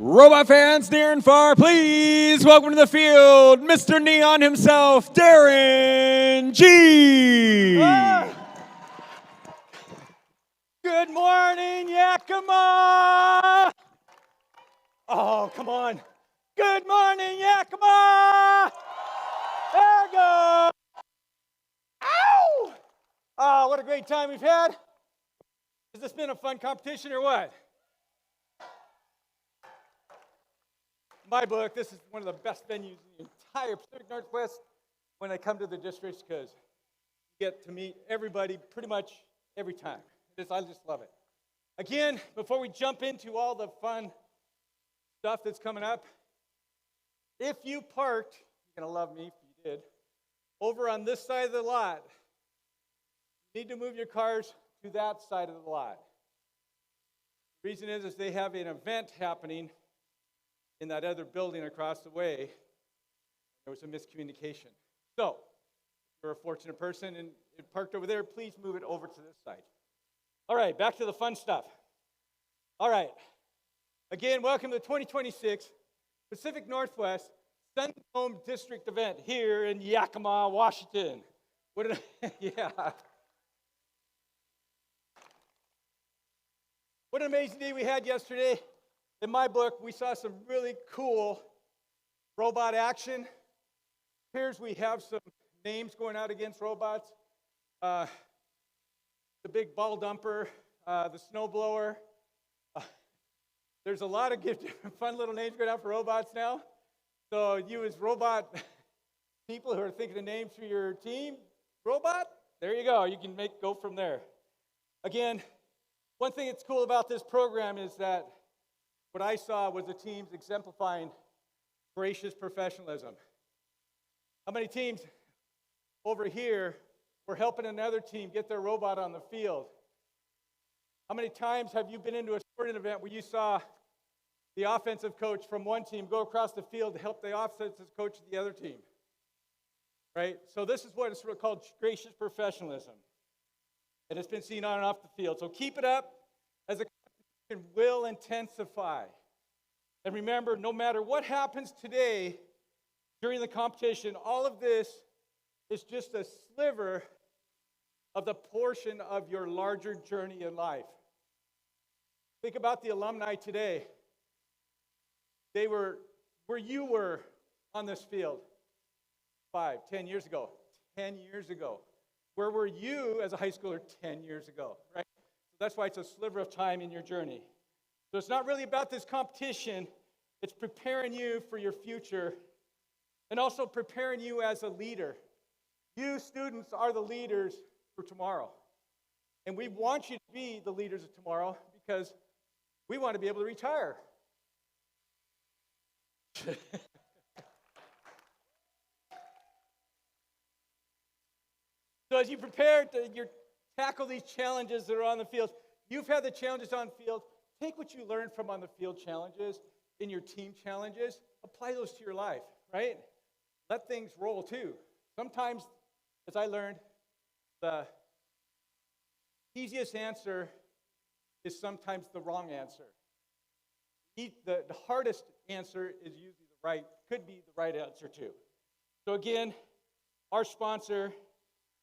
Robot fans near and far, please welcome to the field, Mr. Neon himself, Darren G. Good morning, Yakima! Oh, come on. Good morning, Yakima! There we go. Ow! Oh, what a great time we've had. Has this been a fun competition or what? In my book, this is one of the best venues in the entire Pacific Northwest when I come to the districts because you get to meet everybody pretty much every time. I just love it. Again, before we jump into all the fun stuff that's coming up, if you parked, you're going to love me if you did, over on this side of the lot, you need to move your cars to that side of the lot. The reason is they have an event happening in that other building across the way. There was a miscommunication. So, if you're a fortunate person and it parked over there, please move it over to this side. All right, back to the fun stuff. All right. Again, welcome to the 2026 Pacific Northwest SunDome District event here in Yakima, Washington. Yeah. What an amazing day we had yesterday. In my book, we saw some really cool robot action. Here's we have some names going out against robots. The big ball dumper, the snow blower. There's a lot of fun little names going out for robots now. So you as robot people who are thinking of names for your team, robot, there you go. You can go from there. Again, one thing that's cool about this program is that what I saw was the teams exemplifying gracious professionalism. How many teams over here were helping another team get their robot on the field? How many times have you been into a sporting event where you saw the offensive coach from one team go across the field to help the offensive coach of the other team? Right? So this is what is called gracious professionalism. And it's been seen on and off the field. So keep it up as the competition will intensify. And remember, no matter what happens today during the competition, all of this is just a sliver of the portion of your larger journey in life. Think about the alumni today. They were where you were on this field 5, 10 years ago. 10 years ago. Where were you as a high schooler 10 years ago, right? So that's why it's a sliver of time in your journey. So it's not really about this competition. It's preparing you for your future and also preparing you as a leader. You students are the leaders for tomorrow. And we want you to be the leaders of tomorrow because we want to be able to retire. So as you prepare to tackle these challenges that are on the field, you've had the challenges on the field. Take what you learned from on the field challenges, in your team challenges, apply those to your life, right? Let things roll too. Sometimes, as I learned, the easiest answer is sometimes the wrong answer. The hardest answer is usually could be the right answer too. So again, our sponsor,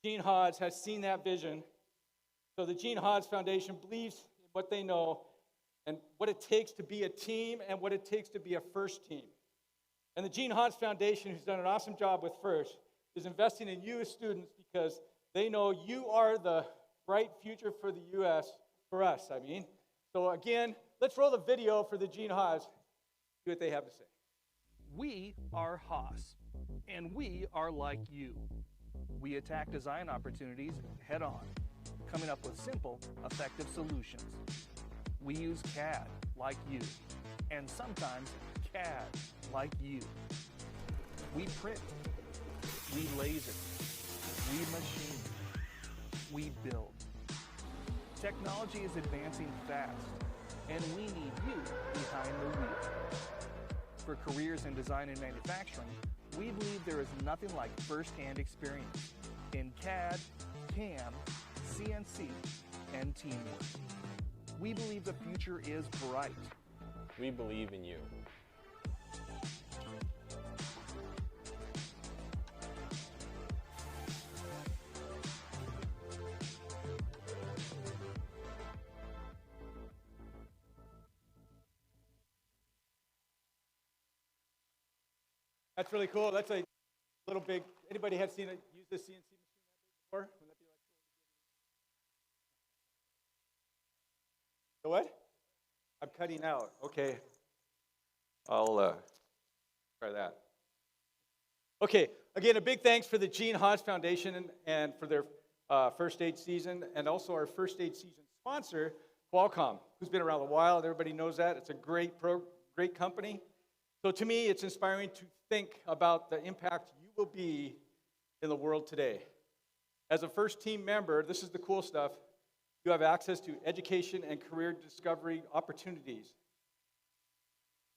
Gene Hodge, has seen that vision. So the Gene Hodge Foundation believes in what they know and what it takes to be a team and what it takes to be a first team. And the Gene Hodge Foundation, who's done an awesome job with FIRST, is investing in you as students because they know you are the bright future for the U.S., for us, I mean. So again, let's roll the video for the Gene Hodge, see what they have to say. We are Haas, and we are like you. We attack design opportunities head on, coming up with simple, effective solutions. We use CAD like you, and sometimes CAD like you. We print, we laser, we machine, we build. Technology is advancing fast, and we need you behind the wheel. For careers in design and manufacturing, we believe there is nothing like first-hand experience in CAD, CAM, CNC, and teamwork. We believe the future is bright. We believe in you. That's really cool. That's a little big. Anybody have seen it, use this CNC machine before? Wouldn't that be like cool? The what? I'm cutting out. Okay. I'll try that. Okay. Again, a big thanks for the Gene Haas Foundation and for their first aid season, and also our first aid season sponsor, Qualcomm, who's been around a while. Everybody knows that. It's a great company. So to me, it's inspiring to think about the impact you will be in the world today. As a first team member, this is the cool stuff. You have access to education and career discovery opportunities.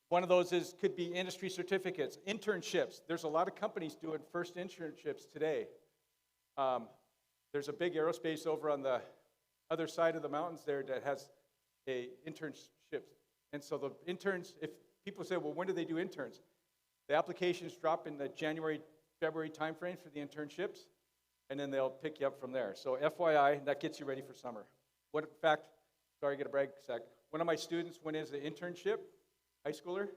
One of those could be industry certificates, internships. There's a lot of companies doing first internships today. There's a big aerospace over on the other side of the mountains there that has a internship. And so the interns, if people say, well, when do they do interns? The applications drop in the January, February timeframe for the internships, and then they'll pick you up from there. So FYI, that gets you ready for summer. In fact, sorry, I got to brag a sec. One of my students went as an internship, high schooler.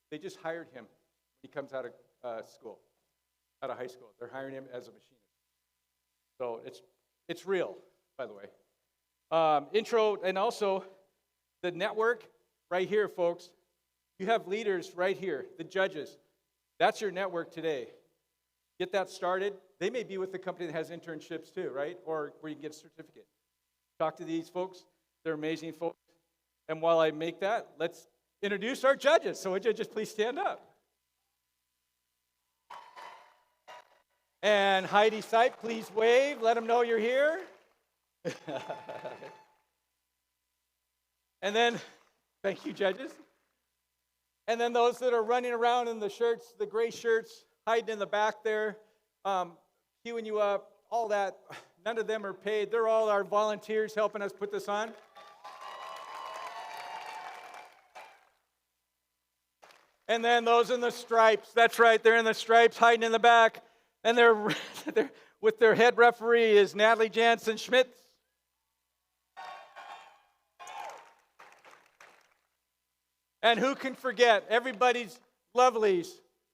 They just hired him when he comes out of out of high school. They're hiring him as a machinist. So it's real, by the way. Intro, and also the network right here, folks. You have leaders right here, the judges. That's your network today. Get that started. They may be with the company that has internships too, right? Or where you can get a certificate. Talk to these folks. They're amazing folks. And while I make that, let's introduce our judges. So would you just please stand up? And Heidi Sipe, please wave. Let them know you're here. And then, thank you, judges. And then those that are running around in the shirts, the gray shirts, hiding in the back there, queuing you up, all that. None of them are paid. They're all our volunteers helping us put this on. And then those in the stripes. That's right, they're in the stripes, hiding in the back. And they're with their head referee is Natalie Jansen Schmitz. And who can forget everybody's lovelies?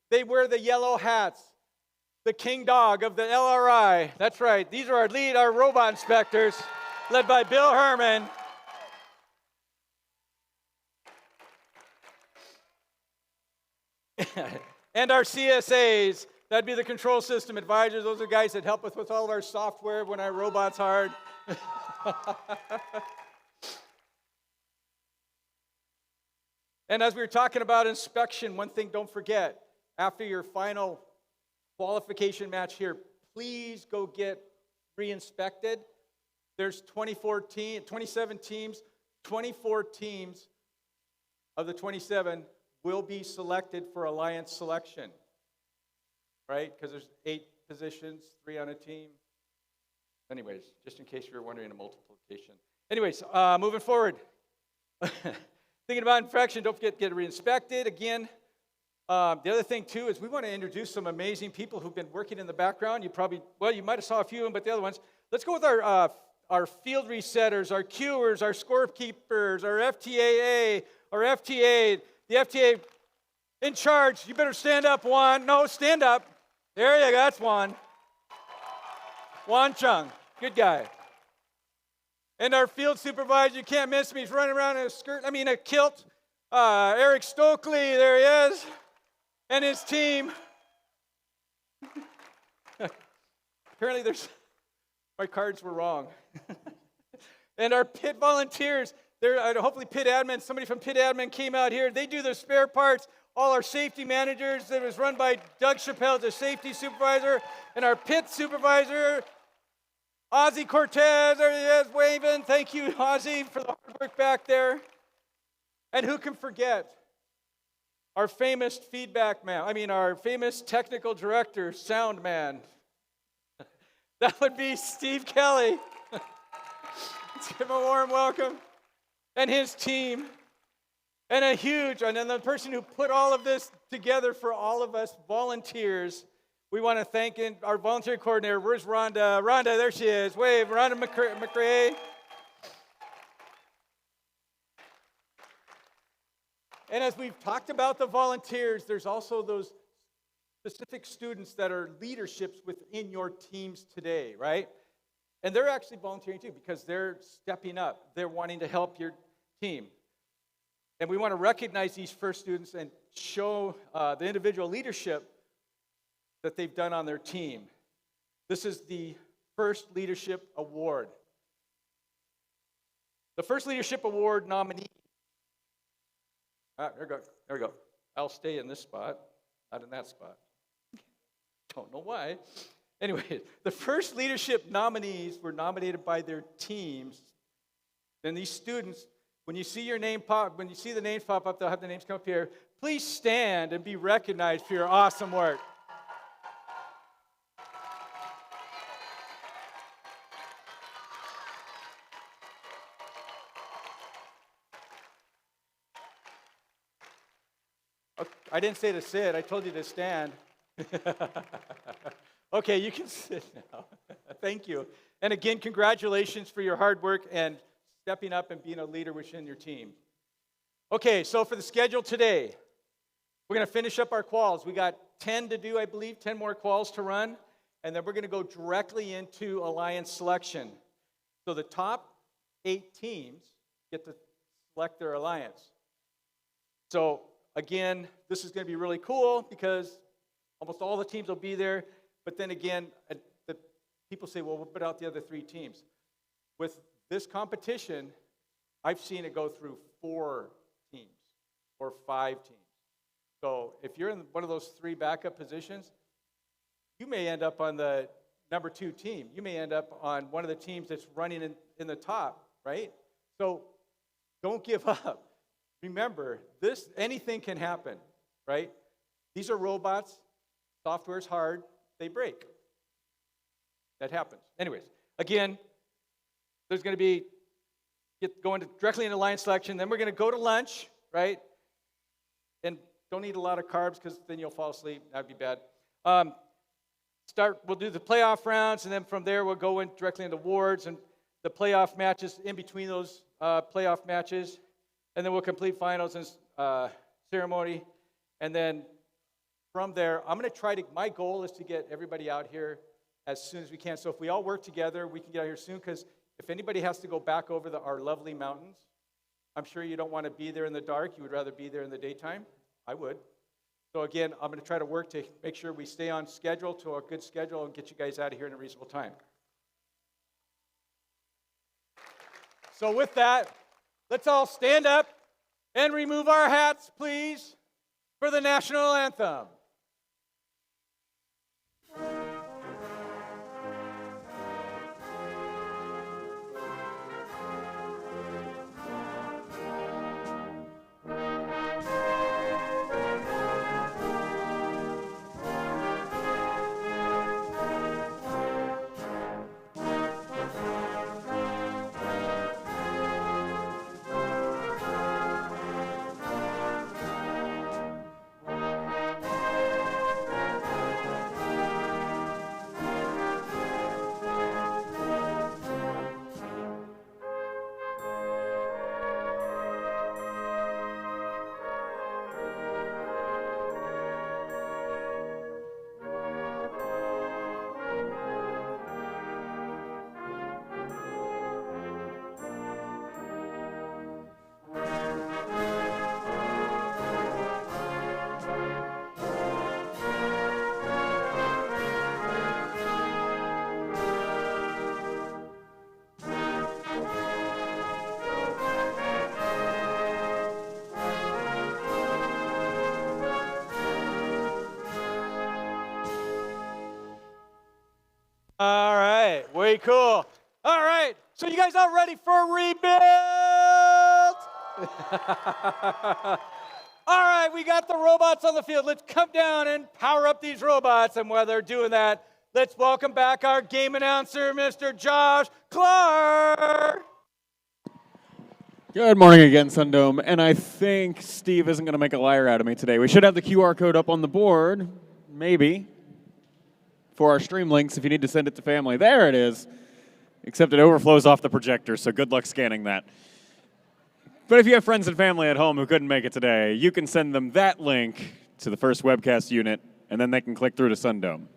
They wear the yellow hats. The king dog of the LRI. That's right. These are our robot inspectors, led by Bill Herman. And our CSAs. That'd be the control system advisors. Those are guys that help us with all of our software when our robot's hard. And as we were talking about inspection, one thing don't forget, after your final qualification match here, please go get re-inspected. There's 27 teams. 24 teams of the 27 will be selected for alliance selection, right? Because there's 8 positions, 3 on a team. Anyways, just in case you were wondering, a multiplication. Anyways, moving forward. Thinking about inspection, don't forget to get re-inspected. Again, the other thing, too, is we want to introduce some amazing people who've been working in the background. You might have saw a few of them, but the other ones. Let's go with our field resetters, our queuers, our scorekeepers, our FTAA, our FTA. The FTA in charge. You better stand up, Juan. No, stand up. There you go. That's Juan. Juan Chung. Good guy. And our field supervisor, you can't miss him. He's running around in a kilt. Eric Stokely, there he is. And his team. Apparently my cards were wrong. And our pit volunteers, hopefully pit admin, somebody from pit admin came out here. They do the spare parts. All our safety managers, that was run by Doug Chappelle, the safety supervisor, and our pit supervisor, Ozzy Cortez, there he is, waving. Thank you, Ozzy, for the hard work back there. And who can forget our famous our famous technical director, sound man. That would be Steve Kelly. Let's give him a warm welcome. And his team. And then the person who put all of this together for all of us volunteers, we want to thank our volunteer coordinator. Where's Rhonda? Rhonda, there she is. Wave, Rhonda McRae. And as we've talked about the volunteers, there's also those specific students that are leaderships within your teams today, right? And they're actually volunteering too because they're stepping up. They're wanting to help your team. And we want to recognize these first students and show the individual leadership that they've done on their team. This is the First Leadership Award. The First Leadership Award nominee. There we go. I'll stay in this spot, not in that spot. Don't know why. Anyway, the first leadership nominees were nominated by their teams. Then these students, when you see the names pop up, they'll have the names come up here. Please stand and be recognized for your awesome work. I didn't say to sit, I told you to stand. Okay, you can sit now. Thank you. And again, congratulations for your hard work and stepping up and being a leader within your team. Okay, so for the schedule today, we're going to finish up our quals. We got 10 to do, I believe, 10 more quals to run, and then we're going to go directly into alliance selection. So the top 8 teams get to select their alliance. So again, this is going to be really cool because almost all the teams will be there. But then again, the people say, well, we'll put out the other 3 teams. With this competition, I've seen it go through 4 teams or 5 teams. So if you're in one of those 3 backup positions, you may end up on the number 2 team. You may end up on one of the teams that's running in the top, right? So don't give up. Remember, anything can happen, right? These are robots. Software's hard. They break. That happens. Anyways, again, there's going to be going directly into line selection. Then we're going to go to lunch, right? And don't eat a lot of carbs because then you'll fall asleep. That'd be bad. We'll do the playoff rounds, and then from there we'll go in directly into awards and the playoff matches in between those playoff matches. And then we'll complete finals and ceremony. And then from there, my goal is to get everybody out here as soon as we can. So if we all work together, we can get out here soon, because if anybody has to go back over our lovely mountains, I'm sure you don't want to be there in the dark. You would rather be there in the daytime. I would. So again, I'm going to try to work to make sure we stay on schedule, to a good schedule, and get you guys out of here in a reasonable time. So with that, let's all stand up and remove our hats, please, for the national anthem. All right, way cool. All right, so you guys all ready for a rebuild? All right, we got the robots on the field. Let's come down and power up these robots. And while they're doing that, let's welcome back our game announcer, Mr. Josh Clark. Good morning again, SunDome. And I think Steve isn't going to make a liar out of me today. We should have the QR code up on the board, maybe, for our stream links if you need to send it to family. There it is. Except it overflows off the projector, so good luck scanning that. But if you have friends and family at home who couldn't make it today, you can send them that link to the first webcast unit, and then they can click through to SunDome.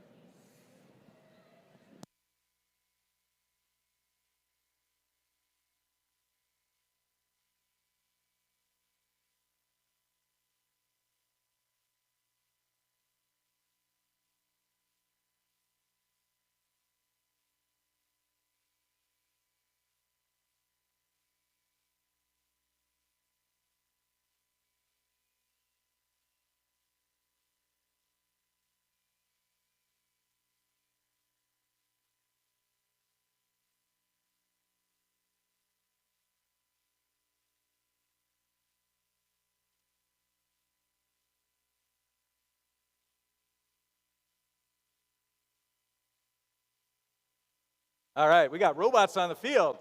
All right, we got robots on the field.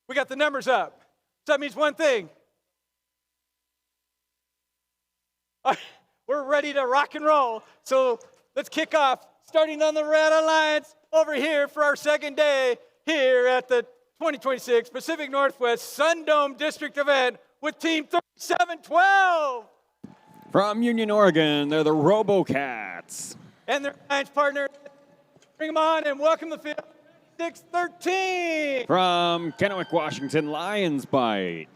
We got the numbers up. So that means one thing. We're ready to rock and roll. So let's kick off, starting on the Red Alliance over here for our second day here at the 2026 Pacific Northwest SunDome District event with Team 3712. From Union, Oregon, they're the RoboCats. And their alliance partner, bring them on and welcome the field. 613. From Kennewick, Washington, Lions Bite.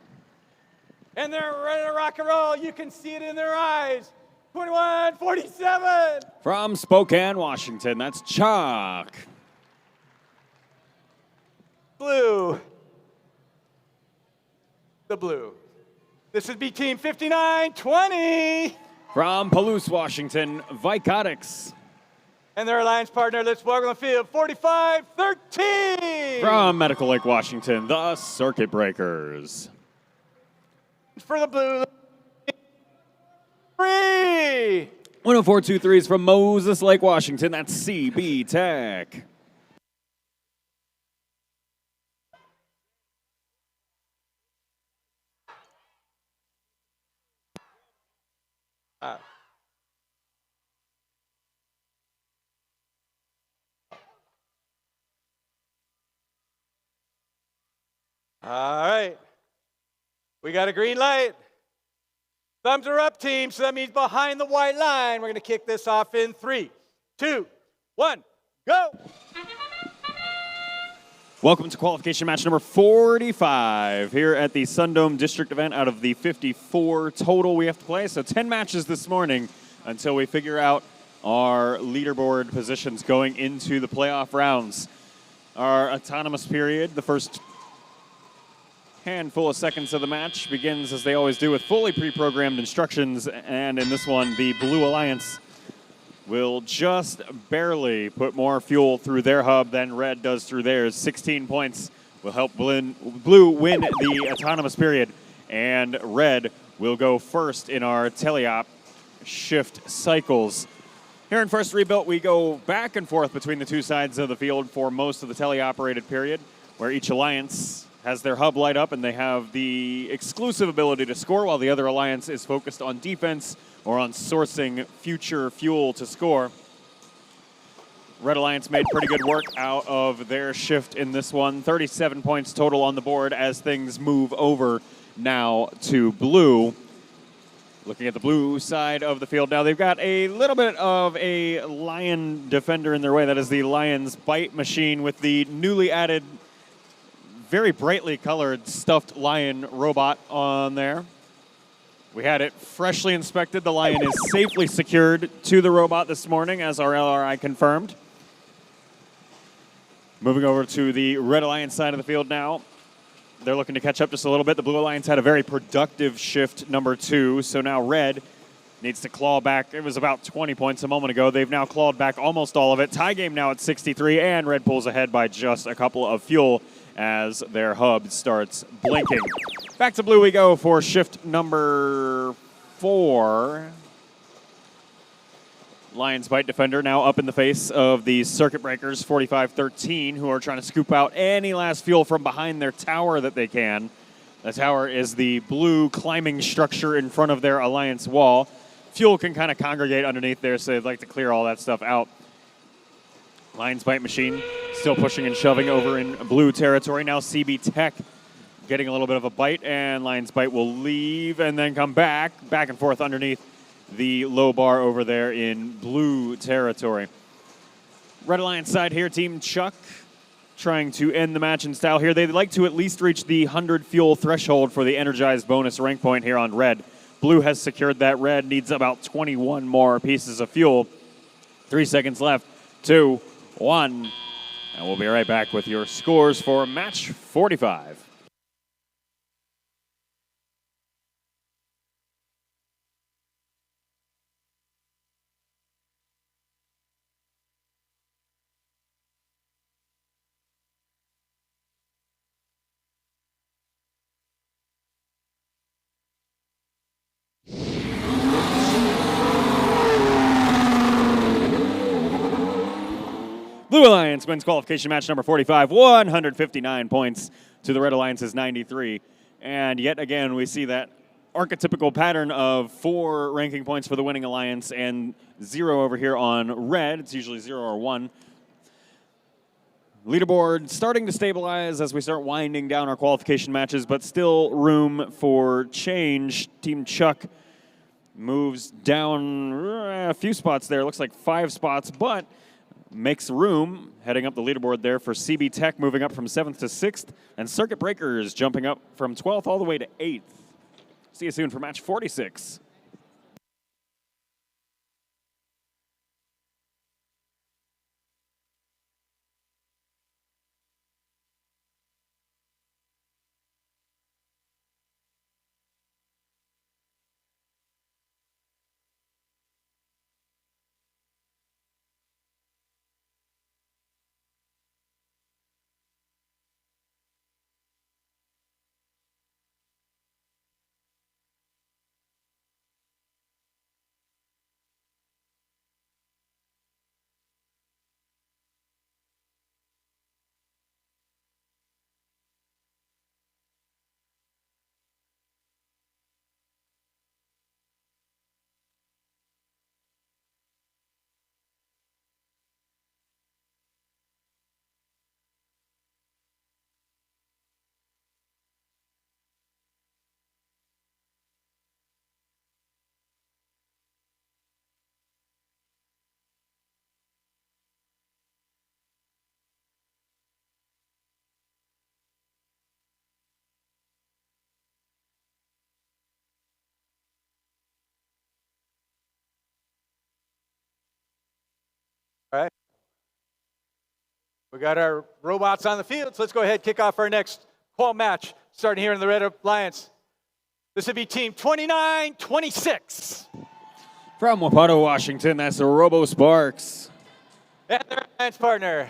And they're ready to rock and roll. You can see it in their eyes. 2147. From Spokane, Washington, that's Chalk. Blue. The blue. This would be Team 5920. From Palouse, Washington, Vicotics. And their alliance partner, let's welcome the field, 4513. From Medical Lake, Washington, the Circuit Breakers. For the blue, 3. 10423 is from Moses Lake, Washington, that's CB Tech. All right. We got a green light. Thumbs are up, team, so that means behind the white line. We're going to kick this off in 3, 2, 1, go. Welcome to qualification match number 45 here at the SunDome District event out of the 54 total we have to play. So 10 matches this morning until we figure out our leaderboard positions going into the playoff rounds. Our autonomous period, the first handful of seconds of the match, begins as they always do with fully pre-programmed instructions, and in this one the Blue Alliance will just barely put more fuel through their hub than Red does through theirs. 16 points will help Blue win the autonomous period, and Red will go first in our teleop shift cycles. Here in first rebuilt, we go back and forth between the two sides of the field for most of the teleoperated period, where each alliance has their hub light up and they have the exclusive ability to score, while the other alliance is focused on defense or on sourcing future fuel to score. Red Alliance made pretty good work out of their shift in this one. 37 points total on the board as things move over now to Blue. Looking at the blue side of the field now, they've got a little bit of a lion defender in their way. That is the Lion's Bite machine with the newly added, very brightly colored stuffed lion robot on there. We had it freshly inspected. The lion is safely secured to the robot this morning, as our LRI confirmed. Moving over to the Red Alliance side of the field now. They're looking to catch up just a little bit. The Blue Alliance had a very productive shift number 2, so now Red needs to claw back. It was about 20 points a moment ago. They've now clawed back almost all of it. Tie game now at 63, and Red pulls ahead by just a couple of fuel as their hub starts blinking. Back to Blue we go for shift number 4. Lions Bite Defender now up in the face of the Circuit Breakers, 45-13, who are trying to scoop out any last fuel from behind their tower that they can. The tower is the blue climbing structure in front of their Alliance wall. Fuel can kind of congregate underneath there, so they'd like to clear all that stuff out. Lions Bite machine still pushing and shoving over in blue territory. Now CB Tech getting a little bit of a bite, and Lions Bite will leave and then come back and forth underneath the low bar over there in blue territory. Red Alliance side here, Team Chuck trying to end the match in style here. They'd like to at least reach the 100 fuel threshold for the energized bonus rank point here on red. Blue has secured that. Red needs about 21 more pieces of fuel. 3 seconds left. 2, 1. And we'll be right back with your scores for match 45. Blue Alliance wins qualification match number 45, 159 points to the Red Alliance's 93. And yet again, we see that archetypical pattern of 4 ranking points for the winning Alliance and 0 over here on red. It's usually 0 or 1. Leaderboard starting to stabilize as we start winding down our qualification matches, but still room for change. Team Chuck moves down a few spots there. Looks like 5 spots, but makes room heading up the leaderboard there for CB Tech moving up from 7th to 6th, and Circuit Breakers jumping up from 12th all the way to 8th. See you soon for match 46. All right. We got our robots on the field, so let's go ahead and kick off our next qual match, starting here in the Red Alliance. This would be Team 29-26. From Wapato, Washington, that's the Robo Sparks. And their alliance partner.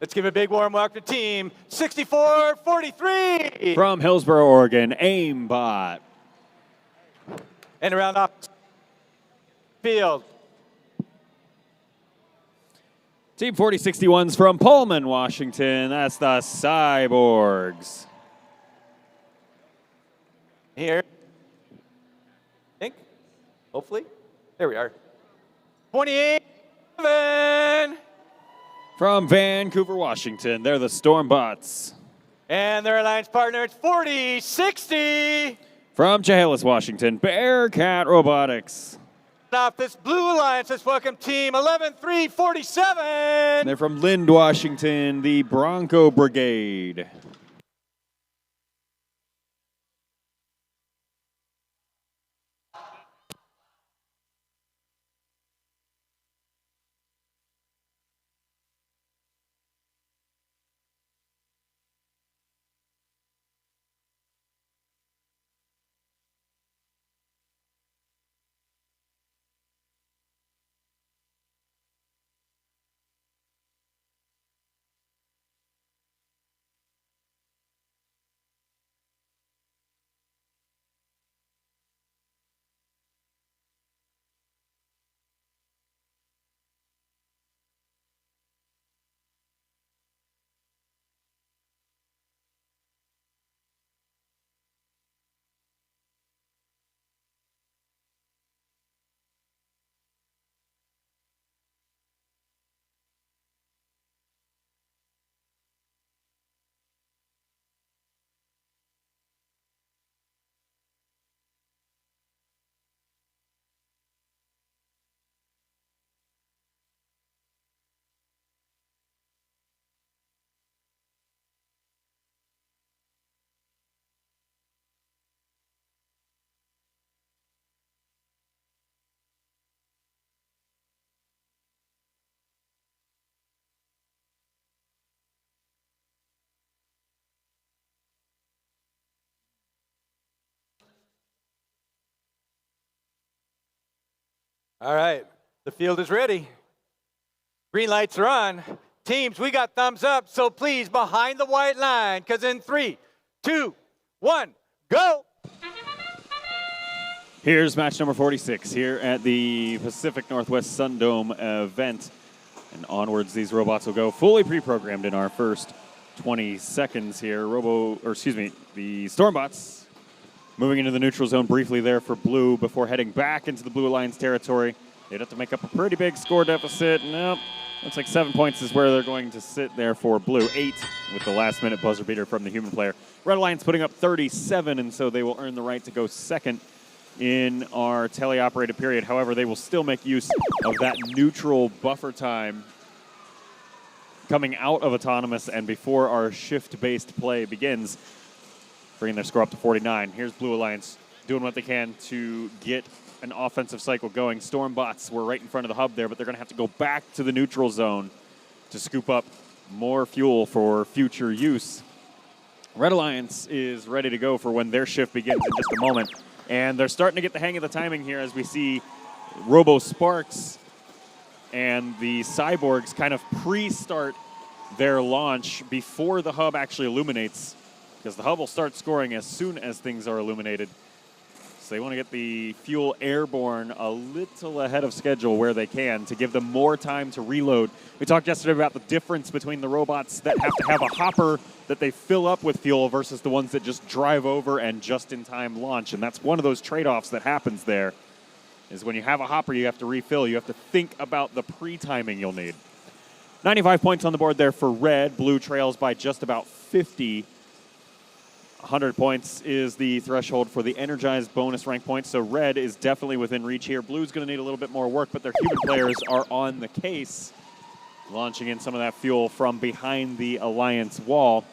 Let's give a big warm welcome to Team 64-43. From Hillsboro, Oregon, Aimbot. And around off field. Team 4061's from Pullman, Washington. That's the Cyborgs. Here. I think. Hopefully. There we are. 28. From Vancouver, Washington, they're the Stormbots. And their alliance partner, it's 4060. From Chehalis, Washington, Bearcat Robotics. Off this blue alliance, let's welcome Team 11347. They're from Lind, Washington, the Bronco Brigade. All right, the field is ready. Green lights are on. Teams, we got thumbs up, so please behind the white line, because in 3, 2, 1, go! Here's match number 46 here at the Pacific Northwest SunDome event. And onwards, these robots will go fully pre-programmed in our first 20 seconds here. The Stormbots moving into the neutral zone briefly there for blue before heading back into the Blue Alliance territory. They'd have to make up a pretty big score deficit. Nope. Looks like 7 points is where they're going to sit there for blue. 8 with the last-minute buzzer beater from the human player. Red Alliance putting up 37, and so they will earn the right to go second in our teleoperated period. However, they will still make use of that neutral buffer time coming out of autonomous and before our shift-based play begins, bringing their score up to 49. Here's Blue Alliance doing what they can to get an offensive cycle going. Stormbots were right in front of the hub there, but they're going to have to go back to the neutral zone to scoop up more fuel for future use. Red Alliance is ready to go for when their shift begins in just a moment. And they're starting to get the hang of the timing here as we see Robo Sparks and the Cyborgs kind of pre-start their launch before the hub actually illuminates, because the hub will start scoring as soon as things are illuminated. So they want to get the fuel airborne a little ahead of schedule where they can to give them more time to reload. We talked yesterday about the difference between the robots that have to have a hopper that they fill up with fuel versus the ones that just drive over and just-in-time launch. And that's one of those trade-offs that happens there, is when you have a hopper, you have to refill. You have to think about the pre-timing you'll need. 95 points on the board there for red. Blue trails by just about 50. 100 points is the threshold for the energized bonus rank points, so red is definitely within reach here. Blue's going to need a little bit more work, but their human players are on the case, launching in some of that fuel from behind the Alliance wall.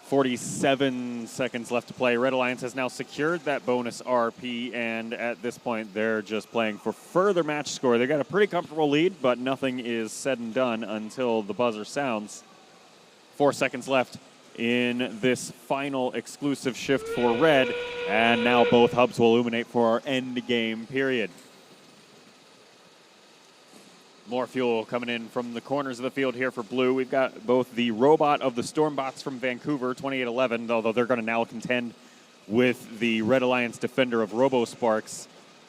47 seconds left to play. Red Alliance has now secured that bonus RP, and at this point, they're just playing for further match score. They've got a pretty comfortable lead, but nothing is said and done until the buzzer sounds. 4 seconds left in this final exclusive shift for red, and now both hubs will illuminate for our end game period. More fuel coming in from the corners of the field here for blue. We've got both the robot of the Stormbots from Vancouver, 2811, although they're going to now contend with the Red Alliance defender of Robo Sparks.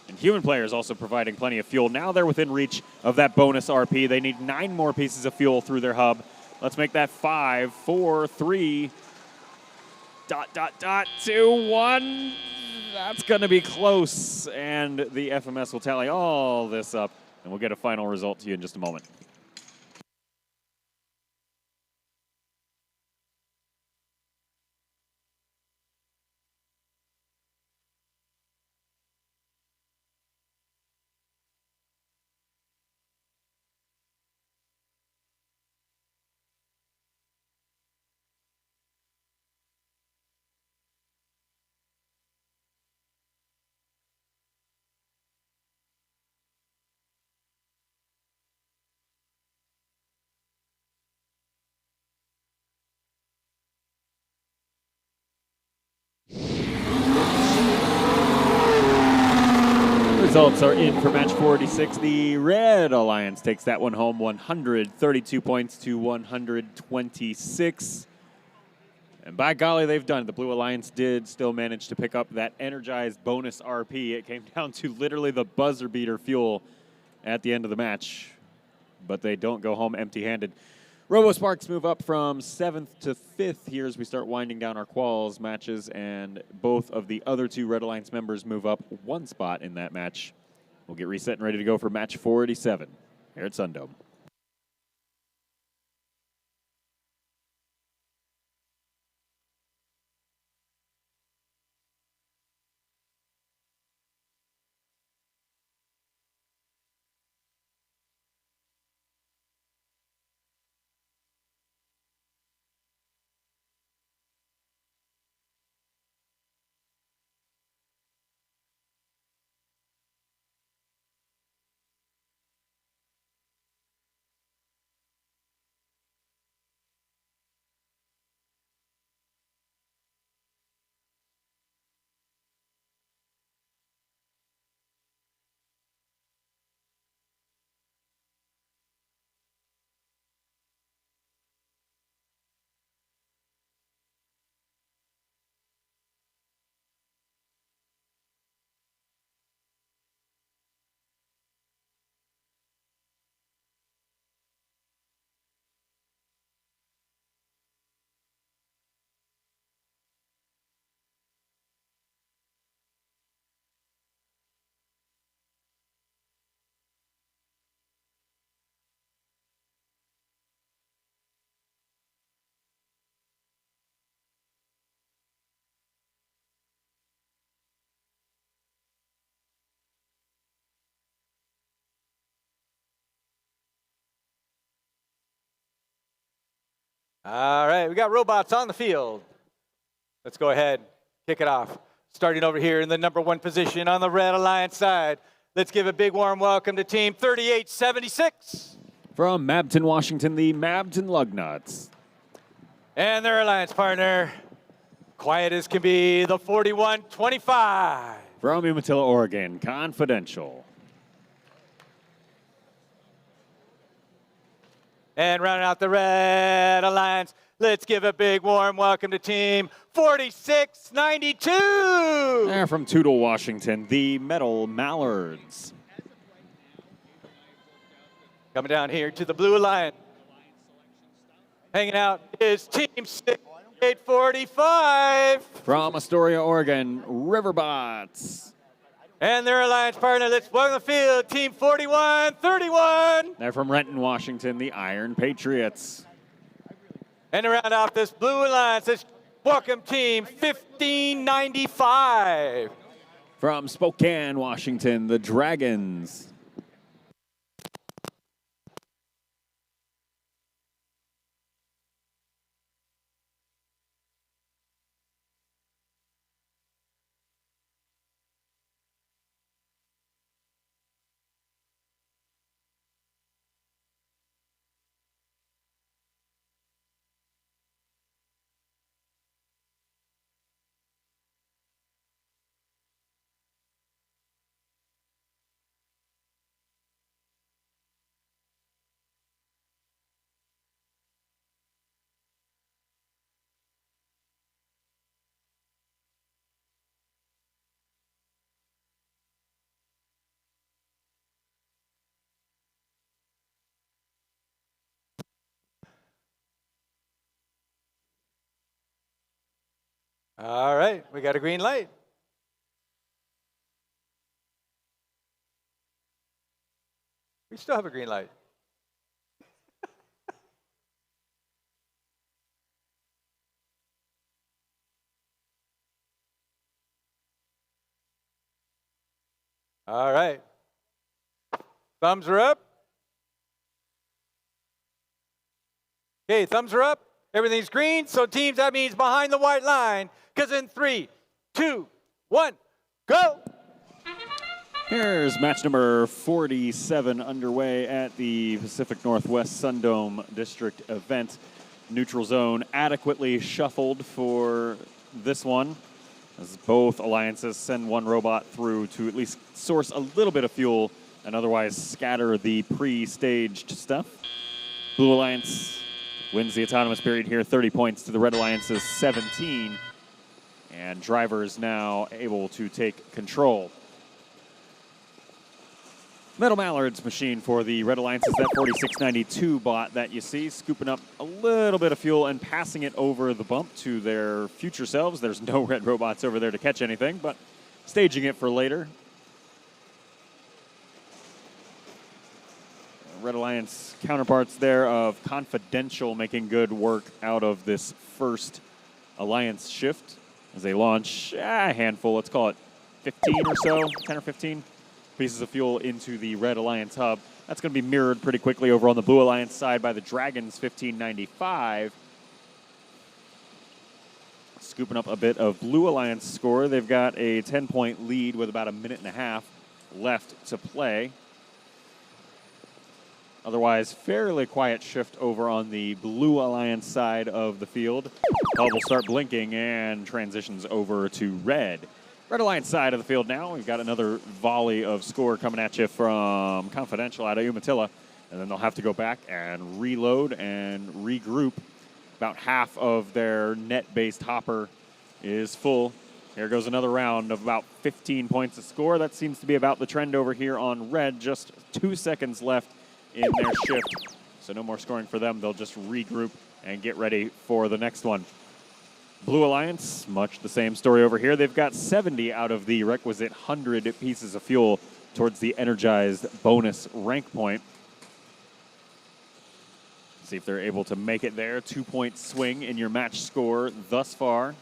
And human players also providing plenty of fuel. Now they're within reach of that bonus RP. They need 9 more pieces of fuel through their hub. Let's make that 5, 4, 3, ... 2, 1. That's going to be close. And the FMS will tally all this up, and we'll get a final result to you in just a moment. Results are in for match 46. The Red Alliance takes that one home, 132 points to 126. And by golly, they've done it. The Blue Alliance did still manage to pick up that energized bonus RP. It came down to literally the buzzer beater fuel at the end of the match, but they don't go home empty-handed. Robo Sparks move up from 7th to 5th here as we start winding down our quals matches, and both of the other 2 Red Alliance members move up 1 spot in that match. We'll get reset and ready to go for match 47 here at SunDome. All right, we got robots on the field. Let's go ahead, kick it off. Starting over here in the number 1 position on the Red Alliance side. Let's give a big warm welcome to Team 3876. From Mabton, Washington, the Mabton Lugnuts. And their alliance partner, quiet as can be, the 4125. From Umatilla, Oregon, Confidential. And rounding out the Red Alliance, let's give a big warm welcome to Team 4692. And from Toutle, Washington, the Metal Mallards. Coming down here to the Blue Alliance. Hanging out is Team 6845. From Astoria, Oregon, Riverbots. And their alliance partner, let's welcome the field, Team 4131. They're from Renton, Washington, the Iron Patriots. And to round off this Blue Alliance, let's welcome Team 1595. From Spokane, Washington, the Dragons. All right, we got a green light. We still have a green light. All right. Thumbs are up. Okay, thumbs are up. Everything's green. So teams, that means behind the white line. Because in 3, 2, 1, go. Here's match number 47 underway at the Pacific Northwest SunDome District event. Neutral zone adequately shuffled for this one, as both alliances send one robot through to at least source a little bit of fuel and otherwise scatter the pre-staged stuff. Blue Alliance wins the autonomous period here, 30 points to the Red Alliance's 17, and drivers now able to take control. Metal Mallards machine for the Red Alliance is that 4692 bot that you see, scooping up a little bit of fuel and passing it over the bump to their future selves. There's no red robots over there to catch anything, but staging it for later. Red Alliance counterparts there of Confidential making good work out of this first Alliance shift as they launch a handful, let's call it 15 or so, 10 or 15 pieces of fuel into the Red Alliance hub. That's going to be mirrored pretty quickly over on the Blue Alliance side by the Dragons 1595. Scooping up a bit of Blue Alliance score. They've got a 10-point lead with about a minute and a half left to play. Otherwise, fairly quiet shift over on the Blue Alliance side of the field. Hub will start blinking and transitions over to Red. Red Alliance side of the field now. We've got another volley of score coming at you from Confidential out of Umatilla. And then they'll have to go back and reload and regroup. About half of their net-based hopper is full. Here goes another round of about 15 points of score. That seems to be about the trend over here on Red. Just 2 seconds left in their shift. So no more scoring for them. They'll just regroup and get ready for the next one. Blue Alliance, much the same story over here. They've got 70 out of the requisite 100 pieces of fuel towards the energized bonus rank point. See if they're able to make it there. 2-point swing in your match score thus far.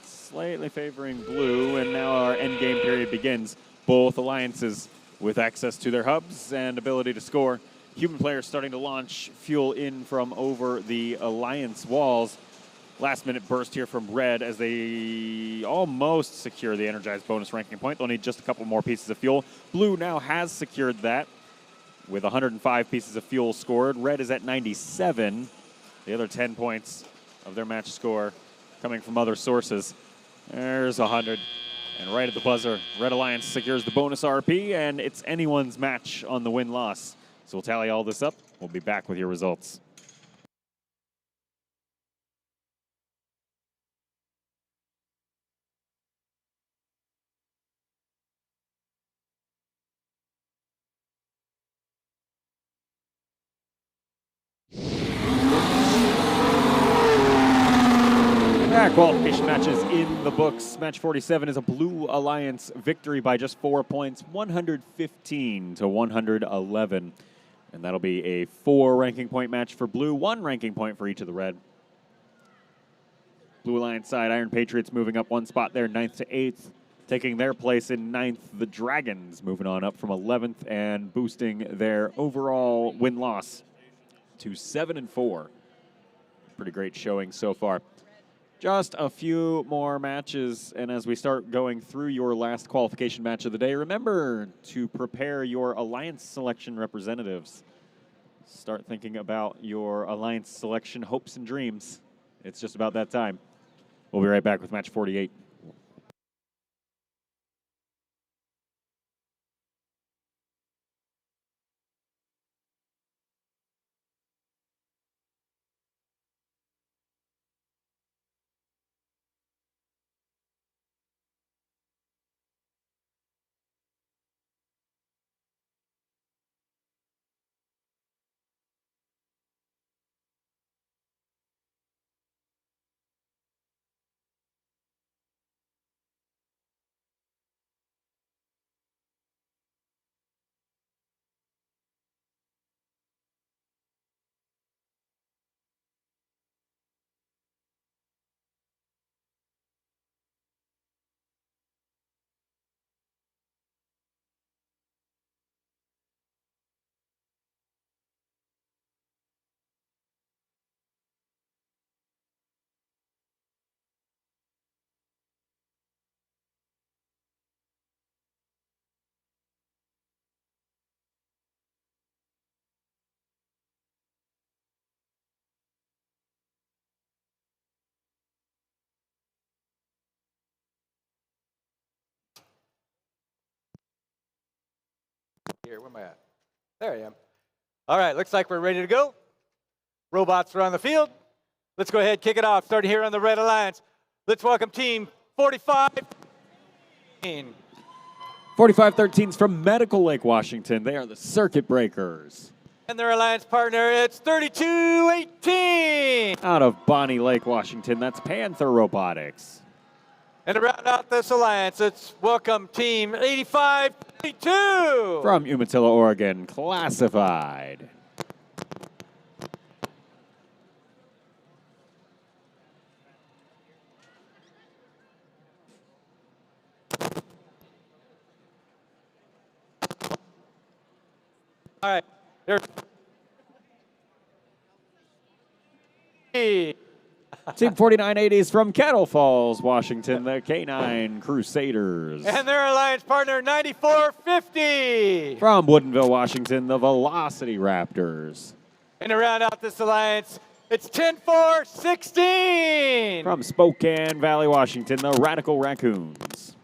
Slightly favoring Blue, and now our endgame period begins. Both alliances with access to their hubs and ability to score Human players starting to launch fuel in from over the Alliance walls. Last minute burst here from Red as they almost secure the energized bonus ranking point. They'll need just a couple more pieces of fuel. Blue now has secured that with 105 pieces of fuel scored. Red is at 97. The other 10 points of their match score coming from other sources. There's 100. And right at the buzzer, Red Alliance secures the bonus RP, and it's anyone's match on the win-loss. So we'll tally all this up. We'll be back with your results. Qualification matches in the books. Match 47 is a Blue Alliance victory by just 4 points, 115 to 111. And that'll be a 4 ranking point match for Blue, 1 ranking point for each of the Red. Blue Alliance side, Iron Patriots moving up 1 spot there, 9th to 8th. Taking their place in 9th, the Dragons moving on up from 11th and boosting their overall win-loss to 7-4. Pretty great showing so far. Just a few more matches, and as we start going through your last qualification match of the day, remember to prepare your Alliance selection representatives. Start thinking about your Alliance selection hopes and dreams. It's just about that time. We'll be right back with match 48. Here, where am I at? There I am. All right, looks like we're ready to go. Robots are on the field. Let's go ahead and kick it off. Starting here on the Red Alliance. Let's welcome team 45. 4513 is from Medical Lake, Washington. They are the Circuit Breakers. And their alliance partner, it's 3218. Out of Bonnie Lake, Washington, that's Panther Robotics. And to round out this alliance, let's welcome team 8532. From Umatilla, Oregon, Classified. All right. There's Team 4980 is from Kettle Falls, Washington, the K9 Crusaders. and their alliance partner, 9450. From Woodinville, Washington, the Velocity Raptors. And to round out this alliance, it's 10416. From Spokane Valley, Washington, the Radical Raccoons.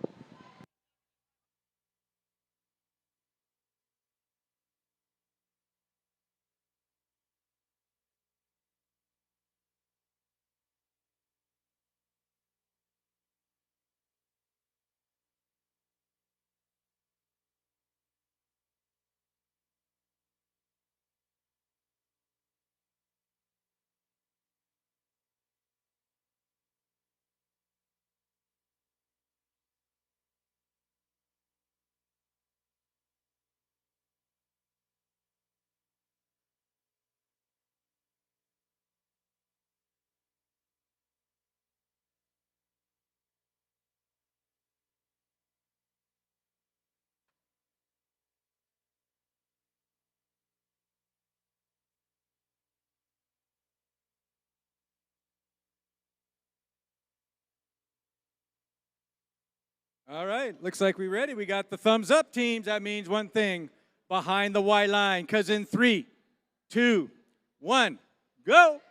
All right, looks like we're ready. We got the thumbs up, teams. That means one thing, behind the white line. Because in 3, 2, 1, go.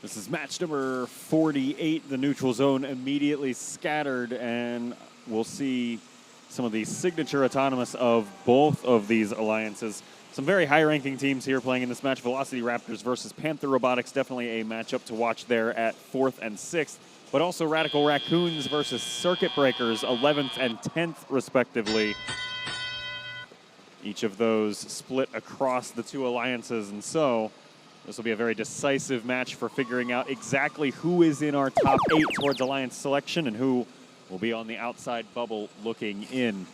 This is match number 48. The neutral zone immediately scattered, and we'll see some of the signature autonomous of both of these alliances. Some very high-ranking teams here playing in this match. Velocity Raptors versus Panther Robotics, definitely a matchup to watch there at 4th and 6th. But also Radical Raccoons versus Circuit Breakers, 11th and 10th, respectively. Each of those split across the two alliances, and so this will be a very decisive match for figuring out exactly who is in our top 8 towards alliance selection and who will be on the outside bubble looking in.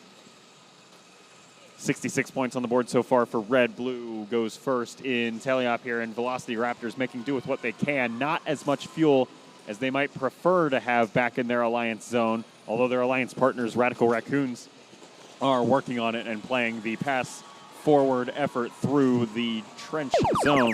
66 points on the board so far for Red. Blue goes first in Teleop here, and Velocity Raptors making do with what they can. Not as much fuel as they might prefer to have back in their alliance zone, although their alliance partners, Radical Raccoons, are working on it and playing the pass-forward effort through the trench zone.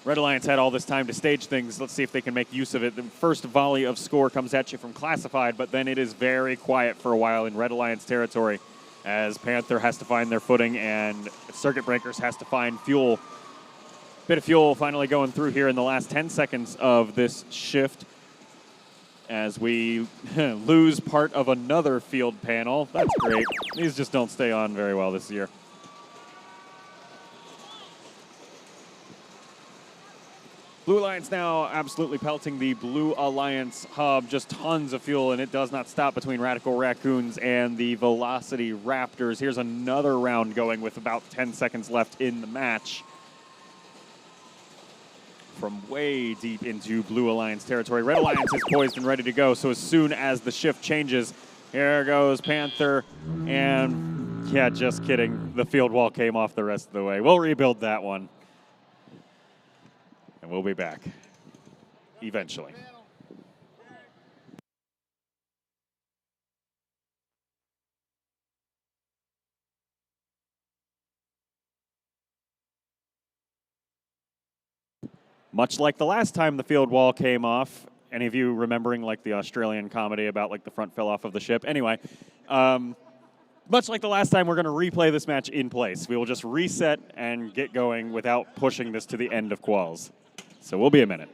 Red Alliance had all this time to stage things. Let's see if they can make use of it. The first volley of score comes at you from Classified, but then it is very quiet for a while in Red Alliance territory as Panther has to find their footing and Circuit Breakers has to find fuel. Bit of fuel finally going through here in the last 10 seconds of this shift as we lose part of another field panel. That's great. These just don't stay on very well this year. Blue Alliance now absolutely pelting the Blue Alliance hub. Just tons of fuel, and it does not stop between Radical Raccoons and the Velocity Raptors. Here's another round going with about 10 seconds left in the match. From way deep into Blue Alliance territory. Red Alliance is poised and ready to go, so as soon as the shift changes, here goes Panther, and yeah, just kidding. The field wall came off the rest of the way. We'll rebuild that one. And we'll be back eventually. Much like the last time the field wall came off, any of you remembering like the Australian comedy about like the front fell off of the ship? Anyway, much like the last time, we're going to replay this match in place. We will just reset and get going without pushing this to the end of quals. So we'll be a minute.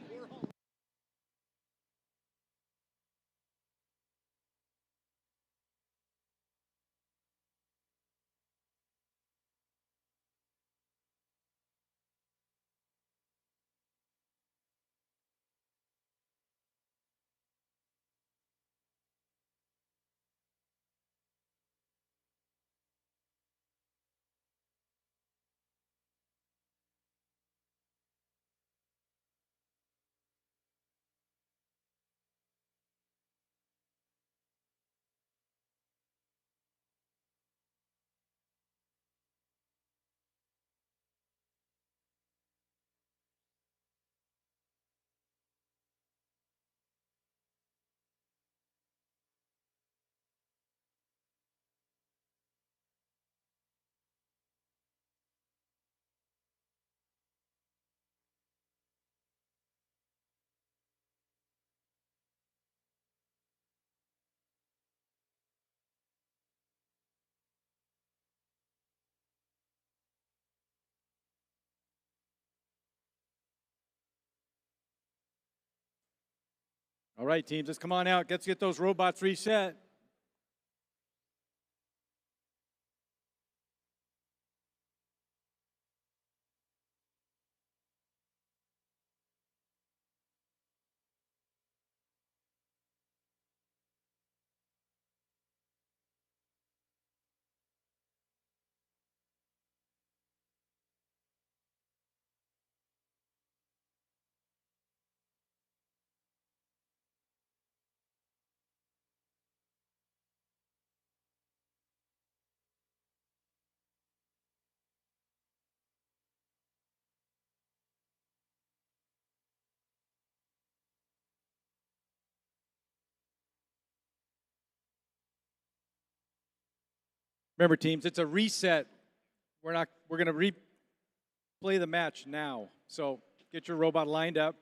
All right, teams, let's come on out. Let's get those robots reset. Remember, teams, it's a reset. We're going to replay the match now. So get your robot lined up.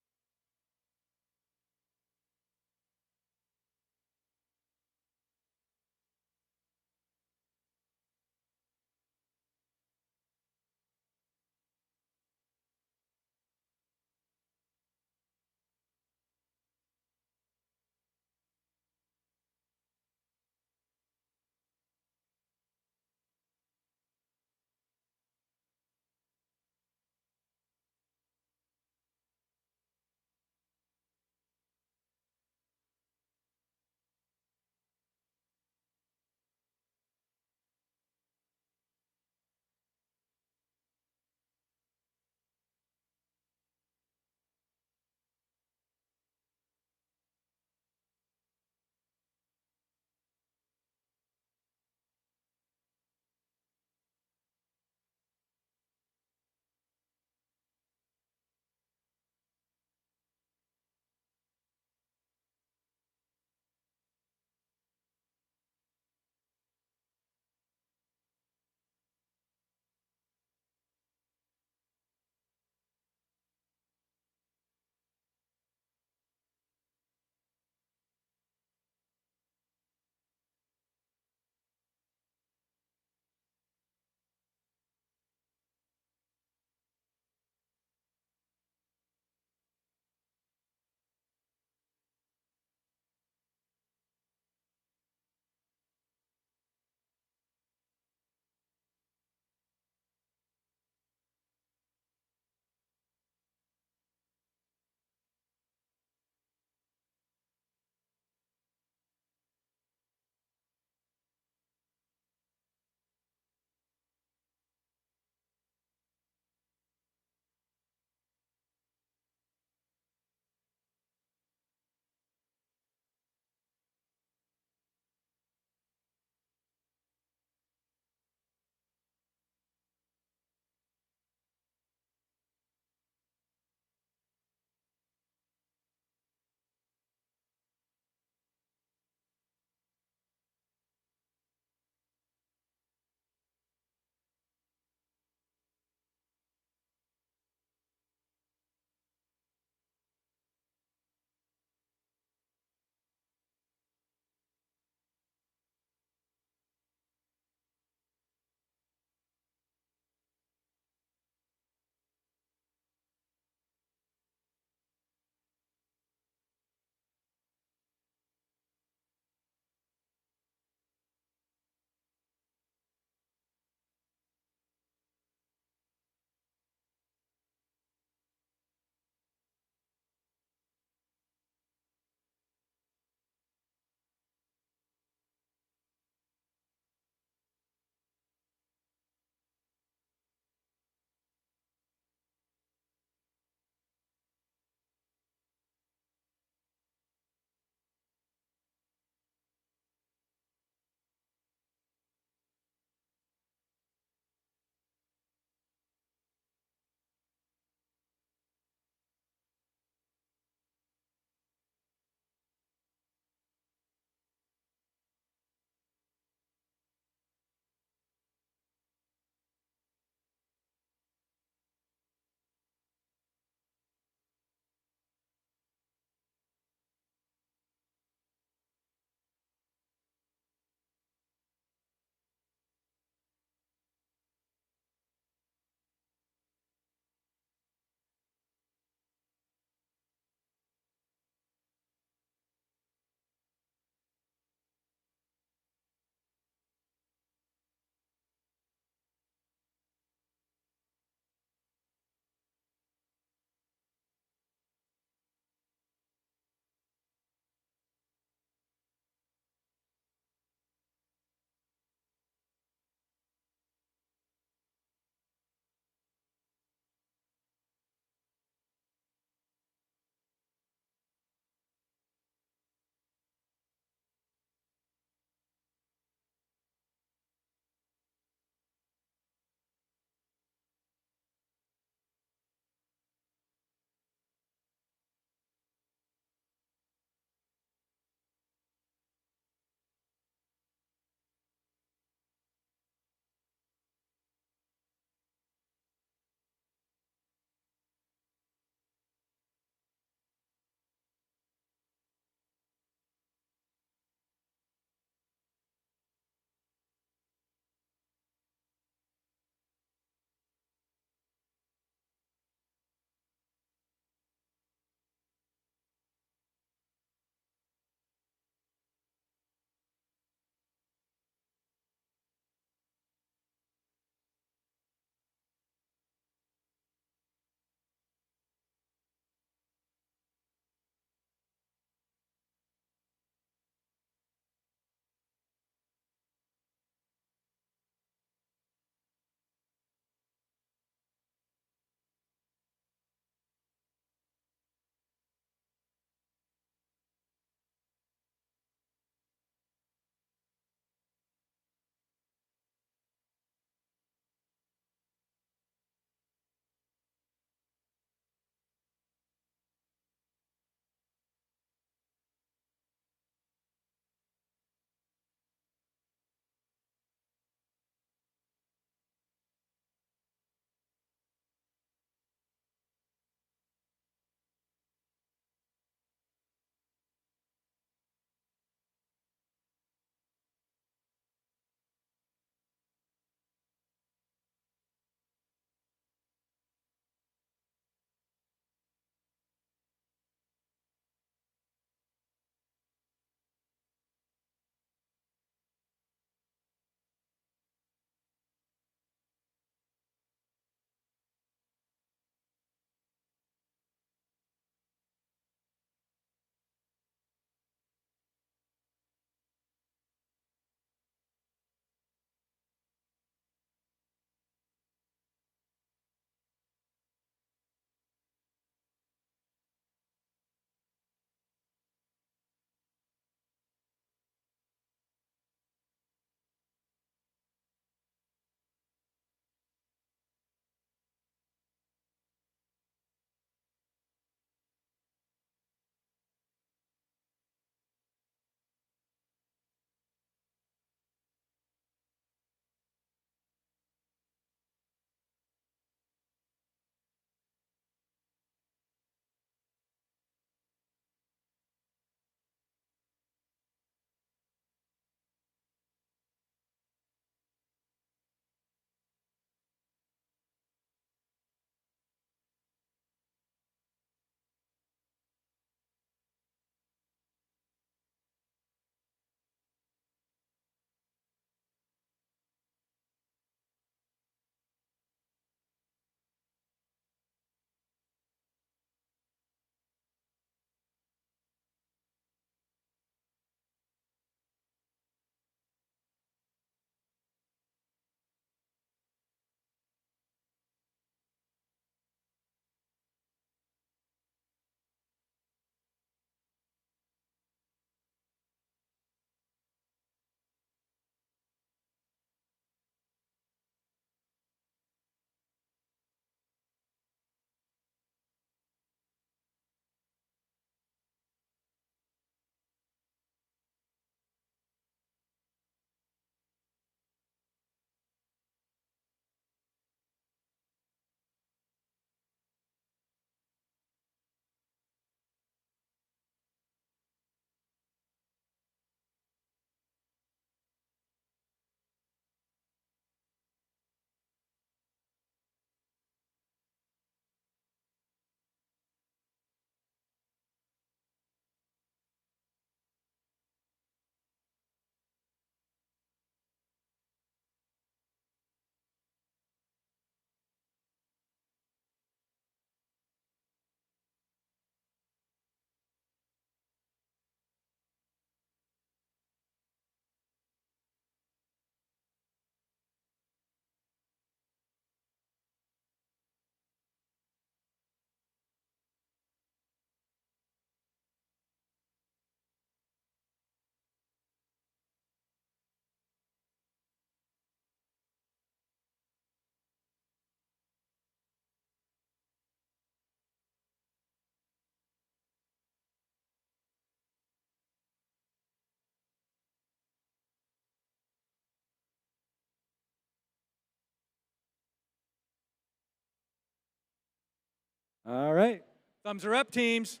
All right. Thumbs are up, teams.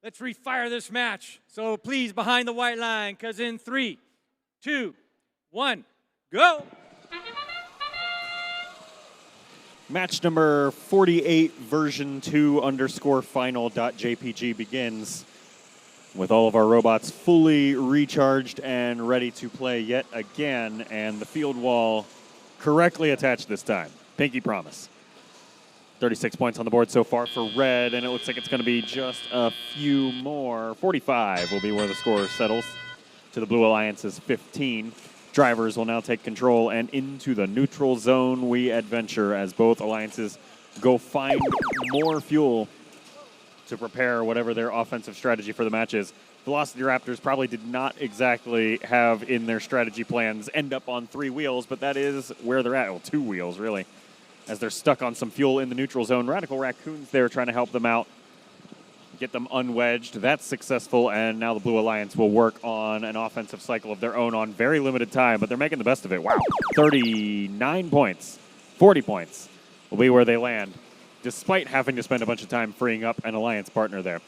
Let's refire this match. So please, behind the white line, because in 3, 2, 1, go. Match number 48, version 2 underscore final.jpg begins with all of our robots fully recharged and ready to play yet again, and the field wall correctly attached this time. Pinky promise. 36 points on the board so far for red, and it looks like it's going to be just a few more. 45 will be where the score settles to the Blue Alliance's 15. Drivers will now take control, and into the neutral zone we adventure as both alliances go find more fuel to prepare whatever their offensive strategy for the match is. Velocity Raptors probably did not exactly have in their strategy plans end up on 3 wheels, but that is where they're at. Well, 2 wheels, really, as they're stuck on some fuel in the neutral zone. Radical Raccoons there trying to help them out, get them unwedged. That's successful, and now the Blue Alliance will work on an offensive cycle of their own on very limited time, but they're making the best of it. Wow, 39 points, 40 points will be where they land, despite having to spend a bunch of time freeing up an Alliance partner there.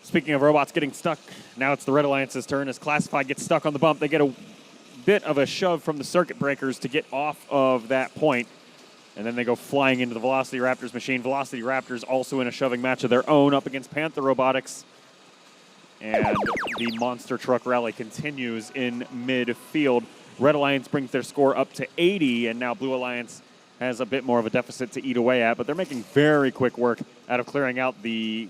Speaking of robots getting stuck, now it's the Red Alliance's turn as Classified gets stuck on the bump. They get a bit of a shove from the circuit breakers to get off of that point, and then they go flying into the Velocity Raptors machine. Velocity Raptors also in a shoving match of their own up against Panther Robotics. And the monster truck rally continues in midfield. Red Alliance brings their score up to 80, and now Blue Alliance has a bit more of a deficit to eat away at, but they're making very quick work out of clearing out the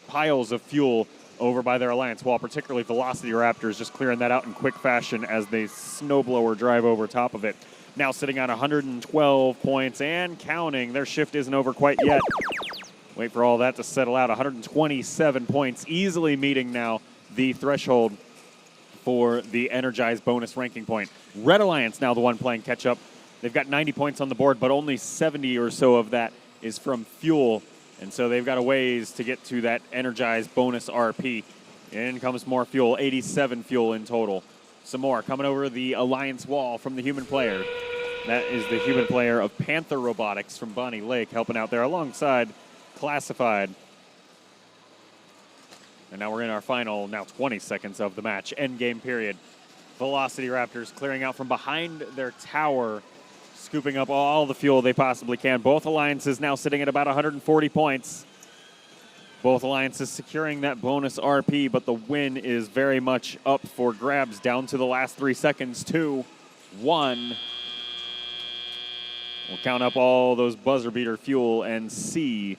piles of fuel over by their Alliance wall, particularly Velocity Raptors just clearing that out in quick fashion as they snowblower drive over top of it. Now sitting on 112 points and counting. Their shift isn't over quite yet. Wait for all that to settle out. 127 points, easily meeting now the threshold for the energized bonus ranking point. Red Alliance now the one playing catch up. They've got 90 points on the board, but only 70 or so of that is from fuel. And so they've got a ways to get to that energized bonus RP. In comes more fuel, 87 fuel in total. Some more coming over the Alliance wall from the human player. That is the human player of Panther Robotics from Bonnie Lake, helping out there alongside Classified. And now we're in our final, now 20 seconds of the match, end game period. Velocity Raptors clearing out from behind their tower, scooping up all the fuel they possibly can. Both alliances now sitting at about 140 points. Both alliances securing that bonus RP, but the win is very much up for grabs down to the last 3 seconds. 2, 1. We'll count up all those buzzer beater fuel and see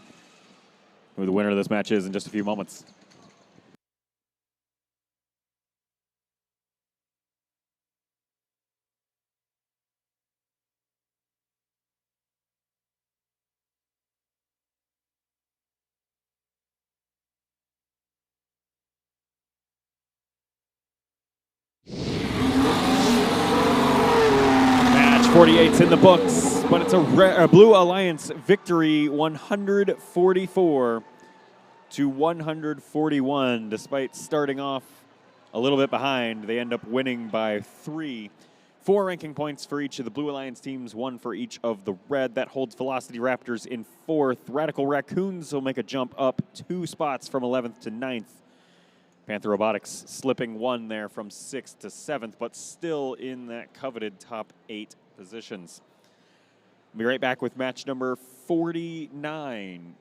who the winner of this match is in just a few moments. Match 48's in the books, but it's a Blue Alliance victory, 144 to 141. Despite starting off a little bit behind, they end up winning by 3. 4 ranking points for each of the Blue Alliance teams, 1 for each of the red. That holds Velocity Raptors in 4th. Radical Raccoons will make a jump up 2 spots from 11th to 9th. Panther Robotics slipping 1 there from 6th to 7th, but still in that coveted top 8 positions. We'll be right back with match number 49.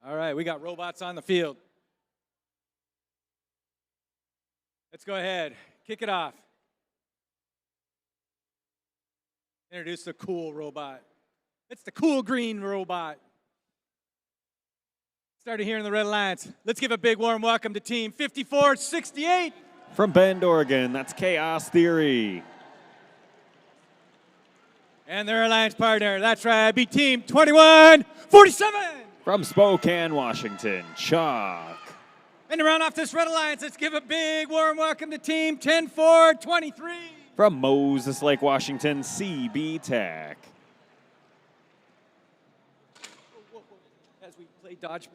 All right, we got robots on the field. Let's go ahead, kick it off. Introduce the cool robot. It's the cool green robot. Started here in the Red Alliance. Let's give a big warm welcome to Team 5468. From Bend, Oregon, that's Chaos Theory. And their alliance partner, that's right, be Team 2147. From Spokane, Washington, Chuck. And to round off this Red Alliance, let's give a big warm welcome to Team 10423. From Moses Lake, Washington, CB Tech. As we play dodge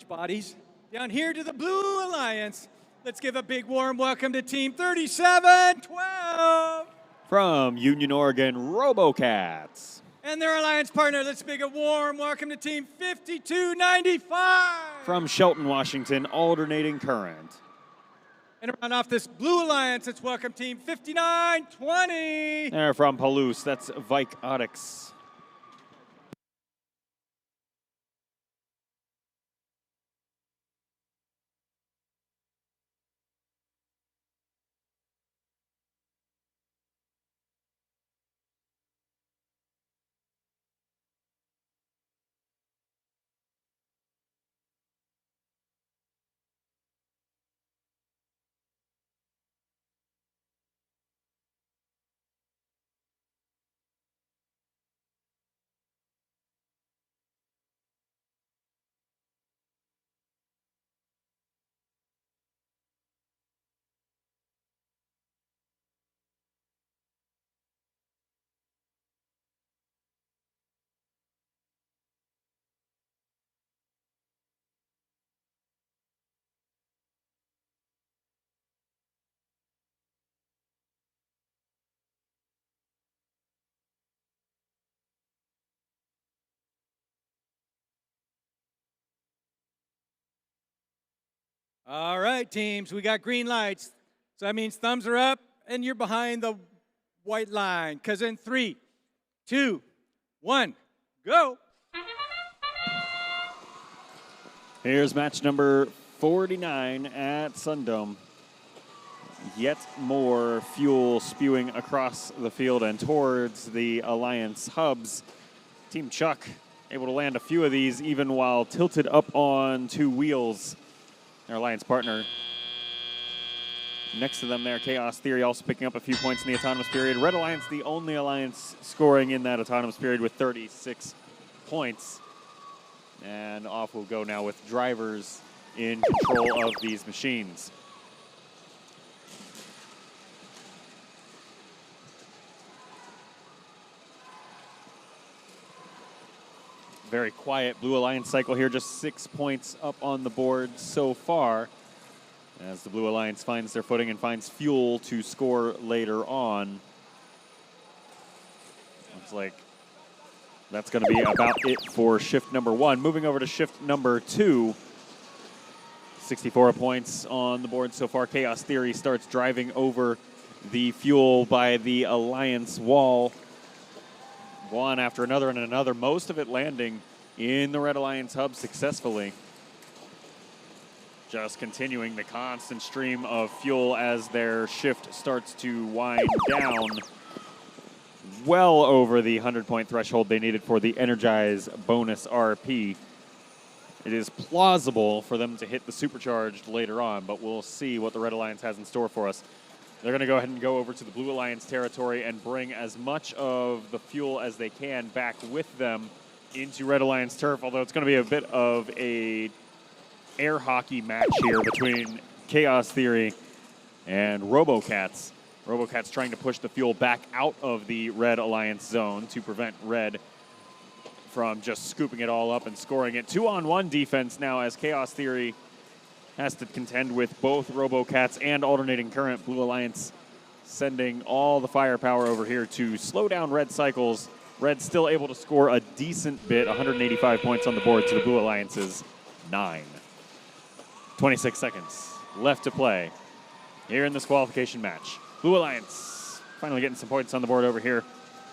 bodies. Down here to the Blue Alliance, let's give a big warm welcome to Team 3712. From Union, Oregon, RoboCats. And their alliance partner, let's give a warm welcome to Team 5295. From Shelton, Washington, Alternating Current. And to round off this Blue Alliance, let's welcome Team 5920. They're from Palouse, that's Robotics. All right, teams, we got green lights. So that means thumbs are up and you're behind the white line. Because in 3, 2, 1, go. Here's match number 49 at SunDome. Yet more fuel spewing across the field and towards the Alliance hubs. Team Chuck able to land a few of these even while tilted up on 2 wheels. Their alliance partner next to them there, Chaos Theory, also picking up a few points in the autonomous period. Red Alliance, the only alliance scoring in that autonomous period with 36 points. And off we'll go now with drivers in control of these machines. Very quiet Blue Alliance cycle here, just 6 points up on the board so far as the Blue Alliance finds their footing and finds fuel to score later on. Looks like that's going to be about it for shift number 1. Moving over to shift number 2. 64 points on the board so far. Chaos Theory starts driving over the fuel by the Alliance wall. One after another and another, most of it landing in the Red Alliance hub successfully. Just continuing the constant stream of fuel as their shift starts to wind down. Well over the 100-point threshold they needed for the Energize bonus RP. It is plausible for them to hit the supercharged later on, but we'll see what the Red Alliance has in store for us. They're going to go ahead and go over to the Blue Alliance territory and bring as much of the fuel as they can back with them into Red Alliance turf, although it's going to be a bit of a air hockey match here between Chaos Theory and RoboCats. RoboCats trying to push the fuel back out of the Red Alliance zone to prevent Red from just scooping it all up and scoring it. 2-on-1 defense now as Chaos Theory has to contend with both RoboCats and Alternating Current. Blue Alliance sending all the firepower over here to slow down Red cycles. Red still able to score a decent bit, 185 points on the board to the Blue Alliance's 9. 26 seconds left to play here in this qualification match. Blue Alliance finally getting some points on the board over here,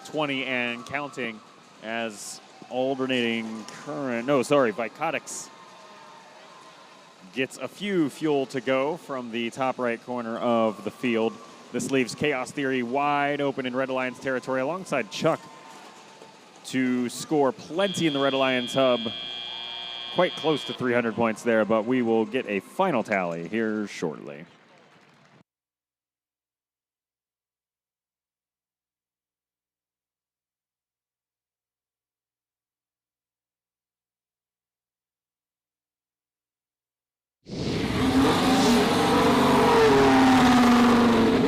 20 and counting, as alternating current. No, sorry, Vicotics gets a few fuel to go from the top right corner of the field. This leaves Chaos Theory wide open in Red Alliance territory alongside Chuck to score plenty in the Red Alliance hub. Quite close to 300 points there, but we will get a final tally here shortly.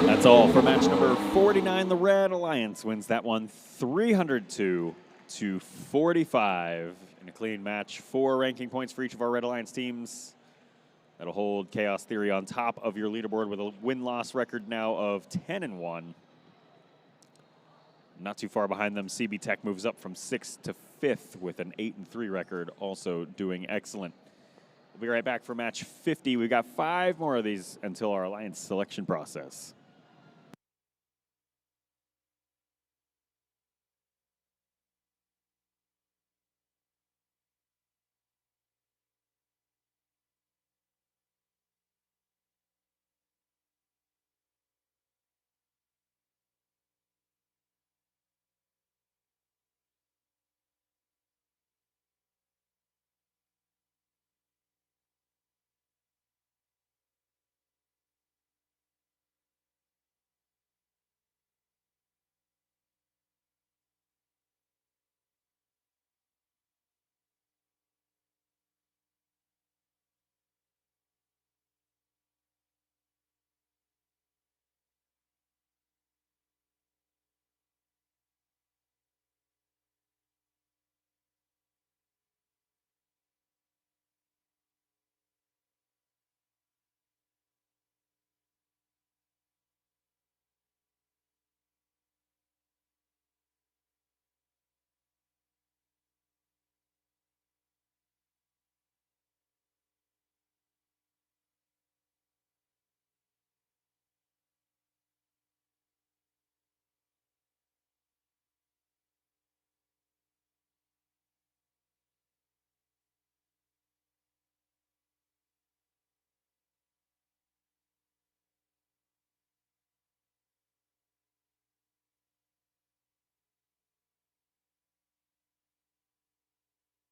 That's all for match number 49. The Red Alliance wins that one 302 to 45 in a clean match. 4 ranking points for each of our Red Alliance teams. That'll hold Chaos Theory on top of your leaderboard with a win-loss record now of 10-1. Not too far behind them, CB Tech moves up from 6th to 5th with an 8-3 record, also doing excellent. We'll be right back for match 50. We've got 5 more of these until our Alliance selection process.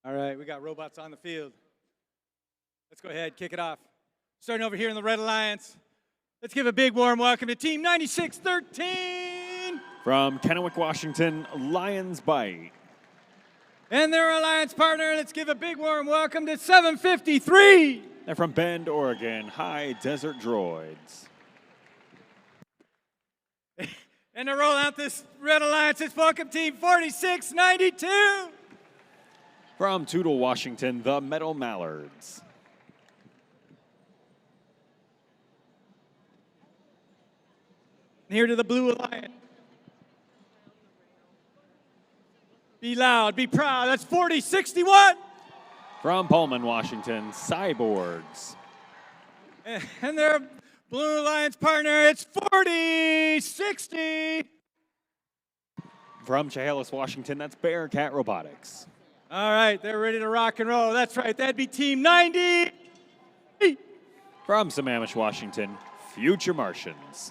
All right, we got robots on the field. Let's go ahead, kick it off. Starting over here in the Red Alliance. Let's give a big warm welcome to Team 9613. From Kennewick, Washington, Lions Bite. And their alliance partner, let's give a big warm welcome to 753. And from Bend, Oregon, High Desert Droids. And to roll out this Red Alliance, it's welcome Team 4692. From Toutle, Washington, the Metal Mallards. And here to the Blue Alliance. Be loud, be proud. That's 4061. From Pullman, Washington, Cyborgs. And their Blue Alliance partner, it's 4060. From Chehalis, Washington, that's Bearcat Robotics. All right, they're ready to rock and roll. That's right, that'd be Team 90. From Sammamish, Washington, Future Martians.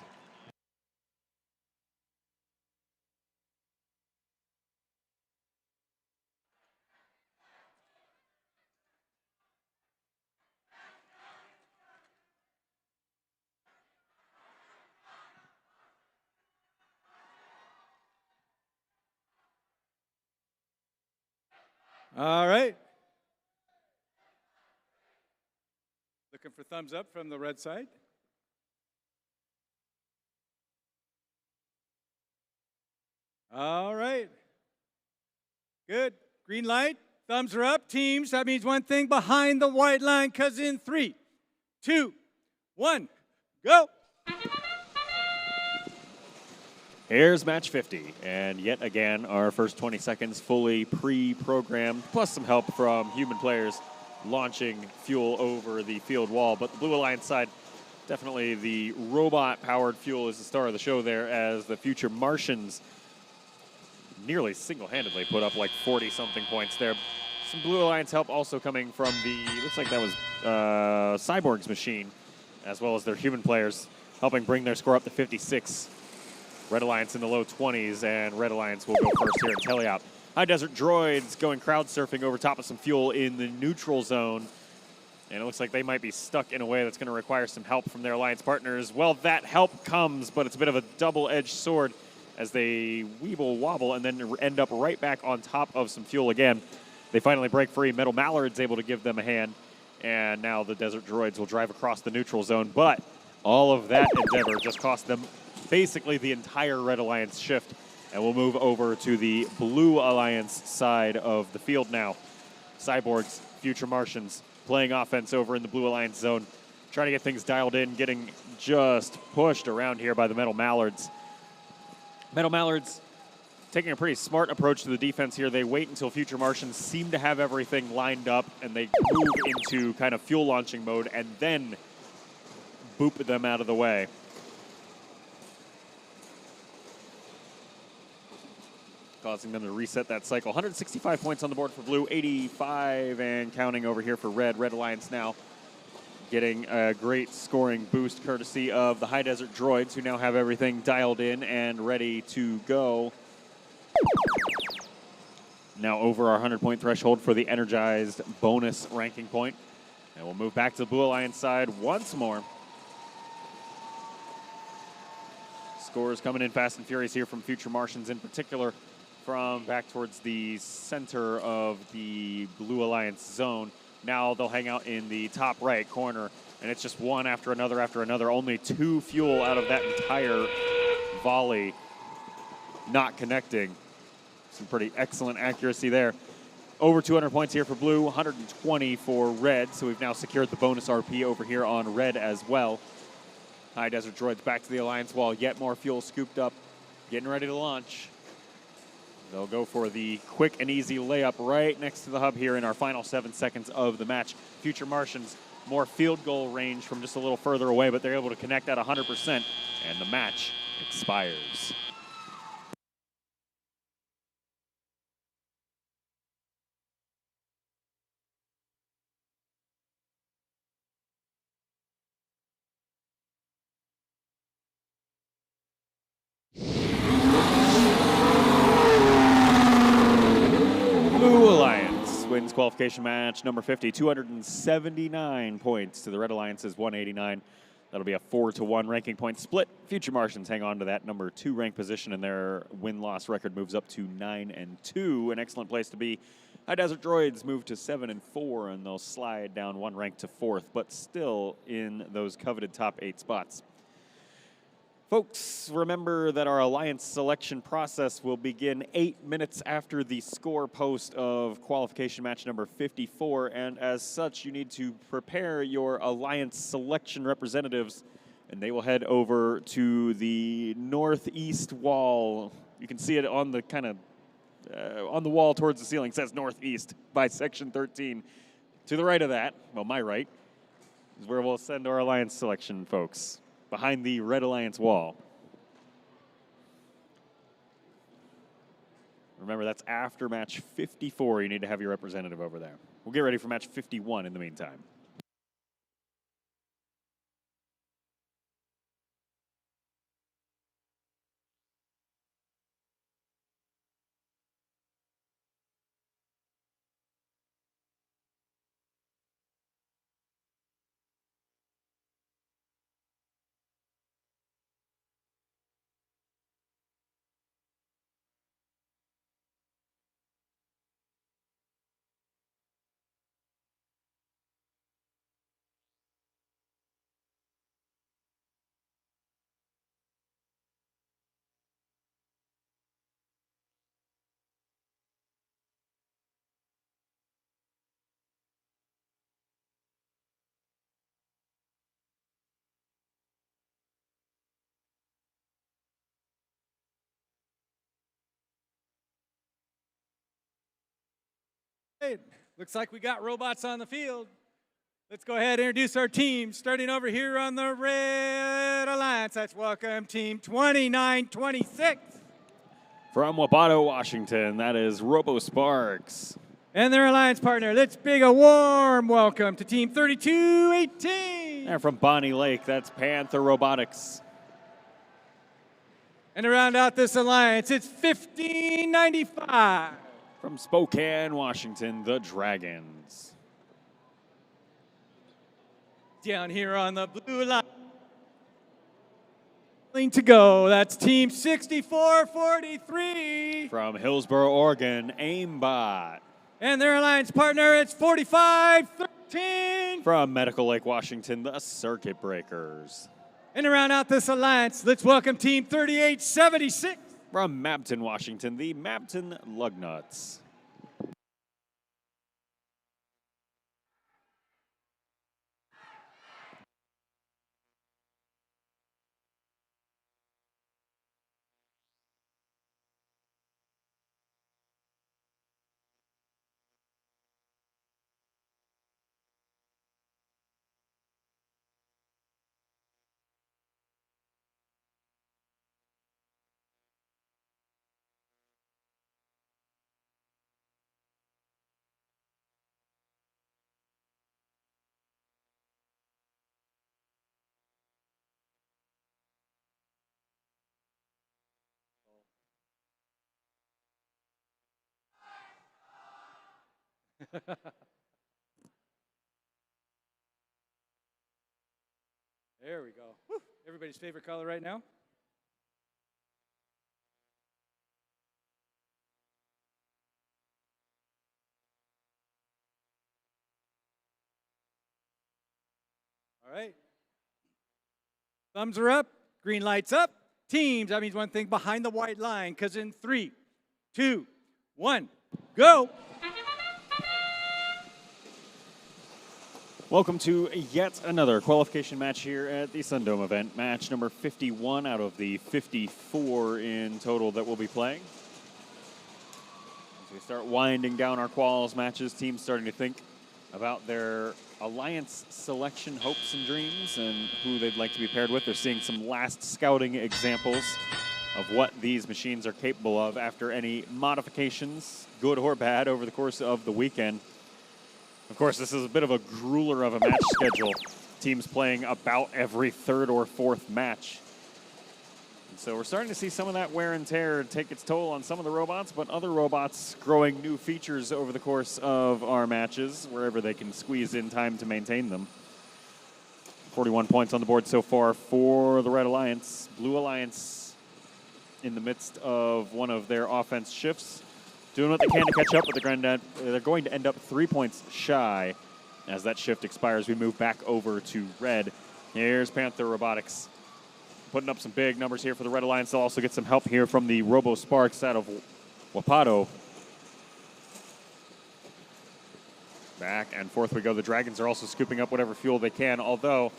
All right. Looking for thumbs up from the red side. All right. Good. Green light. Thumbs are up. Teams, that means one thing behind the white line, because in 3, 2, 1, go. Here's match 50, and yet again, our first 20 seconds fully pre-programmed, plus some help from human players launching fuel over the field wall. But the Blue Alliance side, definitely the robot-powered fuel is the star of the show there, as the Future Martians nearly single-handedly put up like 40-something points there. Some Blue Alliance help also coming from looks like that was Cyborg's machine, as well as their human players, helping bring their score up to 56. Red Alliance in the low 20s, and Red Alliance will go first here in teleop. High Desert Droids going crowd surfing over top of some fuel in the neutral zone. And it looks like they might be stuck in a way that's going to require some help from their alliance partners. Well, that help comes, but it's a bit of a double-edged sword as they weeble wobble and then end up right back on top of some fuel again. They finally break free. Metal Mallard's able to give them a hand. And now the Desert Droids will drive across the neutral zone. But all of that endeavor just cost them basically the entire Red Alliance shift. And we'll move over to the Blue Alliance side of the field now. Cyborgs, Future Martians, playing offense over in the Blue Alliance zone. Trying to get things dialed in, getting just pushed around here by the Metal Mallards. Metal Mallards taking a pretty smart approach to the defense here. They wait until Future Martians seem to have everything lined up, and they move into kind of fuel launching mode, and then boop them out of the way. Causing them to reset that cycle. 165 points on the board for Blue, 85 and counting over here for Red. Red Alliance now getting a great scoring boost courtesy of the High Desert Droids, who now have everything dialed in and ready to go. Now over our 100-point threshold for the energized bonus ranking point. And we'll move back to the Blue Alliance side once more. Scores coming in fast and furious here from Future Martians in particular, from back towards the center of the Blue Alliance zone. Now they'll hang out in the top right corner, and it's just one after another after another. Only 2 fuel out of that entire volley not connecting. Some pretty excellent accuracy there. Over 200 points here for Blue, 120 for Red, so we've now secured the bonus RP over here on Red as well. High Desert Droids back to the Alliance wall, yet more fuel scooped up, getting ready to launch. They'll go for the quick and easy layup right next to the hub here in our final 7 seconds of the match. Future Martians, more field goal range from just a little further away, but they're able to connect at 100%, and the match expires. Wins qualification match number 50, 279 points to the Red Alliance's 189. That'll be a 4-to-1 ranking point split. Future Martians hang on to that number 2 ranked position, and their win-loss record moves up to 9-2. An excellent place to be. High Desert Droids move to 7-4, and they'll slide down 1 rank to 4th, but still in those coveted top 8 spots. Folks, remember that our Alliance selection process will begin 8 minutes after the score post of qualification match number 54, and as such, you need to prepare your Alliance selection representatives, and they will head over to the northeast wall. You can see it on the kind of, on the wall towards the ceiling. It says northeast by section 13. To the right of that, well, my right, is where we'll send our Alliance selection folks. Behind the Red Alliance wall. Remember, that's after match 54. You need to have your representative over there. We'll get ready for match 51 in the meantime. Hey, looks like we got robots on the field. Let's go ahead and introduce our team. Starting over here on the Red Alliance, let's welcome Team 2926. From Wapato, Washington, that is RoboSparks. And their alliance partner, let's big a warm welcome to Team 3218. And from Bonnie Lake, that's Panther Robotics. And to round out this alliance, it's 1595. From Spokane, Washington, the Dragons. Down here on the blue line. To go, that's Team 6443. From Hillsboro, Oregon, Aimbot. And their alliance partner, it's 4513. From Medical Lake, Washington, the Circuit Breakers. And to round out this alliance, let's welcome Team 3876. From Mapton, Washington, the Mapton Lugnuts. There we go. Woo. Everybody's favorite color right now. All right. Thumbs are up. Green lights up. Teams, that means one thing, behind the white line, because in 3, 2, 1, go. Welcome to yet another qualification match here at the SunDome event. Match number 51 out of the 54 in total that we'll be playing. As we start winding down our quals matches, teams starting to think about their alliance selection hopes and dreams and who they'd like to be paired with. They're seeing some last scouting examples of what these machines are capable of after any modifications, good or bad, over the course of the weekend. Of course, this is a bit of a grueler of a match schedule. Teams playing about every third or fourth match. And so we're starting to see some of that wear and tear take its toll on some of the robots, but other robots growing new features over the course of our matches, wherever they can squeeze in time to maintain them. 41 points on the board so far for the Red Alliance. Blue Alliance in the midst of one of their offense shifts. Doing what they can to catch up, but they're going to end up 3 points shy. As that shift expires, we move back over to red. Here's Panther Robotics putting up some big numbers here for the Red Alliance. They'll also get some help here from the RoboSparks out of Wapato. Back and forth we go. The Dragons are also scooping up whatever fuel they can, although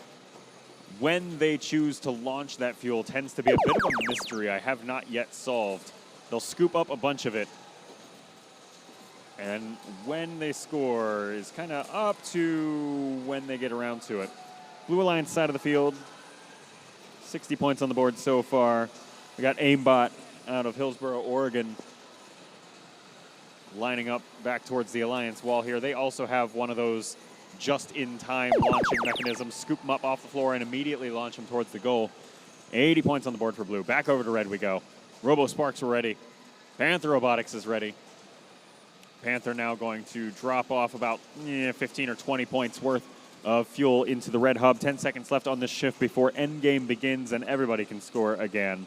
when they choose to launch that fuel tends to be a bit of a mystery I have not yet solved. They'll scoop up a bunch of it, and when they score is kind of up to when they get around to it. Blue Alliance side of the field, 60 points on the board so far. We got Aimbot out of Hillsboro, Oregon, lining up back towards the Alliance wall here. They also have one of those just-in-time launching mechanisms. Scoop them up off the floor and immediately launch them towards the goal. 80 points on the board for blue. Back over to red we go. RoboSparks are ready. Panther Robotics is ready. Panther now going to drop off about 15 or 20 points worth of fuel into the red hub. 10 seconds left on this shift before endgame begins and everybody can score again.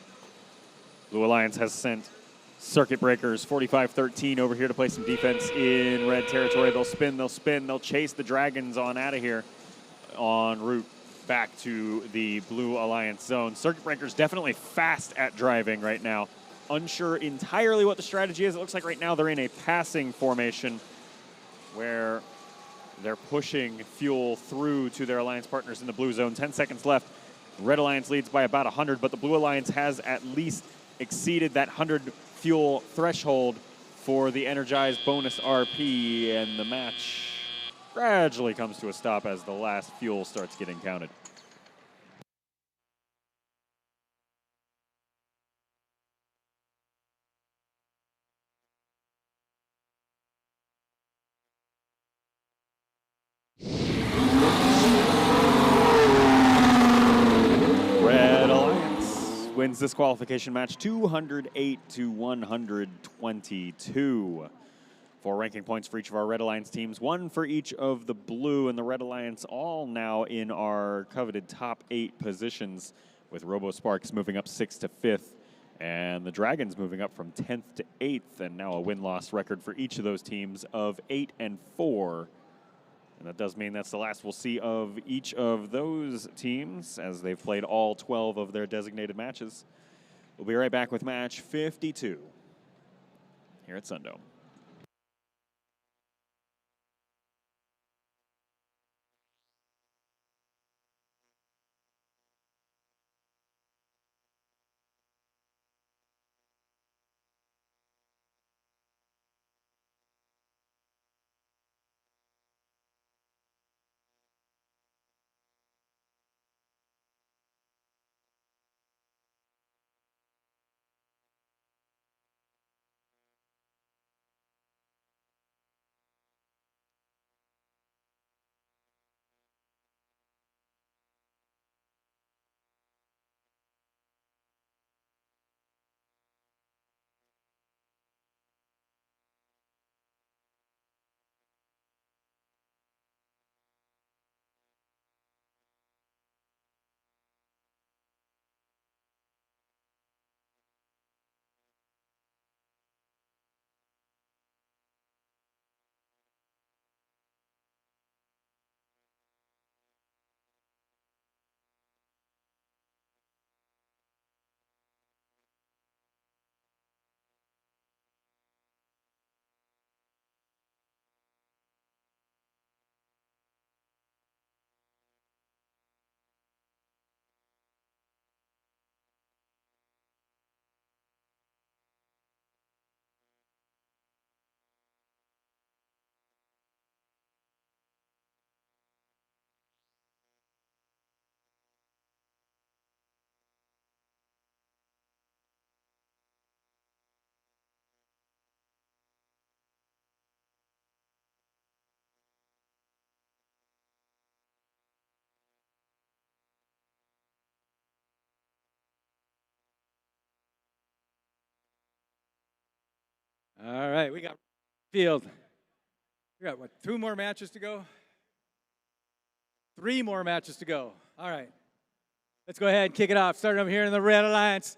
Blue Alliance has sent Circuit Breakers 45-13 over here to play some defense in red territory. They'll spin, they'll chase the Dragons on out of here en route back to the Blue Alliance zone. Circuit Breakers definitely fast at driving right now. Unsure entirely what the strategy is. It looks like right now they're in a passing formation where they're pushing fuel through to their alliance partners in the blue zone. 10 seconds left. Red Alliance leads by about 100, but the Blue Alliance has at least exceeded that 100 fuel threshold for the energized bonus RP, and the match gradually comes to a stop as the last fuel starts getting counted. wins this qualification match 208-122. 4 ranking points for each of our Red Alliance teams, 1 for each of the Blue and the Red Alliance, all now in our coveted top 8 positions, with Robo Sparks moving up 6 to 5th, and the Dragons moving up from 10th to 8th, and now a win-loss record for each of those teams of 8 and 4. And that does mean that's the last we'll see of each of those teams, as they've played all 12 of their designated matches. We'll be right back with match 52 here at SunDome. All right, we got field. We got, what, 2 more matches to go? 3 more matches to go. All right. Let's go ahead and kick it off. Starting up here in the Red Alliance.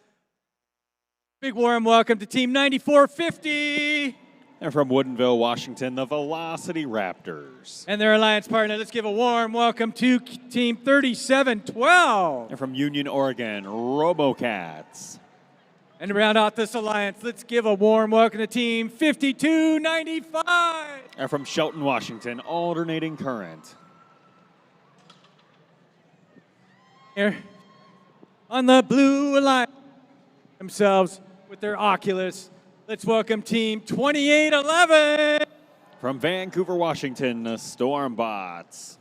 Big warm welcome to Team 9450. And from Woodinville, Washington, the Velocity Raptors. And their alliance partner, let's give a warm welcome to Team 3712. And from Union, Oregon, RoboCats. And to round out this alliance, let's give a warm welcome to Team 5295. And from Shelton, Washington, Alternating Current. Here on the Blue Alliance themselves with their Oculus, let's welcome Team 2811. From Vancouver, Washington, the Stormbots.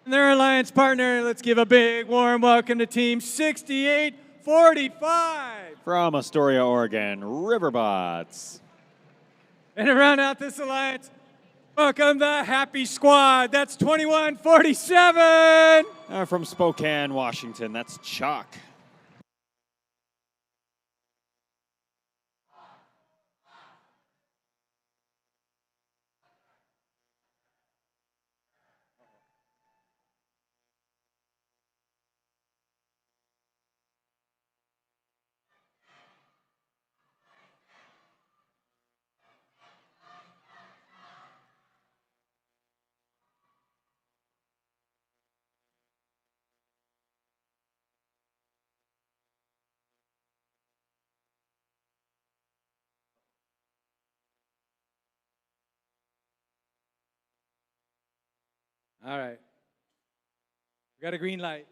And their alliance partner, let's give a big warm welcome to Team 6845. From Astoria, Oregon, Riverbots. And to round out this alliance, welcome the Happy Squad. That's 2147. From Spokane, Washington, that's Chuck. All right. We got a green light.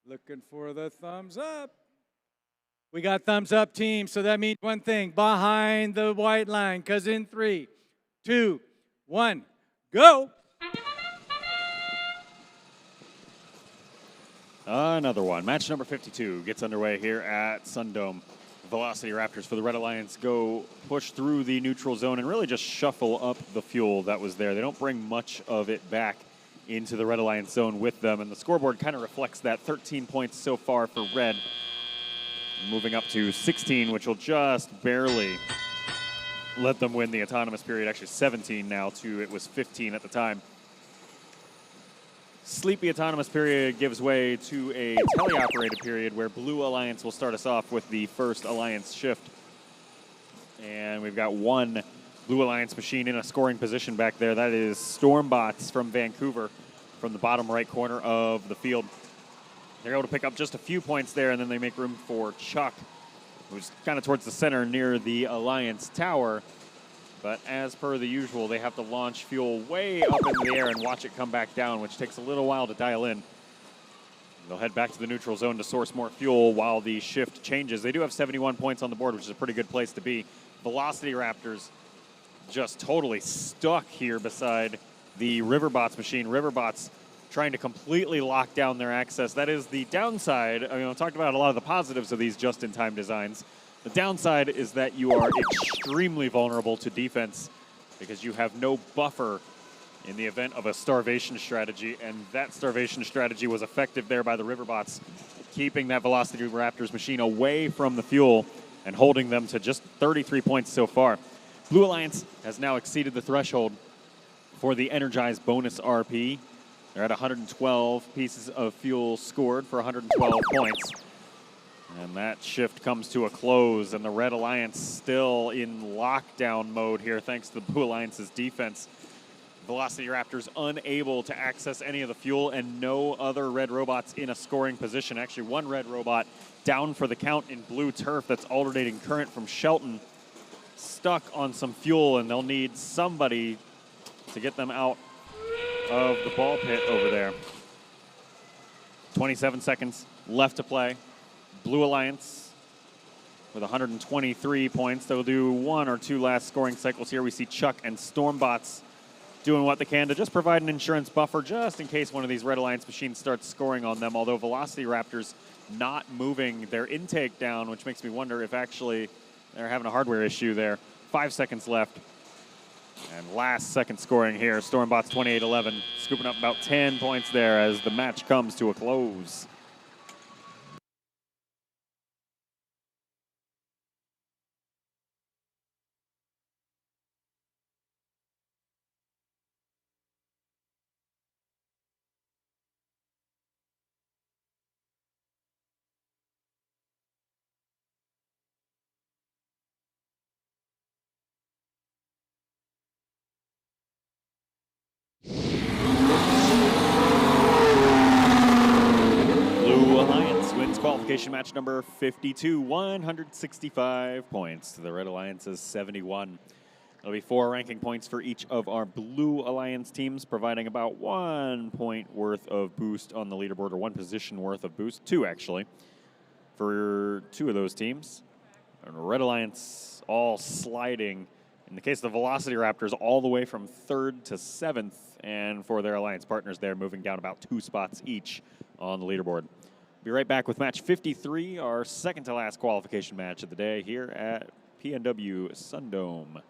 Looking for the thumbs up. We got thumbs up, team, so that means one thing, behind the white line, because in 3, 2, 1, go. Another one. Match number 52 gets underway here at SunDome. Velocity Raptors for the Red Alliance go push through the neutral zone and really just shuffle up the fuel that was there. They don't bring much of it back into the Red Alliance zone with them, and the scoreboard kind of reflects that. 13 points so far for Red, moving up to 16, which will just barely let them win the autonomous period. Actually 17 now to it was 15 at the time. Sleepy autonomous period gives way to a teleoperated period where Blue Alliance will start us off with the first Alliance shift. And we've got one Blue Alliance machine in a scoring position back there. That is Stormbots from Vancouver from the bottom right corner of the field. They're able to pick up just a few points there, and then they make room for Chuck, who's kind of towards the center near the Alliance tower. But as per the usual, they have to launch fuel way up into the air and watch it come back down, which takes a little while to dial in. They'll head back to the neutral zone to source more fuel while the shift changes. They do have 71 points on the board, which is a pretty good place to be. Velocity Raptors just totally stuck here beside the Riverbots machine. Riverbots trying to completely lock down their access. That is the downside. I mean, I've talked about a lot of the positives of these just-in-time designs. The downside is that you are extremely vulnerable to defense because you have no buffer in the event of a starvation strategy, and that starvation strategy was effective there by the Riverbots, keeping that Velocity Raptors machine away from the fuel and holding them to just 33 points so far. Blue Alliance has now exceeded the threshold for the Energized bonus RP. They're at 112 pieces of fuel scored for 112 points. And that shift comes to a close, and the Red Alliance still in lockdown mode here thanks to the Blue Alliance's defense. Velocity Raptors unable to access any of the fuel, and no other red robots in a scoring position. Actually, one red robot down for the count in blue turf. That's alternating current from Shelton, stuck on some fuel, and they'll need somebody to get them out of the ball pit over there. 27 seconds left to play. Blue Alliance with 123 points. They'll do one or two last scoring cycles here. We see Chuck and Stormbots doing what they can to just provide an insurance buffer just in case one of these Red Alliance machines starts scoring on them, although Velocity Raptors not moving their intake down, which makes me wonder if actually they're having a hardware issue there. 5 seconds left. And last second scoring here, Stormbots 28-11, scooping up about 10 points there as the match comes to a close. Qualification match number 52, 165 points to the Red Alliance's 71. There'll be 4 ranking points for each of our Blue Alliance teams, providing about 1 point worth of boost on the leaderboard, or 1 position worth of boost, 2 actually, for 2 of those teams. And Red Alliance all sliding, in the case of the Velocity Raptors, all the way from 3rd to 7th, and for their Alliance partners, they're moving down about 2 spots each on the leaderboard. Be right back with match 53, our second to last qualification match of the day here at PNW SunDome.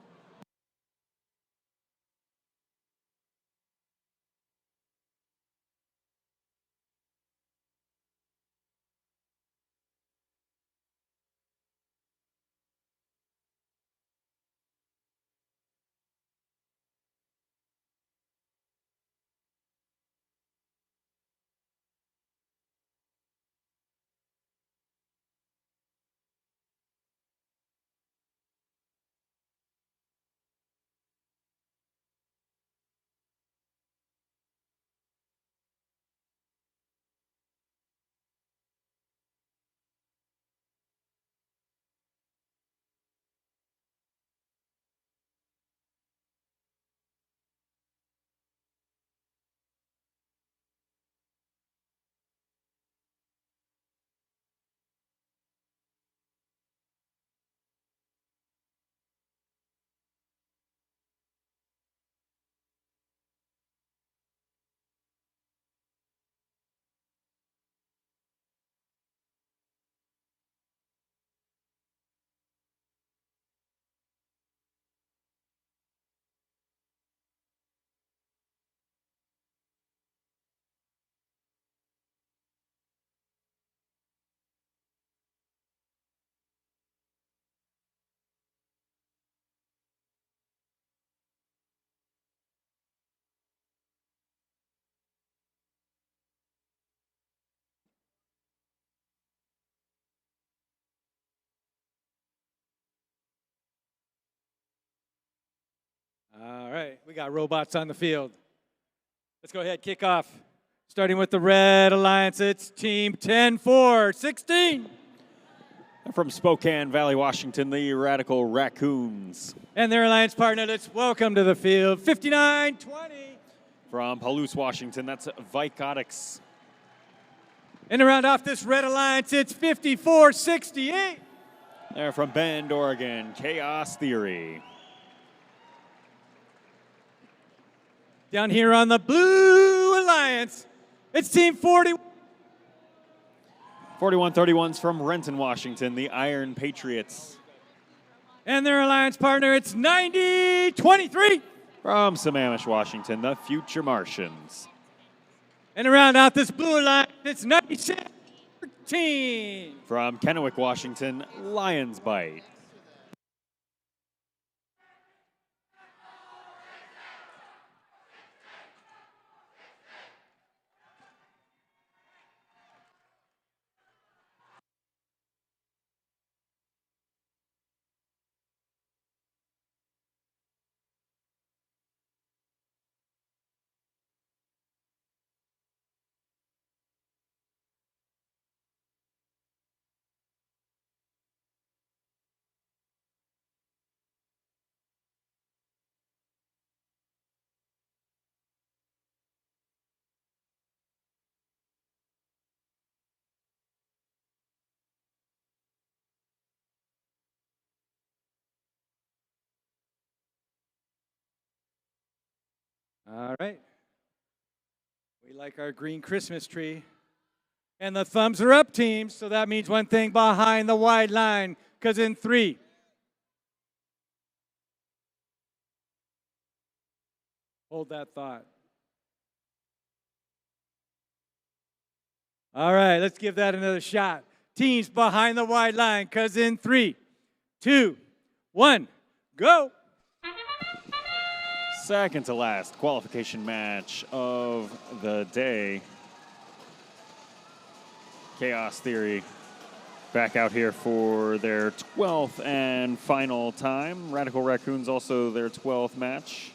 We got robots on the field. Let's go ahead, kick off. Starting with the Red Alliance, it's Team 10-4-16. From Spokane Valley, Washington, the Radical Raccoons. And their alliance partner, let's welcome to the field, 59-20. From Palouse, Washington, that's Robotics. And to round off this Red Alliance, it's 54-68. They're from Bend, Oregon, Chaos Theory. Down here on the Blue Alliance, it's Team 40. 41-31's from Renton, Washington, the Iron Patriots. And their alliance partner, it's 90-23. From Sammamish, Washington, the Future Martians. And to round out this Blue Alliance, it's 96-13. From Kennewick, Washington, Lions Bite. All right. We like our green Christmas tree. And the thumbs are up, teams. So that means one thing behind the wide line. Because in 3, hold that thought. All right, let's give that another shot. Teams behind the wide line. Because in 3, 2, 1, go. Second to last qualification match of the day. Chaos Theory back out here for their 12th and final time. Radical Raccoons also their 12th match.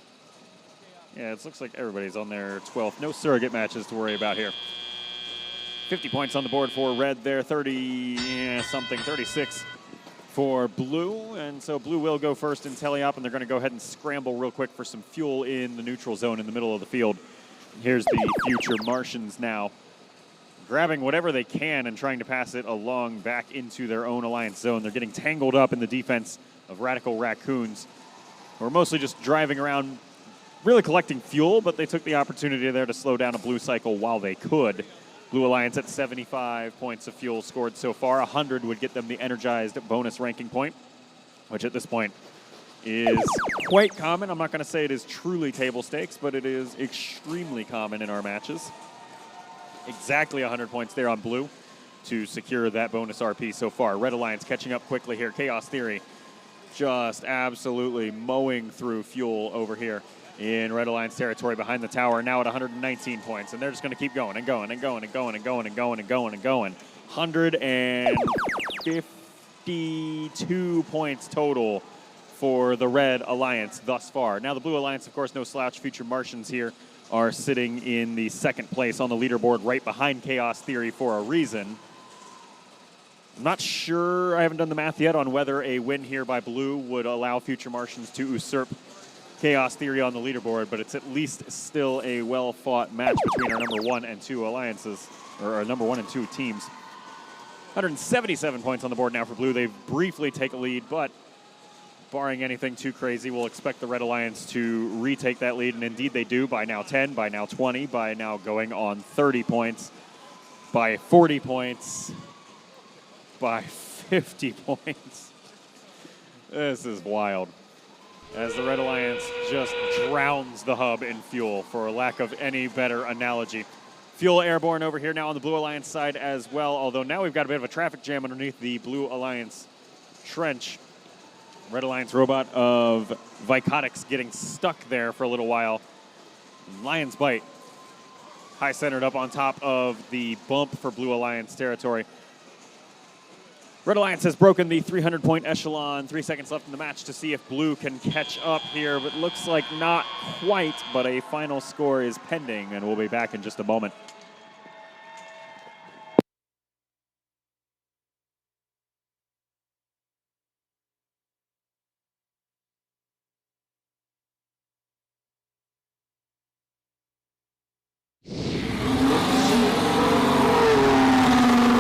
Yeah, it looks like everybody's on their 12th. No surrogate matches to worry about here. 50 points on the board for red there, 36 for blue, and so blue will go first in telly-up, and they're going to go ahead and scramble real quick for some fuel in the neutral zone in the middle of the field. Here's the Future Martians now, grabbing whatever they can and trying to pass it along back into their own alliance zone. They're getting tangled up in the defense of Radical Raccoons, who are mostly just driving around, really collecting fuel, but they took the opportunity there to slow down a blue cycle while they could. Blue Alliance at 75 points of fuel scored so far. 100 would get them the energized bonus ranking point, which at this point is quite common. I'm not going to say it is truly table stakes, but it is extremely common in our matches. Exactly 100 points there on blue to secure that bonus RP so far. Red Alliance catching up quickly here. Chaos Theory just absolutely mowing through fuel over here in Red Alliance territory behind the tower, now at 119 points, and they're just going to keep going and going and going and going and going and going and going and going. 152 points total for the Red Alliance thus far. Now the Blue Alliance, of course, no slouch. Future Martians here are sitting in the second place on the leaderboard right behind Chaos Theory for a reason. I'm not sure, I haven't done the math yet on whether a win here by blue would allow Future Martians to usurp Chaos Theory on the leaderboard, but it's at least still a well-fought match between our number 1 and 2 alliances, or our number 1 and 2 teams. 177 points on the board now for blue. They briefly take a lead, but barring anything too crazy, we'll expect the Red Alliance to retake that lead, and indeed they do by now 10, by now 20, by now going on 30 points, by 40 points, by 50 points. This is wild, as the Red Alliance just drowns the hub in fuel, for lack of any better analogy. Fuel airborne over here now on the Blue Alliance side as well, although now we've got a bit of a traffic jam underneath the Blue Alliance trench. Red Alliance robot of Robotics getting stuck there for a little while. Lions Bite, high centered up on top of the bump for Blue Alliance territory. Red Alliance has broken the 300-point echelon. 3 seconds left in the match to see if Blue can catch up here, but looks like not quite, but a final score is pending, and we'll be back in just a moment.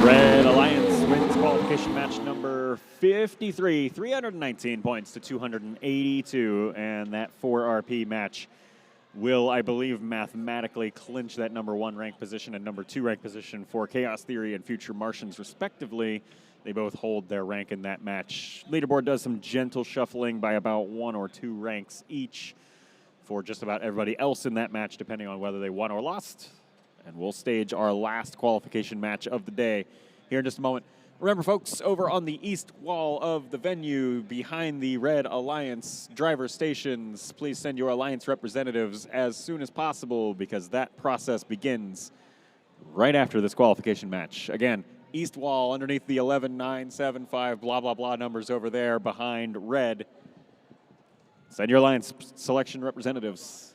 Red Alliance wins qualification match number 53, 319 points to 282, and that 4RP match will, I believe, mathematically clinch that number 1 ranked position and number 2 ranked position for Chaos Theory and Future Martians, respectively. They both hold their rank in that match. Leaderboard does some gentle shuffling by about 1 or 2 ranks each for just about everybody else in that match, depending on whether they won or lost. And we'll stage our last qualification match of the day here in just a moment. Remember, folks, over on the east wall of the venue, behind the Red Alliance driver stations, please send your Alliance representatives as soon as possible, because that process begins right after this qualification match. Again, east wall underneath the 11, 9, 7, 5, blah, blah, blah numbers over there behind Red. Send your Alliance selection representatives.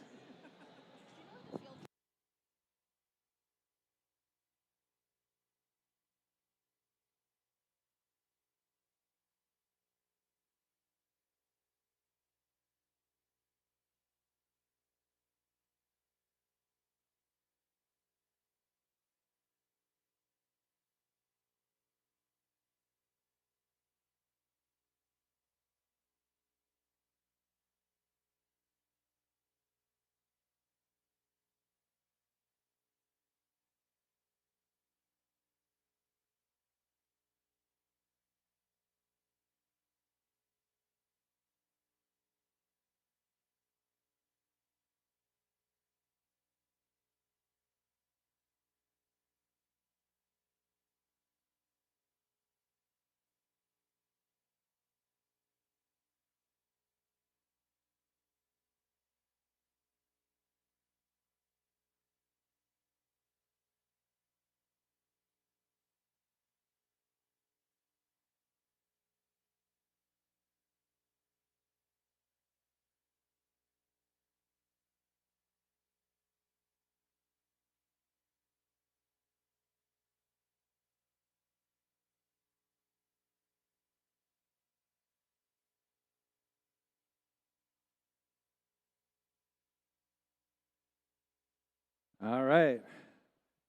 All right.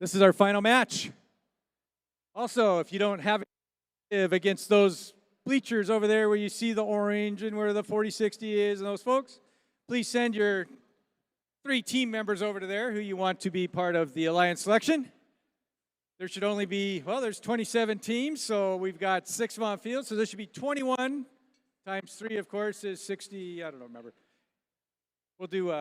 This is our final match. Also, if you don't have it against those bleachers over there where you see the orange and where the 4060 is and those folks, please send your 3 team members over to there who you want to be part of the Alliance selection. There should only be, well, there's 27 teams, so we've got 6 of them on field, so there should be 21 times 3, of course, is 60, I don't remember. We'll do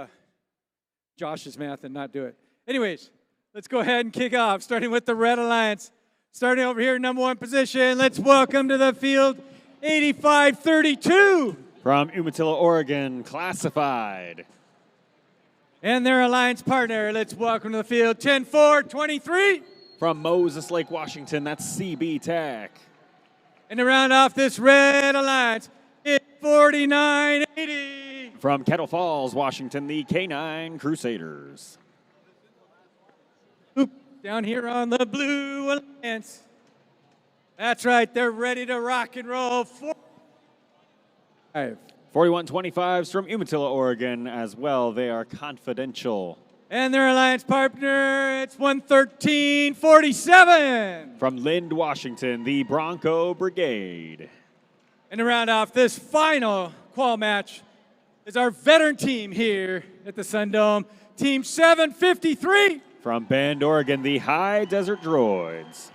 Josh's math and not do it. Anyways, let's go ahead and kick off, starting with the Red Alliance. Starting over here, number 1 position, let's welcome to the field 8532. From Umatilla, Oregon, classified. And their Alliance partner, let's welcome to the field 10423. From Moses Lake, Washington, that's CB Tech. And to round off this Red Alliance, it's 4980. From Kettle Falls, Washington, the K9 Crusaders. Oop, down here on the Blue Alliance. That's right, they're ready to rock and roll. 4125s from Umatilla, Oregon as well. They are confidential. And their Alliance partner, it's 11347. From Lind, Washington, the Bronco Brigade. And to round off this final qual match is our veteran team here at the SunDome, Team 753. From Bend, Oregon, the High Desert Droids.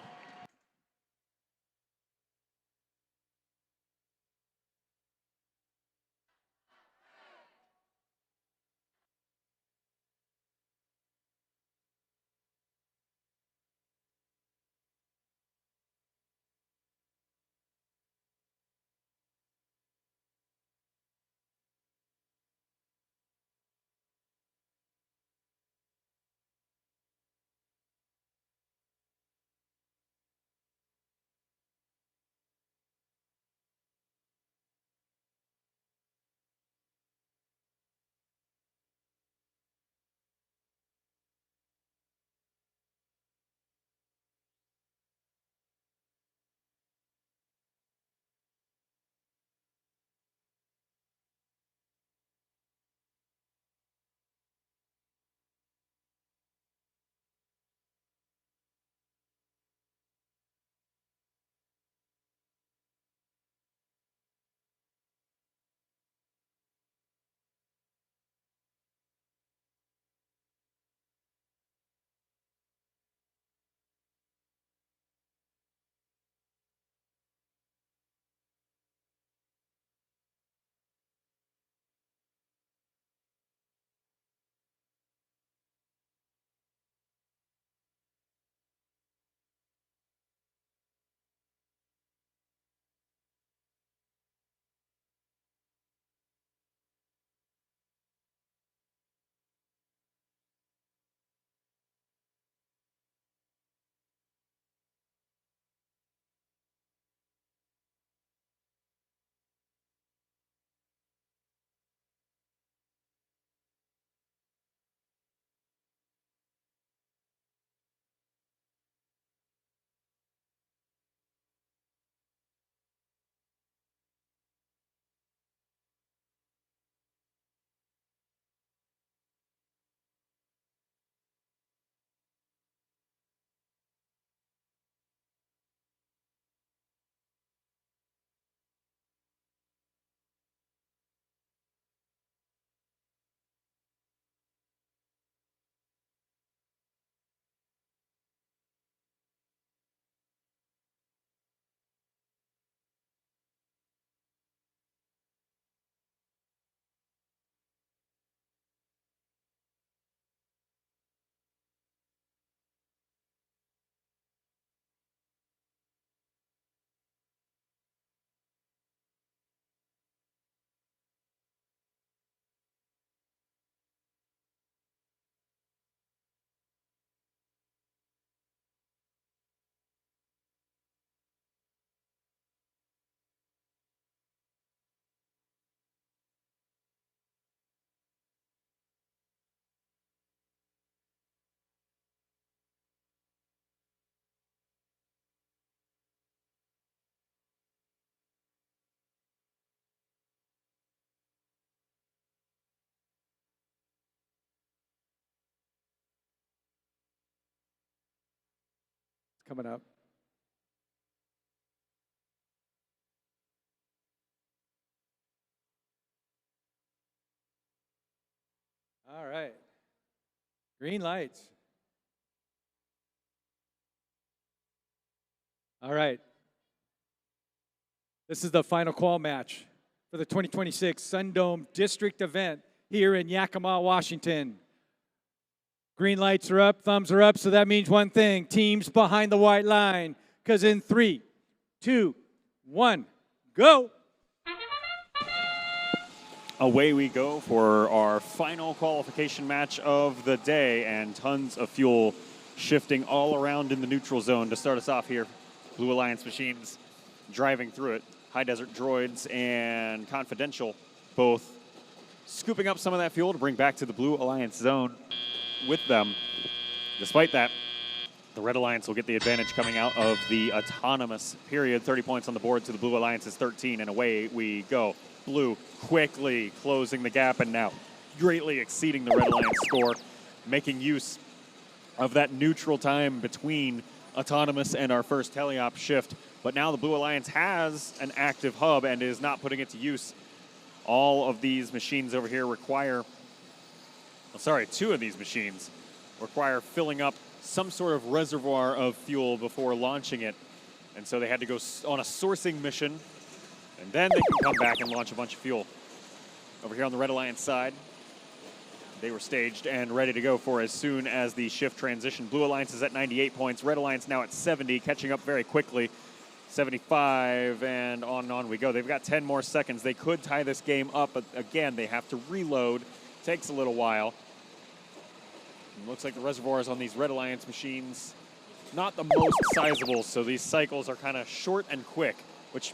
coming up. All right. Green lights. All right. This is the final qual match for the 2026 SunDome District event here in Yakima, Washington. Green lights are up, thumbs are up, so that means one thing. Teams behind the white line, because in 3, 2, 1, go. Away we go for our final qualification match of the day, and tons of fuel shifting all around in the neutral zone to start us off here. Blue Alliance machines driving through it. High Desert Droids and Confidential both scooping up some of that fuel to bring back to the Blue Alliance zone with them. Despite that, the Red Alliance will get the advantage coming out of the autonomous period. 30 points on the board to the Blue Alliance's 13, and away we go. Blue quickly closing the gap and now greatly exceeding the Red Alliance score, making use of that neutral time between autonomous and our first teleop shift. But now the Blue Alliance has an active hub and is not putting it to use. All of these machines over here require, two of these machines require filling up some sort of reservoir of fuel before launching it. And so they had to go on a sourcing mission, and then they can come back and launch a bunch of fuel. Over here on the Red Alliance side, they were staged and ready to go for as soon as the shift transition. Blue Alliance is at 98 points. Red Alliance now at 70, catching up very quickly. 75, and on we go. They've got 10 more seconds. They could tie this game up, but again, they have to reload. Takes a little while. It looks like the reservoirs on these Red Alliance machines, not the most sizable, so these cycles are kind of short and quick, which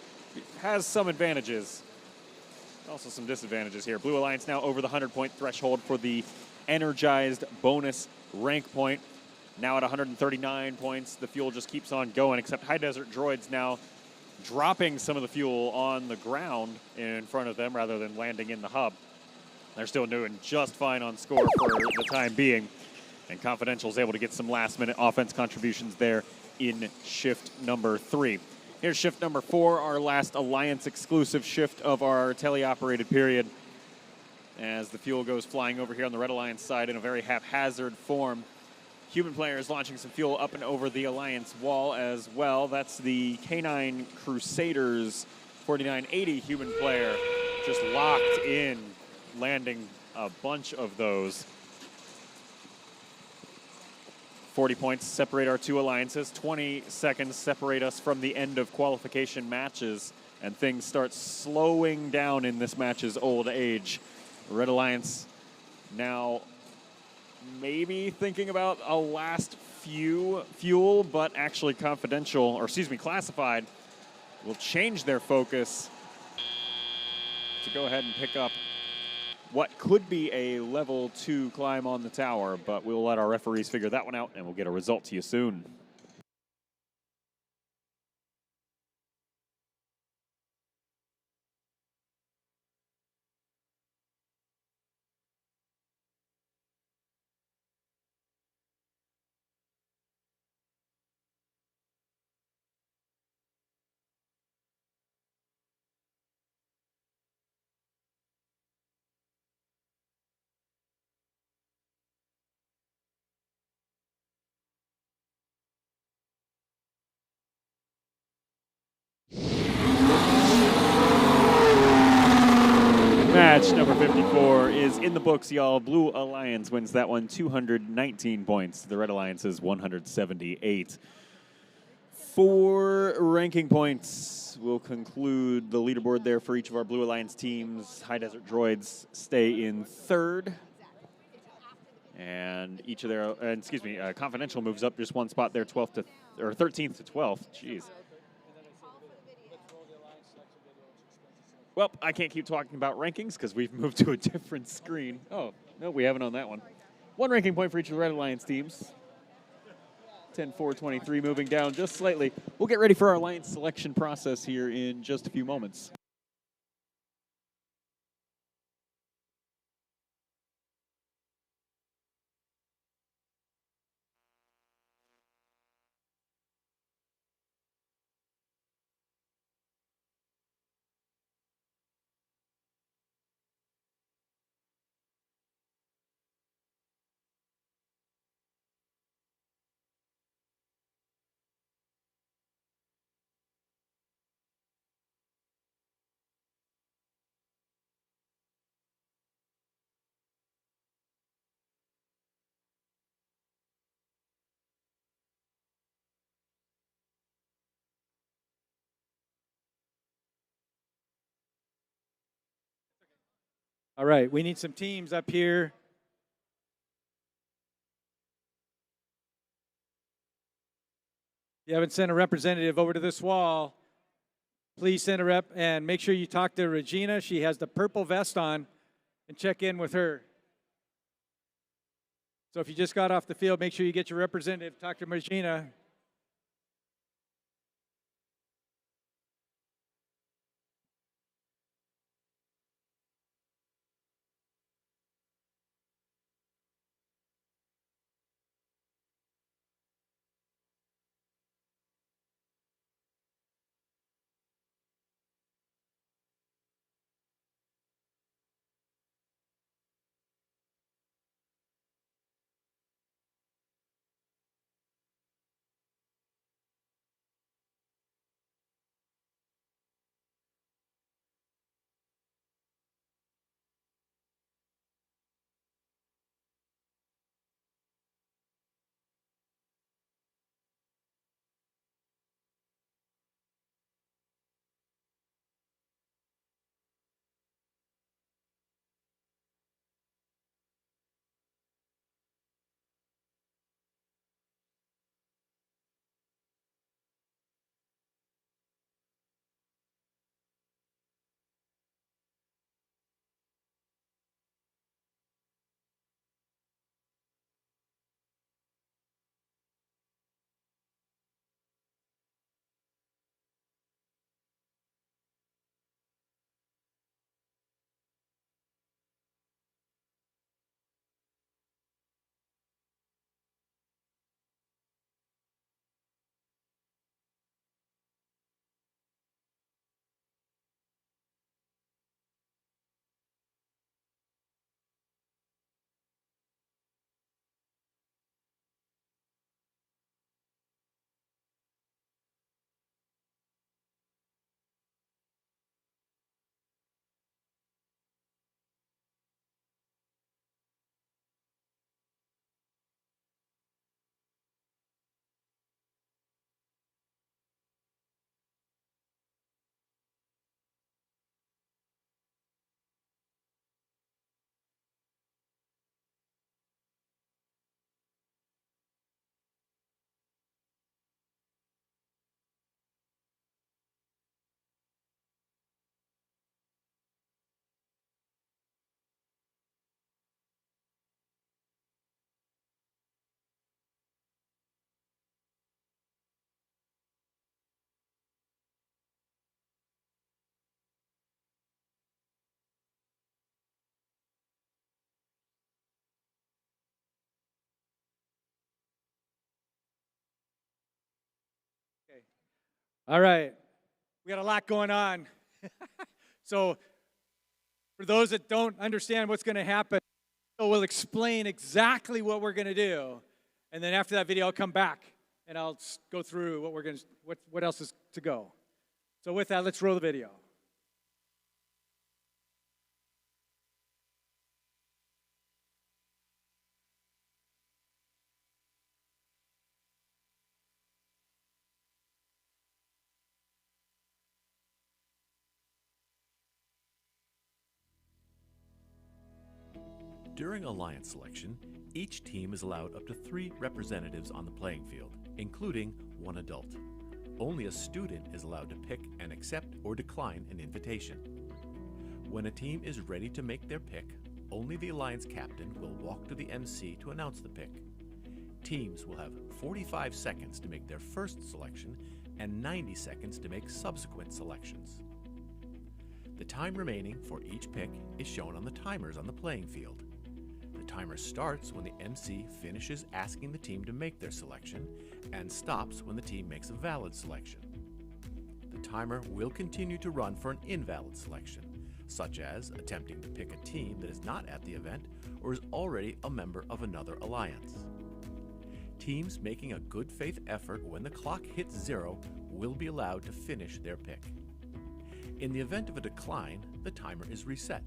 has some advantages. Also some disadvantages here. Blue Alliance now over the 100-point threshold for the energized bonus rank point. Now at 139 points, the fuel just keeps on going, except High Desert Droids now dropping some of the fuel on the ground in front of them rather than landing in the hub. They're still doing just fine on score for the time being. And Confidential is able to get some last-minute offense contributions there in shift number 3. Here's shift number 4, our last Alliance-exclusive shift of our teleoperated period. As the fuel goes flying over here on the Red Alliance side in a very haphazard form. Human player is launching some fuel up and over the Alliance wall as well. That's the K9 Crusaders 4980 human player, just locked in, landing a bunch of those. 40 points separate our two alliances. 20 seconds separate us from the end of qualification matches, and things start slowing down in this match's old age. Red Alliance now maybe thinking about a last few fuel, but actually Classified will change their focus to go ahead and pick up what could be a level 2 climb on the tower, but we'll let our referees figure that one out, and we'll get a result to you soon. Match number 54 is in the books, y'all. Blue Alliance wins that one, 219 points. The Red Alliance's 178. 4 ranking points will conclude the leaderboard there for each of our Blue Alliance teams. High Desert Droids stay in 3rd. And each of their, Confidential moves up just one spot there, 13th to 12th. Jeez. Well, I can't keep talking about rankings because we've moved to a different screen. Oh, no, we haven't on that one. 1 ranking point for each of the Red Alliance teams. 10-4-23 moving down just slightly. We'll get ready for our Alliance selection process here in just a few moments. All right, we need some teams up here. If you haven't sent a representative over to this wall, please send a rep and make sure you talk to Regina. She has the purple vest on, and check in with her. So if you just got off the field, make sure you get your representative, talk to Regina. All right, we got a lot going on. So for those that don't understand what's going to happen, we'll explain exactly what we're going to do. And then after that video, I'll come back and I'll go through what we're going to, what else is to go. So with that, let's roll the video. During alliance selection, each team is allowed up to 3 representatives on the playing field, including 1 adult. Only a student is allowed to pick and accept or decline an invitation. When a team is ready to make their pick, only the alliance captain will walk to the MC to announce the pick. Teams will have 45 seconds to make their first selection and 90 seconds to make subsequent selections. The time remaining for each pick is shown on the timers on the playing field. The timer starts when the MC finishes asking the team to make their selection and stops when the team makes a valid selection. The timer will continue to run for an invalid selection, such as attempting to pick a team that is not at the event or is already a member of another alliance. Teams making a good faith effort when the clock hits 0 will be allowed to finish their pick. In the event of a decline, the timer is reset.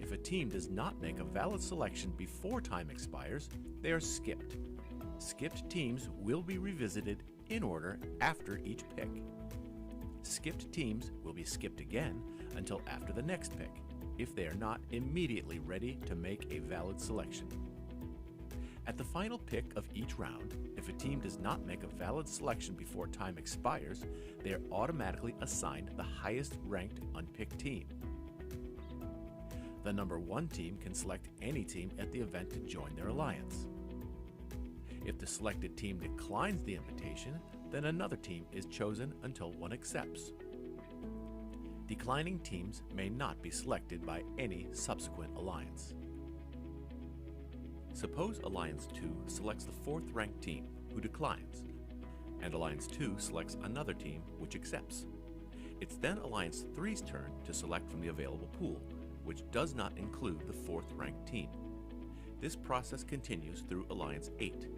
If a team does not make a valid selection before time expires, they are skipped. Skipped teams will be revisited in order after each pick. Skipped teams will be skipped again until after the next pick. if they are not immediately ready to make a valid selection. At the final pick of each round, if a team does not make a valid selection before time expires, they are automatically assigned the highest ranked unpicked team. The number 1 team can select any team at the event to join their alliance. If the selected team declines the invitation, then another team is chosen until one accepts. Declining teams may not be selected by any subsequent alliance. Suppose Alliance 2 selects the 4th ranked team, who declines, and Alliance 2 selects another team, which accepts. It's then Alliance 3's turn to select from the available pool, which does not include the 4th ranked team. This process continues through Alliance 8.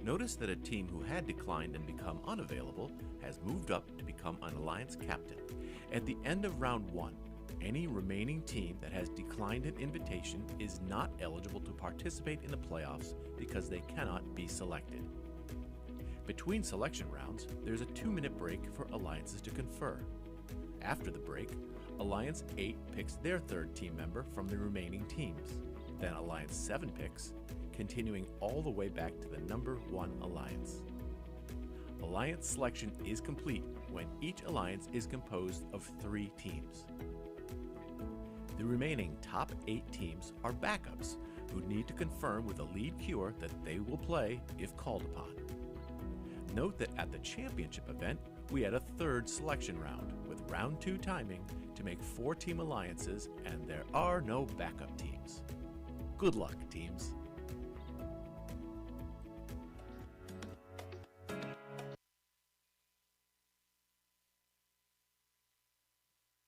Notice that a team who had declined and become unavailable has moved up to become an Alliance captain. At the end of round 1, any remaining team that has declined an invitation is not eligible to participate in the playoffs because they cannot be selected. Between selection rounds, there's a 2-minute break for alliances to confer. After the break, Alliance 8 picks their 3rd team member from the remaining teams. Then Alliance 7 picks, continuing all the way back to the number 1 alliance. Alliance selection is complete when each alliance is composed of 3 teams. The remaining top 8 teams are backups who need to confirm with a lead cure that they will play if called upon. Note that at the championship event, we had a 3rd selection round with round 2 timing to make 4-team alliances, and there are no backup teams. Good luck, teams.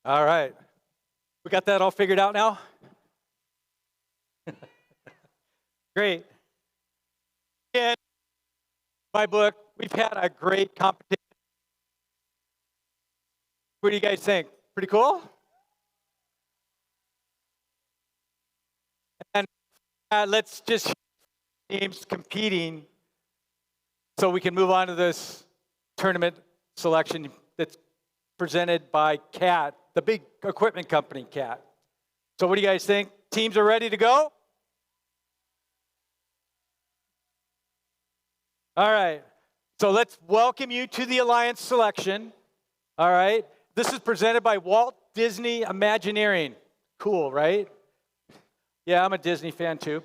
All right. We got that all figured out now? Great. In my book, we've had a great competition. What do you guys think? Pretty cool? And let's just teams competing so we can move on to this tournament selection that's presented by CAT, the big equipment company, CAT. So what do you guys think? Teams are ready to go? All right. So let's welcome you to the Alliance selection. All right. This is presented by Walt Disney Imagineering. Cool, right? Yeah, I'm a Disney fan too.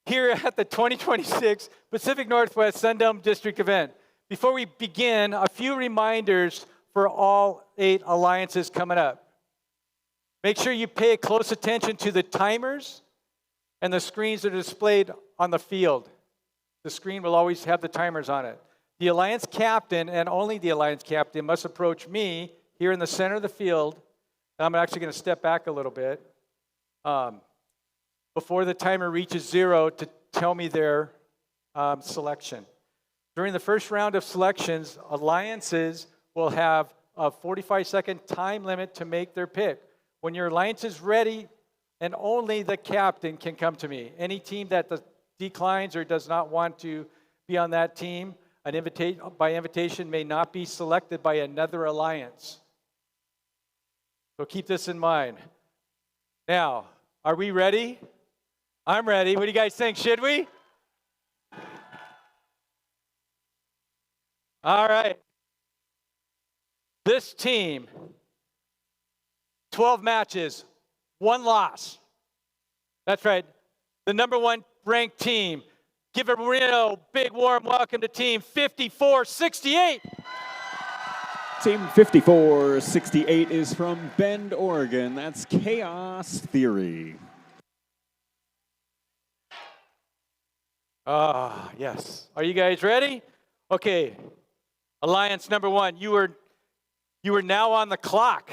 Here at the 2026 Pacific Northwest SunDome District event. Before we begin, a few reminders for all 8 alliances coming up. Make sure you pay close attention to the timers and the screens that are displayed on the field. The screen will always have the timers on it. The alliance captain, and only the alliance captain, must approach me here in the center of the field. I'm actually going to step back a little bit before the timer reaches 0 to tell me their selection. During the first round of selections, alliances will have a 45-second time limit to make their pick. When your alliance is ready, and only the captain can come to me. Any team that declines or does not want to be on that team, by invitation may not be selected by another alliance. So keep this in mind. Now, are we ready? I'm ready. What do you guys think? Should we? All right. This team, 12 matches, 1 loss. That's right. The number 1 ranked team. Give a real big warm welcome to Team 5468. Team 5468 is from Bend, Oregon. That's Chaos Theory. Ah, yes. Are you guys ready? Okay. Alliance number 1, you are now on the clock.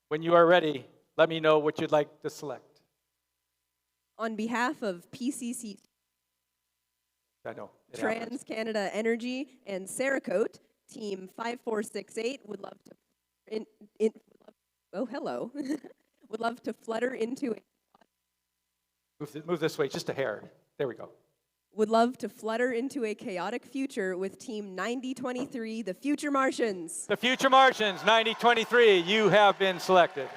When you are ready, let me know what you'd like to select. On behalf of PCC, I know. Trans Canada Energy, and Cerakote, Team 5468 would love to would love to flutter into Move this way, just a hair. There we go. Would love to flutter into a chaotic future with Team 9023, the Future Martians. The Future Martians, 9023, you have been selected.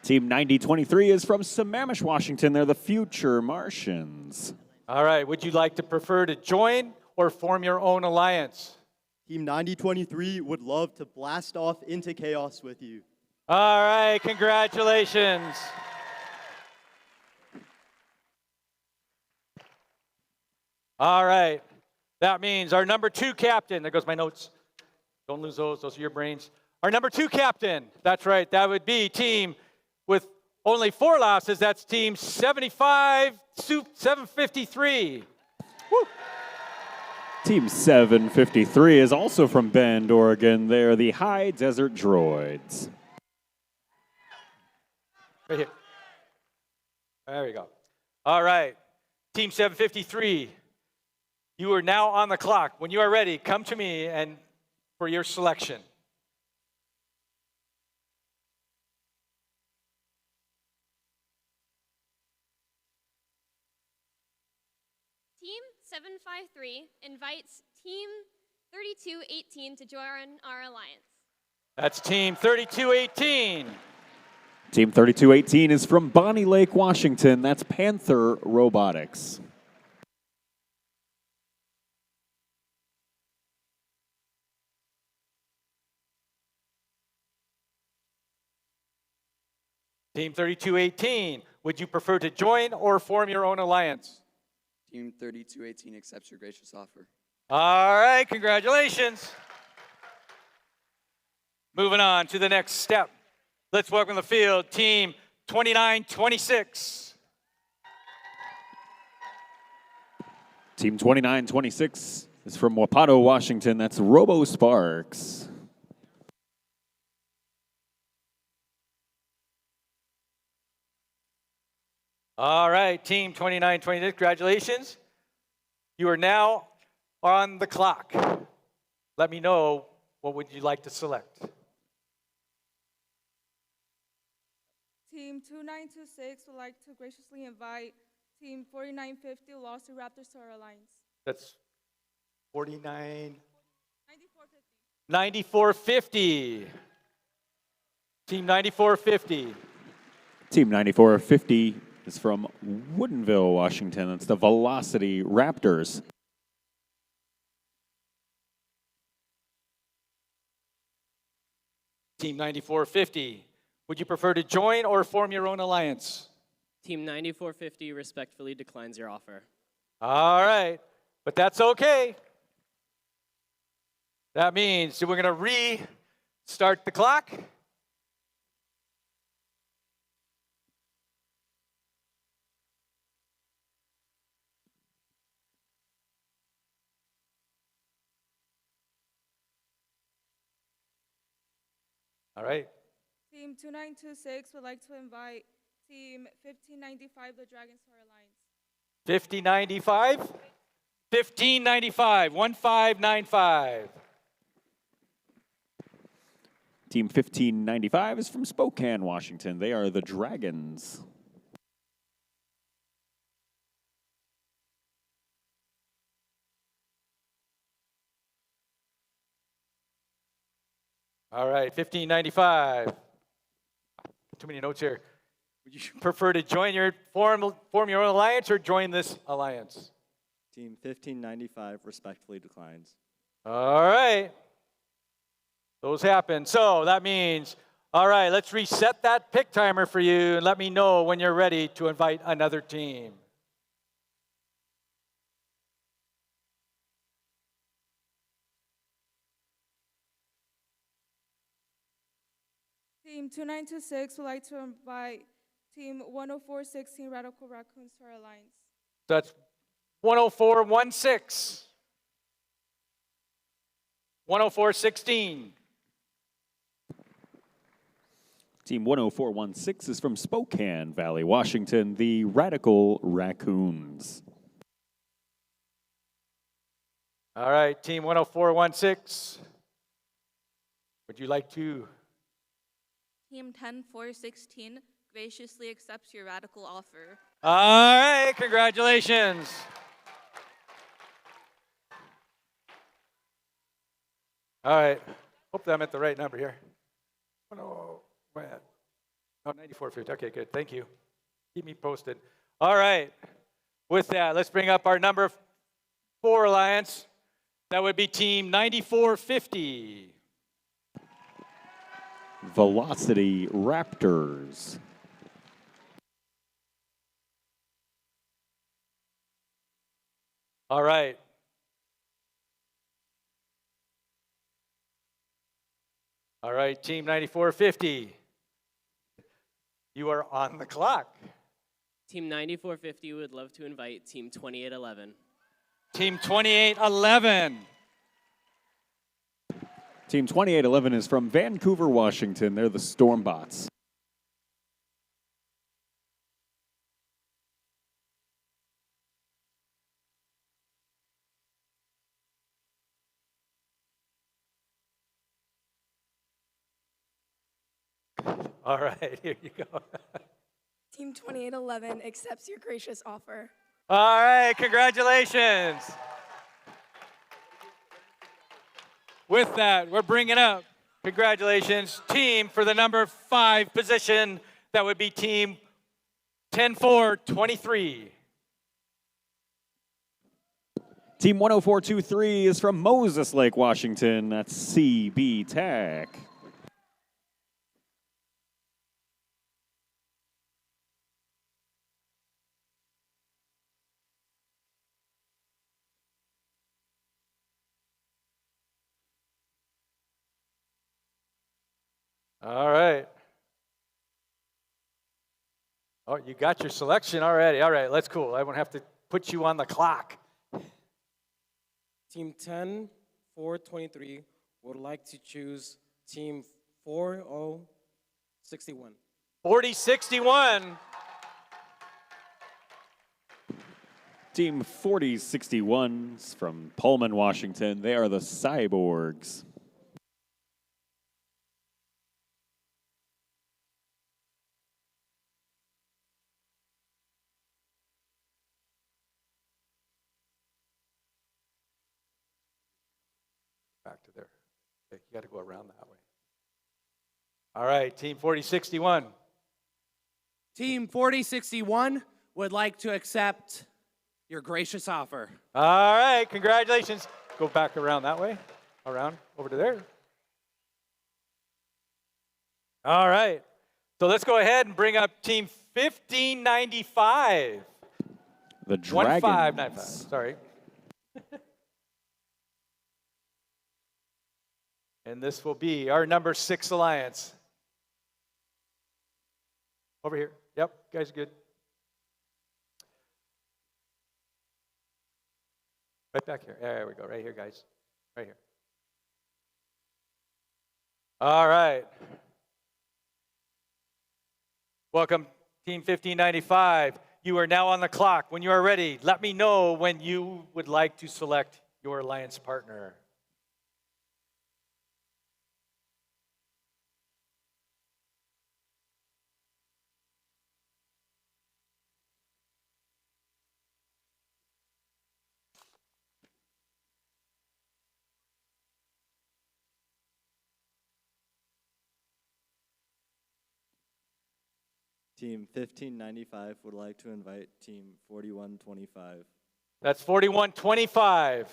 Team 9023 is from Sammamish, Washington. They're the future Martians. All right, would you like to prefer to join or form your own alliance? Team 9023 would love to blast off into chaos with you. All right, congratulations. All right, that means our number 2 captain, there goes my notes. Don't lose those are your brains. Our number 2 captain, that's right, that would be team with only 4 losses, that's team 753. Woo. Team 753 is also from Bend, Oregon. They're the High Desert Droids. Right here. There we go. All right, team 753, you are now on the clock. When you are ready, come to me and for your selection. Team 753 invites Team 3218 to join our alliance. That's Team 3218. Team 3218 is from Bonnie Lake, Washington. That's Panther Robotics. Team 3218, would you prefer to join or form your own alliance? Team 3218 accepts your gracious offer. All right, congratulations. Moving on to the next step. Let's welcome to the field Team 2926. Team 2926 is from Wapato, Washington. That's Robo Sparks. All right, Team 2926, congratulations. You are now on the clock. Let me know, what would you like to select? Team 2926 would like to graciously invite Team 4950 Lost Raptors to our alliance. That's 49. 9450. 9450. Team 9450. Team 9450 is from Woodinville, Washington. That's the Velocity Raptors. Team 9450. Would you prefer to join or form your own alliance? Team 9450 respectfully declines your offer. All right, but that's okay. That means we're going to restart the clock. All right. Team 2926 would like to invite Team 1595 the Dragons to our alliance. 5095? 1595, 1595. Team 1595 is from Spokane, Washington. They are the Dragons. All right, 1595. Too many notes here. Would you prefer to join your form your own alliance or join this alliance? Team 1595 respectfully declines. All right. Those happen. So that means, all right, let's reset that pick timer for you and let me know when you're ready to invite another team. Team 2926 would like to invite Team 10416 Radical Raccoons to our alliance. That's 10416. 10416. Team 10416 is from Spokane Valley, Washington, the Radical Raccoons. All right, Team 10416. Would you like to? Team 10416 graciously accepts your radical offer. All right, congratulations. All right, hopefully I'm at the right number here. Oh, man. Oh, 9450. Okay, good. Thank you. Keep me posted. All right. With that, let's bring up our number 4 alliance. That would be team 9450. Velocity Raptors. All right. All right, team 9450. You are on the clock. Team 9450 would love to invite Team 2811. Team 2811. Team 2811 is from Vancouver, Washington. They're the Stormbots. All right, here you go. Team 2811 accepts your gracious offer. All right, congratulations. With that, we're bringing up, congratulations, team for the number 5 position. That would be team 10423. Team 10423 is from Moses Lake, Washington. That's CB Tech. All right. Oh, you got your selection already. All right, that's cool. I won't have to put you on the clock. Team 10423 would like to choose Team 4061. 4061. Team 4061 is from Pullman, Washington. They are the Cyborgs. Back to there. Okay, you got to go around that way. All right, team 4061. Team 4061 would like to accept your gracious offer. All right, congratulations. Go back around that way. Around, over to there. All right. So let's go ahead and bring up team 1595. The Dragons. 1595, sorry. And this will be our number 6 alliance. Over here. Yep, guys are good. Right back here. There we go. Right here, guys. Right here. All right. Welcome, Team 1595. You are now on the clock. When you are ready, let me know when you would like to select your alliance partner. Team 1595 would like to invite Team 4125. That's 4125.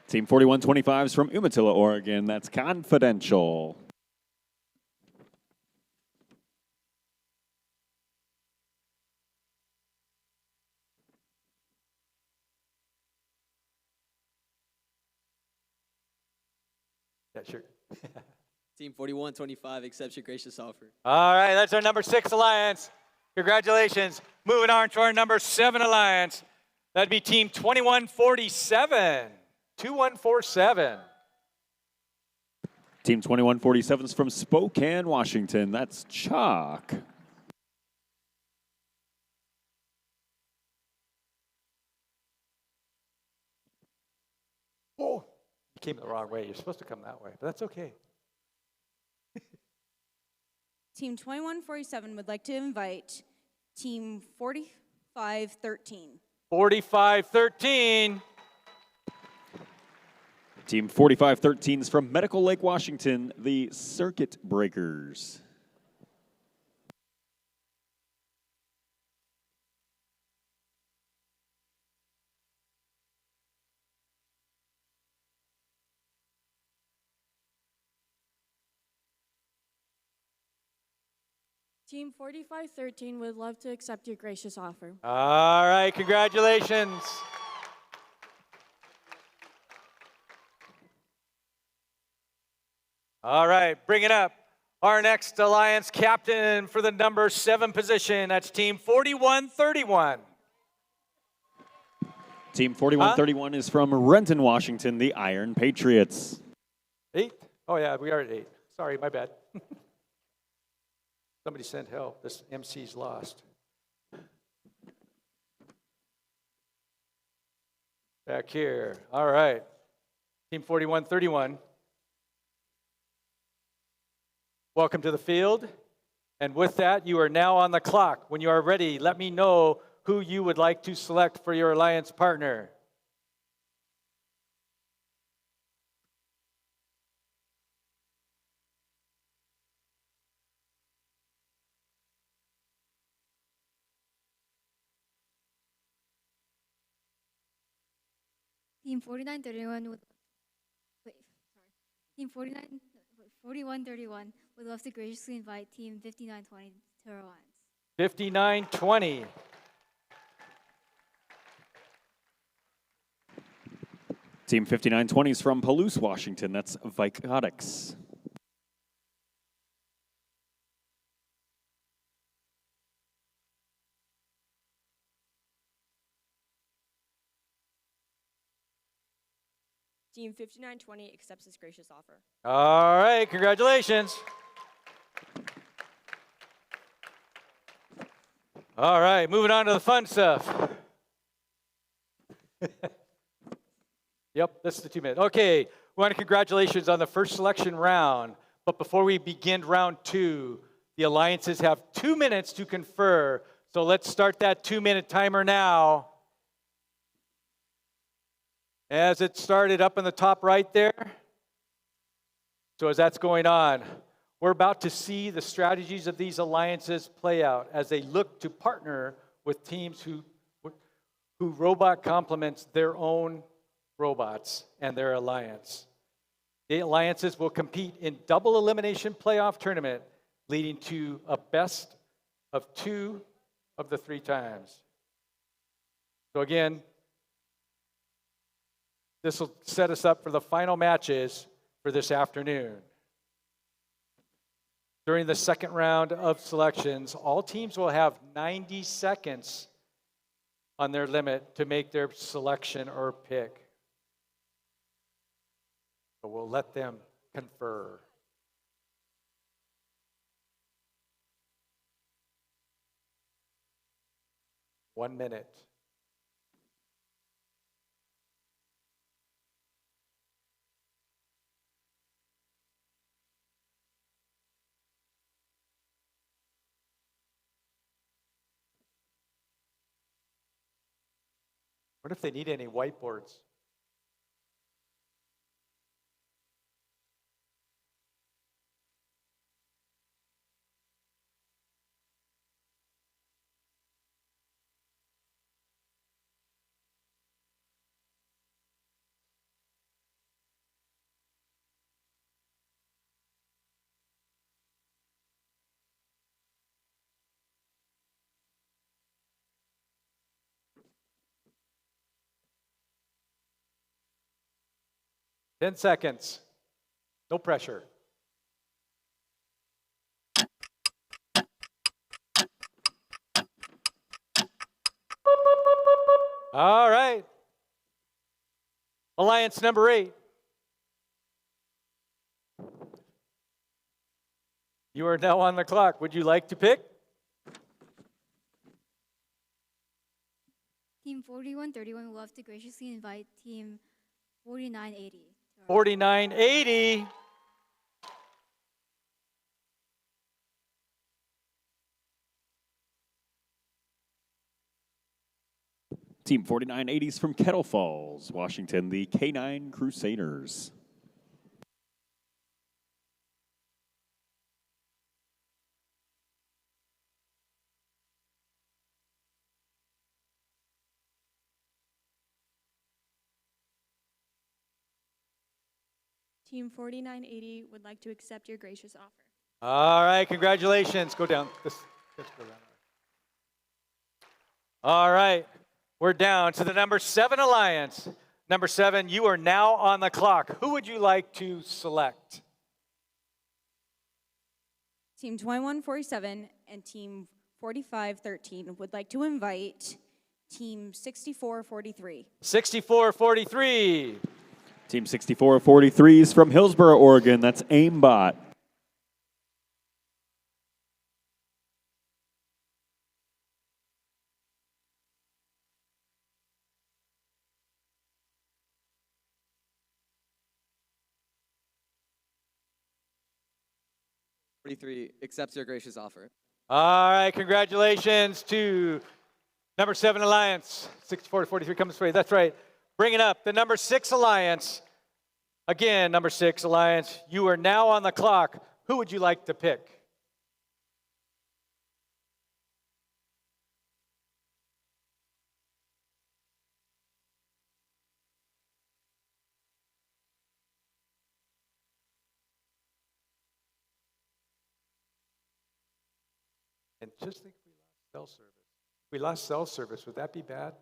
Team 4125 is from Umatilla, Oregon. That's Confidential. Yeah, sure. Team 4125 accepts your gracious offer. All right, that's our number 6 alliance. Congratulations. Moving on to our number 7 alliance. That'd be Team 2147. 2147. Team 2147 is from Spokane, Washington. That's Chalk. Oh, you came the wrong way. You're supposed to come that way, but that's okay. Team 2147 would like to invite Team 4513. 4513. Team 4513 is from Medical Lake, Washington, the Circuit Breakers. Team 4513 would love to accept your gracious offer. All right, congratulations. All right, bring it up. Our next alliance captain for the number 7 position, that's Team 4131. Team 4131 is from Renton, Washington, the Iron Patriots. 8? Oh yeah, we are at 8. Sorry, my bad. Somebody sent help. This MC's lost. Back here. All right. Team 4131. Welcome to the field. And with that, you are now on the clock. When you are ready, let me know who you would like to select for your alliance partner. Team 4931 would wait, sorry. Team 4131 would love to graciously invite Team 5920 to our alliance. 5920. Team 5920 is from Palouse, Washington. That's Robotics. Team 5920 accepts this gracious offer. All right, congratulations. All right, moving on to the fun stuff. Yep, that's the 2 minutes. Okay, we want to congratulations on the first selection round. But before we begin round 2, the alliances have 2 minutes to confer. So let's start that 2-minute timer now. As it started up in the top right there. So as that's going on, we're about to see the strategies of these alliances play out as they look to partner with teams who robot complements their own robots and their alliance. The alliances will compete in double elimination playoff tournament, leading to a best of 2 of the 3 times. So again, this will set us up for the final matches for this afternoon. During the second round of selections, all teams will have 90 seconds on their limit to make their selection or pick. So we'll let them confer. One minute. What if they need any whiteboards? Ten seconds. No pressure. All right. Alliance number 8. You are now on the clock. Would you like to pick? Team 4131 would love to graciously invite Team 4980. 4980. Team 4980s from Kettle Falls, Washington, the K9 Crusaders. Team 4980 would like to accept your gracious offer. All right, congratulations. Go down. Let's go down. All right, we're down to the number 7 alliance. Number 7, you are now on the clock. Who would you like to select? Team 2147 and Team 4513 would like to invite Team 6443. 6443. Team 6443 is from Hillsboro, Oregon. That's aimbot. Accepts your gracious offer. All right, congratulations to number 7 alliance. 6443 comes straight. That's right. Bringing up the number 6 alliance. Again, number 6 alliance. You are now on the clock. Who would you like to pick? And just think we lost cell service. We lost cell service. Would that be bad?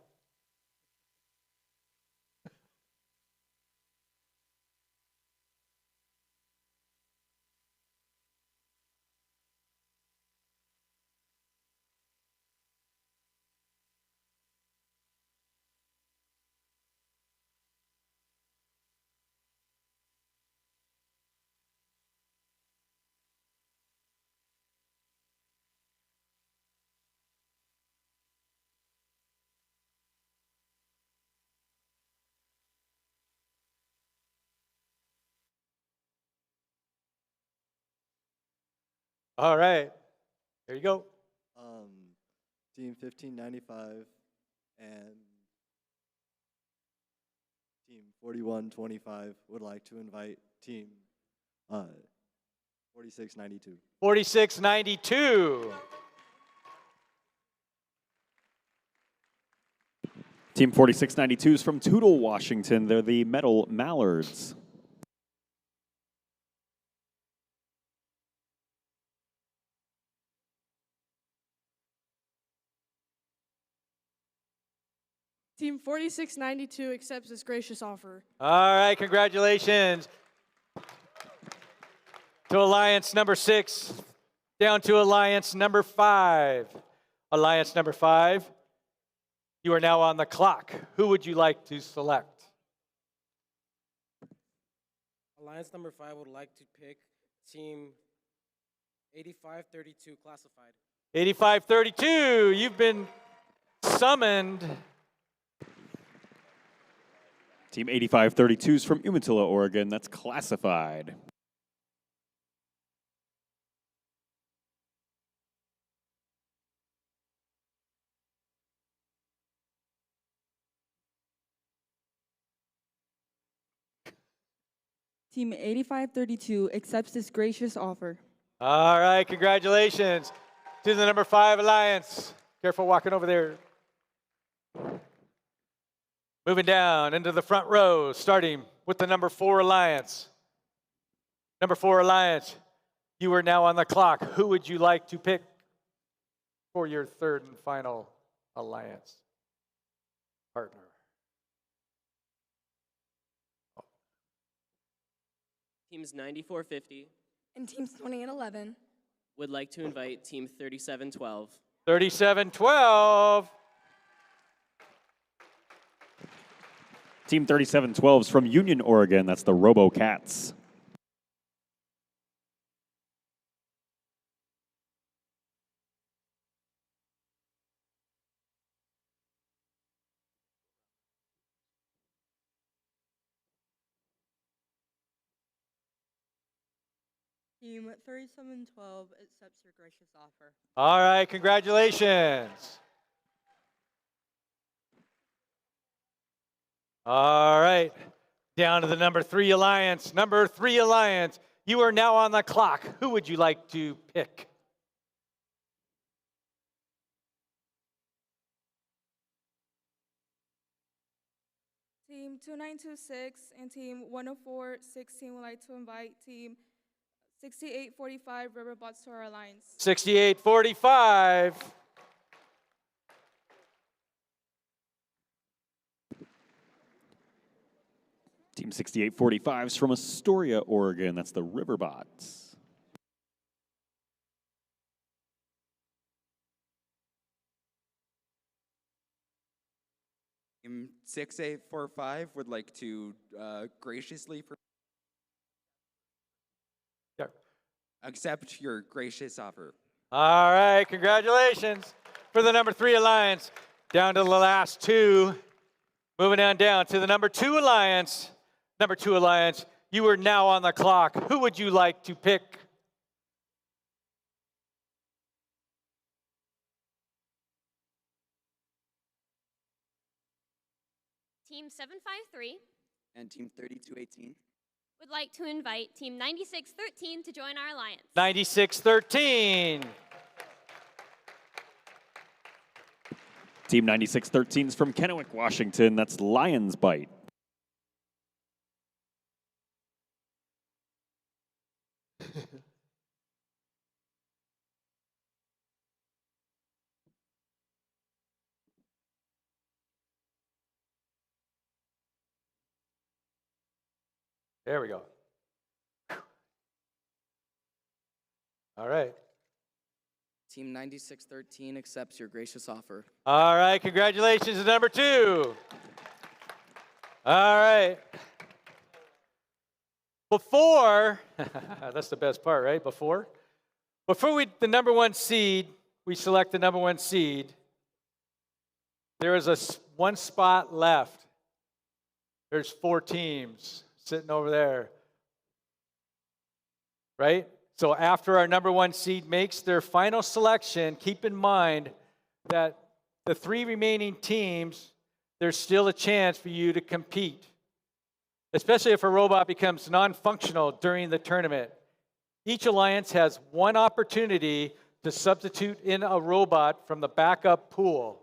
All right. There you go. Team 1595 and Team 4125 would like to invite Team 4692. 4692. Team 4692 is from Toutle, Washington. They're the Metal Mallards. Team 4692 accepts this gracious offer. All right, congratulations to Alliance number 6, down to Alliance number 5. Alliance number 5, you are now on the clock. Who would you like to select? Alliance number 5 would like to pick Team 8532 classified. 8532, you've been summoned. Team 8532 is from Umatilla, Oregon. That's classified. Team 8532 accepts this gracious offer. All right, congratulations to the number 5 Alliance. Careful walking over there. Moving down into the front row, starting with the number 4 Alliance. Number 4 Alliance, you are now on the clock. Who would you like to pick for your 3rd and final Alliance partner? Teams 9450 And Teams 2811 would like to invite Team 3712. 3712. Team 3712 is from Union, Oregon. That's the RoboCats. Team 3712 accepts your gracious offer. All right, congratulations. All right. Down to the number 3 alliance. Number 3 alliance, you are now on the clock. Who would you like to pick? Team 2926 and Team 10416 would like to invite Team 6845 Riverbots to our alliance. 6845. Team 6845 is from Astoria, Oregon. That's the Riverbots. Team 6845 would like to graciously accept your gracious offer. All right, congratulations for the number 3 alliance. Down to the last 2. Moving on down to the number 2 alliance. Number 2 alliance, you are now on the clock. Who would you like to pick? Team 753 And Team 3218. would like to invite Team 9613 to join our alliance. 9613. Team 9613 is from Kennewick, Washington. That's Lions Bite. There we go. All right. Team 9613 accepts your gracious offer. All right, congratulations to number 2. All right. Before, that's the best part, right? Before the number 1 seed, we select the number 1 seed, there is one spot left. There's 4 teams sitting over there, right? So after our number 1 seed makes their final selection, keep in mind that the 3 remaining teams, there's still a chance for you to compete, especially if a robot becomes non-functional during the tournament. Each alliance has 1 opportunity to substitute in a robot from the backup pool.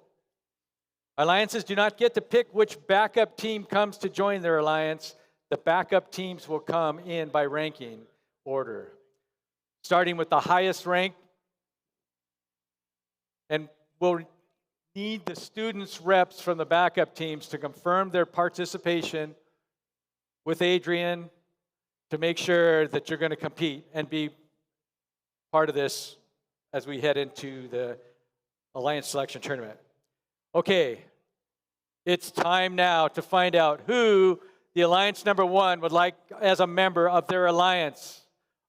Alliances do not get to pick which backup team comes to join their alliance. The backup teams will come in by ranking order, starting with the highest rank, and we'll need the students' reps from the backup teams to confirm their participation with Adrian to make sure that you're going to compete and be part of this as we head into the Alliance Selection Tournament. Okay, it's time now to find out who the Alliance number 1 would like as a member of their alliance.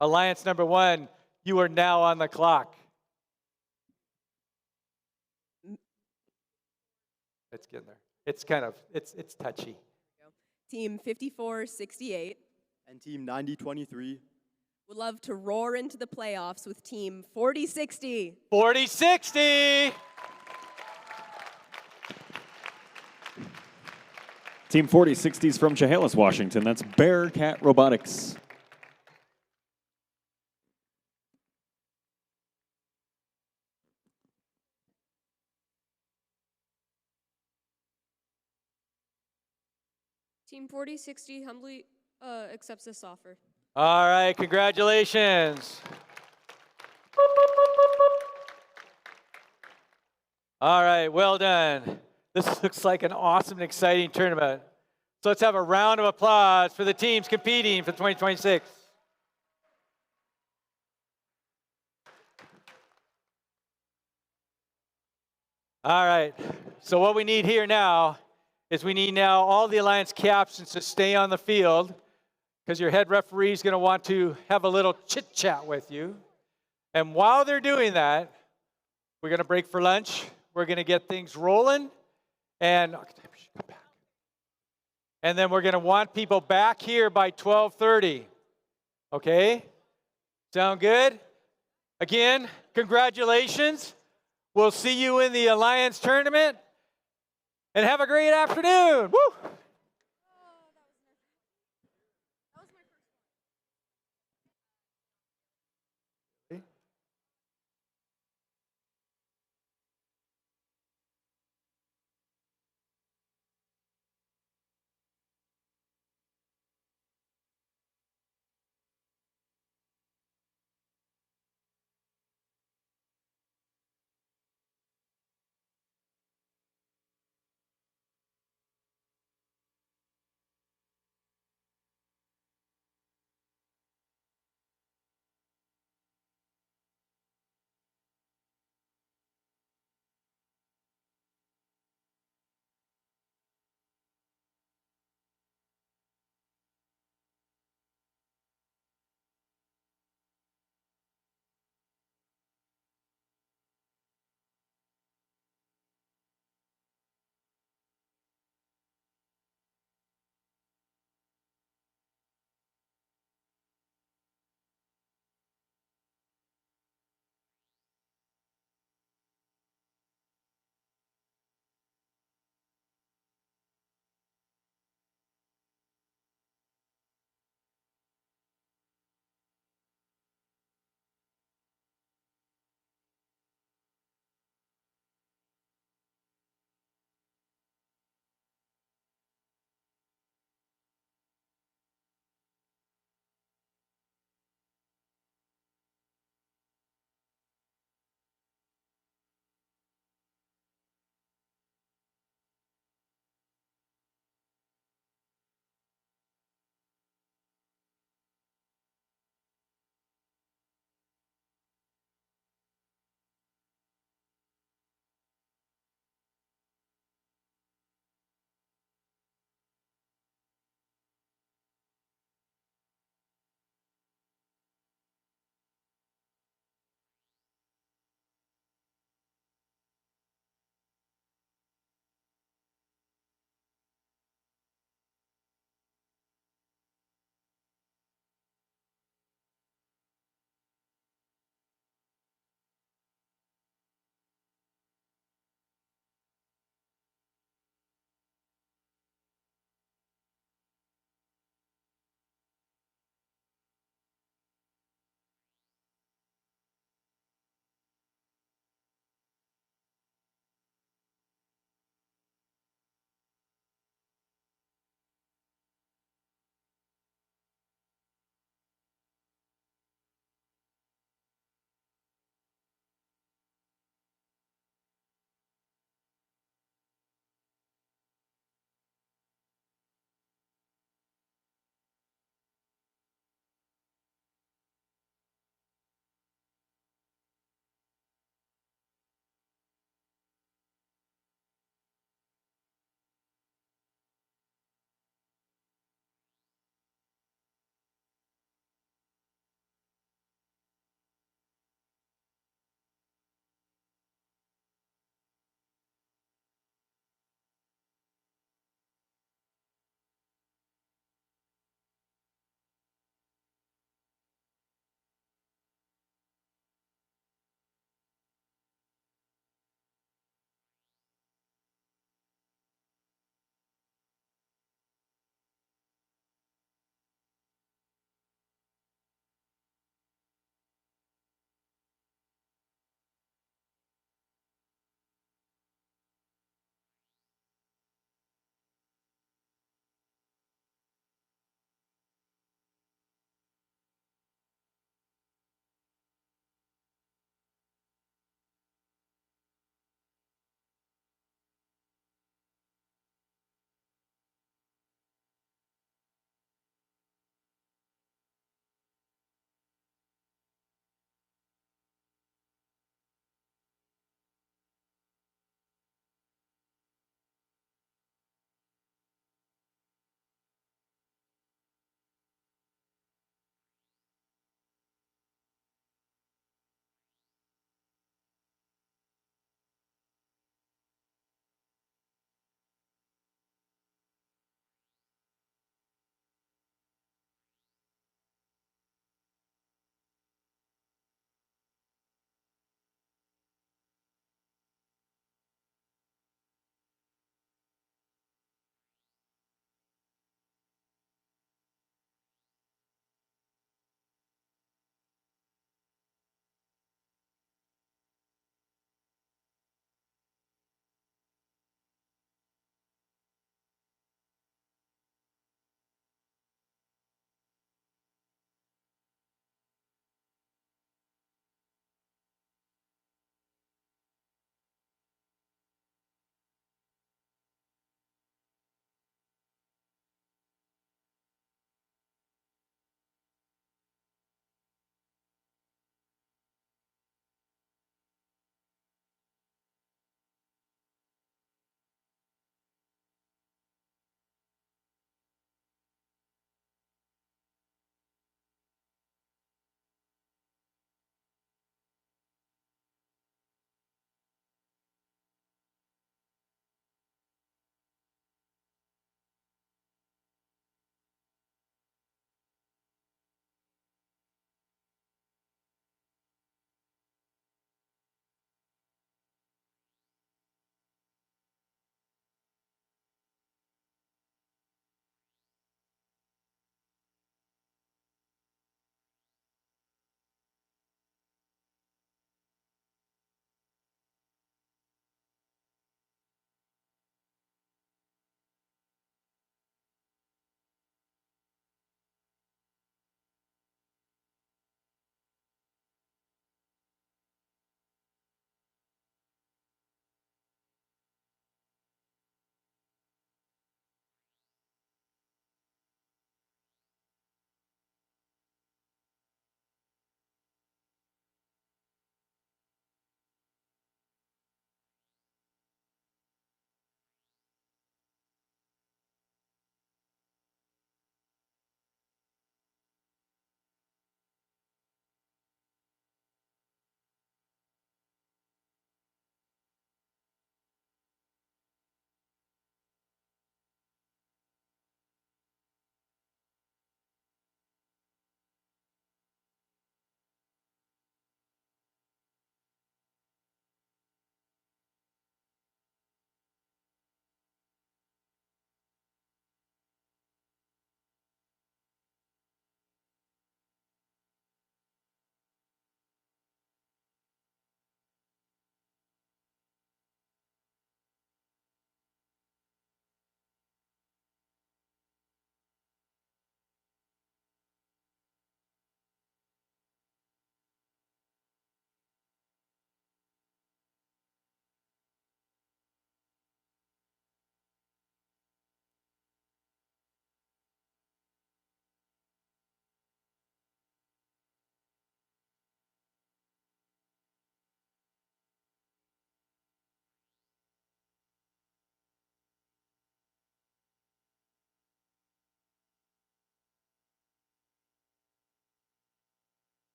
Alliance number 1, you are now on the clock. Let's get in there. It's kind of, it's touchy. Team 5468 and Team 9023 would love to roar into the playoffs with Team 4060. 4060! Team 4060 is from Chehalis, Washington. That's Bearcat Robotics. Team 4060 humbly accepts this offer. All right, congratulations. All right, well done. This looks like an awesome and exciting tournament. So let's have a round of applause for the teams competing for 2026. All right, so what we need here now is we need now all the Alliance captains to stay on the field because your head referee is going to want to have a little chit-chat with you. And while they're doing that, we're going to break for lunch. We're going to get things rolling. And then we're going to want people back here by 12:30. Okay? Sound good? Again, congratulations. We'll see you in the Alliance tournament. And have a great afternoon. Woo!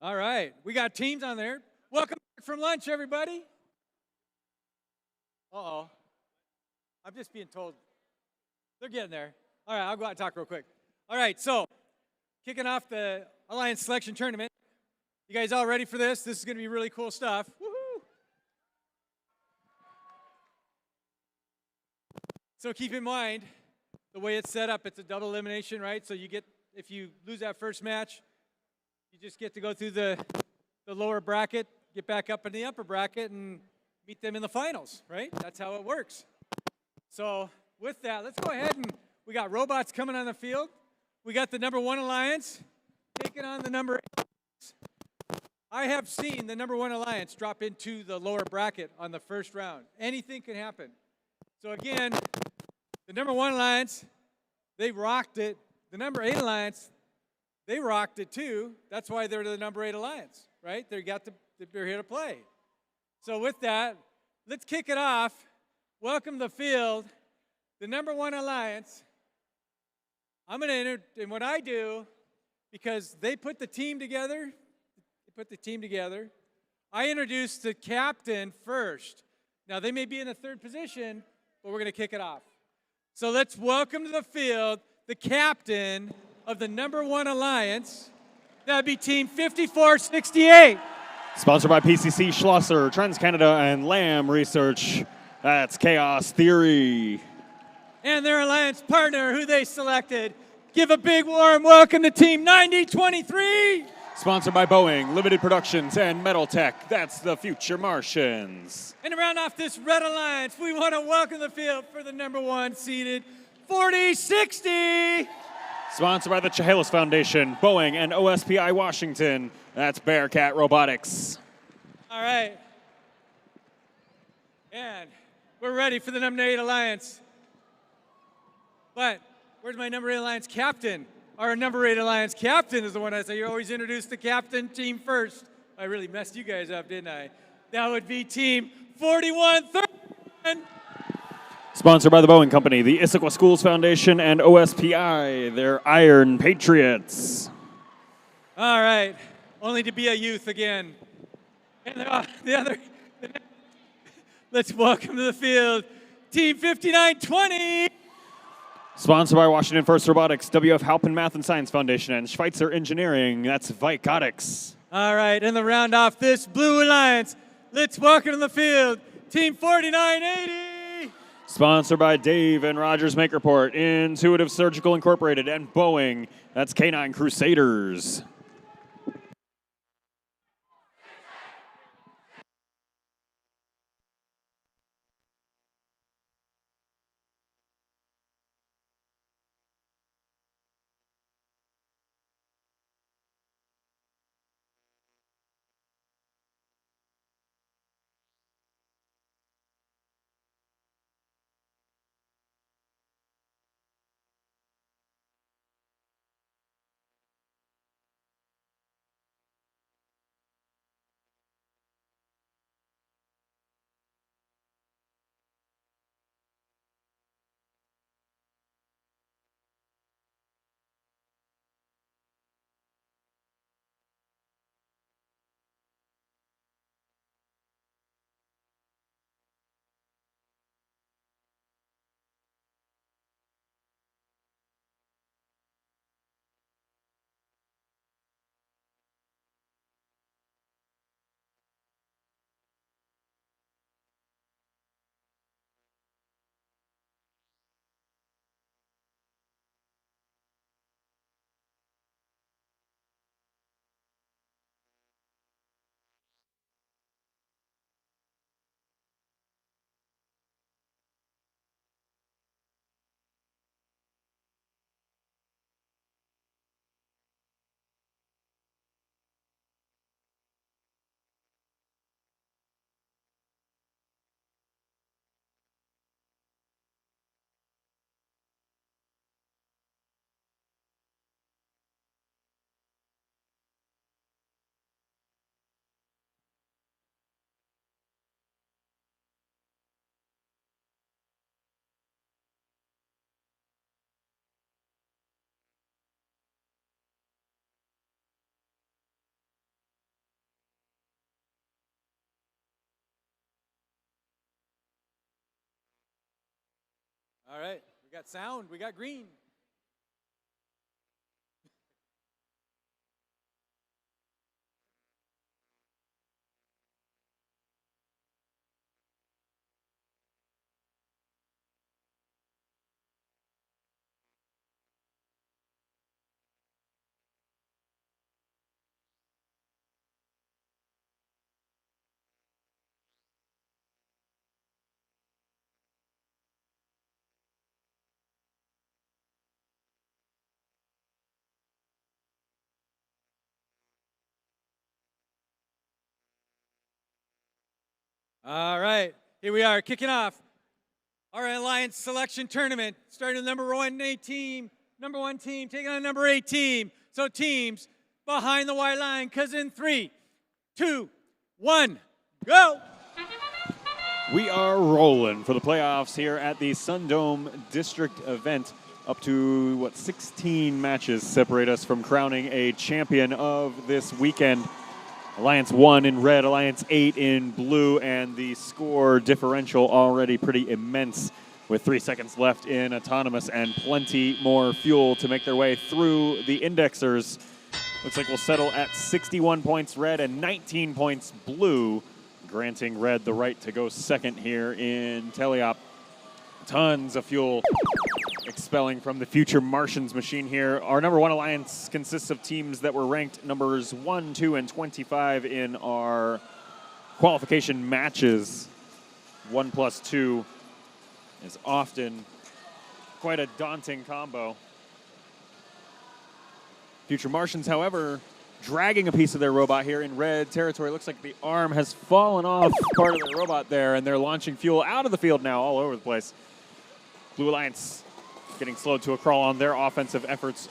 All right, we got teams on there. Welcome back from lunch, everybody. Uh-oh. I'm just being told. They're getting there. All right, I'll go out and talk real quick. All right, so kicking off the Alliance Selection Tournament. You guys all ready for this? This is going to be really cool stuff. Woohoo! So keep in mind, the way it's set up, it's a double elimination, right? So you get, if you lose that first match, you just get to go through the lower bracket, get back up in the upper bracket, and meet them in the finals, right? That's how it works. So with that, let's go ahead and we got robots coming on the field. We got the #1 Alliance taking on the #8. I have seen the #1 Alliance drop into the lower bracket on the first round. Anything can happen. So again, the #1 Alliance, they rocked it. The #8 Alliance, they rocked it too. That's why they're the #8 Alliance, right? They're here to play. So with that, let's kick it off. Welcome to the field, the #1 Alliance. I'm going to enter, and what I do, because they put the team together, I introduce the captain first. Now, they may be in the third position, but we're going to kick it off. So let's welcome to the field the captain of the #1 Alliance. That'd be Team 5468. Sponsored by PCC, Schlosser, Trends Canada, and Lamb Research. That's Chaos Theory. And their alliance partner, who they selected. Give a big warm welcome to Team 9023. Sponsored by Boeing, Limited Productions, and Metal Tech. That's the Future Martians. And to round off this red alliance, we want to welcome to the field for the #1 seeded 4060. Sponsored by the Chehalis Foundation, Boeing, and OSPI Washington. That's Bearcat Robotics. All right. And we're ready for the #8 Alliance. But where's my #8 Alliance captain? Our #8 Alliance captain is the one I say you always introduce the captain team first. I really messed you guys up, didn't I? That would be Team 4131. Sponsored by the Boeing Company, the Issaquah Schools Foundation, and OSPI. They're Iron Patriots. All right. Only to be a youth again. And the other. Let's welcome to the field Team 5920. Sponsored by Washington First Robotics, WF Halpin Math and Science Foundation, and Schweitzer Engineering. That's Vicotics. All right, and to round off this Blue Alliance, let's welcome to the field Team 4980. Sponsored by Dave and Rogers Makerport, Intuitive Surgical Incorporated, and Boeing. That's Canine Crusaders. All right, we got sound, we got green. All right, here we are kicking off our Alliance Selection Tournament, starting with number one team taking on number 8 team. So teams behind the white line, because in 3, 2, 1, go! We are rolling for the playoffs here at the SunDome District event. Up to, 16 matches separate us from crowning a champion of this weekend. Alliance 1 in red, Alliance 8 in blue, and the score differential already pretty immense with 3 seconds left in autonomous and plenty more fuel to make their way through the indexers. Looks like we'll settle at 61 points red and 19 points blue, granting red the right to go second here in Teleop. Tons of fuel expelling from the Future Martians machine here. Our number 1 alliance consists of teams that were ranked numbers 1, 2, and 25 in our qualification matches. 1 plus 2 is often quite a daunting combo. Future Martians, however, dragging a piece of their robot here in red territory. Looks like the arm has fallen off part of the robot there, and they're launching fuel out of the field now all over the place. Blue Alliance getting slowed to a crawl on their offensive efforts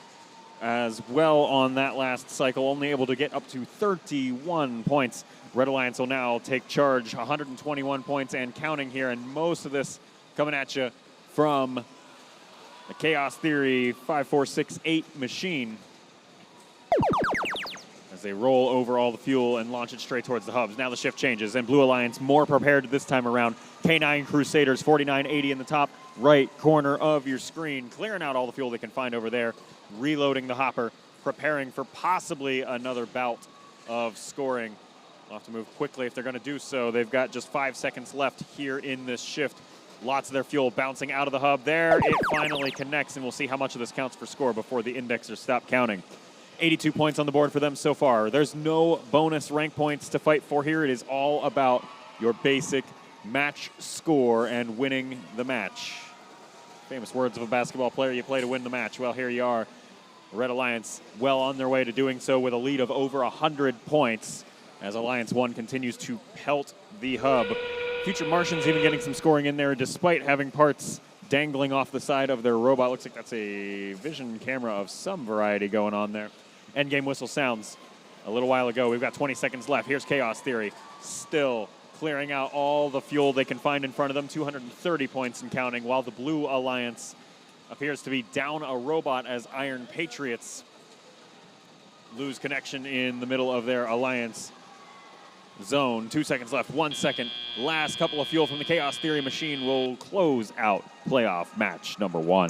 as well on that last cycle, only able to get up to 31 points. Red Alliance will now take charge, 121 points and counting here, and most of this coming at you from the Chaos Theory 5468 machine as they roll over all the fuel and launch it straight towards the hubs. Now the shift changes, and Blue Alliance more prepared this time around. K9 Crusaders, 4980 in the top right corner of your screen, clearing out all the fuel they can find over there, reloading the hopper, preparing for possibly another bout of scoring. They'll have to move quickly if they're going to do so. They've got just 5 seconds left here in this shift. Lots of their fuel bouncing out of the hub. There it finally connects, and we'll see how much of this counts for score before the indexers stop counting. 82 points on the board for them so far. There's no bonus rank points to fight for here. It is all about your basic match score and winning the match. Famous words of a basketball player, you play to win the match. Well, here you are. Red Alliance well on their way to doing so with a lead of over 100 points as Alliance 1 continues to pelt the hub. Future Martians even getting some scoring in there despite having parts dangling off the side of their robot. Looks like that's a vision camera of some variety going on there. Endgame whistle sounds a little while ago. We've got 20 seconds left. Here's Chaos Theory, still clearing out all the fuel they can find in front of them, 230 points and counting, while the Blue Alliance appears to be down a robot as Iron Patriots lose connection in the middle of their Alliance zone. 2 seconds left, 1 second. Last couple of fuel from the Chaos Theory machine will close out playoff match number 1.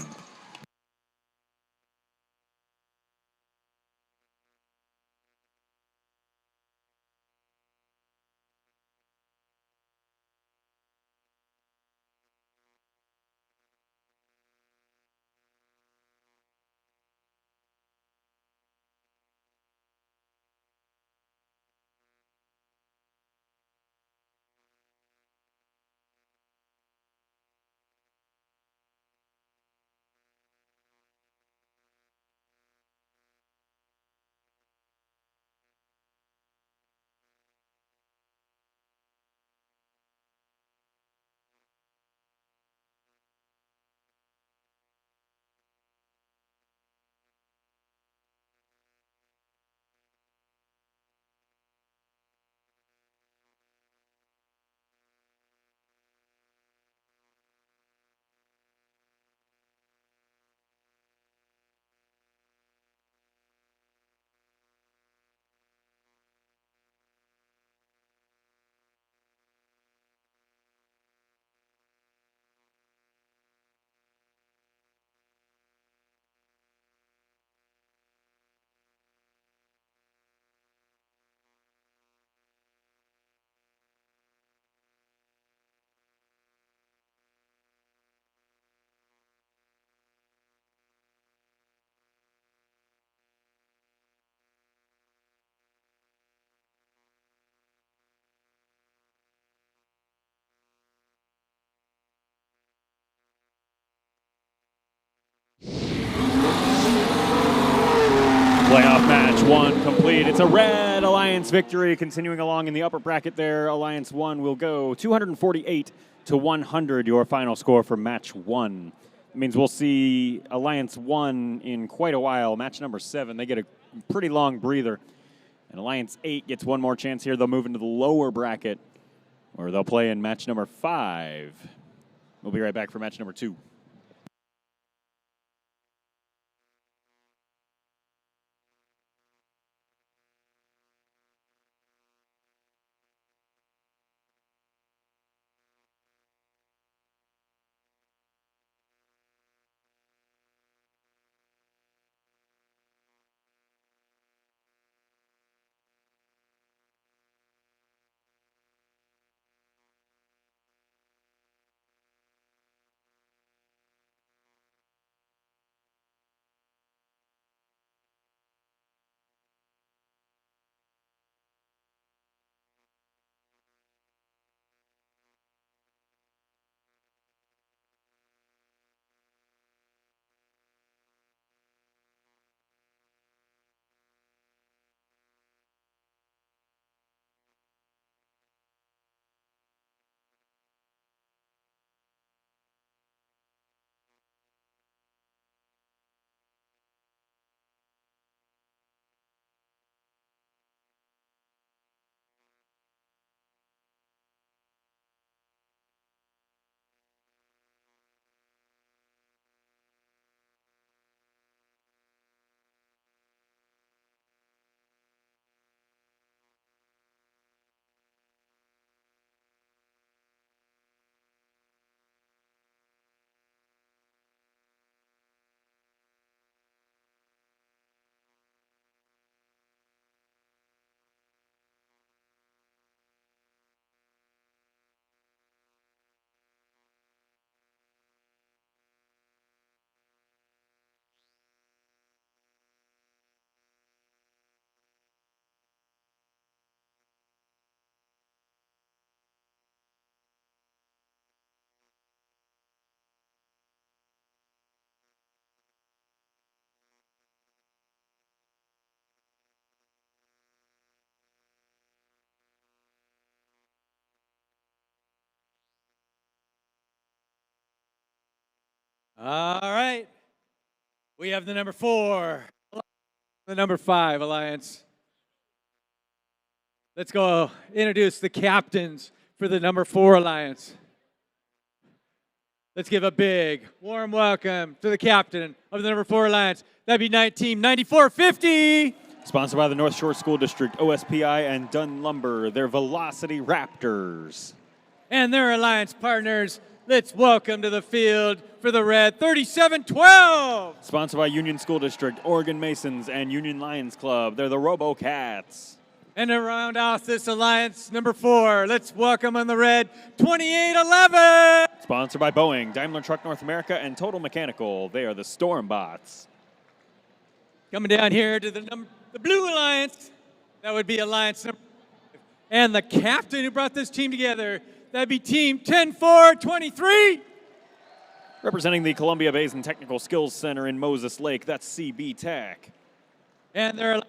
Playoff match 1 complete. It's a Red Alliance victory. Continuing along in the upper bracket there, Alliance 1 will go 248 to 100, your final score for match 1. It means we'll see Alliance 1 in quite a while. Match number 7, they get a pretty long breather. And Alliance 8 gets one more chance here. They'll move into the lower bracket, where they'll play in match number 5. We'll be right back for match number 2. All right. We have the number 4, the number 5 Alliance. Let's go introduce the captains for the number 4 Alliance. Let's give a big, warm welcome to the captain of the number 4 Alliance. That'd be Team 9450. Sponsored by the North Shore School District, OSPI, and Dunn Lumber, their Velocity Raptors. And their Alliance partners. Let's welcome to the field for the Red 3712. Sponsored by Union School District, Oregon Masons, and Union Lions Club. They're the RoboCats. And to round off this Alliance number 4, let's welcome on the Red 2811. Sponsored by Boeing, Daimler Truck North America, and Total Mechanical. They are the Stormbots. Coming down here to the Blue Alliance. That would be Alliance number 5. And the captain who brought this team together, that'd be Team 10423. Representing the Columbia Basin Technical Skills Center in Moses Lake, that's CB Tech. And they're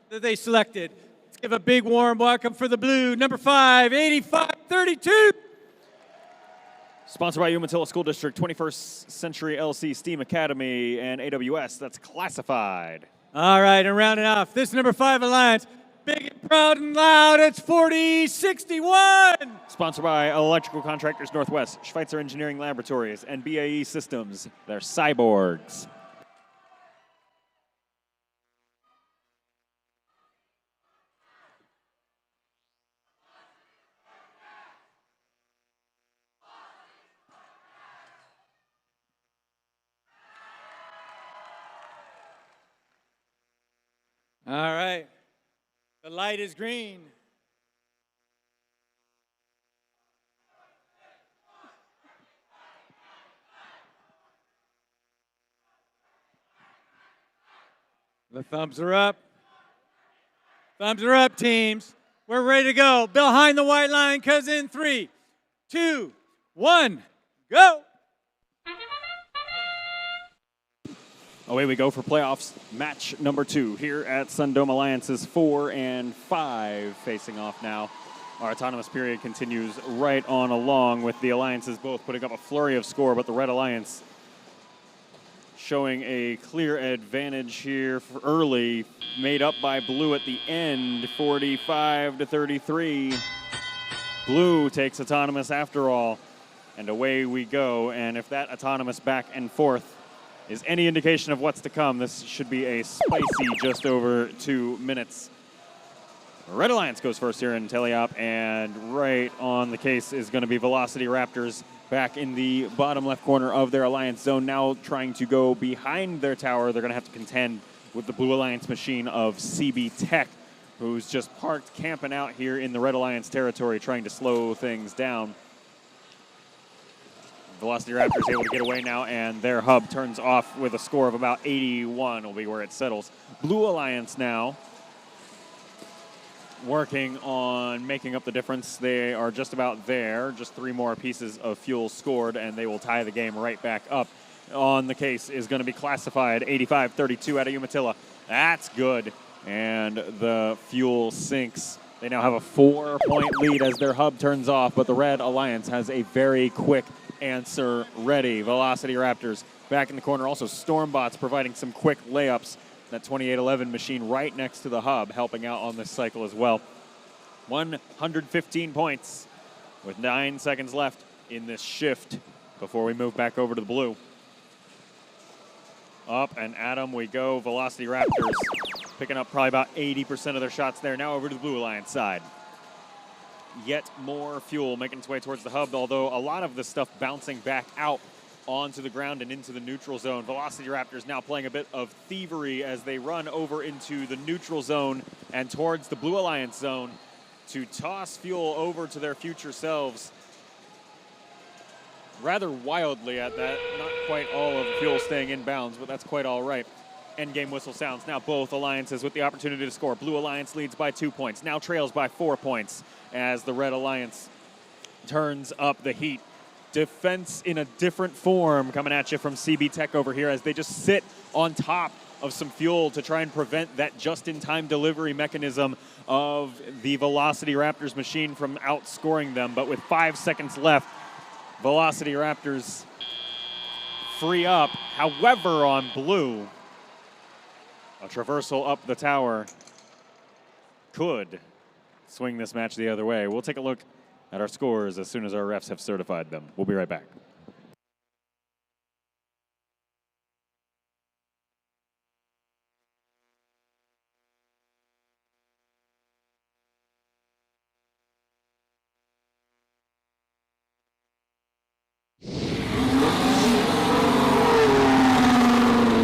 that they selected. Let's give a big warm welcome for the Blue, number 5, 8532. Sponsored by Umatilla School District, 21st Century LC STEAM Academy, and AWS, that's Classified. All right, and rounding off this number 5 Alliance, big and proud and loud, it's 4061. Sponsored by Electrical Contractors Northwest, Schweitzer Engineering Laboratories, and BAE Systems. They're Cyborgs. All right, the light is green. The thumbs are up. Thumbs are up, teams. We're ready to go. Behind the white line, cuz in 3, 2, 1, go. Away we go for playoffs. Match number 2 here at SunDome Alliances 4 and 5 facing off now. Our autonomous period continues right on along with the Alliances both putting up a flurry of score, but the Red Alliance showing a clear advantage here for early, made up by Blue at the end, 45-33. Blue takes autonomous after all, and away we go. And if that autonomous back and forth is any indication of what's to come, this should be a spicy just over 2 minutes. Red Alliance goes first here in Teleop, and right on the case is going to be Velocity Raptors back in the bottom left corner of their Alliance zone, now trying to go behind their tower. They're going to have to contend with the Blue Alliance machine of CB Tech, who's just parked camping out here in the Red Alliance territory trying to slow things down. Velocity Raptors able to get away now, and their hub turns off with a score of about 81 will be where it settles. Blue Alliance now working on making up the difference. They are just about there. Just 3 more pieces of fuel scored, and they will tie the game right back up. On the case is going to be classified 85-32 out of Umatilla. That's good. And the fuel sinks. They now have a 4-point lead as their hub turns off, but the Red Alliance has a very quick answer ready. Velocity Raptors back in the corner. Also Stormbots providing some quick layups. That 2811 machine right next to the hub helping out on this cycle as well. 115 points with 9 seconds left in this shift before we move back over to the blue. Up and at 'em we go. Velocity Raptors picking up probably about 80% of their shots there. Now over to the Blue Alliance side. Yet more fuel making its way towards the hub, although a lot of the stuff bouncing back out onto the ground and into the neutral zone. Velocity Raptors now playing a bit of thievery as they run over into the neutral zone and towards the Blue Alliance zone to toss fuel over to their future selves. Rather wildly at that. Not quite all of the fuel staying in bounds, but that's quite all right. Endgame whistle sounds. Now both alliances with the opportunity to score. Blue Alliance leads by 2 points. Now trails by 4 points as the Red Alliance turns up the heat. Defense in a different form coming at you from CB Tech over here as they just sit on top of some fuel to try and prevent that just-in-time delivery mechanism of the Velocity Raptors machine from outscoring them. But with 5 seconds left, Velocity Raptors free up. However, on blue, a traversal up the tower could swing this match the other way. We'll take a look at our scores as soon as our refs have certified them. We'll be right back.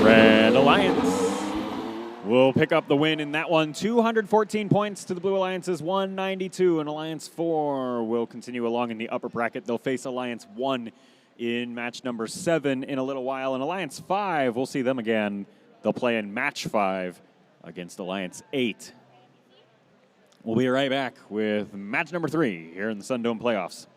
Red Alliance will pick up the win in that one. 214 points to the Blue Alliance's 192, and Alliance 4 will continue along in the upper bracket. They'll face Alliance 1 in match number 7 in a little while, and Alliance 5, we'll see them again. They'll play in match 5 against Alliance 8. We'll be right back with match number 3 here in the SunDome playoffs.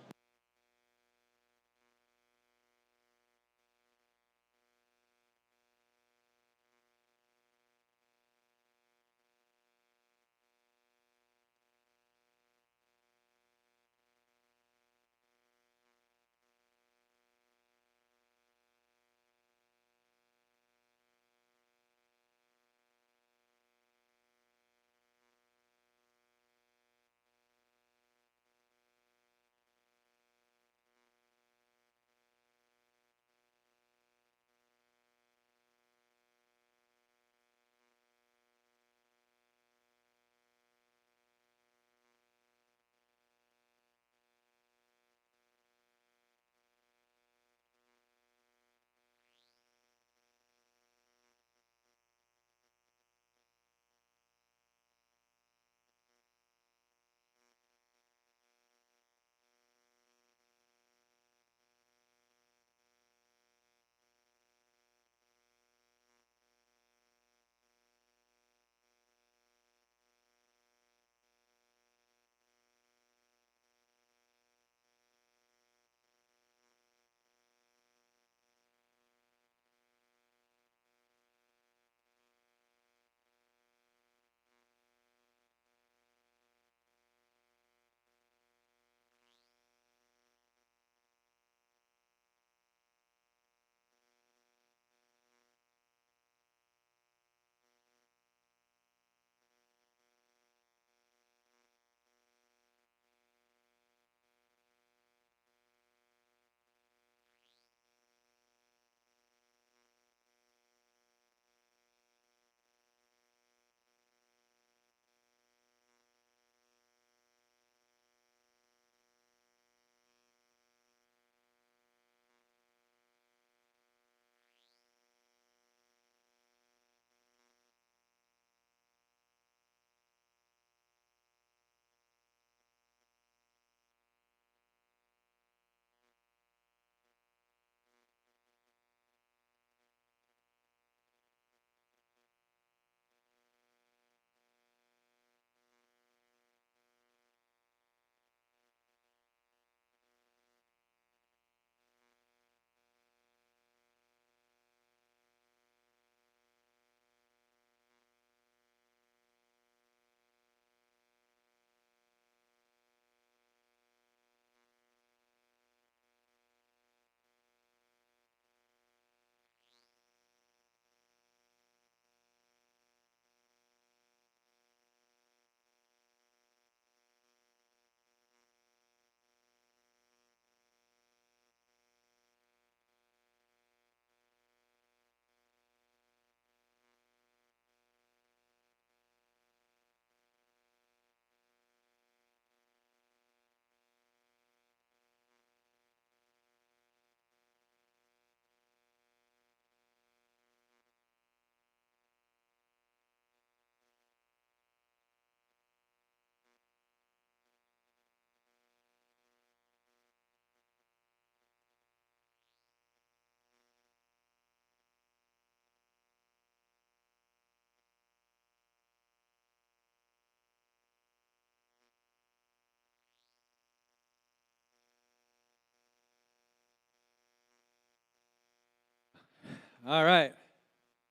All right.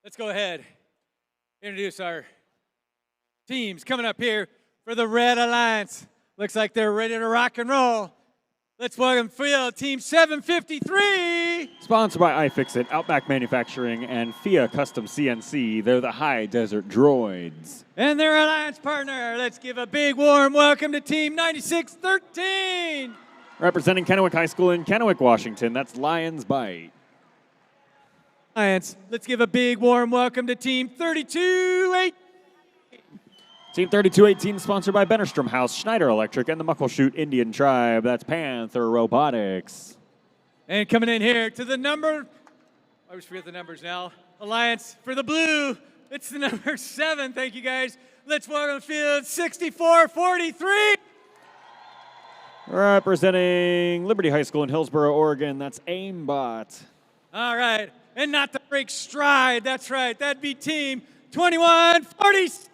Let's go ahead. Introduce our teams coming up here for the Red Alliance. Looks like they're ready to rock and roll. Let's welcome field Team 753. Sponsored by iFixit, Outback Manufacturing, and FIA Custom CNC. They're the High Desert Droids. And their alliance partner. Let's give a big warm welcome to Team 9613. Representing Kennewick High School in Kennewick, Washington, that's Lions Bite. Alliance. Let's give a big warm welcome to Team 3218. Team 3218, sponsored by Bennerstrom House, Schneider Electric, and the Muckleshoot Indian Tribe. That's Panther Robotics. And coming in here to the number, I always forget the numbers now, Alliance for the blue. It's the number 7. Thank you, guys. Let's welcome field 6443. Representing Liberty High School in Hillsboro, Oregon, that's Aimbot. All right. And not to break stride, that's right. That'd be Team 2147.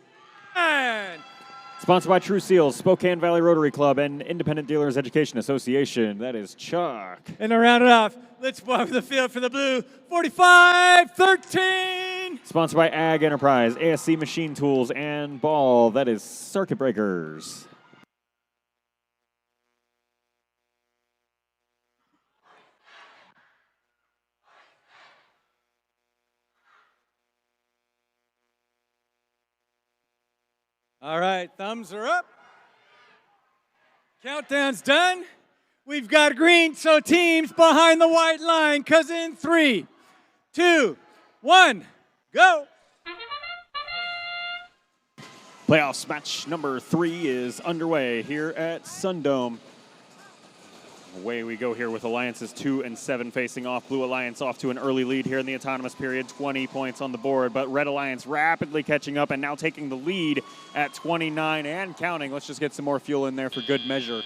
Sponsored by True Seals, Spokane Valley Rotary Club, and Independent Dealers Education Association. That is Chuck. And to round it off, let's welcome the field for the blue, 4513. Sponsored by Ag Enterprise, ASC Machine Tools, and Ball. That is Circuit Breakers. All right, thumbs are up. Countdown's done. We've got green, so teams behind the white line, because in 3, 2, 1, go. Playoffs match number 3 is underway here at SunDome. Away we go here with Alliances 2 and 7 facing off. Blue Alliance off to an early lead here in the autonomous period, 20 points on the board, but Red Alliance rapidly catching up and now taking the lead at 29 and counting. Let's just get some more fuel in there for good measure.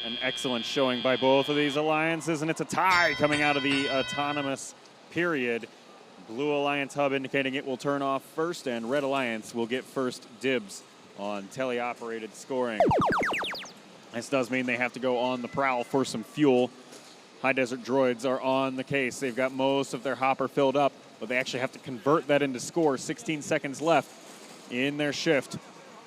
An excellent showing by both of these alliances, and it's a tie coming out of the autonomous period. Blue Alliance hub indicating it will turn off first, and Red Alliance will get first dibs on teleoperated scoring. This does mean they have to go on the prowl for some fuel. High Desert Droids are on the case. They've got most of their hopper filled up, but they actually have to convert that into score. 16 seconds left in their shift.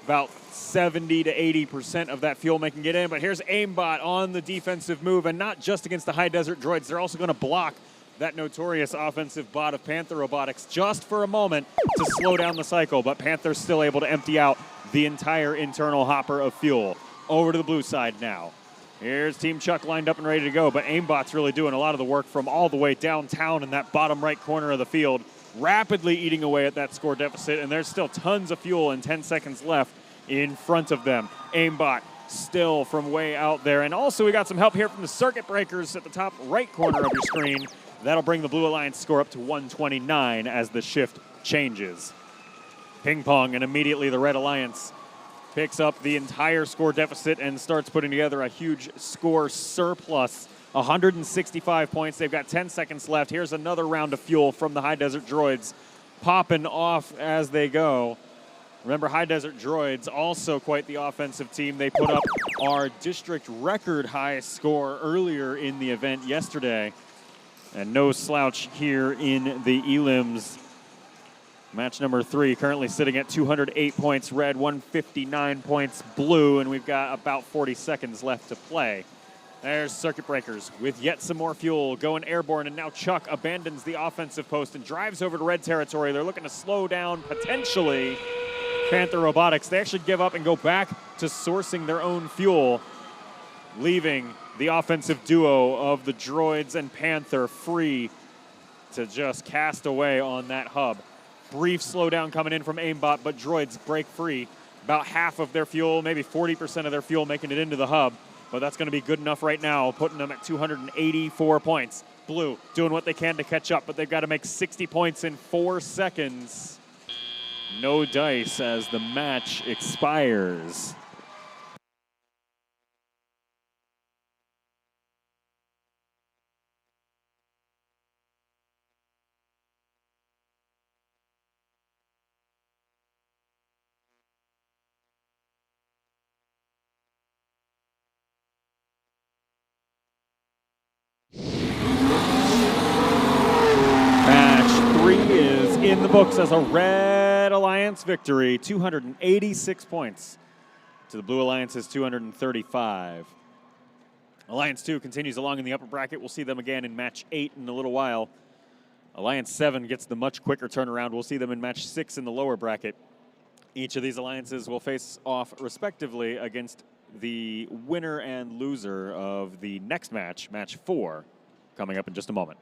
About 70 to 80% of that fuel making it in, but here's Aimbot on the defensive move, and not just against the High Desert Droids. They're also going to block that notorious offensive bot of Panther Robotics just for a moment to slow down the cycle, but Panther's still able to empty out the entire internal hopper of fuel. Over to the blue side now. Here's Team Chuck lined up and ready to go, but Aimbot's really doing a lot of the work from all the way downtown in that bottom right corner of the field, rapidly eating away at that score deficit, and there's still tons of fuel and 10 seconds left in front of them. Aimbot still from way out there, and also we got some help here from the circuit breakers at the top right corner of your screen. That'll bring the Blue Alliance score up to 129 as the shift changes. Ping pong, and immediately the Red Alliance picks up the entire score deficit and starts putting together a huge score surplus. 165 points. They've got 10 seconds left. Here's another round of fuel from the High Desert Droids, popping off as they go. Remember, High Desert Droids, also quite the offensive team. They put up our district record high score earlier in the event yesterday. And no slouch here in the elims. Match number 3 currently sitting at 208 points red, 159 points blue, and we've got about 40 seconds left to play. There's Circuit Breakers with yet some more fuel going airborne, and now Chuck abandons the offensive post and drives over to red territory. They're looking to slow down potentially Panther Robotics. They actually give up and go back to sourcing their own fuel, leaving the offensive duo of the Droids and Panther free to just cast away on that hub. Brief slowdown coming in from Aimbot, but Droids break free. About half of their fuel, maybe 40% of their fuel making it into the hub, but that's going to be good enough right now, putting them at 284 points. Blue doing what they can to catch up, but they've got to make 60 points in 4 seconds. No dice as the match expires. in the books as a Red Alliance victory, 286 points to the Blue Alliance's 235. Alliance 2 continues along in the upper bracket. We'll see them again in match 8 in a little while. Alliance 7 gets the much quicker turnaround. We'll see them in match 6 in the lower bracket. Each of these alliances will face off respectively against the winner and loser of the next match, match 4, coming up in just a moment.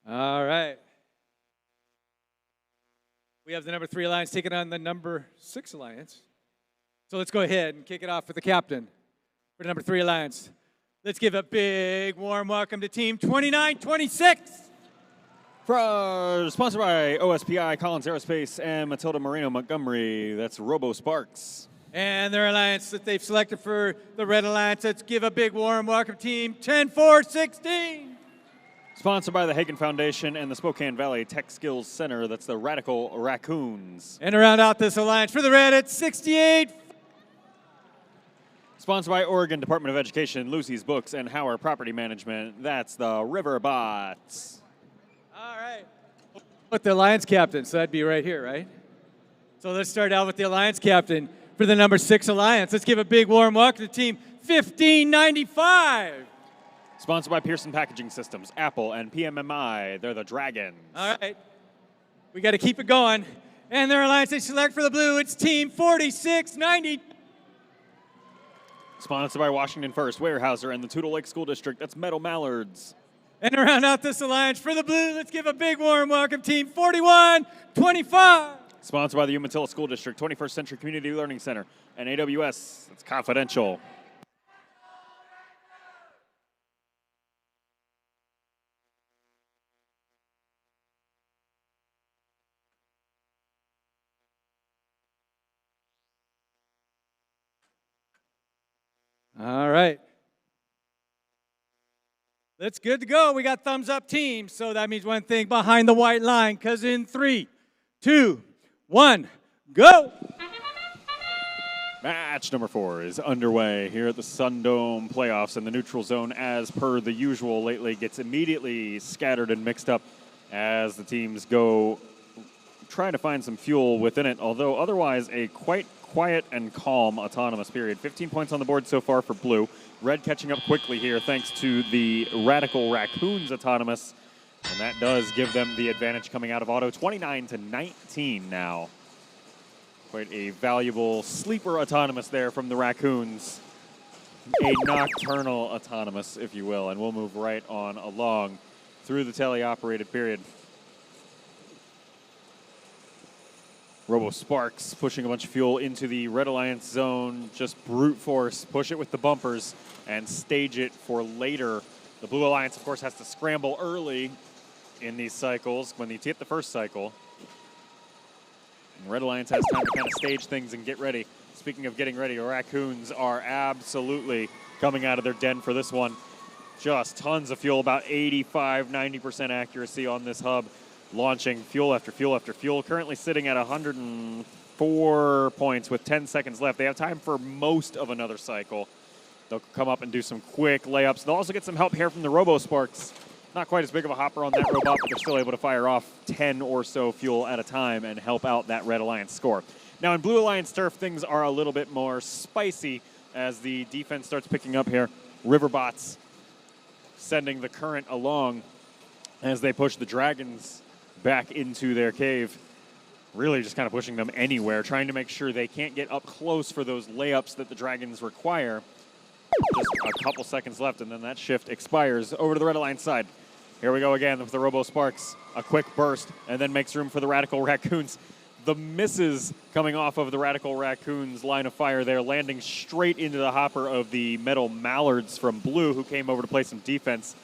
All right. We have the number 3 alliance taking on the number 6 alliance. So let's go ahead and kick it off with the captain for the number 3 alliance. Let's give a big warm welcome to team 2926. Sponsored by OSPI, Collins Aerospace, and Matilda Moreno Montgomery. That's Robo Sparks. And their alliance that they've selected for the Red Alliance. Let's give a big warm welcome to team 10416. Sponsored by the Hagen Foundation and the Spokane Valley Tech Skills Center. That's the Radical Raccoons. And to round out this alliance for the Red at 68. Sponsored by Oregon Department of Education, Lucy's Books, and Howard Property Management. That's the Riverbots. All right. With the alliance captain, so that'd be right here, right? So let's start out with the alliance captain for the number 6 alliance. Let's give a big warm welcome to team 1595. Sponsored by Pearson Packaging Systems, Apple, and PMMI. They're the Dragons. All right. We got to keep it going. And their alliance they select for the blue, it's team 4690. Sponsored by Washington First, Weyerhaeuser, and the Toutle Lake School District. That's Meadow Mallards. And to round out this alliance for the blue, let's give a big warm welcome, team 4125. Sponsored by the Umatilla School District, 21st Century Community Learning Center, and AWS. That's confidential. All right. It's good to go. We got thumbs up team. So that means one thing, behind the white line, because in 3, 2, 1, go. Match number 4 is underway here at the SunDome playoffs, and the neutral zone, as per the usual lately, gets immediately scattered and mixed up as the teams go trying to find some fuel within it, although otherwise a quite quiet and calm autonomous period. 15 points on the board so far for blue. Red catching up quickly here thanks to the Radical Raccoons autonomous, and that does give them the advantage coming out of auto. 29-19 now. Quite a valuable sleeper autonomous there from the Raccoons. A nocturnal autonomous, if you will, and we'll move right on along through the teleoperated period. Robo Sparks pushing a bunch of fuel into the Red Alliance zone, just brute force, push it with the bumpers, and stage it for later. The Blue Alliance, of course, has to scramble early in these cycles when you hit the first cycle. And Red Alliance has time to kind of stage things and get ready. Speaking of getting ready, Raccoons are absolutely coming out of their den for this one. Just tons of fuel, about 85-90% accuracy on this hub. Launching fuel after fuel after fuel, currently sitting at 104 points with 10 seconds left. They have time for most of another cycle. They'll come up and do some quick layups. They'll also get some help here from the Robo Sparks. Not quite as big of a hopper on that robot, but they're still able to fire off 10 or so fuel at a time and help out that Red Alliance score. Now in Blue Alliance turf, things are a little bit more spicy as the defense starts picking up here. Riverbots sending the current along as they push the Dragons back into their cave. Really just kind of pushing them anywhere, trying to make sure they can't get up close for those layups that the Dragons require. Just a couple seconds left, and then that shift expires. Over to the Red Alliance side. Here we go again with the Robo Sparks. A quick burst, and then makes room for the Radical Raccoons. The misses coming off of the Radical Raccoons line of fire there, landing straight into the hopper of the Metal Mallards from Blue, who came over to play some defense.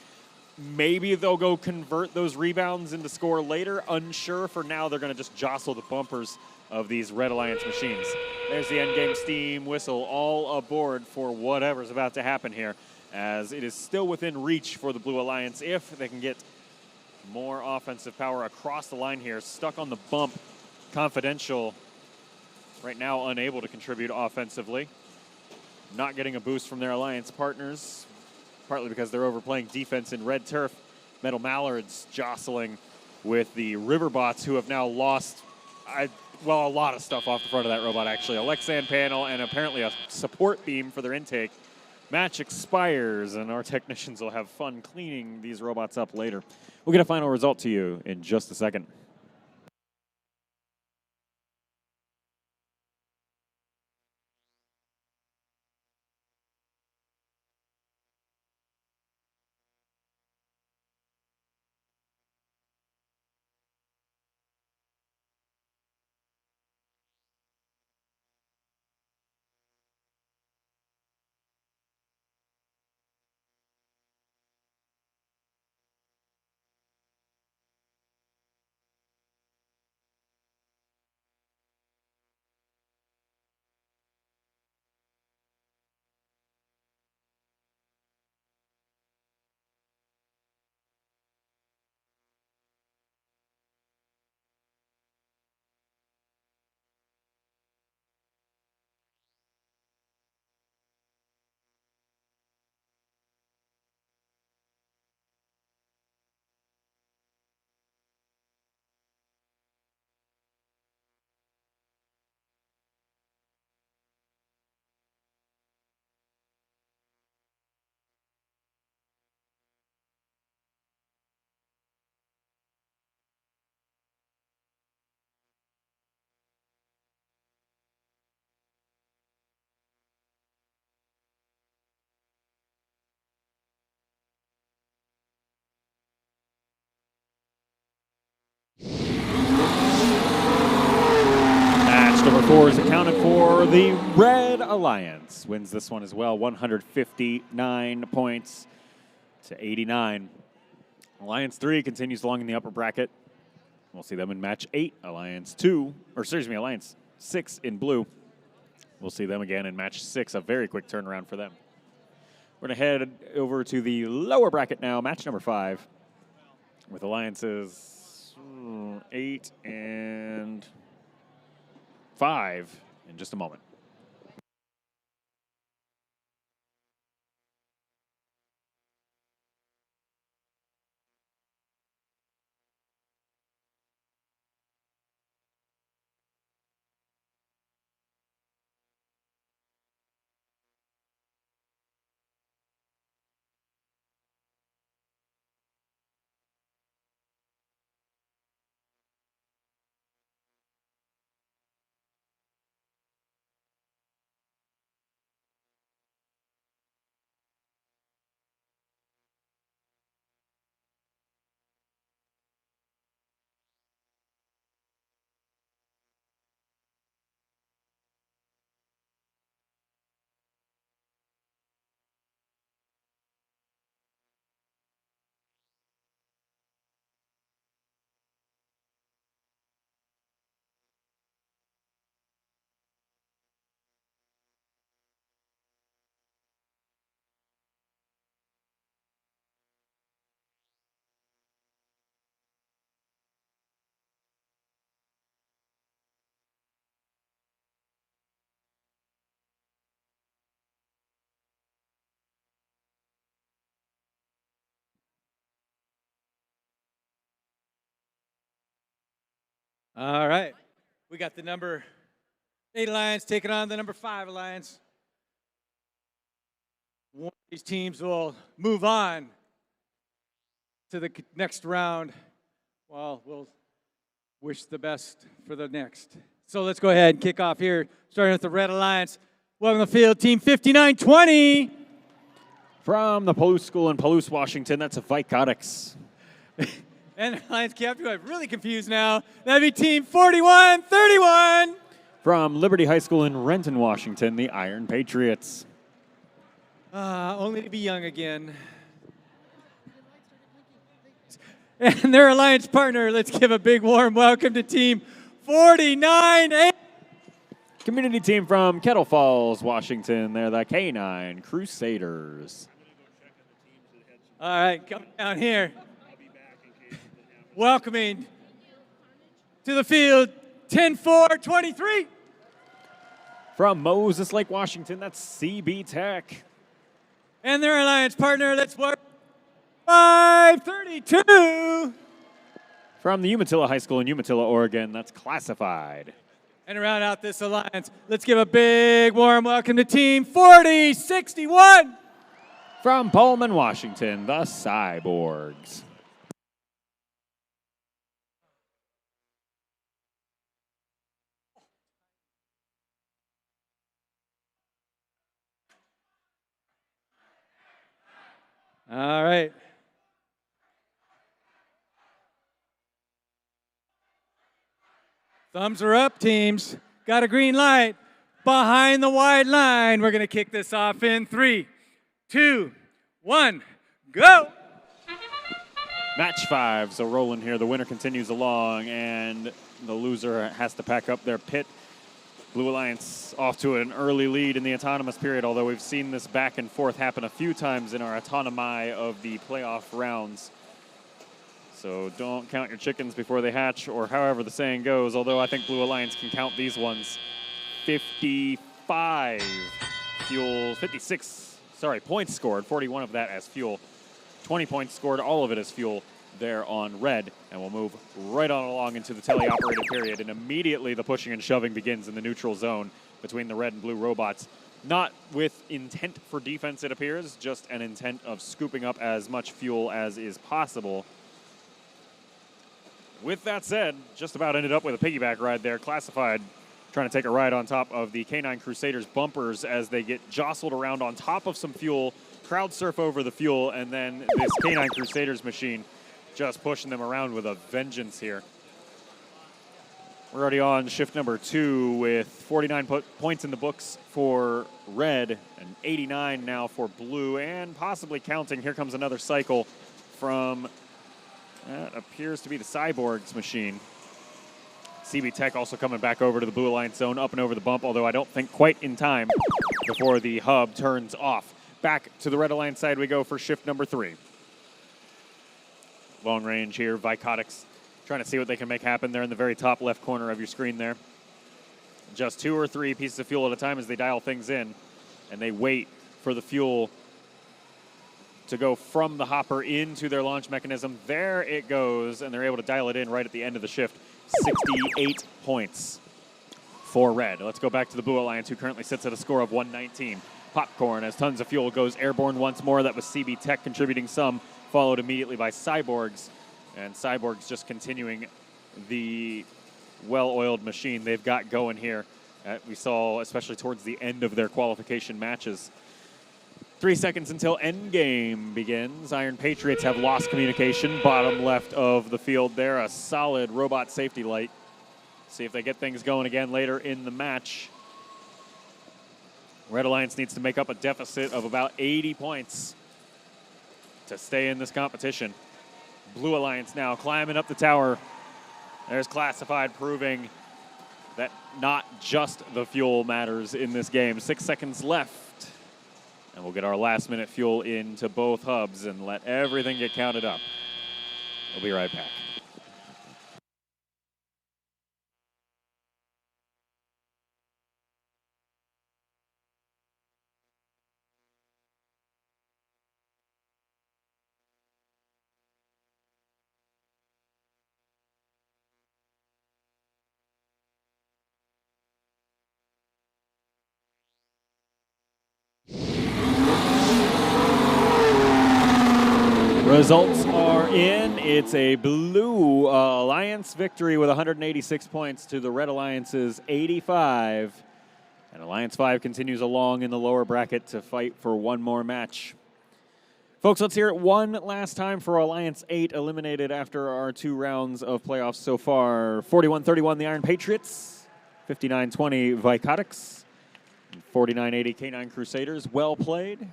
Maybe they'll go convert those rebounds into score later. Unsure. For now, they're going to just jostle the bumpers of these Red Alliance machines. There's the endgame steam whistle, all aboard for whatever's about to happen here, as it is still within reach for the Blue Alliance if they can get more offensive power across the line here. Stuck on the bump. Confidential right now unable to contribute offensively. Not getting a boost from their Alliance partners, partly because they're overplaying defense in red turf. Metal Mallards jostling with the Riverbots, who have now lost, a lot of stuff off the front of that robot, actually. A Lexan panel and apparently a support beam for their intake. Match expires, and our technicians will have fun cleaning these robots up later. We'll get a final result to you in just a second. Number 4 is accounted for. The Red Alliance wins this one as well, 159 points to 89. Alliance 3 continues along in the upper bracket. We'll see them in match 8. Alliance 6 in blue. We'll see them again in match 6, a very quick turnaround for them. We're going to head over to the lower bracket now, match number 5, with alliances 8 and 5 in just a moment. All right. We got the number 8 Alliance taking on the number 5 Alliance. One of these teams will move on to the next round. Well, we'll wish the best for the next. So let's go ahead and kick off here, starting with the Red Alliance. Welcome to the field, Team 5920. From the Palouse School in Palouse, Washington, that's Robotics. And Alliance captain, I'm really confused now. That'd be Team 4131. From Liberty High School in Renton, Washington, the Iron Patriots. Only to be young again. And their alliance partner, let's give a big warm welcome to Team 4980. Community team from Kettle Falls, Washington. They're the K9 Crusaders. All right, coming down here. Welcoming to the field, 10-4-23. From Moses Lake, Washington, that's CB Tech. And their alliance partner, let's work 532. From the Umatilla High School in Umatilla, Oregon, that's Classified. And to round out this alliance, let's give a big warm welcome to Team 4061. From Pullman, Washington, the Cyborgs. All right. Thumbs are up, teams. Got a green light. Behind the wide line. We're going to kick this off in 3, 2, 1, go. Match 5, so rolling here. The winner continues along, and the loser has to pack up their pit. Blue Alliance off to an early lead in the autonomous period, although we've seen this back and forth happen a few times in our autonomy of the playoff rounds. So don't count your chickens before they hatch, or however the saying goes, although I think Blue Alliance can count these ones. 55 fuel, 56, sorry, points scored, 41 of that as fuel. 20 points scored, all of it as fuel there on red, and we'll move right on along into the teleoperated period, and immediately the pushing and shoving begins in the neutral zone between the red and blue robots. Not with intent for defense, it appears, just an intent of scooping up as much fuel as is possible. With that said, just about ended up with a piggyback ride there. Classified trying to take a ride on top of the K9 Crusaders bumpers as they get jostled around on top of some fuel, crowd surf over the fuel, and then this K9 Crusaders machine just pushing them around with a vengeance here. We're already on shift number 2 with 49 points in the books for red and 89 now for blue, and possibly counting. Here comes another cycle from, that appears to be the Cyborgs machine. CB Tech also coming back over to the Blue Alliance zone, up and over the bump, although I don't think quite in time before the hub turns off. Back to the Red Alliance side we go for shift number 3. Long range here, Vicotics trying to see what they can make happen. They're in the very top left corner of your screen there. Just 2 or 3 pieces of fuel at a time as they dial things in, and they wait for the fuel to go from the hopper into their launch mechanism. There it goes, and they're able to dial it in right at the end of the shift. 68 points for Red. Let's go back to the Blue Alliance, who currently sits at a score of 119. Popcorn, as tons of fuel goes airborne once more. That was CB Tech contributing some, followed immediately by Cyborgs. And Cyborgs just continuing the well-oiled machine they've got going here. We saw, especially towards the end of their qualification matches. 3 seconds until endgame begins. Iron Patriots have lost communication. Bottom left of the field there, a solid robot safety light. See if they get things going again later in the match. Red Alliance needs to make up a deficit of about 80 points to stay in this competition. Blue Alliance now climbing up the tower. There's Classified proving that not just the fuel matters in this game. 6 seconds left. And we'll get our last minute fuel into both hubs and let everything get counted up. We'll be right back. Results are in. It's a Blue Alliance victory with 186 points to the Red Alliance's 85. And Alliance 5 continues along in the lower bracket to fight for one more match. Folks, let's hear it one last time for Alliance 8, eliminated after our 2 rounds of playoffs so far. 41-31, the Iron Patriots. 59-20, Vicotics. 49-80, K9 Crusaders. Well played.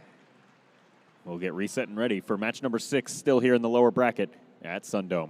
We'll get reset and ready for match number 6, still here in the lower bracket at SunDome.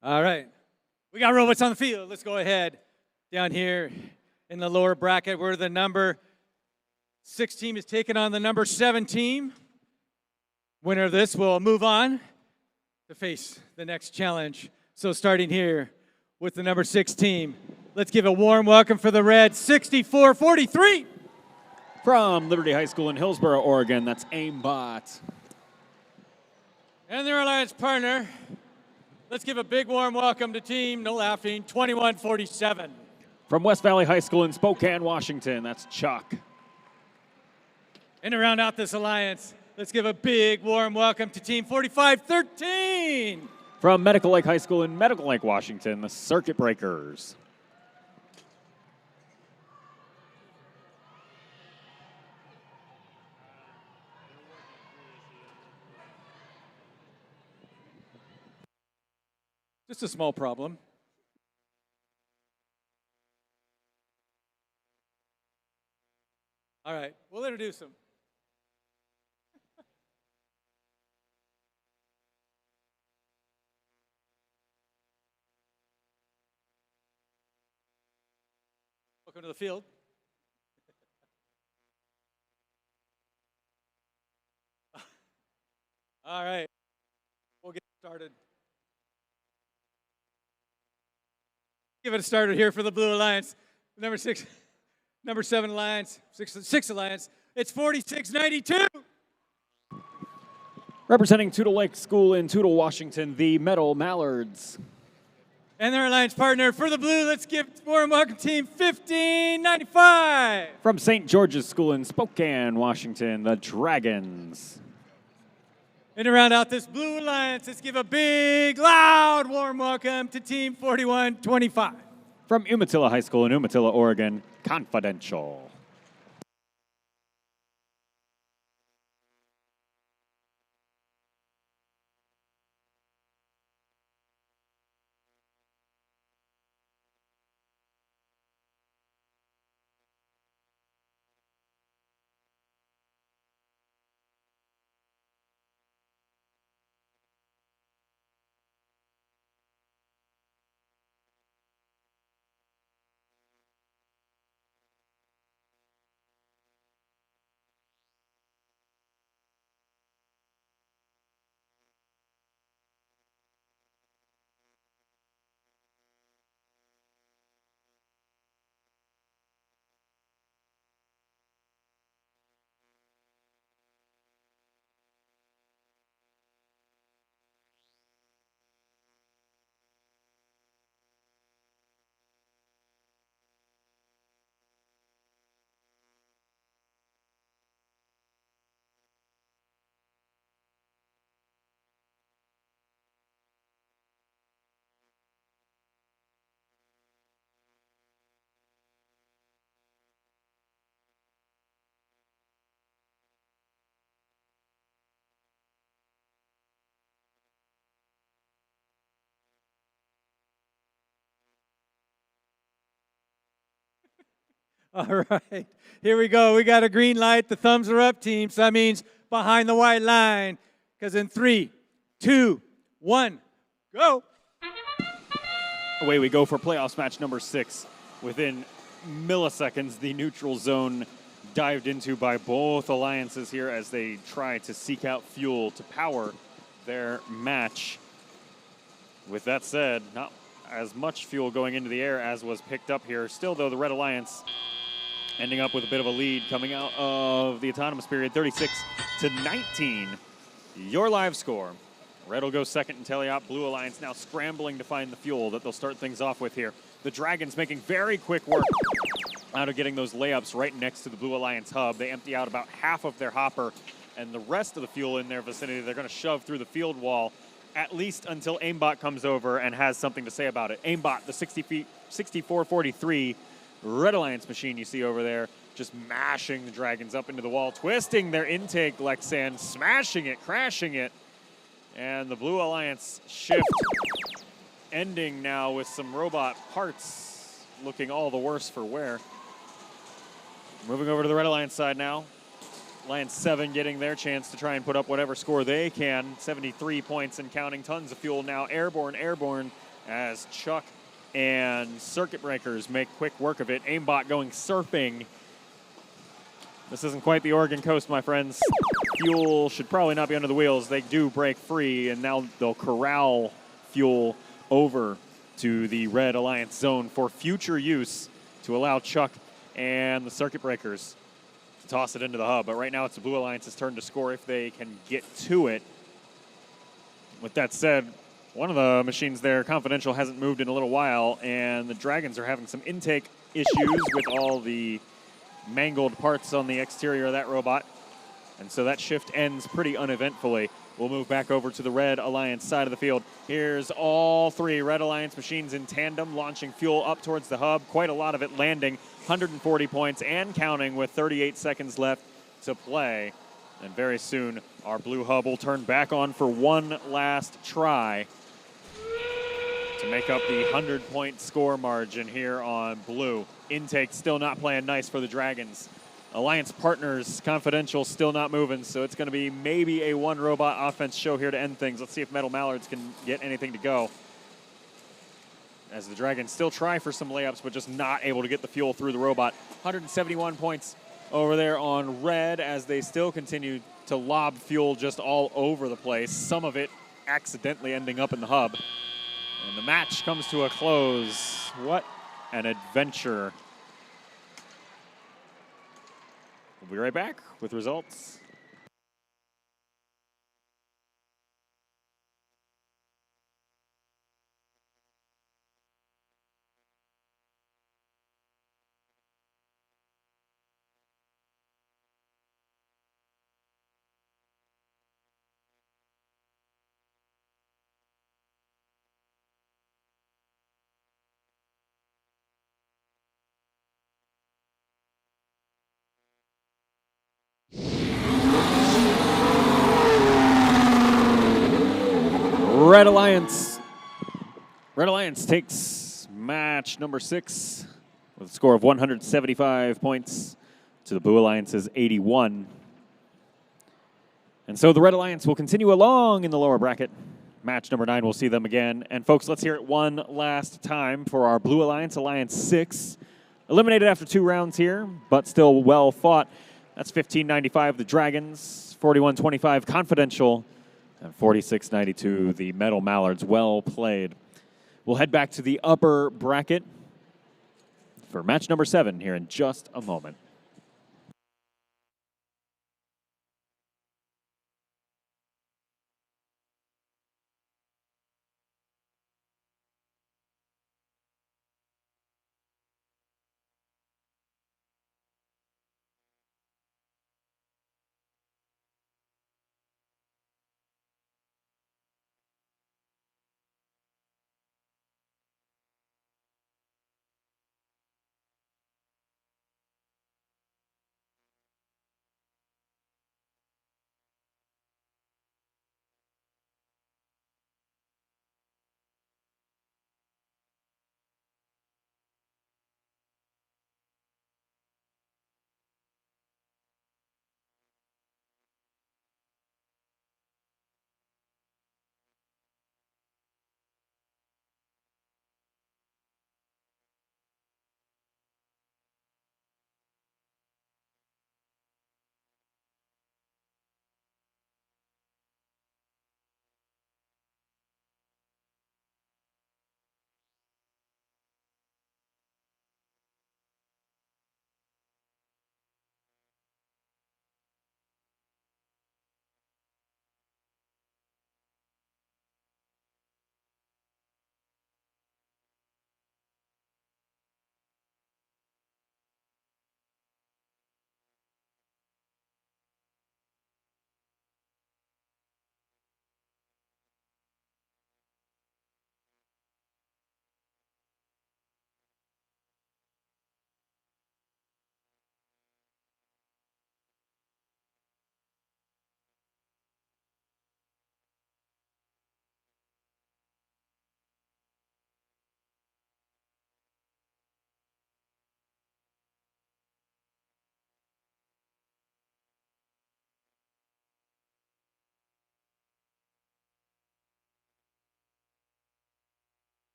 All right. We got robots on the field. Let's go ahead. Down here in the lower bracket, where the number 6 team is taking on the number 7 team. Winner of this will move on to face the next challenge. So starting here with the number 6 team, let's give a warm welcome for the Reds, 64-43. From Liberty High School in Hillsboro, Oregon, that's Aimbot. And their alliance partner, let's give a big warm welcome to team, no laughing, 21-47. From West Valley High School in Spokane, Washington, that's Chuck. And to round out this alliance, let's give a big warm welcome to team 45-13. From Medical Lake High School in Medical Lake, Washington, the Circuit Breakers. Just a small problem. All right, we'll introduce them. Welcome to the field. All right, we'll get started. Give it a starter here for the Blue Alliance. Number 7 Alliance, 6 Alliance. It's 46-92. Representing Toutle Lake School in Toutle, Washington, the Metal Mallards. And their alliance partner for the Blue, let's give warm welcome team 1595. From St. George's School in Spokane, Washington, the Dragons. And to round out this Blue Alliance, let's give a big, loud, warm welcome to Team 4125. From Umatilla High School in Umatilla, Oregon, Confidential. All right, here we go. We got a green light. The thumbs are up, team. So that means behind the white line. Because in 3, 2, 1, go. Away we go for playoffs match number 6. Within milliseconds, the neutral zone dived into by both alliances here as they try to seek out fuel to power their match. With that said, not as much fuel going into the air as was picked up here. Still, though, the Red Alliance ending up with a bit of a lead coming out of the autonomous period, 36-19. Your live score. Red will go second in Teliop. Blue Alliance now scrambling to find the fuel that they'll start things off with here. The Dragons making very quick work out of getting those layups right next to the Blue Alliance hub. They empty out about half of their hopper, and the rest of the fuel in their vicinity they're going to shove through the field wall, at least until Aimbot comes over and has something to say about it. Aimbot, the 64-43 Red Alliance machine you see over there, just mashing the Dragons up into the wall, twisting their intake Lexan, smashing it, crashing it. And the Blue Alliance shift ending now with some robot parts looking all the worse for wear. Moving over to the Red Alliance side now. Alliance 7 getting their chance to try and put up whatever score they can. 73 points and counting. Tons of fuel now. Airborne as Chuck and Circuit Breakers make quick work of it. Aimbot going surfing. This isn't quite the Oregon coast, my friends. Fuel should probably not be under the wheels. They do break free, and now they'll corral fuel over to the Red Alliance zone for future use to allow Chuck and the Circuit Breakers to toss it into the hub. But right now it's the Blue Alliance's turn to score if they can get to it. With that said, one of the machines there, Confidential, hasn't moved in a little while, and the Dragons are having some intake issues with all the mangled parts on the exterior of that robot. And so that shift ends pretty uneventfully. We'll move back over to the Red Alliance side of the field. Here's all three Red Alliance machines in tandem, launching fuel up towards the hub. Quite a lot of it landing, 140 points and counting with 38 seconds left to play. And very soon, our blue hub will turn back on for one last try to make up the 100-point score margin here on blue. Intake still not playing nice for the Dragons. Alliance partners, Confidential, still not moving, so it's going to be maybe a one-robot offense show here to end things. Let's see if Metal Mallards can get anything to go. As the Dragons still try for some layups, but just not able to get the fuel through the robot. 171 points over there on Red as they still continue to lob fuel just all over the place, some of it accidentally ending up in the hub. And the match comes to a close. What an adventure. We'll be right back with results. Red Alliance. Red Alliance takes match number 6 with a score of 175 points to the Blue Alliance's 81. And so the Red Alliance will continue along in the lower bracket. Match number 9, we'll see them again. And folks, let's hear it one last time for our Blue Alliance, Alliance 6. Eliminated after 2 rounds here, but still well fought. That's 1595, the Dragons, 4125, Confidential, and 46-92, the Metal Mallards. Well played. We'll head back to the upper bracket for match number 7 here in just a moment.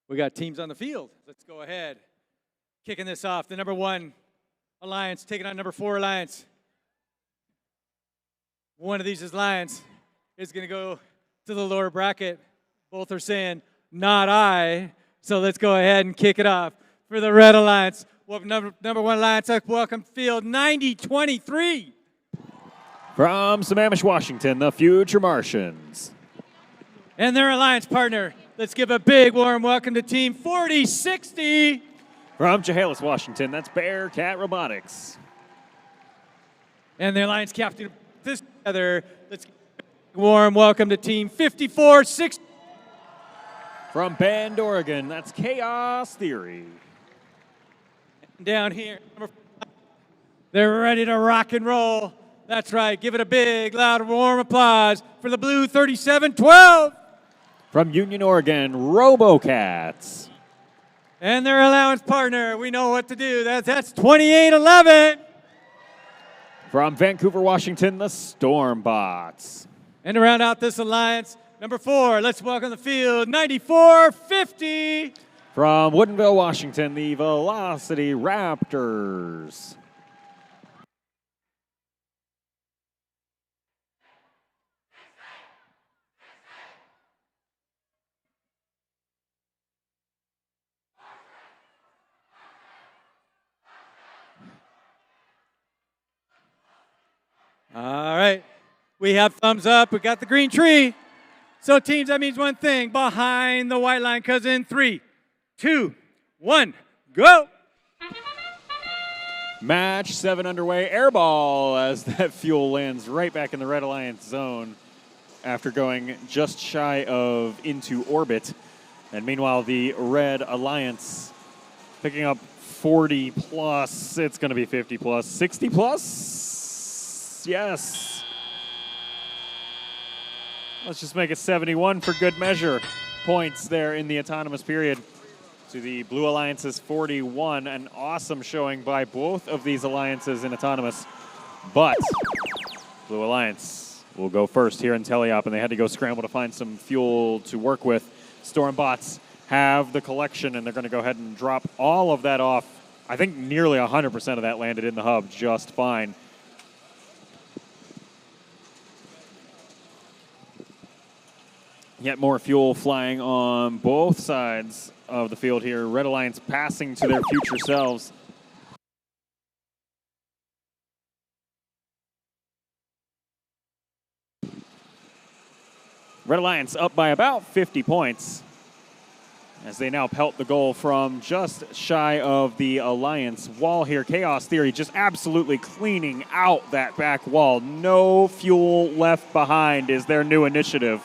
We got teams on the field. Let's go ahead. Kicking this off, the number 1 alliance taking on number 4 alliance. One of these alliance is going to go to the lower bracket. Both are saying, not I. So let's go ahead and kick it off for the red alliance. Welcome number 1 alliance, welcome field 90-23. From Sammamish, Washington, the Future Martians. And their alliance partner. Let's give a big warm welcome to team 4060. From Chehalis, Washington, that's Bearcat Robotics. And their alliance captain this together. Let's give a warm welcome to team 5460. From Bend, Oregon, that's Chaos Theory. And down here, they're ready to rock and roll. That's right. Give it a big, loud, warm applause for the blue 3712. From Union, Oregon, RoboCats. And their allowance partner, we know what to do. That's 2811. From Vancouver, Washington, the Stormbots. And to round out this alliance, number 4, let's welcome the field 9450. From Woodinville, Washington, the Velocity Raptors. All right. We have thumbs up. We got the green tree. So teams, that means one thing. Behind the white line, because in 3, 2, 1, go. Match 7 underway. Air ball as that fuel lands right back in the Red Alliance zone after going just shy of into orbit. And meanwhile, the Red Alliance picking up 40 plus. It's going to be 50 plus. 60 plus? Yes. Let's just make it 71 for good measure. Points there in the autonomous period to the Blue Alliance's 41. An awesome showing by both of these alliances in autonomous. But Blue Alliance will go first here in Teleop, and they had to go scramble to find some fuel to work with. Stormbots have the collection, and they're going to go ahead and drop all of that off. I think nearly 100% of that landed in the hub just fine. Yet more fuel flying on both sides of the field here. Red Alliance passing to their future selves. Red Alliance up by about 50 points as they now pelt the goal from just shy of the Alliance wall here. Chaos Theory just absolutely cleaning out that back wall. No fuel left behind is their new initiative.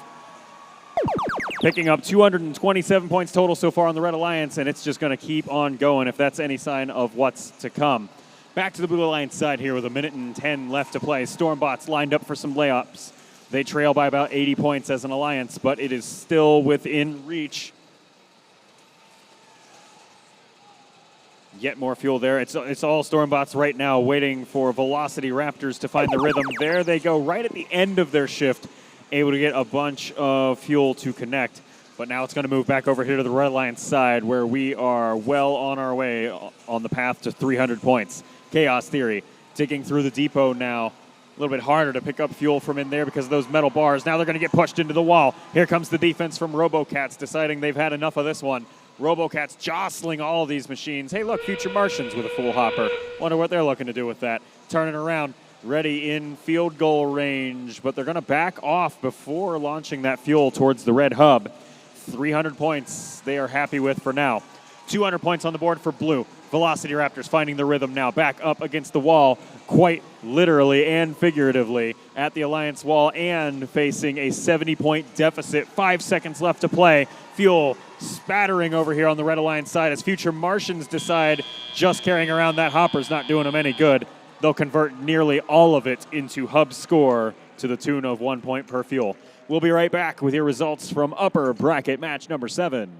Picking up 227 points total so far on the Red Alliance, and it's just going to keep on going if that's any sign of what's to come. Back to the Blue Alliance side here with 1:10 left to play. Stormbots lined up for some layups. They trail by about 80 points as an alliance, but it is still within reach. Yet more fuel there. It's all Stormbots right now waiting for Velocity Raptors to find the rhythm. There they go right at the end of their shift, able to get a bunch of fuel to connect. But now it's going to move back over here to the Red Alliance side where we are well on our way on the path to 300 points. Chaos Theory digging through the depot now. A little bit harder to pick up fuel from in there because of those metal bars. Now they're going to get pushed into the wall. Here comes the defense from RoboCats deciding they've had enough of this one. RoboCats jostling all of these machines. Hey, look, Future Martians with a full hopper. Wonder what they're looking to do with that. Turning around. Ready in field goal range, but they're going to back off before launching that fuel towards the red hub. 300 points they are happy with for now. 200 points on the board for Blue. Velocity Raptors finding the rhythm now, back up against the wall, quite literally and figuratively at the Alliance wall and facing a 70-point deficit. 5 seconds left to play. Fuel spattering over here on the Red Alliance side as Future Martians decide just carrying around that hopper's not doing them any good. They'll convert nearly all of it into hub score to the tune of 1 point per fuel. We'll be right back with your results from upper bracket match number 7.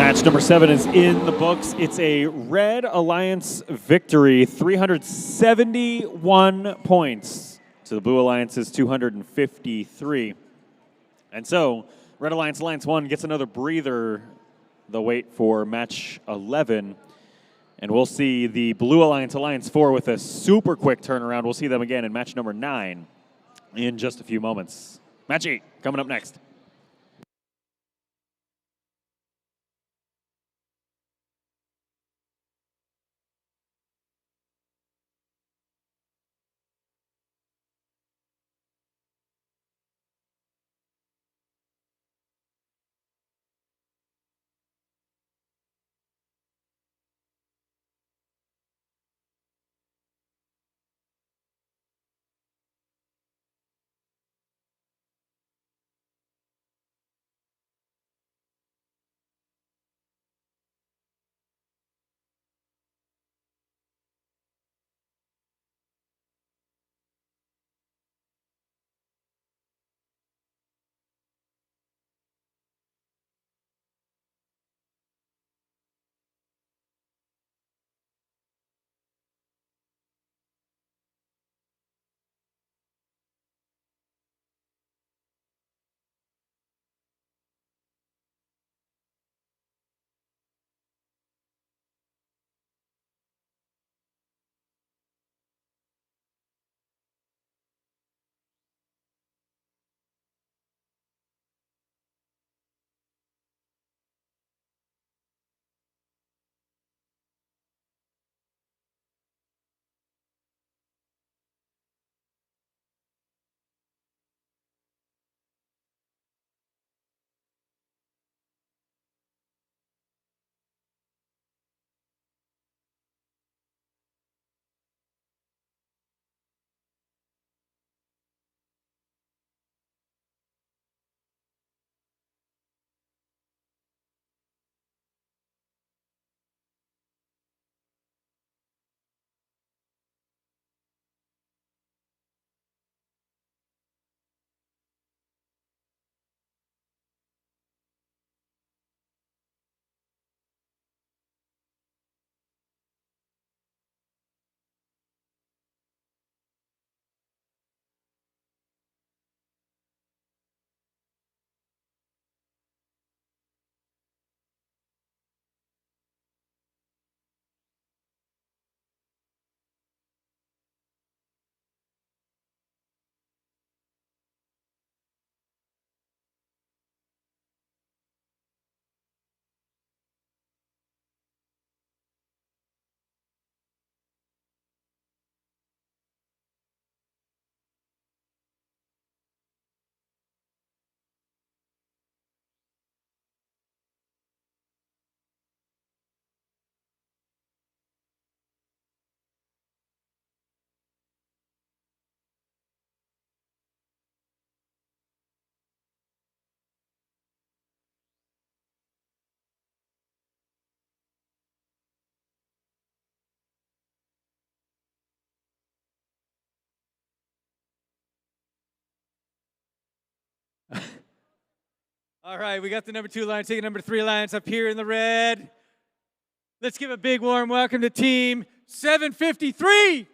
Match number 7 is in the books. It's a Red Alliance victory, 371 points to the Blue Alliance's 253. And so, Red Alliance Alliance 1 gets another breather. The wait for match 11. And we'll see the Blue Alliance Alliance 4 with a super quick turnaround. We'll see them again in match number 9 in just a few moments. Match 8 coming up next. All right, we got the number 2 line taking number 3 lines up here in the red. Let's give a big warm welcome to team 753.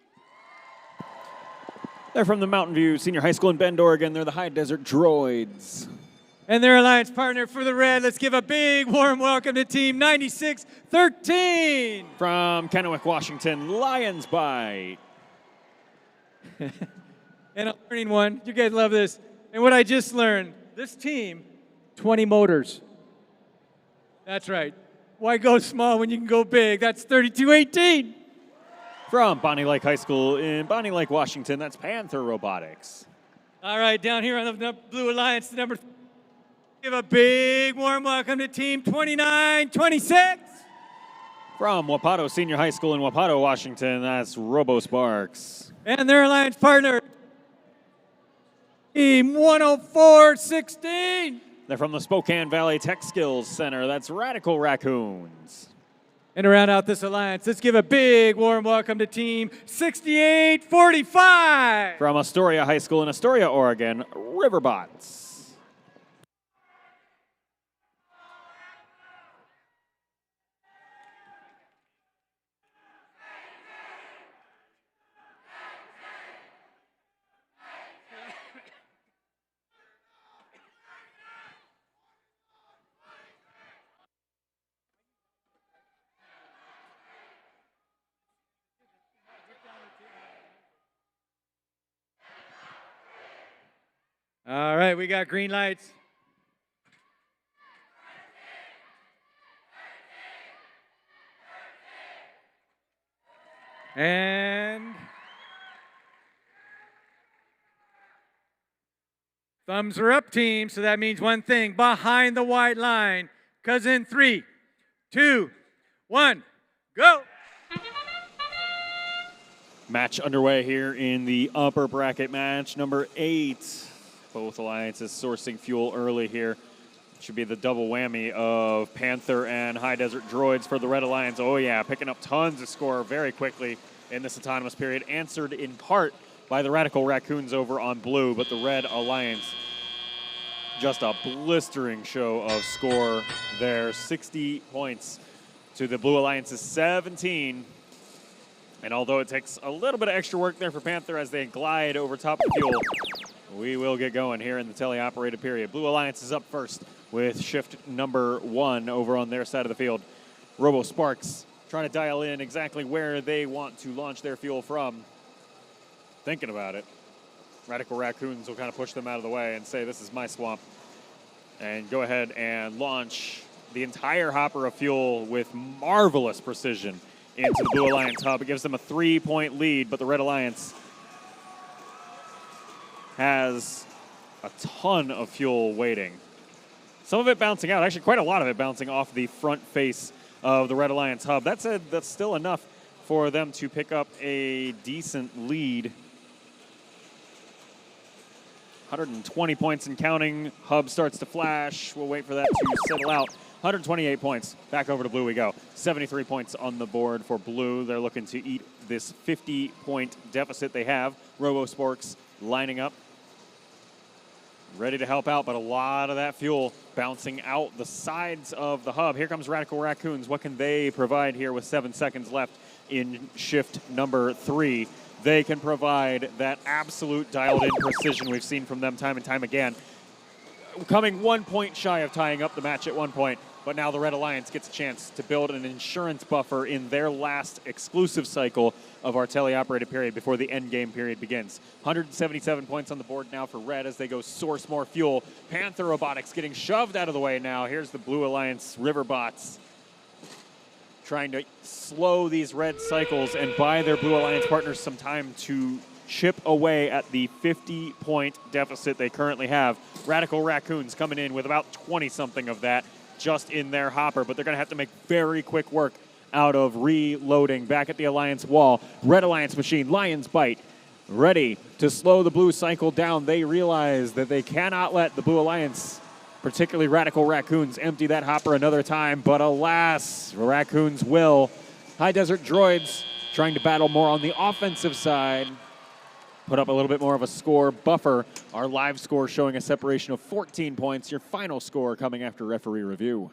They're from the Mountain View Senior High School in Bend, Oregon. They're the High Desert Droids. And their alliance partner for the red. Let's give a big warm welcome to team 9613. From Kennewick, Washington, Lions Bite. And a learning one. You guys love this. And what I just learned, this team, 20 motors. That's right. Why go small when you can go big? That's 3218. From Bonnie Lake High School in Bonnie Lake, Washington, that's Panther Robotics. All right, down here on the Blue Alliance, number 3. Give a big warm welcome to team 2926. From Wapato Senior High School in Wapato, Washington, that's Robo Sparks. And their alliance partner, team 10416. They're from the Spokane Valley Tech Skills Center. That's Radical Raccoons. And to round out this alliance, let's give a big warm welcome to team 6845. From Astoria High School in Astoria, Oregon, Riverbots. right, we got green lights. And thumbs are up, team. So that means one thing, behind the white line. Because in 3, 2, 1, go. Match underway here in the upper bracket match number 8. Both alliances sourcing fuel early here. Should be the double whammy of Panther and High Desert Droids for the Red Alliance. Oh yeah, picking up tons of score very quickly in this autonomous period. Answered in part by the Radical Raccoons over on blue, but the Red Alliance, just a blistering show of score there. 60 points to the Blue Alliance's 17. And although it takes a little bit of extra work there for Panther as they glide over top of the fuel, we will get going here in the teleoperated period. Blue Alliance is up first with shift number 1 over on their side of the field. Robo Sparks trying to dial in exactly where they want to launch their fuel from. Thinking about it. Radical Raccoons will kind of push them out of the way and say, this is my swamp. And go ahead and launch the entire hopper of fuel with marvelous precision into the Blue Alliance hub. It gives them a 3-point lead, but the Red Alliance has a ton of fuel waiting. Some of it bouncing out, actually quite a lot of it bouncing off the front face of the Red Alliance hub. That said, that's still enough for them to pick up a decent lead. 120 points and counting. Hub starts to flash. We'll wait for that to settle out. 128 points. Back over to blue we go. 73 points on the board for blue. They're looking to eat this 50-point deficit they have. Robo Sporks lining up, ready to help out, but a lot of that fuel bouncing out the sides of the hub. Here comes Radical Raccoons. What can they provide here with 7 seconds left in shift number 3? They can provide that absolute dialed-in precision we've seen from them time and time again. Coming 1 point shy of tying up the match at one point, but now the Red Alliance gets a chance to build an insurance buffer in their last exclusive cycle of our teleoperated period before the end game period begins. 177 points on the board now for Red as they go source more fuel. Panther Robotics getting shoved out of the way now. Here's the Blue Alliance Riverbots trying to slow these red cycles and buy their Blue Alliance partners some time to chip away at the 50-point deficit they currently have. Radical Raccoons coming in with about 20-something of that just in their hopper, but they're going to have to make very quick work out of reloading back at the Alliance wall. Red Alliance machine, Lion's Bite, ready to slow the blue cycle down. They realize that they cannot let the Blue Alliance, particularly Radical Raccoons, empty that hopper another time, but alas, Raccoons will. High Desert Droids trying to battle more on the offensive side, put up a little bit more of a score buffer. Our live score showing a separation of 14 points. Your final score coming after referee review.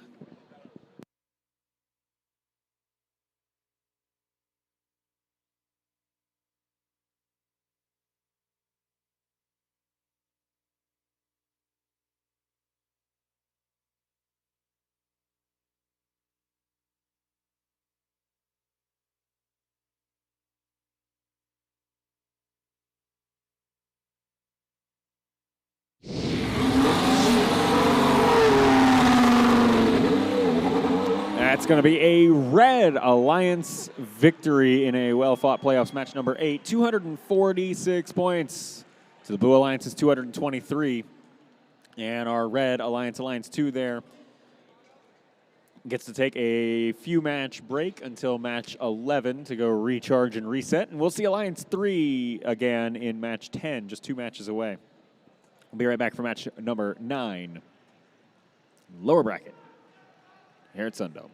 That's going to be a Red Alliance victory in a well-fought playoffs match number 8. 246 points to the Blue Alliance's 223. And our Red Alliance, Alliance 2 there, gets to take a few match break until match 11 to go recharge and reset. And we'll see Alliance 3 again in match 10, just 2 matches away. We'll be right back for match number 9. Lower bracket here at SunDome.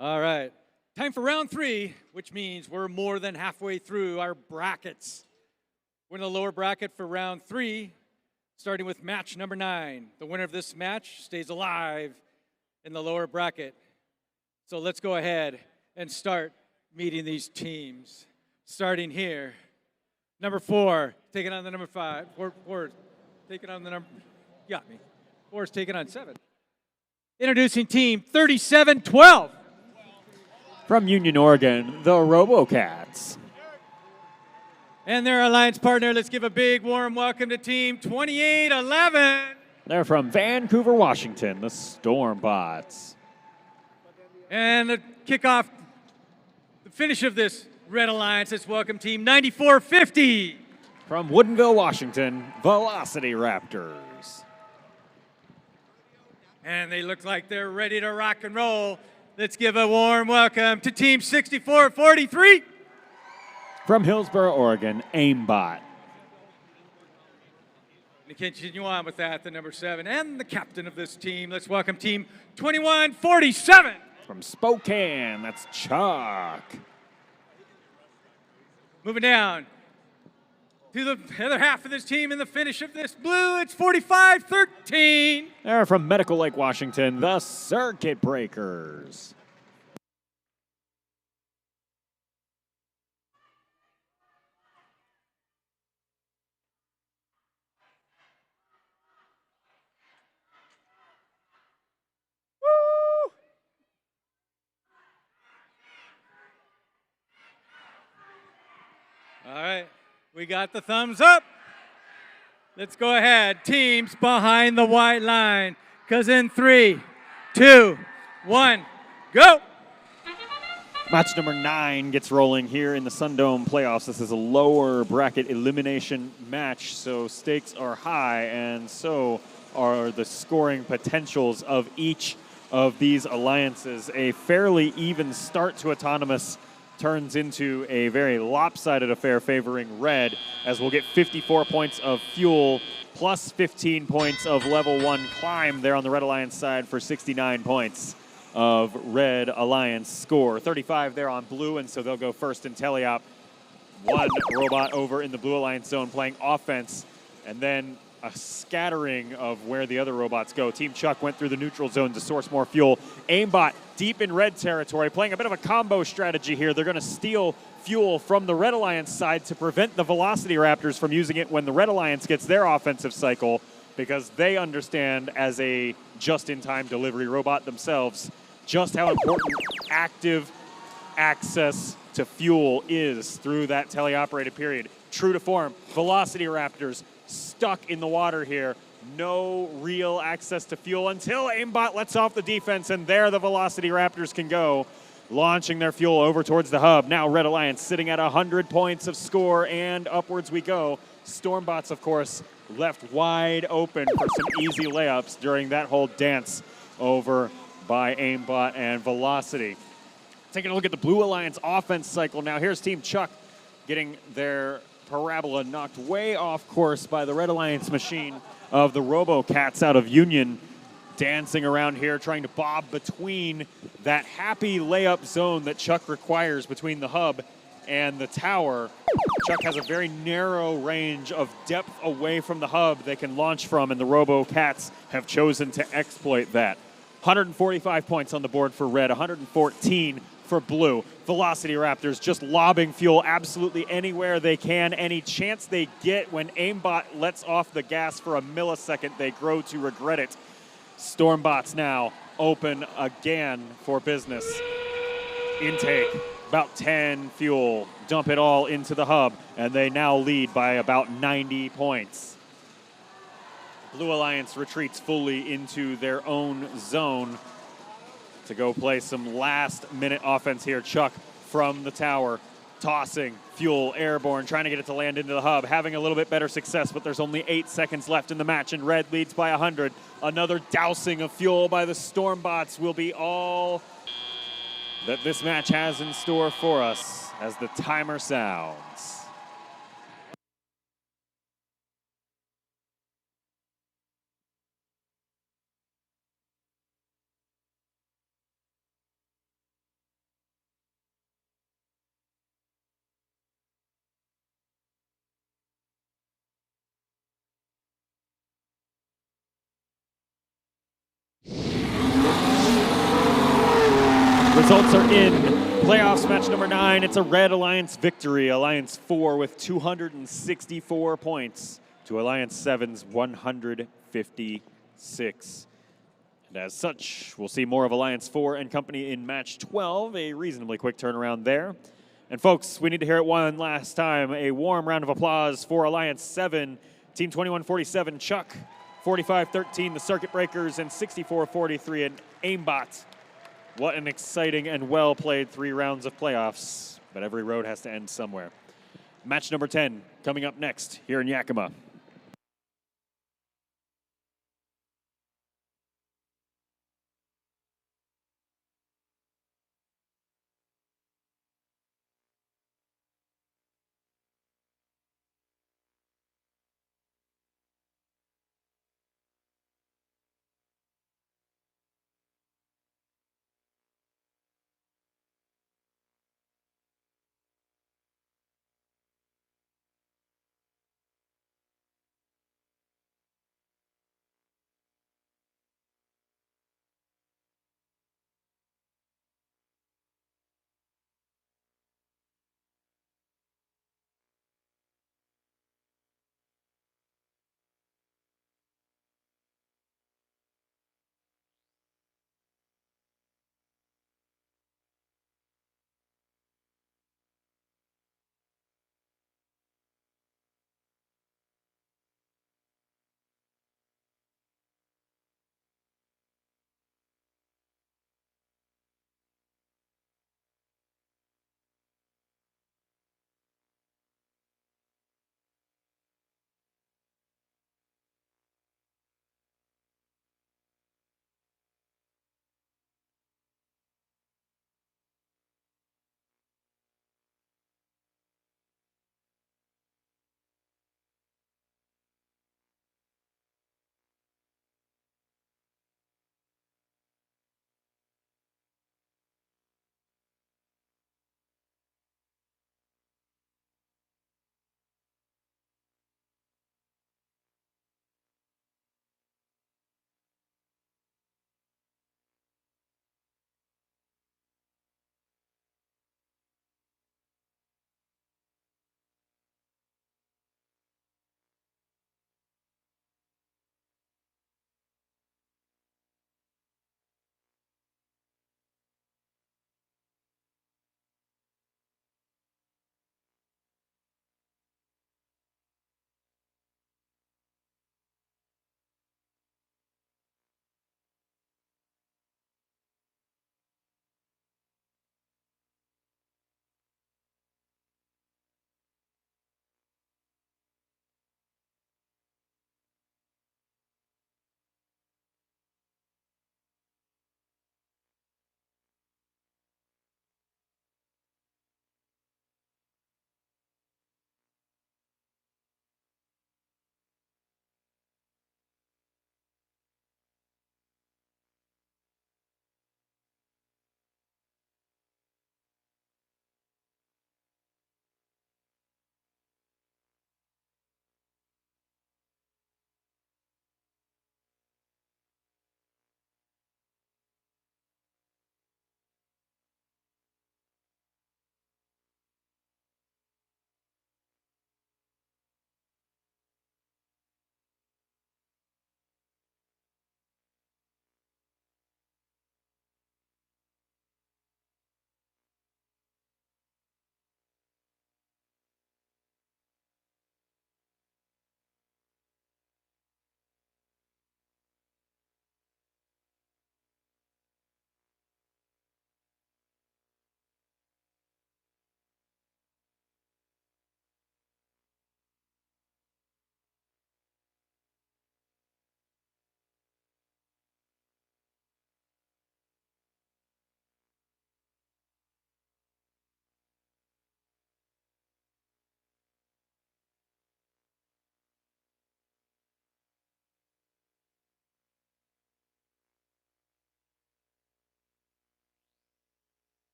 All right. Time for round 3, which means we're more than halfway through our brackets. We're in the lower bracket for round 3, starting with match number 9. The winner of this match stays alive in the lower bracket. So let's go ahead and start meeting these teams. Starting here, number 4, taking on the number 5. 4 taking on the number, you got me. 4 is taking on 7. Introducing team 3712. From Union, Oregon, the RoboCats. And their alliance partner, let's give a big warm welcome to team 2811. They're from Vancouver, Washington, the Stormbots. And the kickoff, the finish of this Red Alliance, let's welcome team 9450. From Woodinville, Washington, Velocity Raptors. And they look like they're ready to rock and roll. Let's give a warm welcome to team 6443. From Hillsboro, Oregon, Aimbot. To continue on with that, the number 7 and the captain of this team, let's welcome team 2147. From Spokane, that's Chuck. Moving down to the other half of this team in the finish of this blue, it's 4513. They're from Medical Lake, Washington, the Circuit Breakers. All right, we got the thumbs up. Let's go ahead. Teams behind the white line, because in 3, 2, 1, go. Match number 9 gets rolling here in the SunDome playoffs. This is a lower bracket elimination match, so stakes are high, and so are the scoring potentials of each of these alliances. A fairly even start to Autonomous turns into a very lopsided affair favoring red, as we'll get 54 points of fuel plus 15 points of level 1 climb there on the Red Alliance side for 69 points of Red Alliance score. 35 there on blue, and so they'll go first in teleop. 1 robot over in the Blue Alliance zone playing offense, and then a scattering of where the other robots go. Team Chuck went through the neutral zone to source more fuel. Aimbot deep in red territory, playing a bit of a combo strategy here. They're going to steal fuel from the Red Alliance side to prevent the Velocity Raptors from using it when the Red Alliance gets their offensive cycle, because they understand as a just-in-time delivery robot themselves just how important active access to fuel is through that teleoperated period. True to form, Velocity Raptors stuck in the water here. No real access to fuel until Aimbot lets off the defense, and there the Velocity Raptors can go, launching their fuel over towards the hub. Now Red Alliance sitting at 100 points of score, and upwards we go. Stormbots, of course, left wide open for some easy layups during that whole dance over by Aimbot and Velocity. Taking a look at the Blue Alliance offense cycle now. Here's Team Chuck getting their parabola knocked way off course by the Red Alliance machine of the RoboCats out of Union, dancing around here, trying to bob between that happy layup zone that Chuck requires between the hub and the tower. Chuck has a very narrow range of depth away from the hub they can launch from, and the RoboCats have chosen to exploit that. 145 points on the board for red, 114 for blue. Velocity Raptors just lobbing fuel absolutely anywhere they can. Any chance they get when Aimbot lets off the gas for a millisecond, they grow to regret it. Stormbots now open again for business. Intake, about 10 fuel. Dump it all into the hub, and they now lead by about 90 points. Blue Alliance retreats fully into their own zone to go play some last-minute offense here. Chuck from the tower, tossing fuel airborne, trying to get it to land into the hub, having a little bit better success, but there's only 8 seconds left in the match, and red leads by 100. Another dousing of fuel by the Stormbots will be all that this match has in store for us as the timer sounds. Results are in. Playoffs match number 9. It's a Red Alliance victory. Alliance 4 with 264 points to Alliance 7's 156. And as such, we'll see more of Alliance 4 and company in match 12. A reasonably quick turnaround there. And folks, we need to hear it one last time. A warm round of applause for Alliance 7, Team 2147, Chuck, 45-13, the Circuit Breakers, and 64-43, and Aimbot. What an exciting and well-played 3 rounds of playoffs, but every road has to end somewhere. Match number 10 coming up next here in Yakima.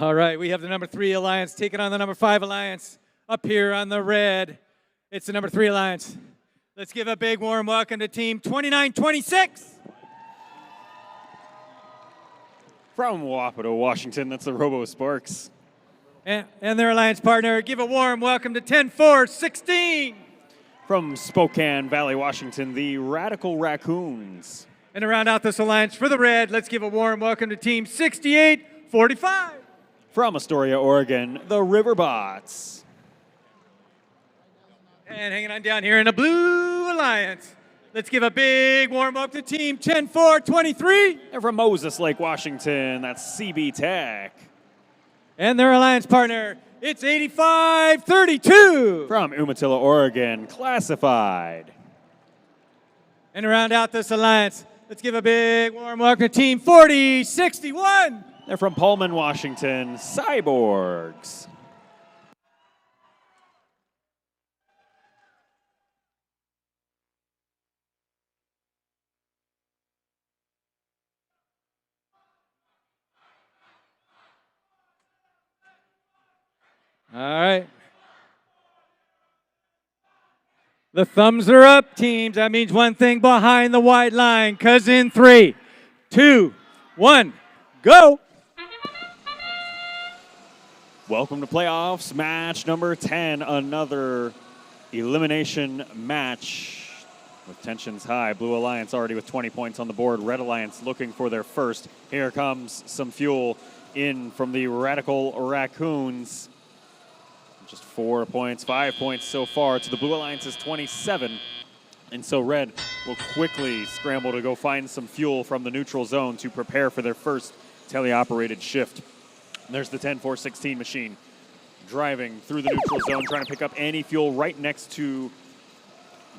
All right, we have the number 3 Alliance taking on the number 5 Alliance up here on the red. It's the number 3 Alliance. Let's give a big warm welcome to team 2926. From Wapato, Washington, that's the Robo Sparks. And their Alliance partner, give a warm welcome to 10-4-16. From Spokane Valley, Washington, the Radical Raccoons. And to round out this Alliance for the red, let's give a warm welcome to team 6845. From Astoria, Oregon, the Riverbots. And hanging on down here in the blue Alliance, let's give a big warm up to team 10-4-23. And from Moses Lake, Washington, that's CB Tech. And their Alliance partner, it's 8532. From Umatilla, Oregon, Classified. And to round out this Alliance, let's give a big warm welcome to team 4061. They're from Pullman, Washington, Cyborgs. All right. The thumbs are up, teams. That means one thing behind the white line, because in 3, 2, 1, go. Welcome to playoffs, match number 10, another elimination match with tensions high. Blue Alliance already with 20 points on the board. Red Alliance looking for their first. Here comes some fuel in from the Radical Raccoons. Just 4 points, 5 points so far to the Blue Alliance's 27. And so Red will quickly scramble to go find some fuel from the neutral zone to prepare for their first teleoperated shift. And there's the 10-4-16 machine driving through the neutral zone, trying to pick up any fuel right next to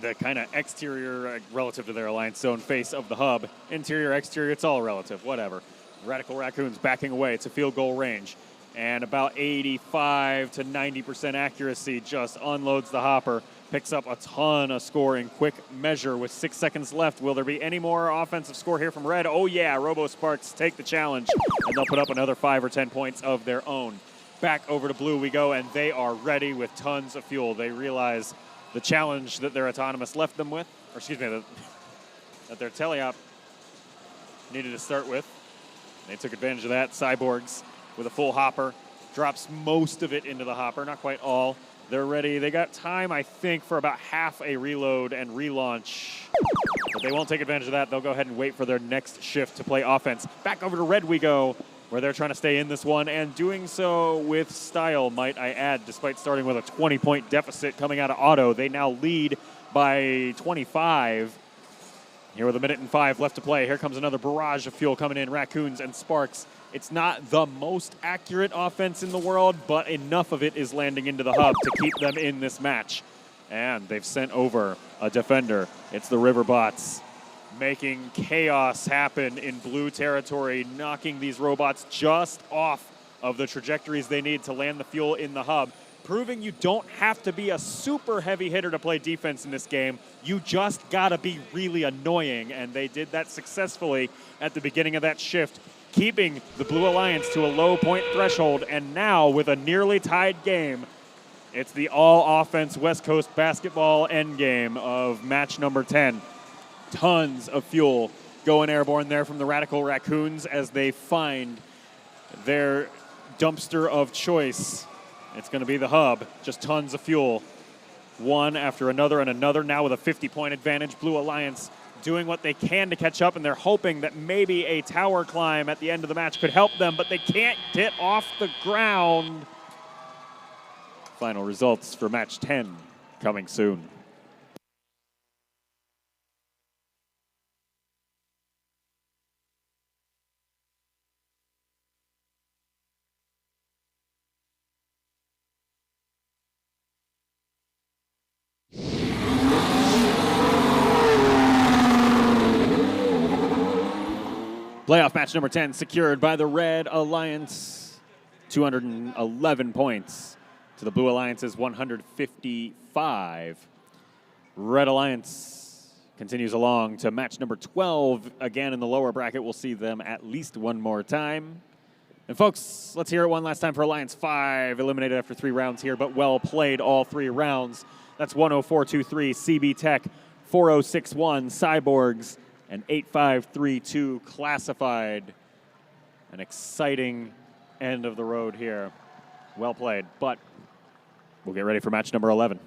the kind of exterior, relative to their Alliance zone, face of the hub. Interior, exterior, it's all relative, whatever. Radical Raccoons backing away. It's a field goal range. And about 85 to 90% accuracy just unloads the hopper, picks up a ton of score in quick measure with 6 seconds left. Will there be any more offensive score here from Red? Oh yeah, Robo Sparks take the challenge, and they'll put up another 5 or 10 points of their own. Back over to Blue we go, and they are ready with tons of fuel. They realize the challenge that their autonomous left them with, or excuse me, that their teleop needed to start with. They took advantage of that. Cyborgs with a full hopper, drops most of it into the hopper, not quite all. They're ready. They got time, I think, for about half a reload and relaunch. But they won't take advantage of that. They'll go ahead and wait for their next shift to play offense. Back over to Red we go, where they're trying to stay in this one, and doing so with style, might I add, despite starting with a 20-point deficit coming out of auto. They now lead by 25. Here with 1:05 left to play. Here comes another barrage of fuel coming in. Raccoons and Sparks. It's not the most accurate offense in the world, but enough of it is landing into the hub to keep them in this match. And they've sent over a defender. It's the Riverbots making chaos happen in blue territory, knocking these robots just off of the trajectories they need to land the fuel in the hub, proving you don't have to be a super heavy hitter to play defense in this game. You just gotta be really annoying, and they did that successfully at the beginning of that shift, keeping the Blue Alliance to a low point threshold. And now with a nearly tied game, it's the all-offense West Coast basketball endgame of match number 10. Tons of fuel going airborne there from the Radical Raccoons as they find their dumpster of choice. It's going to be the hub. Just tons of fuel. One after another and another, now with a 50-point advantage. Blue Alliance doing what they can to catch up, and they're hoping that maybe a tower climb at the end of the match could help them, but they can't get off the ground. Final results for match 10 coming soon. Playoff match number 10 secured by the Red Alliance. 211 points to the Blue Alliance's 155. Red Alliance continues along to match number 12. Again in the lower bracket. We'll see them at least one more time. And folks, let's hear it one last time for Alliance 5, eliminated after 3 rounds here, but well played all 3 rounds. That's 10423 CB Tech, 4061 Cyborgs, and 8532 Classified. An exciting end of the road here. Well played, but we'll get ready for match number 11.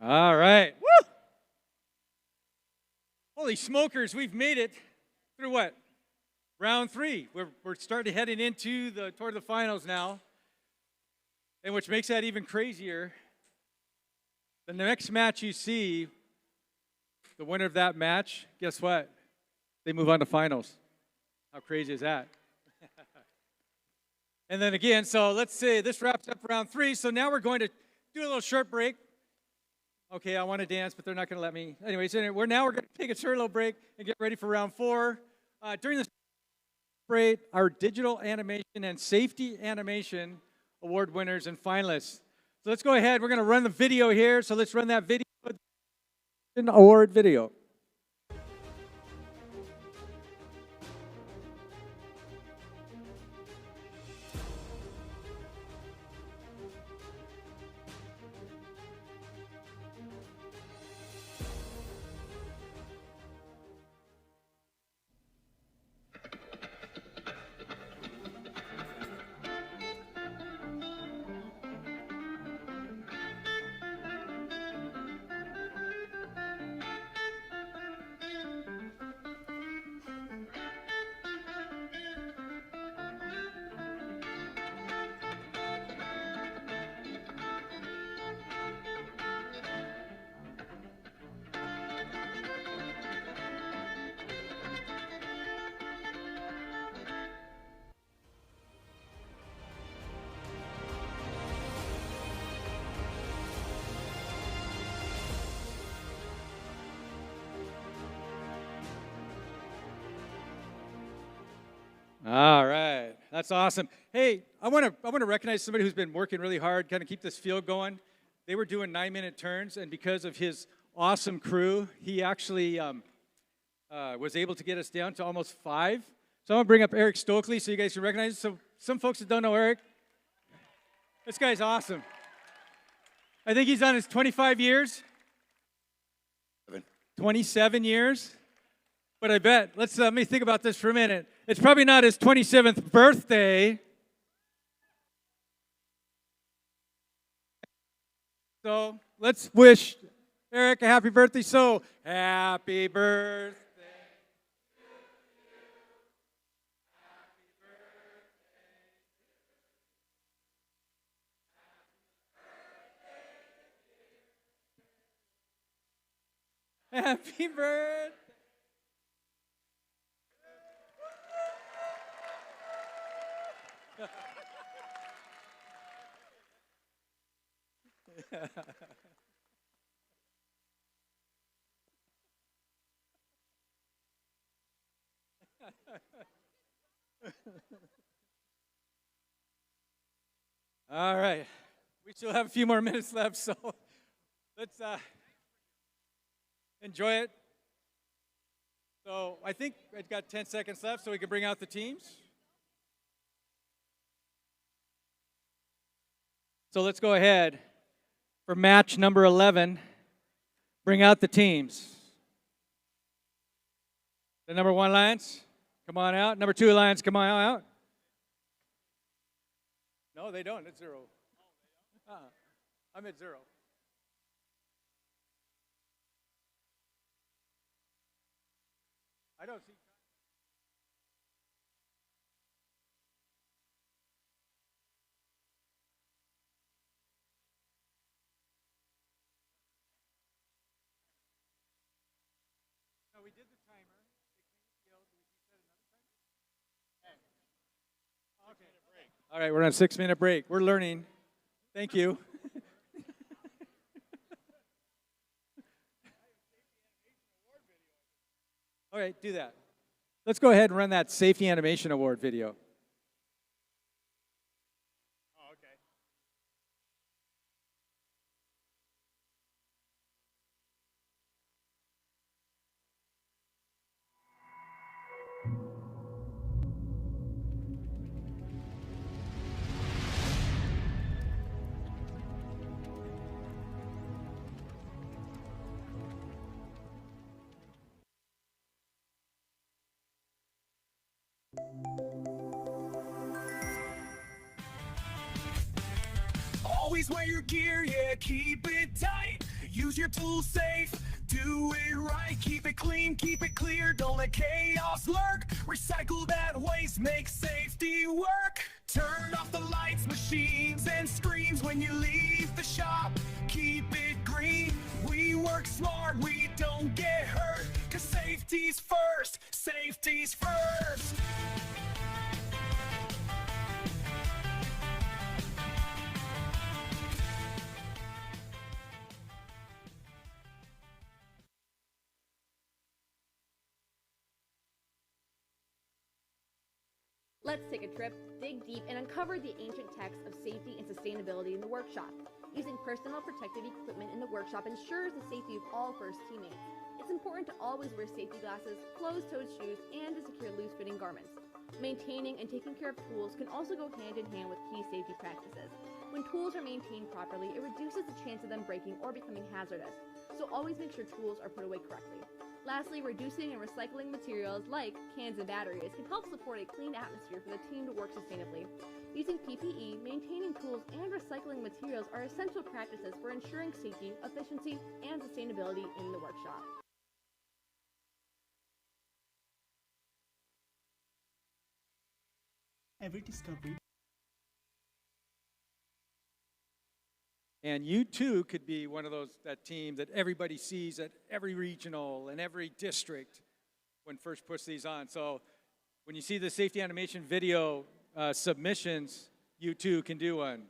All right. Woo! Holy smokers, we've made it through what? Round 3. We're starting heading into toward the finals now. And which makes that even crazier. The next match you see, the winner of that match, guess what? They move on to finals. How crazy is that? And then again, so let's say this wraps up round 3. So now we're going to do a little short break. Okay, I want to dance, but they're not going to let me. Anyways, we're going to take a short little break and get ready for round 4. During this break, our digital animation and safety animation award winners and finalists. So let's go ahead. We're going to run the video here. So let's run that video. Award video. All right, that's awesome. Hey, I want to recognize somebody who's been working really hard, kind of keep this field going. They were doing 9-minute turns, and because of his awesome crew, he actually was able to get us down to almost 5. So I'm gonna bring up Eric Stokely so you guys can recognize. So some folks that don't know Eric, this guy's awesome. I think he's on his 25 years. 27 years. But I bet, let me think about this for a minute. It's probably not his 27th birthday. So let's wish Eric a happy birthday. So, happy birthday. Happy birthday. All right. We still have a few more minutes left, so let's enjoy it. So I think I've got 10 seconds left, so we can bring out the teams. So let's go ahead for match number 11. Bring out the teams. The number 1 Lions, come on out. Number 2 Lions, come on out. No, they don't. It's 0. I'm at 0. I don't see. No, we did the timer. Okay. All right, we're on a 6-minute break. We're learning. Thank you. All right, do that. Let's go ahead and run that Safety Animation Award video. Always wear your gear, yeah, keep it tight. Use your tools safe, do it right. Keep it clean, keep it clear, don't let chaos lurk. Recycle that waste, make safety work. Turn off the lights, machines, and screens when you leave the shop. Keep it green, we work smart, we don't get hurt. 'Cause safety's first, safety's first. Let's take a trip, dig deep, and uncover the ancient texts of safety and sustainability in the workshop. Using personal protective equipment in the workshop ensures the safety of all first teammates. It's important to always wear safety glasses, closed-toed shoes, and to secure loose-fitting garments. Maintaining and taking care of tools can also go hand in hand with key safety practices. When tools are maintained properly, it reduces the chance of them breaking or becoming hazardous, so always make sure tools are put away correctly. Lastly, reducing and recycling materials like cans and batteries can help support a clean atmosphere for the team to work sustainably. Using PPE, maintaining tools, and recycling materials are essential practices for ensuring safety, efficiency, and sustainability in the workshop. Every discovery. And you too could be one of that team that everybody sees at every regional and every district when FIRST puts these on. So when you see the safety animation video submissions, you too can do one.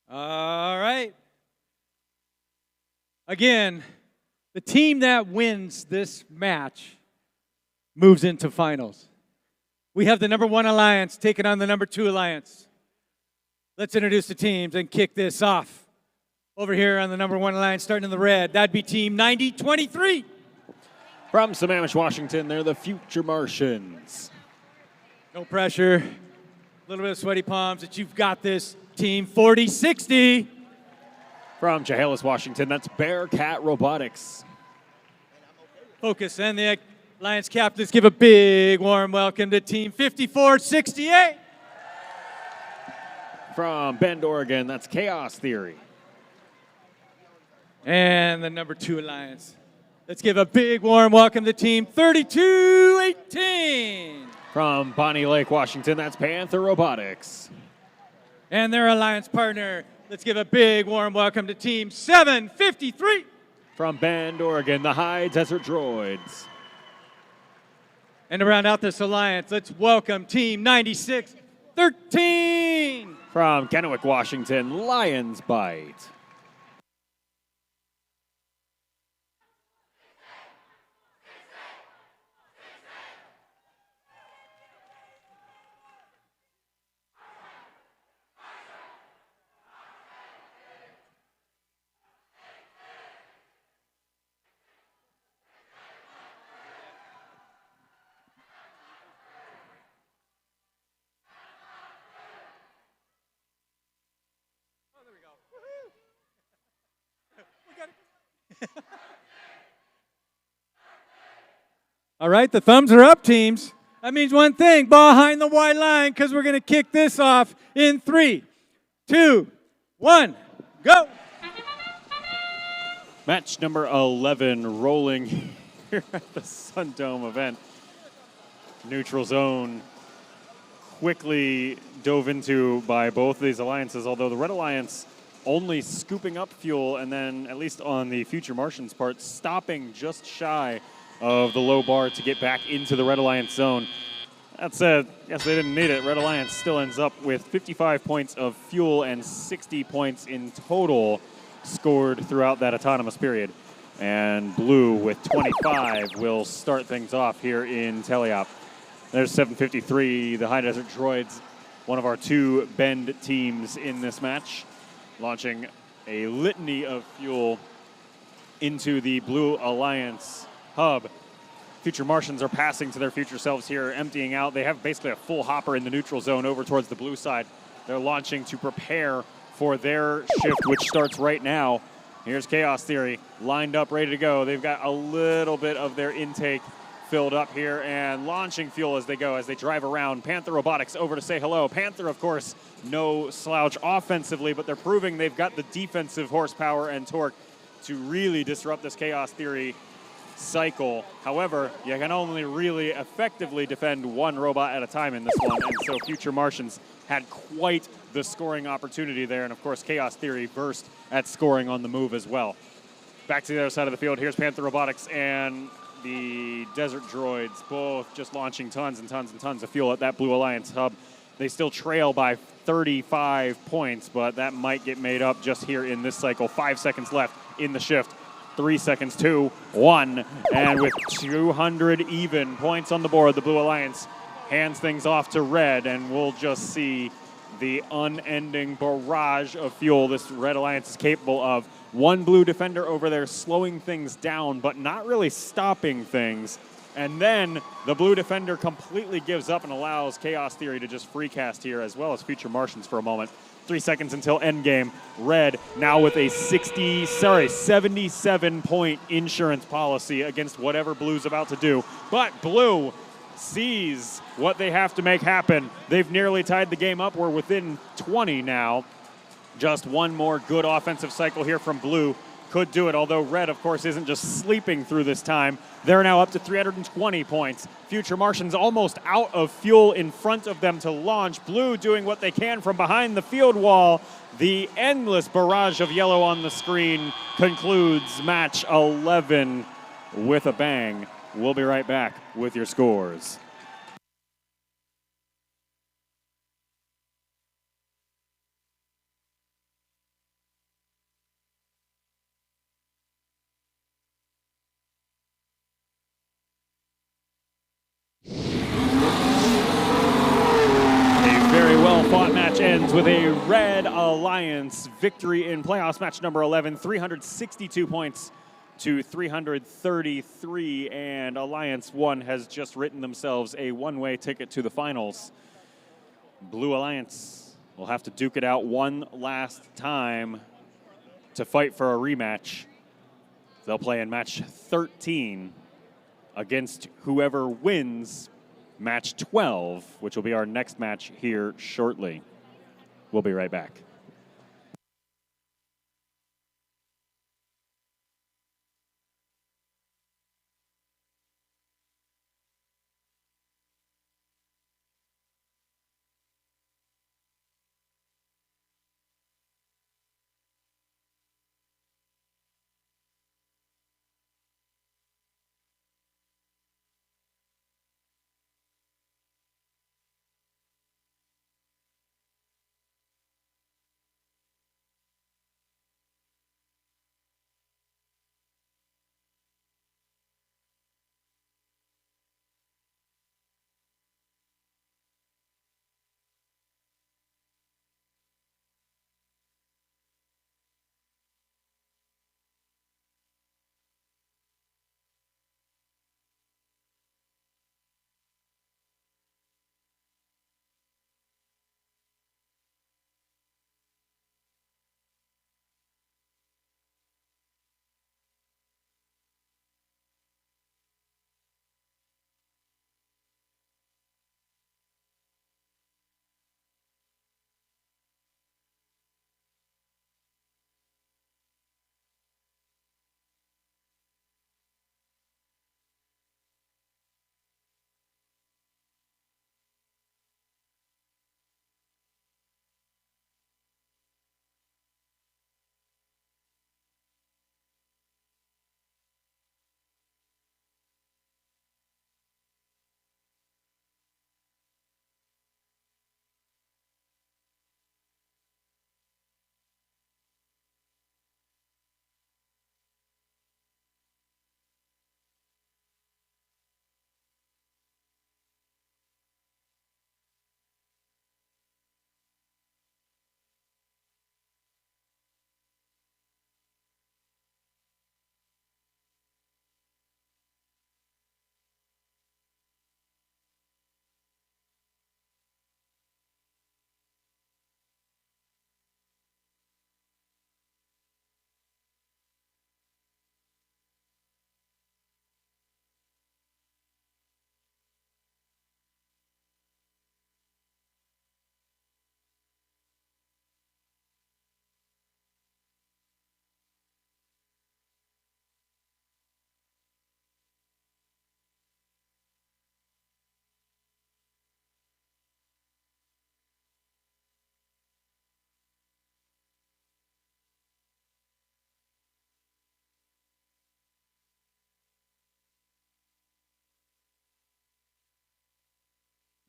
All right. Again, the team that wins this match moves into finals. We have the number 1 alliance taking on the number 2 alliance. Let's introduce the teams and kick this off. Over here on the number 1 alliance, starting in the red, that'd be team 9023. From Sammamish, Washington, they're the Future Martians. No pressure, a little bit of sweaty palms, that you've got this. Team 4060. From Chehalis, Washington, that's Bearcat Robotics. Focus and the alliance captains give a big warm welcome to team 5468. From Bend, Oregon, that's Chaos Theory. And the number 2 alliance. Let's give a big warm welcome to team 3218. From Bonnie Lake, Washington, that's Panther Robotics. And their alliance partner. Let's give a big warm welcome to team 753. From Bend, Oregon, the High Desert Droids. And to round out this alliance, let's welcome team 9613. From Kennewick, Washington, Lions Bite. All right, the thumbs are up, teams. That means one thing, behind the white line, because we're going to kick this off in 3, 2, 1, go. Match number 11 rolling here at the SunDome event. Neutral zone quickly dove into by both of these alliances, although the Red Alliance only scooping up fuel and then, at least on the Future Martians part, stopping just shy of the low bar to get back into the Red Alliance zone. That said, yes, they didn't need it. Red Alliance still ends up with 55 points of fuel and 60 points in total scored throughout that autonomous period. And Blue with 25 will start things off here in Teleop. There's 753, the High Desert Droids, one of our 2 Bend teams in this match, launching a litany of fuel into the Blue Alliance hub. Future Martians are passing to their future selves here, emptying out. They have basically a full hopper in the neutral zone over towards the blue side. They're launching to prepare for their shift, which starts right now. Here's Chaos Theory, lined up, ready to go. They've got a little bit of their intake filled up here and launching fuel as they go, as they drive around. Panther Robotics over to say hello. Panther, of course, no slouch offensively, but they're proving they've got the defensive horsepower and torque to really disrupt this Chaos Theory cycle. However, you can only really effectively defend one robot at a time in this one, and so Future Martians had quite the scoring opportunity there, and of course Chaos Theory burst at scoring on the move as well. Back to the other side of the field, here's Panther Robotics and the Desert Droids, both just launching tons and tons and tons of fuel at that Blue Alliance hub. They still trail by 35 points, but that might get made up just here in this cycle. 5 seconds left in the shift. 3 seconds, 2, 1, and with 200 even points on the board, the Blue Alliance hands things off to Red, and we'll just see the unending barrage of fuel this Red Alliance is capable of. One Blue Defender over there slowing things down, but not really stopping things. And then the Blue Defender completely gives up and allows Chaos Theory to just free cast here, as well as Future Martians for a moment. 3 seconds until endgame. Red now with a 77-point insurance policy against whatever Blue's about to do. But Blue sees what they have to make happen. They've nearly tied the game up. We're within 20 now. Just one more good offensive cycle here from Blue could do it, although Red, of course, isn't just sleeping through this time. They're now up to 320 points. Future Martians almost out of fuel in front of them to launch. Blue doing what they can from behind the field wall. The endless barrage of yellow on the screen concludes match 11 with a bang. We'll be right back with your scores. begins with a Red Alliance victory in playoffs match number 11, 362 points to 333, and Alliance 1 has just written themselves a one-way ticket to the finals. Blue Alliance will have to duke it out one last time to fight for a rematch. They'll play in match 13 against whoever wins match 12, which will be our next match here shortly. We'll be right back.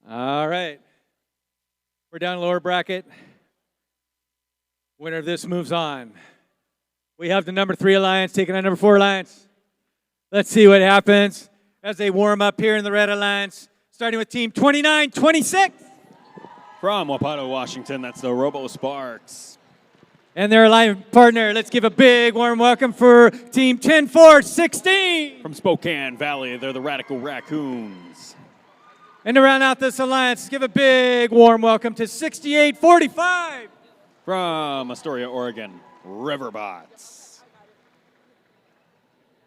All right. We're down lower bracket. Winner of this moves on. We have the number 3 Alliance taking on number 4 Alliance. Let's see what happens as they warm up here in the Red Alliance, starting with team 29-26. From Wapato, Washington, that's the Robo Sparks. And their alliance partner, let's give a big warm welcome for team 10-4-16. From Spokane Valley, they're the Radical Raccoons. And to round out this alliance, give a big warm welcome to 68-45. From Astoria, Oregon, Riverbots.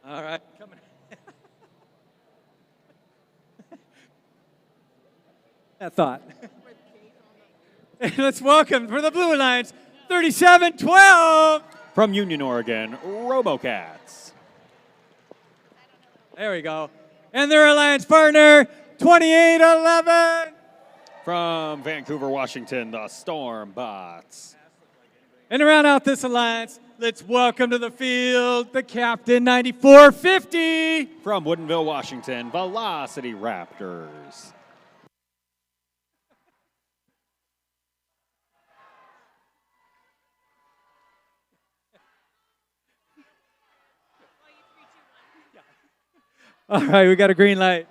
All right, coming. That thought. And let's welcome for the Blue Alliance, 37-12. From Union, Oregon, RoboCats. There we go. And their alliance partner, 28-11. From Vancouver, Washington, the Stormbots. And to round out this alliance, let's welcome to the field the captain, 94-50. From Woodinville, Washington, Velocity Raptors. All right, we got a green light.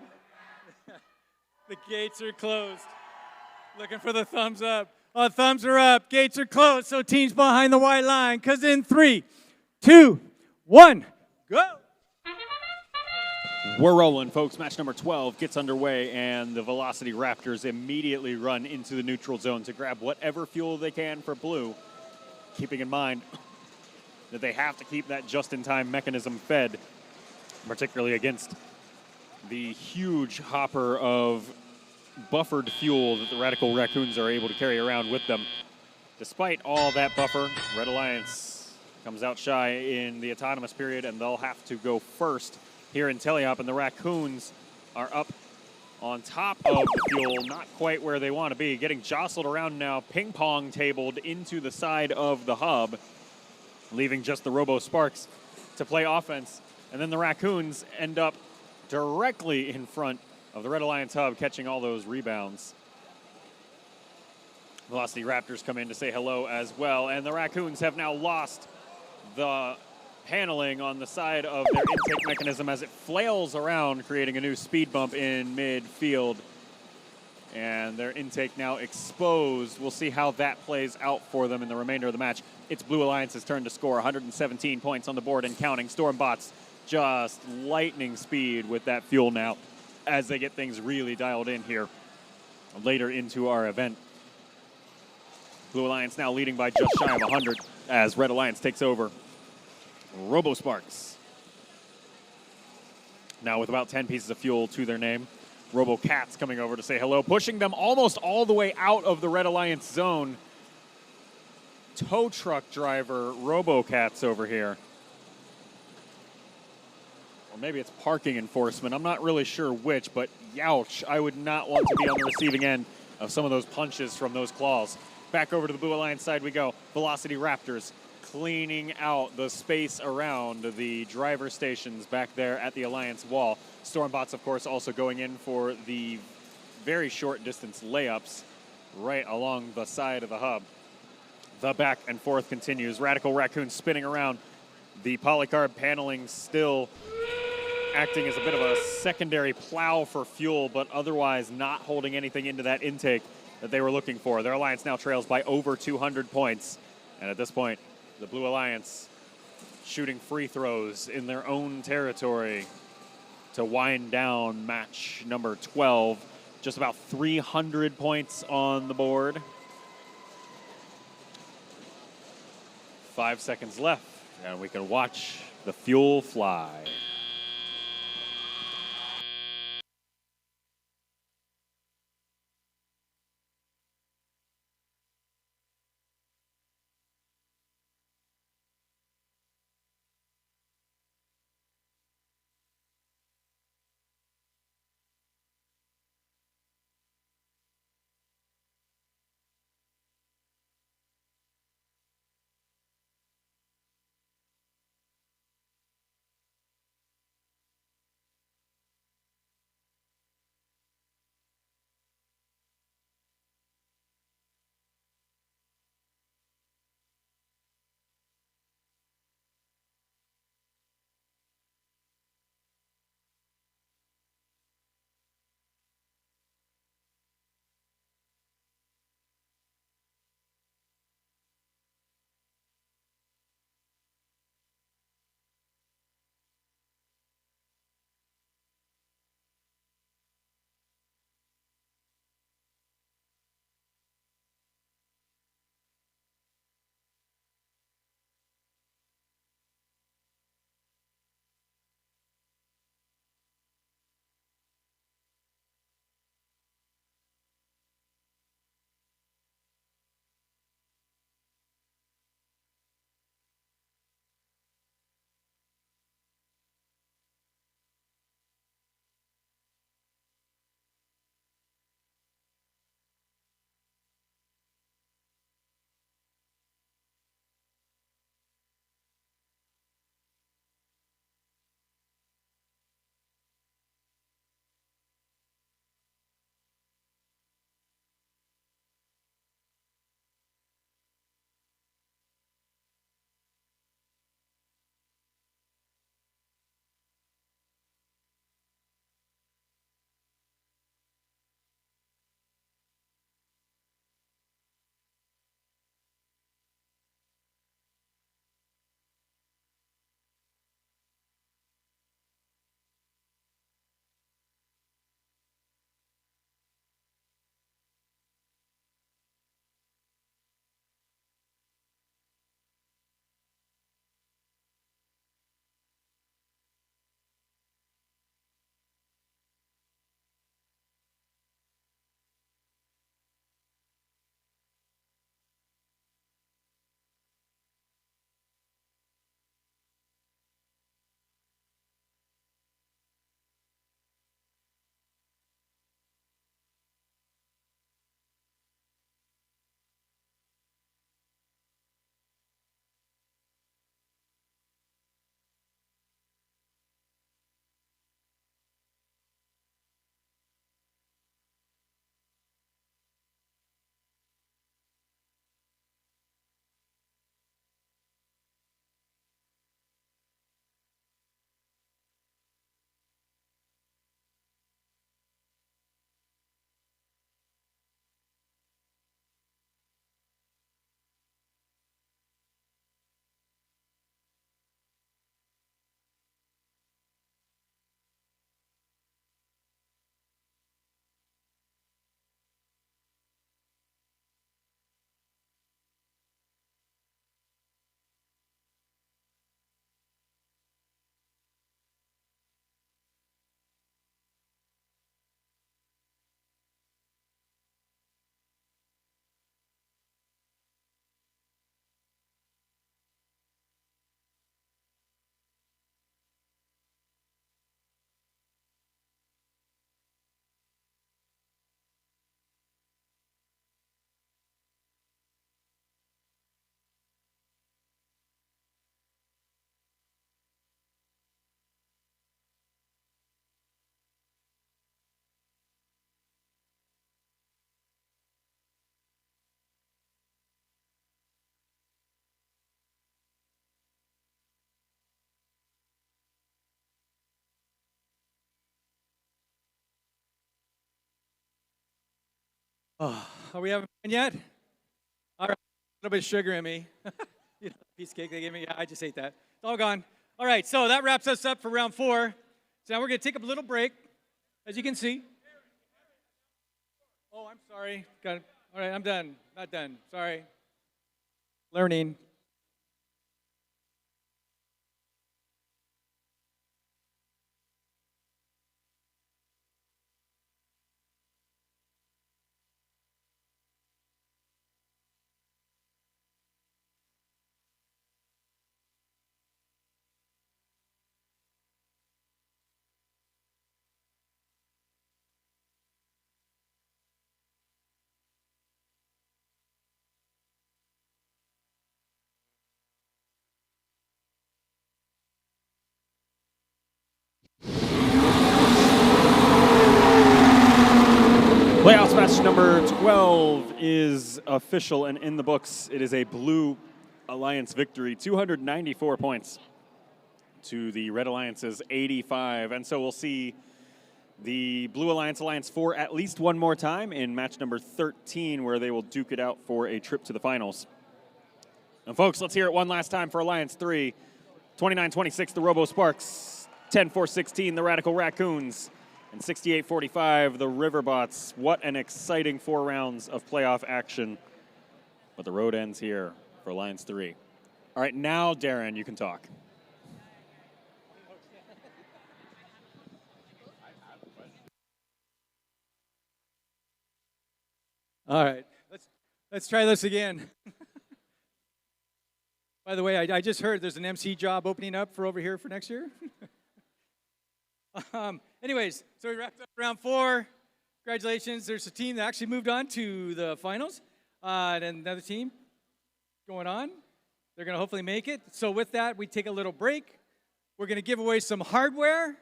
The gates are closed. Looking for the thumbs up. Thumbs are up. Gates are closed. So teams behind the white line. Because in 3, 2, 1, go. We're rolling, folks. Match number 12 gets underway, and the Velocity Raptors immediately run into the neutral zone to grab whatever fuel they can for blue, keeping in mind that they have to keep that just-in-time mechanism fed, particularly against the huge hopper of buffered fuel that the Radical Raccoons are able to carry around with them. Despite all that buffer, Red Alliance comes out shy in the autonomous period, and they'll have to go first here in Teleop, and the Raccoons are up on top of the fuel, not quite where they want to be, getting jostled around now, ping-pong tabled into the side of the hub, leaving just the Robo Sparks to play offense. And then the Raccoons end up directly in front of the Red Alliance hub, catching all those rebounds. Velocity Raptors come in to say hello as well, and the Raccoons have now lost the paneling on the side of their intake mechanism as it flails around, creating a new speed bump in midfield. And their intake now exposed. We'll see how that plays out for them in the remainder of the match. It's Blue Alliance's turn to score. 117 points on the board and counting. Stormbots just lightning speed with that fuel now as they get things really dialed in here later into our event. Blue Alliance now leading by just shy of 100 as Red Alliance takes over. Robo Sparks now with about 10 pieces of fuel to their name. Robo Cats coming over to say hello, pushing them almost all the way out of the Red Alliance zone. Tow truck driver Robo Cats over here. Or maybe it's parking enforcement. I'm not really sure which, but youch, I would not want to be on the receiving end of some of those punches from those claws. Back over to the Blue Alliance side we go. Velocity Raptors cleaning out the space around the driver stations back there at the Alliance wall. Stormbots, of course, also going in for the very short distance layups right along the side of the hub. The back and forth continues. Radical Raccoon spinning around. The polycarb paneling still acting as a bit of a secondary plow for fuel, but otherwise not holding anything into that intake that they were looking for. Their Alliance now trails by over 200 points. And at this point, the Blue Alliance shooting free throws in their own territory to wind down match number 12. Just about 300 points on the board. 5 seconds left, and we can watch the fuel fly. Oh, are we having fun yet? All right, a little bit of sugar in me. You know, piece of cake they gave me. Yeah, I just ate that. It's all gone. All right, so that wraps us up for round 4. So now we're going to take a little break, as you can see. Oh, I'm sorry. Got it. All right, I'm done. Not done. Sorry. Learning. Playoffs match number 12 is official and in the books. It is a Blue Alliance victory, 294 points to the Red Alliance's 85. And so we'll see the Blue Alliance Alliance 4 at least one more time in match number 13, where they will duke it out for a trip to the finals. And folks, let's hear it one last time for Alliance 3. 29-26, the Robo Sparks. 10-4-16, the Radical Raccoons. And 68-45, the Riverbots. What an exciting 4 rounds of playoff action. But the road ends here for Alliance 3. All right, now, Darren, you can talk. All right, let's try this again. By the way, I just heard there's an MC job opening up for over here for next year. Anyways, so we wrapped up round 4. Congratulations. There's a team that actually moved on to the finals. And another team going on. They're going to hopefully make it. So with that, we take a little break. We're going to give away some hardware.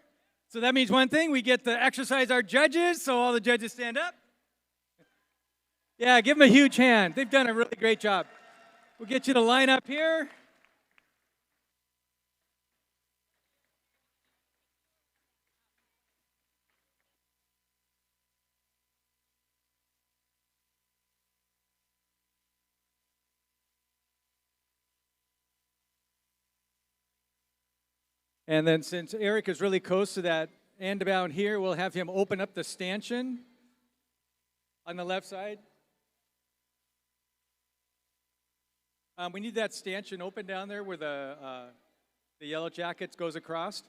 So that means one thing. We get to exercise our judges. So all the judges stand up. Yeah, give them a huge hand. They've done a really great job. We'll get you to line up here. And then since Eric is really close to that end about here, we'll have him open up the stanchion on the left side. We need that stanchion open down there where the yellow jackets goes across.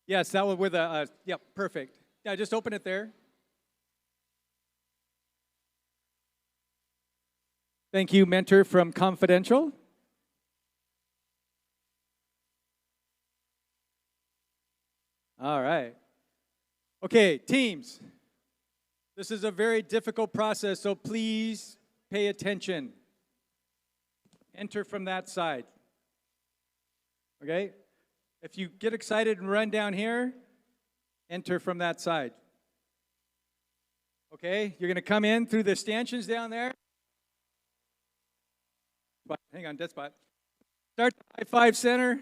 Yes, that one with a, yep, perfect. Yeah, just open it there. Thank you, Mentor from Confidential. All right. Okay, teams. This is a very difficult process, so please pay attention. Enter from that side. Okay? If you get excited and run down here, enter from that side. Okay? You're going to come in through the stanchions down there. Hang on, dead spot. Start the high five center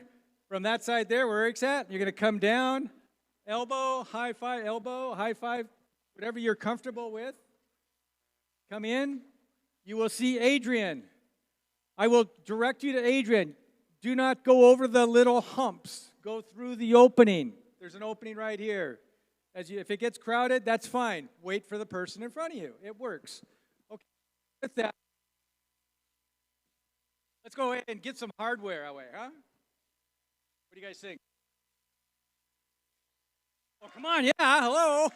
from that side there where Eric's at. You're going to come down. Elbow, high five, whatever you're comfortable with. Come in. You will see Adrian. I will direct you to Adrian. Do not go over the little humps. Go through the opening. There's an opening right here. If it gets crowded, that's fine. Wait for the person in front of you. It works. Okay, with that, let's go ahead and get some hardware away, huh? What do you guys think? Oh, come on, yeah, hello.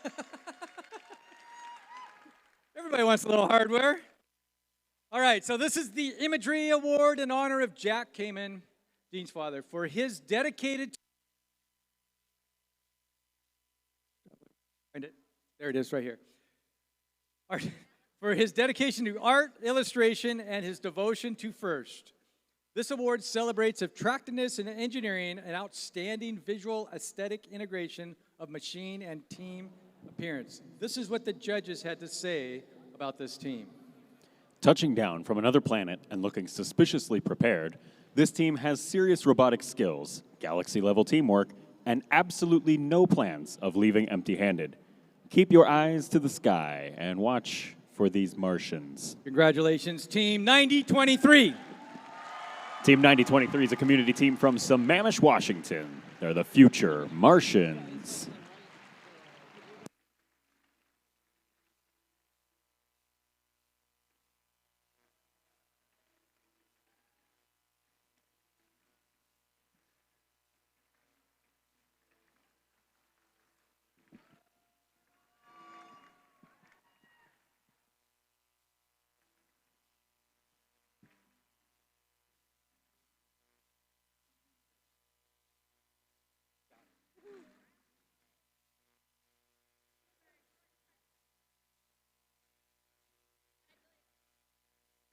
Everybody wants a little hardware. All right, so this is the Imagery Award in honor of Jack Kamen, Dean's father, for his dedicated... There it is right here. For his dedication to art, illustration, and his devotion to FIRST. This award celebrates attractiveness in engineering and outstanding visual aesthetic integration of machine and team appearance. This is what the judges had to say about this team. Touching down from another planet and looking suspiciously prepared, this team has serious robotic skills, galaxy-level teamwork, and absolutely no plans of leaving empty-handed. keep your eyes to the sky and watch for these Martians. Congratulations, Team 9023. Team 9023 is a community team from Sammamish, Washington. They're the future Martians.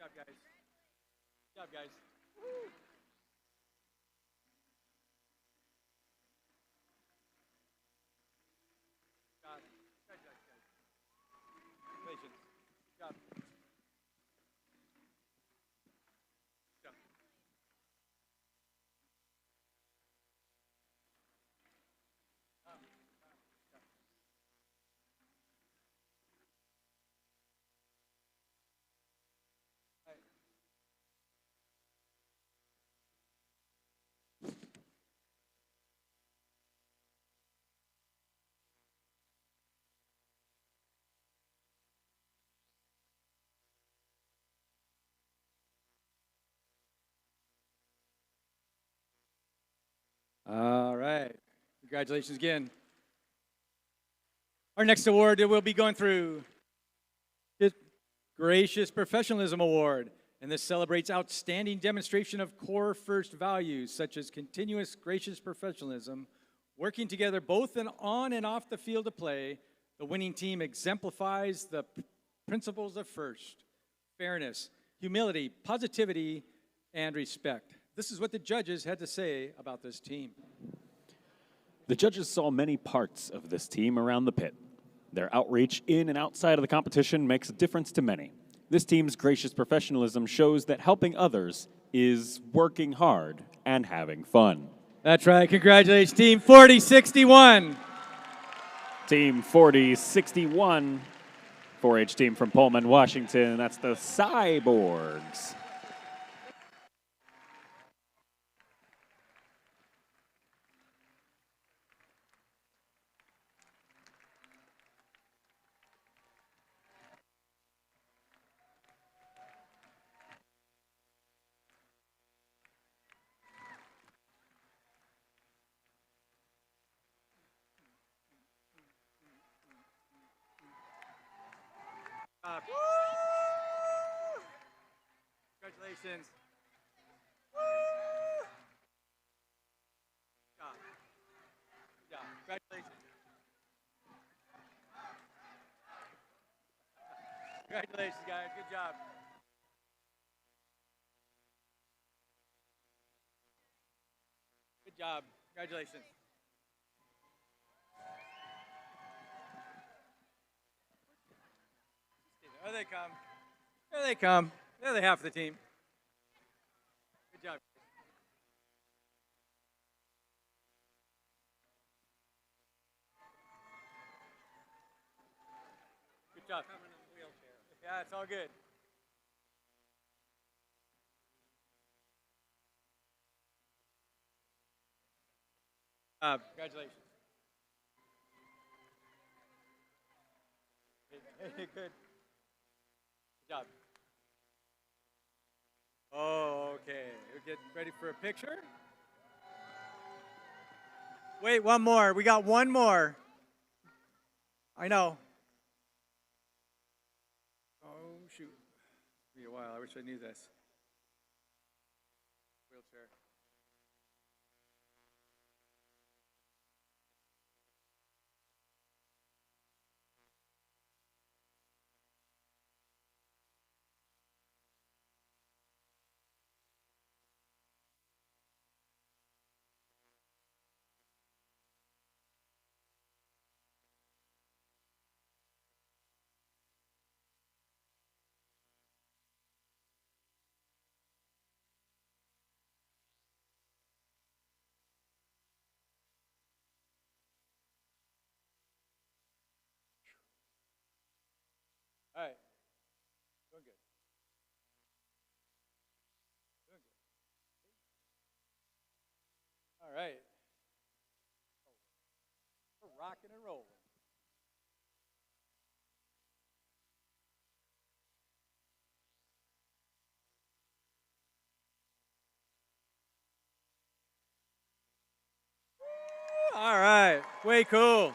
Good job, guys. Good job, guys. Congratulations. Good job. Good job. All right. Congratulations again. Our next award that we'll be going through is Gracious Professionalism Award. And this celebrates outstanding demonstration of core first values such as continuous gracious professionalism, working together both on and off the field of play. The winning team exemplifies the principles of first, fairness, humility, positivity, and respect. This is what the judges had to say about this team. The judges saw many parts of this team around the pit. Their outreach in and outside of the competition makes a difference to many. This team's gracious professionalism shows that helping others is working hard and having fun. That's right. Congratulations, Team 4061. Team 4061, 4-H team from Pullman, Washington. That's the Cyborgs. Congratulations. Good job. Good job. Congratulations. Congratulations, guys. Good job. Good job. Congratulations. There they come. There they come. They're the half of the team. Good job. Good job. Yeah, it's all good. Congratulations. Good. Good job. Oh, okay. We're getting ready for a picture. Wait, one more. We got one more. I know. Oh, shoot. It's been a while. I wish I knew this. Wheelchair. All right. Doing good. Doing good. All right. We're rocking and rolling. All right. Way cool.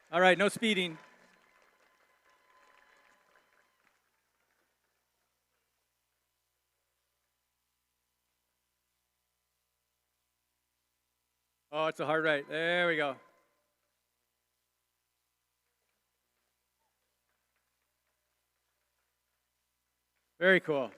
All right, no speeding. Oh, it's a hard right. There we go. Very cool.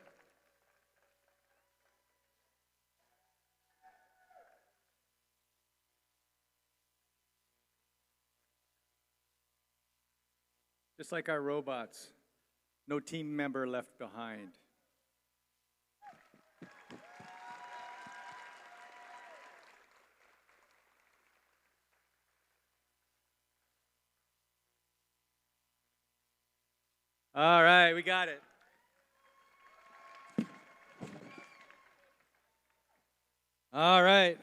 Just like our robots, no team member left behind. All right, we got it. All right.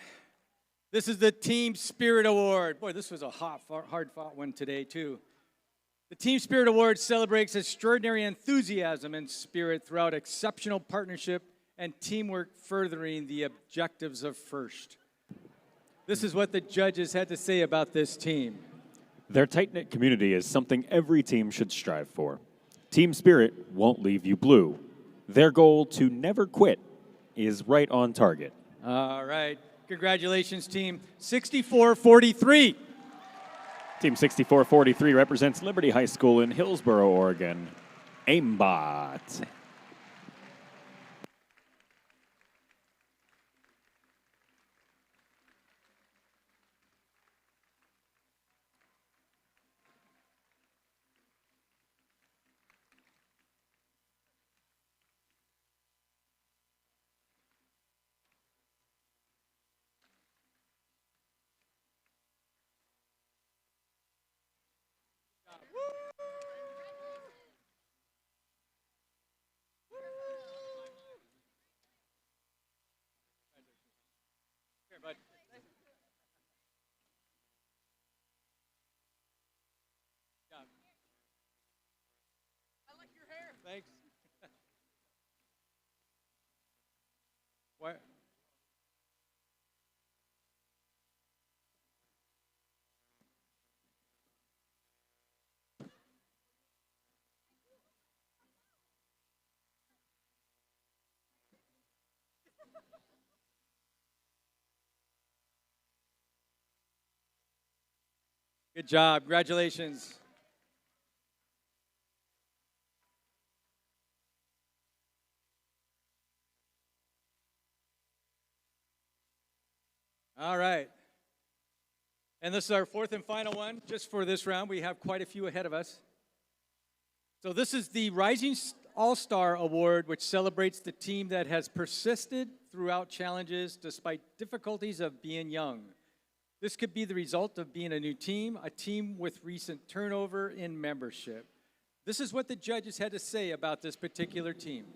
This is the Team Spirit Award. Boy, this was a hard-fought one today, too. The Team Spirit Award celebrates extraordinary enthusiasm and spirit throughout exceptional partnership and teamwork furthering the objectives of FIRST. This is what the judges had to say about this team. Their tight-knit community is something every team should strive for. Team spirit won't leave you blue. Their goal to never quit is right on target. All right. Congratulations, Team 6443. Team 6443 represents Liberty High School in Hillsboro, Oregon. Aimbot. Here, bud. Yeah. I like your hair. Thanks. What? Good job. Congratulations. All right. And this is our fourth and final one. Just for this round, we have quite a few ahead of us. So this is the Rising All-Star Award, which celebrates the team that has persisted throughout challenges despite difficulties of being young. This could be the result of being a new team, a team with recent turnover in membership. This is what the judges had to say about this particular team.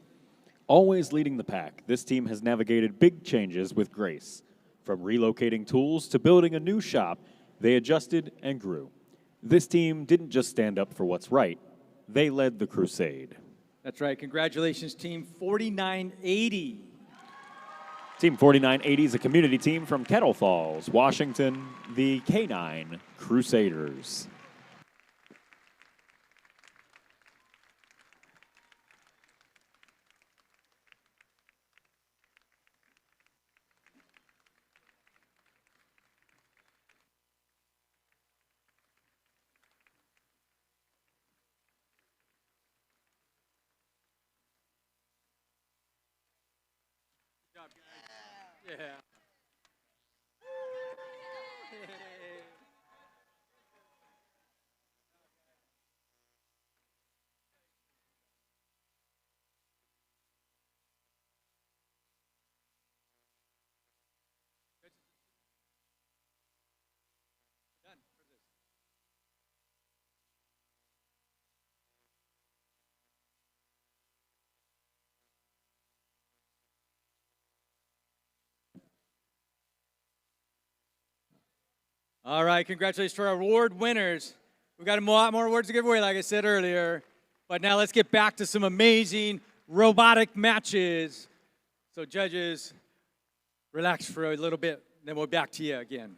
Always leading the pack, this team has navigated big changes with grace. From relocating tools to building a new shop, they adjusted and grew. This team didn't just stand up for what's right, they led the crusade. That's right. Congratulations, Team 4980. Team 4980 is a community team from Kettle Falls, Washington, the K9 Crusaders. Yeah. All right, congratulations to our award winners. We've got a lot more awards to give away, like I said earlier. But now let's get back to some amazing robotic matches. So judges, relax for a little bit, then we'll be back to you again.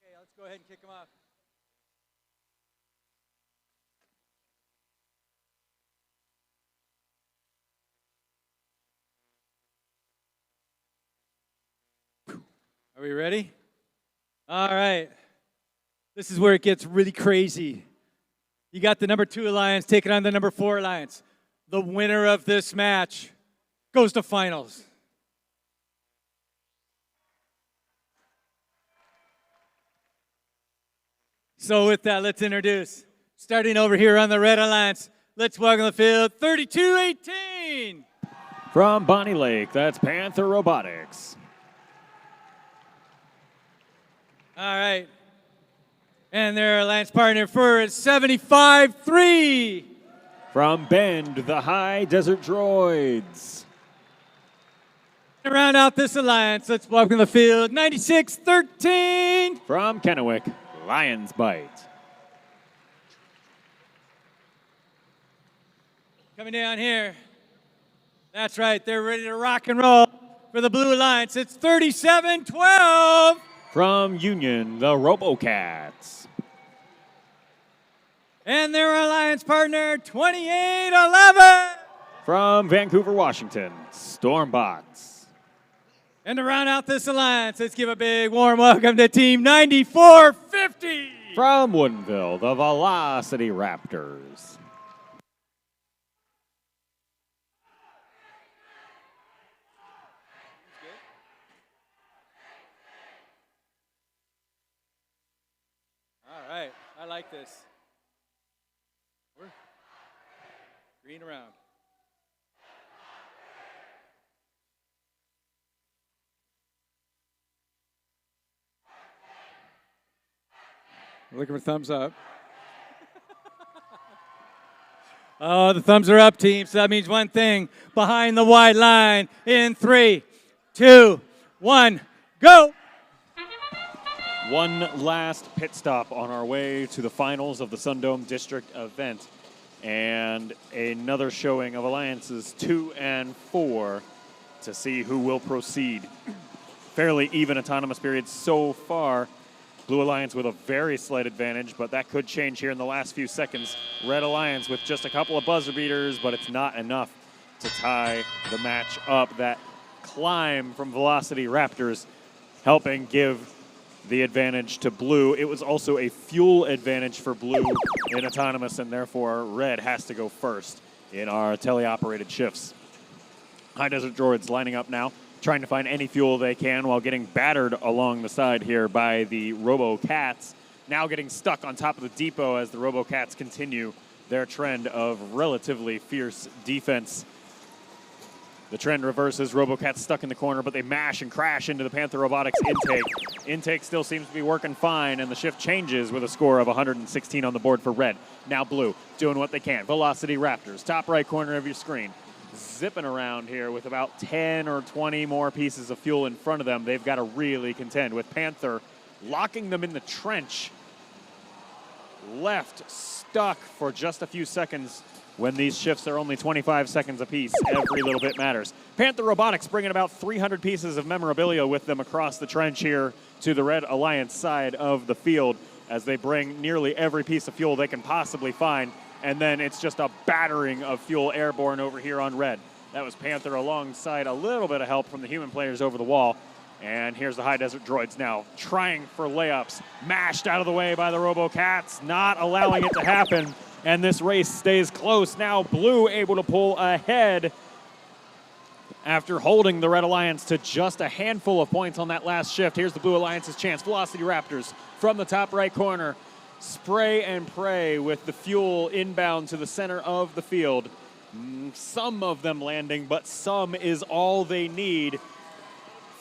Okay, let's go ahead and kick them off. Are we ready? All right. This is where it gets really crazy. You got the number 2 alliance taking on the number 4 alliance. The winner of this match goes to finals. So with that, let's introduce, starting over here on the red alliance, let's welcome the field, 32-18. From Bonnie Lake, that's Panther Robotics. All right. And their alliance partner for is 75-3. From Bend, the High Desert Droids. To round out this alliance, let's welcome the field, 96-13. From Kennewick, Lion's Bite. Coming down here. That's right, they're ready to rock and roll for the Blue Alliance. It's 37-12 From Union, the RoboCats. And their alliance partner, 28-11. From Vancouver, Washington, Stormbots. And to round out this alliance, let's give a big warm welcome to Team 9450. From Woodinville, the Velocity Raptors. All right, I like this. Green around. Looking for thumbs up. Oh, the thumbs are up, team. So that means one thing. Behind the wide line in 3, 2, 1, go. One last pit stop on our way to the finals of the SunDome District event. And another showing of Alliances 2 and 4 to see who will proceed. Fairly even autonomous periods so far. Blue Alliance with a very slight advantage, but that could change here in the last few seconds. Red Alliance with just a couple of buzzer beaters, but it's not enough to tie the match up. That climb from Velocity Raptors helping give the advantage to Blue. It was also a fuel advantage for Blue in autonomous, and therefore Red has to go first in our teleoperated shifts. High Desert Droids lining up now, trying to find any fuel they can while getting battered along the side here by the RoboCats. Now getting stuck on top of the depot as the RoboCats continue their trend of relatively fierce defense. The trend reverses. RoboCats stuck in the corner, but they mash and crash into the Panther Robotics intake. Intake still seems to be working fine, and the shift changes with a score of 116 on the board for Red. Now Blue doing what they can. Velocity Raptors, top right corner of your screen. Zipping around here with about 10 or 20 more pieces of fuel in front of them. They've got to really contend with Panther locking them in the trench. Left stuck for just a few seconds. When these shifts are only 25 seconds apiece, every little bit matters. Panther Robotics bringing about 300 pieces of memorabilia with them across the trench here to the Red Alliance side of the field as they bring nearly every piece of fuel they can possibly find. And then it's just a battering of fuel airborne over here on Red. That was Panther alongside a little bit of help from the human players over the wall. And here's the High Desert Droids now trying for layups. Mashed out of the way by the RoboCats, not allowing it to happen. And this race stays close. Now Blue able to pull ahead after holding the Red Alliance to just a handful of points on that last shift. Here's the Blue Alliance's chance. Velocity Raptors from the top right corner. Spray and pray with the fuel inbound to the center of the field. Some of them landing, but some is all they need.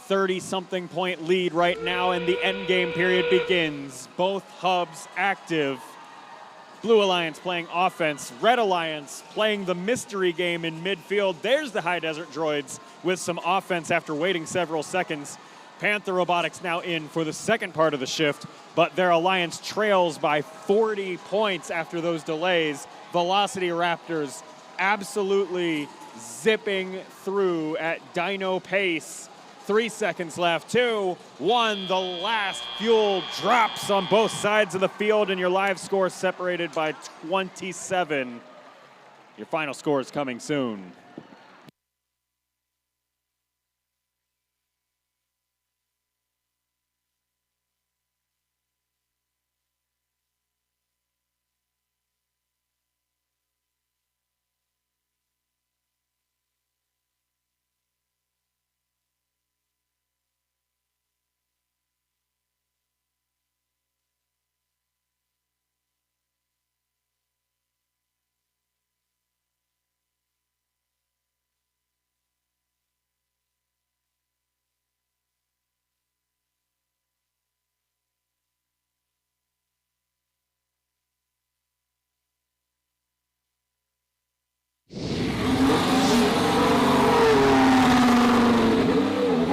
30-something point lead right now, and the end game period begins. Both hubs active. Blue Alliance playing offense. Red Alliance playing the mystery game in midfield. There's the High Desert Droids with some offense after waiting several seconds. Panther Robotics now in for the second part of the shift, but their alliance trails by 40 points after those delays. Velocity Raptors absolutely zipping through at dino pace. 3 seconds left, 2, 1. The last fuel drops on both sides of the field, and your live score separated by 27. Your final score is coming soon.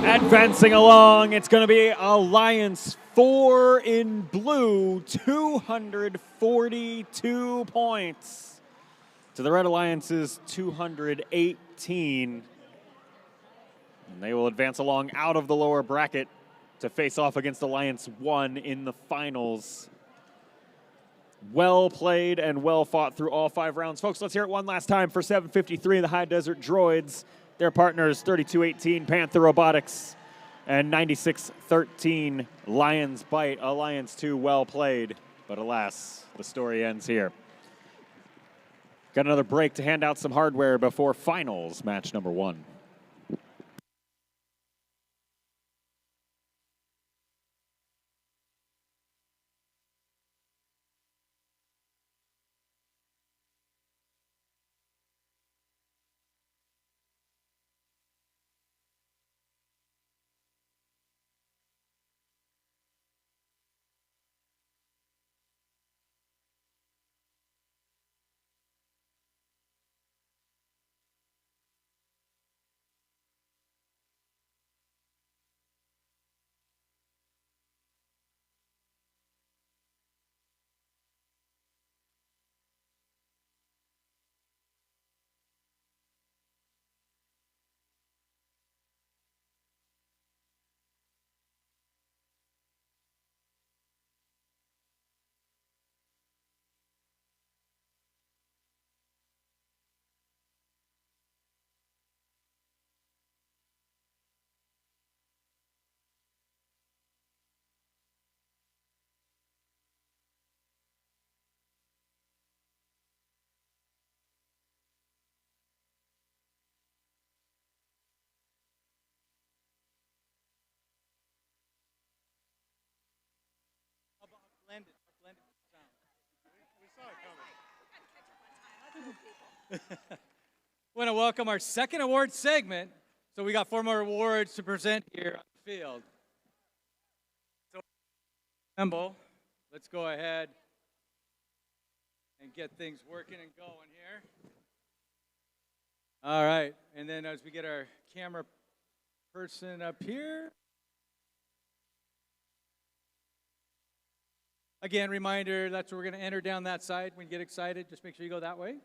Advancing along, it's going to be Alliance 4 in blue, 242 points to the Red Alliance's 218. And they will advance along out of the lower bracket to face off against Alliance 1 in the finals. Well played and well fought through all 5 rounds. Folks, let's hear it one last time for 753, the High Desert Droids. Their partners, 3218 Panther Robotics and 9613 Lions Bite. Alliance 2 well played, but alas, the story ends here. Got another break to hand out some hardware before finals match number 1. Want to welcome our second award segment. So we got 4 more awards to present here on the field. So, assemble. Let's go ahead and get things working and going here. All right, and then as we get our camera person up here. Again, reminder, that's where we're going to enter down that side. When you get excited, just make sure you go that way.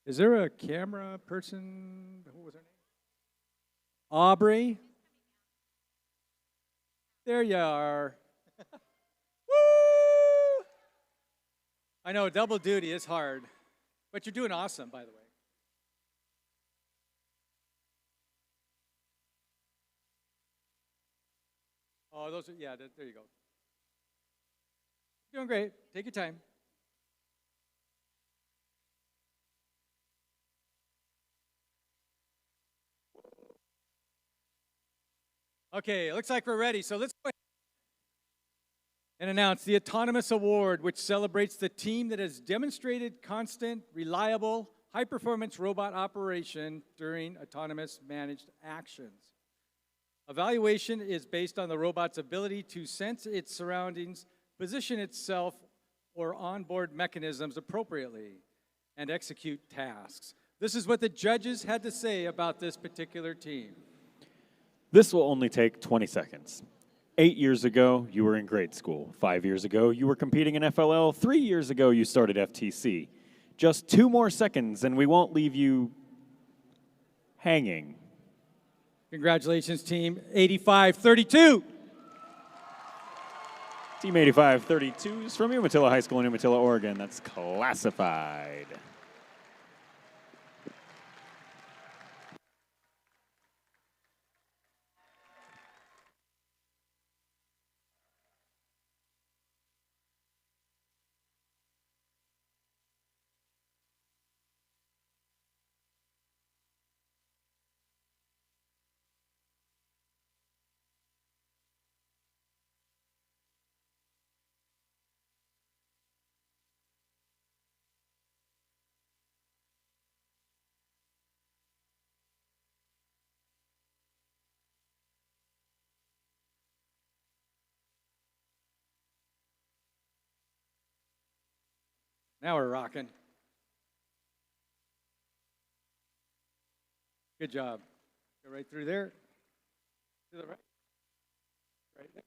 Is there a camera person? What was her name? Aubrey. There you are. Woo! I know double duty is hard, but you're doing awesome, by the way. Oh, those are, yeah, there you go. Doing great. Take your time. Okay, it looks like we're ready. So let's go ahead and announce the Autonomous Award, which celebrates the team that has demonstrated constant, reliable, high-performance robot operation during autonomous managed actions. Evaluation is based on the robot's ability to sense its surroundings, position itself or onboard mechanisms appropriately, and execute tasks. This is what the judges had to say about this particular team. This will only take 20 seconds. 8 years ago, you were in grade school. 5 years ago, you were competing in FLL. 3 years ago, you started FTC. Just 2 more seconds, and we won't leave you hanging. Congratulations, Team 8532. Team 8532 is from Umatilla High School in Umatilla, Oregon. That's classified. Now we're rocking. Good job. Go right through there. To the right. right there.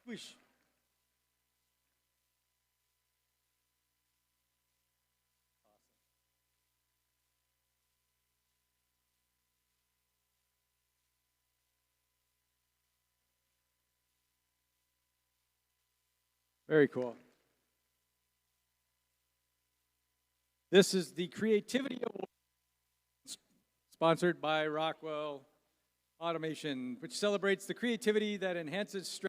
Squish. Very cool. This is the Creativity Award, sponsored by Rockwell Automation, which celebrates the creativity that enhances stress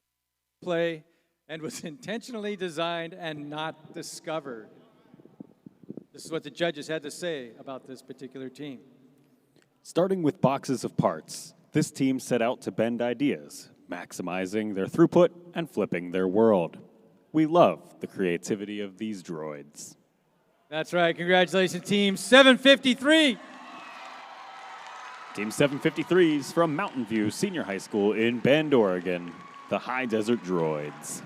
play and was intentionally designed and not discovered. This is what the judges had to say about this particular team. Starting with boxes of parts, this team set out to bend ideas, maximizing their throughput and flipping their world. We love the creativity of these droids. That's right. Congratulations, Team 753. Team 753s from Mountain View Senior High School in Bend, Oregon, the High Desert Droids.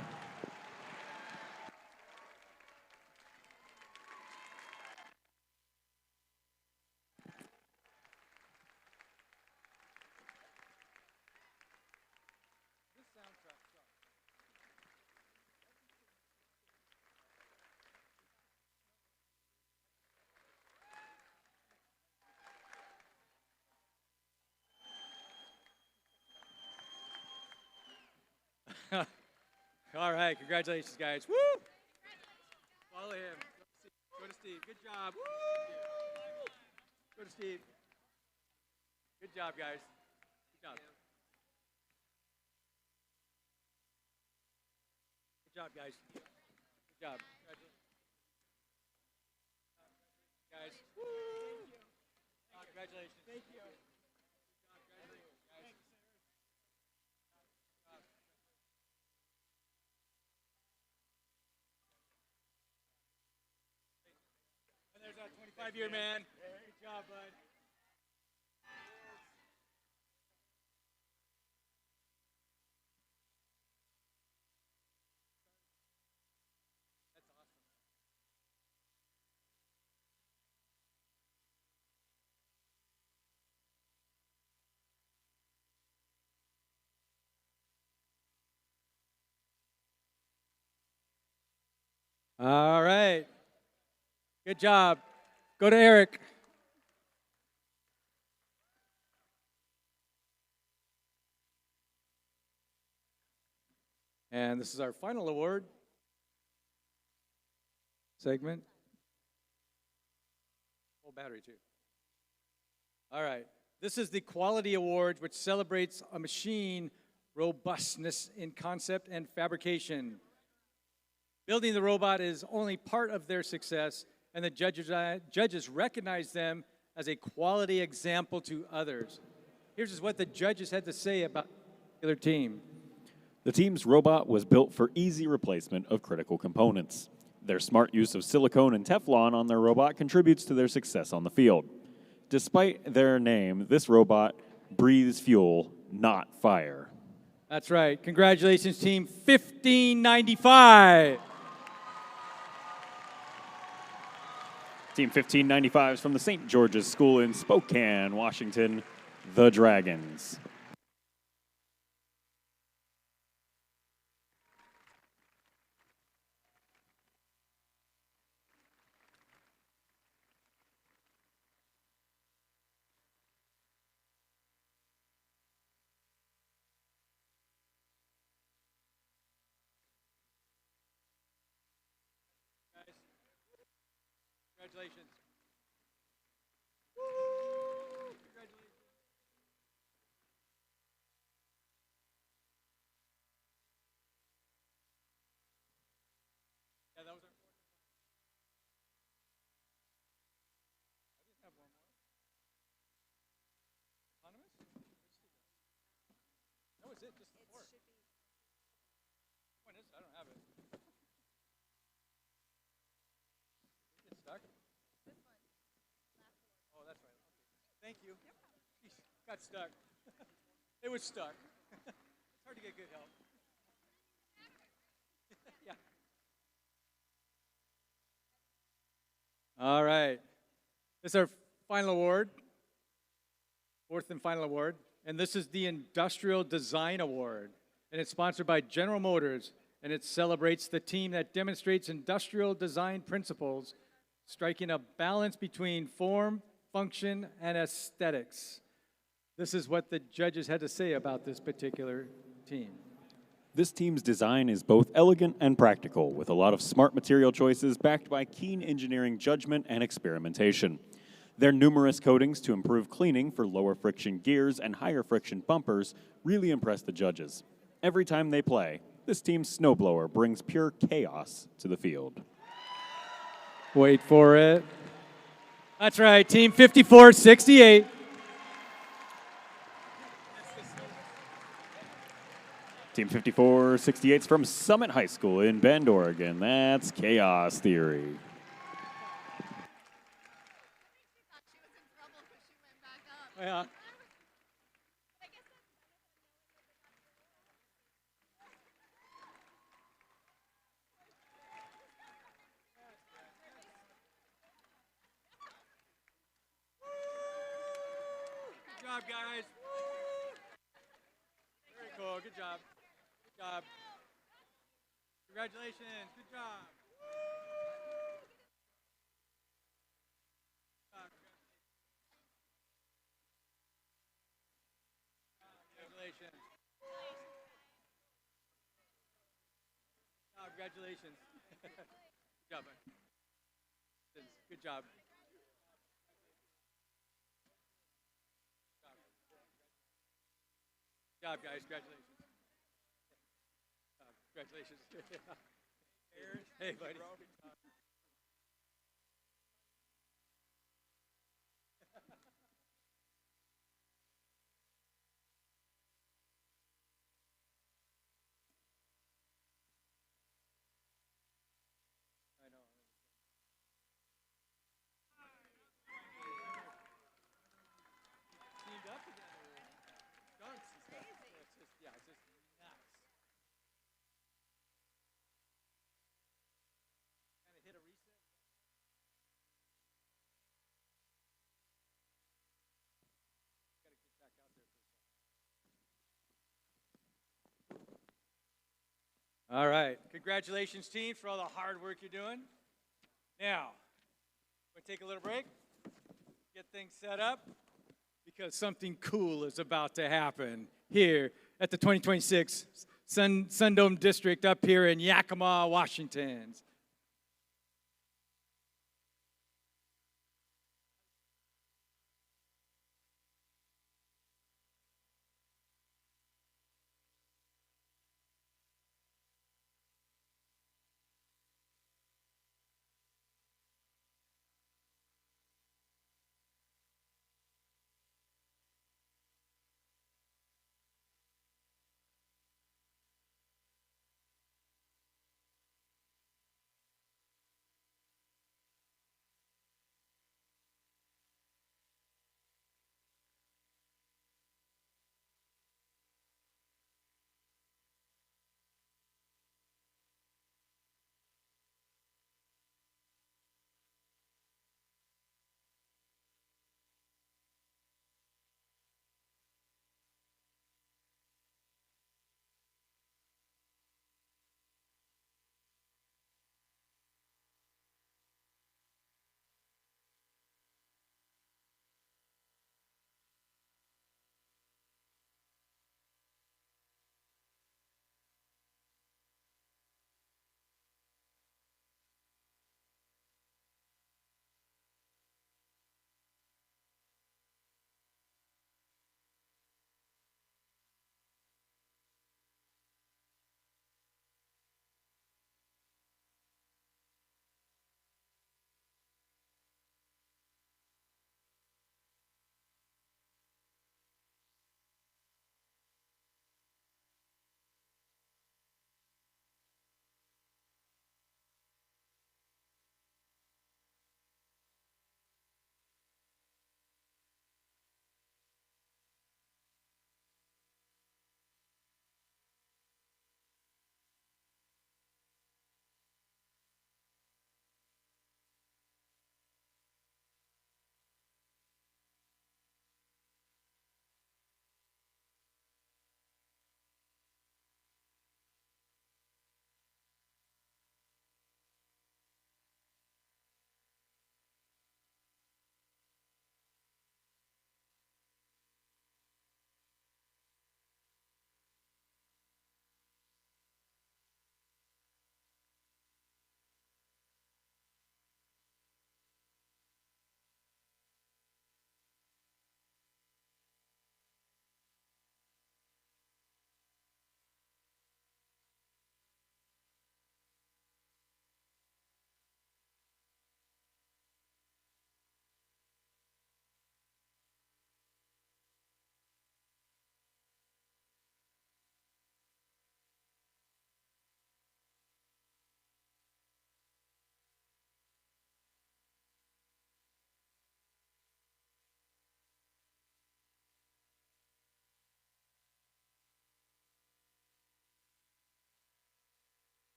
All right, congratulations, guys. Woo! Follow him. Go to Steve. Good job. Woo! Go to Steve. Good job, guys. Good job. Good job, guys. Good job. Guys. Woo! Congratulations. Thank you. There's our 25-year man. Good job, bud. That's awesome. All right. Good job. Go to Eric. And this is our final award segment. Full battery, too. All right. This is the Quality Award, which celebrates a machine robustness in concept and fabrication. Building the robot is only part of their success, and the judges recognize them as a quality example to others. Here's what the judges had to say about the particular team. The team's robot was built for easy replacement of critical components. Their smart use of silicone and Teflon on their robot contributes to their success on the field. Despite their name, this robot breathes fuel, not fire. That's right. Congratulations, Team 1595. Team 1595 is from the St. George's School in Spokane, Washington, the Dragons. Congratulations. Woo! Congratulations. Yeah, that was our fourth. I didn't have one more. Autonomous? That was it, just the fourth. When is it? I don't have it. It's stuck? This one. Oh, that's right. Okay. Thank you. Jeez, got stuck. It was stuck. It's hard to get good help. Yeah. All right. This is our final award, fourth and final award, and this is the Industrial Design Award, and it's sponsored by General Motors, and it celebrates the team that demonstrates industrial design principles, striking a balance between form, function, and aesthetics. This is what the judges had to say about this particular team. This team's design is both elegant and practical, with a lot of smart material choices backed by keen engineering judgment and experimentation. Their numerous coatings to improve cleaning for lower friction gears and higher friction bumpers really impress the judges. Every time they play, this team's snowblower brings pure chaos to the field. Wait for it. That's right, Team 5468. Team 5468 is from Summit High School in Bend, Oregon. That's Chaos Theory. Yeah. Good job, guys. Very cool. Good job. Good job. Congratulations. Good job. Congratulations. Congratulations. Good job, man. Good job. Good job, guys. Congratulations. Congratulations. Hey, buddy. Teamed up together. Dunks and stuff. It's just, yeah, it's just nuts. Kind of hit a reset. Got to get back out there for a second. All right. Congratulations, teams, for all the hard work you're doing. Now, we're going to take a little break, get things set up, because something cool is about to happen here at the 2026 SunDome District up here in Yakima, Washington.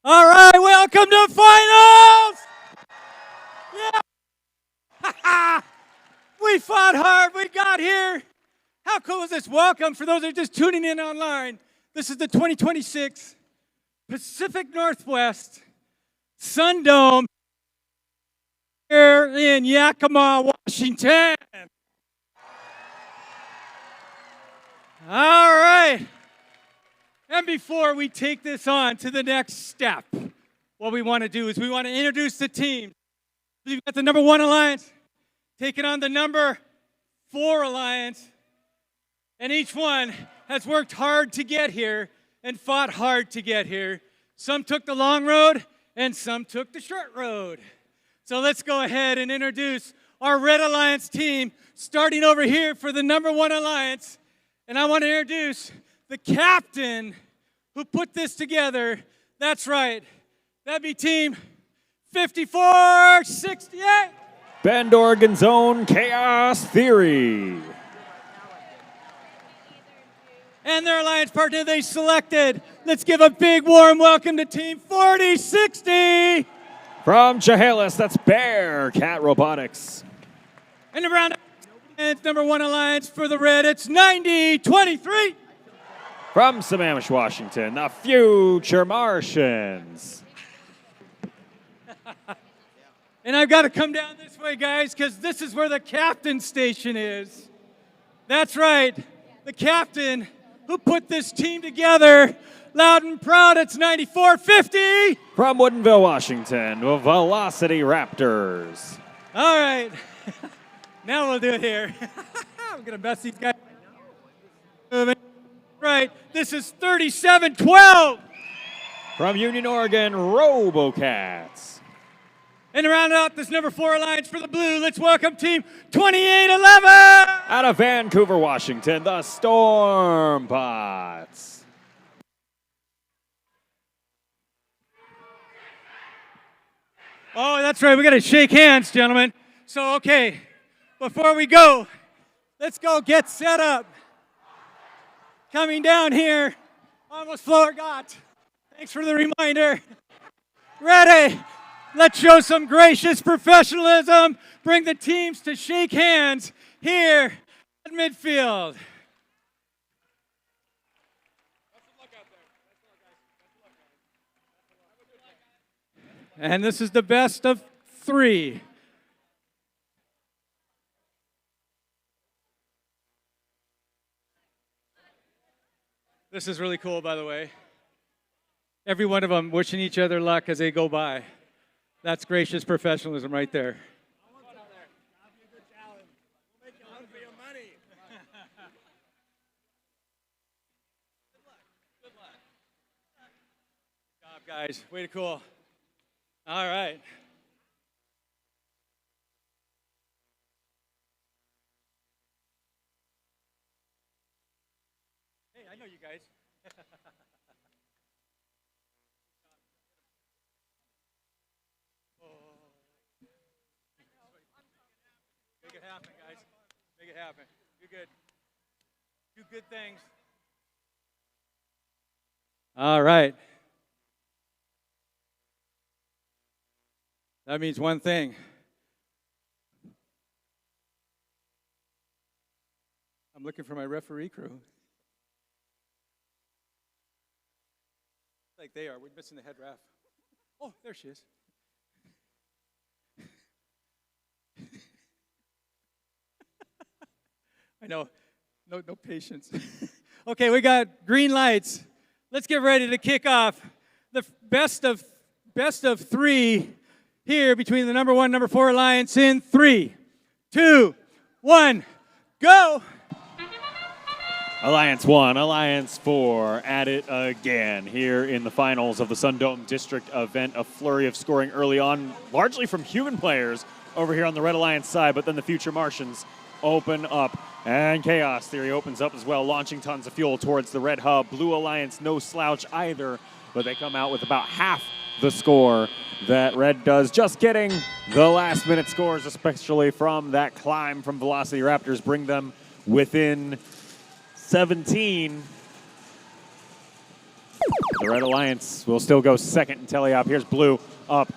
All right, welcome to finals! Yeah! We fought hard, we got here. How cool is this? Welcome, for those that are just tuning in online. This is the 2026 Pacific Northwest SunDome here in Yakima, Washington. All right. And before we take this on to the next step, what we want to do is we want to introduce the team. We've got the number 1 alliance taking on the number 4 alliance. And each one has worked hard to get here and fought hard to get here. Some took the long road and some took the short road. So let's go ahead and introduce our Red Alliance team, starting over here for the number 1 alliance. And I want to introduce the captain who put this together. That's right. That'd be team 5468. Bend, Oregon's own Chaos Theory. And their alliance partner they selected. Let's give a big warm welcome to team 4060. From Chehalis, that's Bearcat Robotics. And the round it's number 1 alliance for the Red, it's 9023. From Sammamish, Washington, the Future Martians. And I've got to come down this way, guys, because this is where the captain station is. That's right, the captain who put this team together. Loud and proud, it's 9450. From Woodinville, Washington, the Velocity Raptors. All right, now we'll do it here. I'm going to mess these guys. Right, this is 3712. From Union, Oregon, Robocats. And to round out this number 4 alliance for the blue, let's welcome team 2811. Out of Vancouver, Washington, the Storm Pots. Oh, that's right, we got to shake hands, gentlemen. So, okay, before we go, let's go get set up. Coming down here, almost forgot. Thanks for the reminder. Ready? Let's show some gracious professionalism. Bring the teams to shake hands here at midfield. And this is the best of 3. This is really cool, by the way. Every one of them wishing each other luck as they go by. That's gracious professionalism right there. Good job, guys. Way to cool. All right. Hey, I know you guys. Make it happen, guys. Make it happen. You're good. Do good things. All right. That means one thing. I'm looking for my referee crew. Like they are. We're missing the head ref. Oh, there she is. I know. No patience. Okay, we got green lights. Let's get ready to kick off the best of 3 here between the number 1 and number 4 alliance in 3, 2, 1, go! Alliance 1, Alliance 4 at it again here in the finals of the SunDome District event. A flurry of scoring early on, largely from human players over here on the Red Alliance side, but then the Future Martians open up. And Chaos Theory opens up as well, launching tons of fuel towards the Red Hub. Blue Alliance, no slouch either, but they come out with about half the score that Red does. Just getting the last-minute scores, especially from that climb from Velocity Raptors, bring them within 17. The Red Alliance will still go second in teleop. Here's Blue up.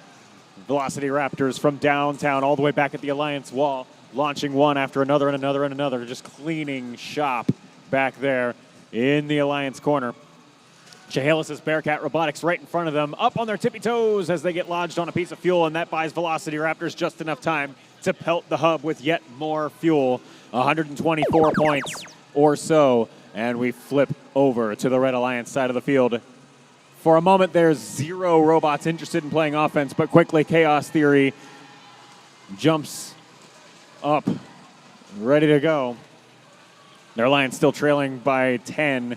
Velocity Raptors from downtown all the way back at the Alliance wall, launching one after another and another and another, just cleaning shop back there in the Alliance corner. Chehalis' Bearcat Robotics right in front of them, up on their tippy toes as they get lodged on a piece of fuel, and that buys Velocity Raptors just enough time to pelt the hub with yet more fuel. 124 points or so, and we flip over to the Red Alliance side of the field. For a moment, there's 0 robots interested in playing offense, but quickly Chaos Theory jumps up, ready to go. Their Alliance still trailing by 10.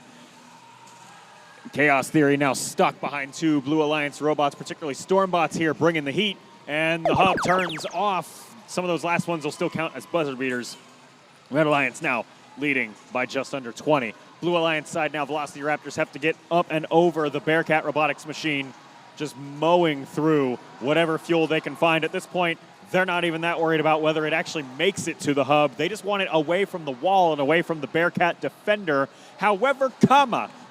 Chaos Theory now stuck behind 2 Blue Alliance robots, particularly Stormbots here, bringing the heat, and the hub turns off. Some of those last ones will still count as buzzer beaters. Red Alliance now leading by just under 20. Blue Alliance side now, Velocity Raptors have to get up and over the Bearcat Robotics machine, just mowing through whatever fuel they can find. At this point, they're not even that worried about whether it actually makes it to the hub. They just want it away from the wall and away from the Bearcat defender. However,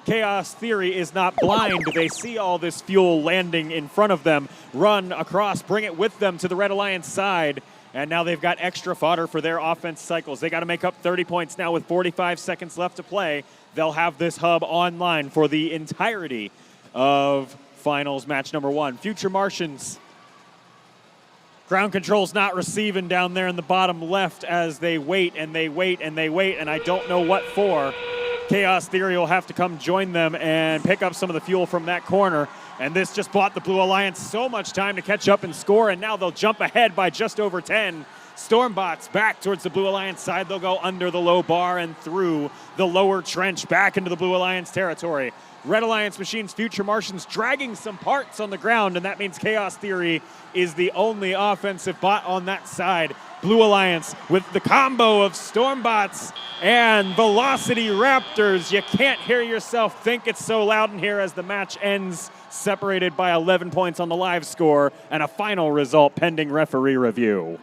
Chaos Theory is not blind. They see all this fuel landing in front of them, run across, bring it with them to the Red Alliance side. And now they've got extra fodder for their offense cycles. They got to make up 30 points now with 45 seconds left to play. They'll have this hub online for the entirety of finals match number 1. Future Martians. Ground control's not receiving down there in the bottom left as they wait and they wait and they wait, and I don't know what for. Chaos Theory will have to come join them and pick up some of the fuel from that corner. And this just bought the Blue Alliance so much time to catch up and score, and now they'll jump ahead by just over 10. Stormbots back towards the Blue Alliance side. They'll go under the low bar and through the lower trench back into the Blue Alliance territory. Red Alliance machines, Future Martians dragging some parts on the ground, and that means Chaos Theory is the only offensive bot on that side. Blue Alliance with the combo of Stormbots and Velocity Raptors. You can't hear yourself think, it's so loud in here as the match ends, separated by 11 points on the live score, and a final result pending referee review.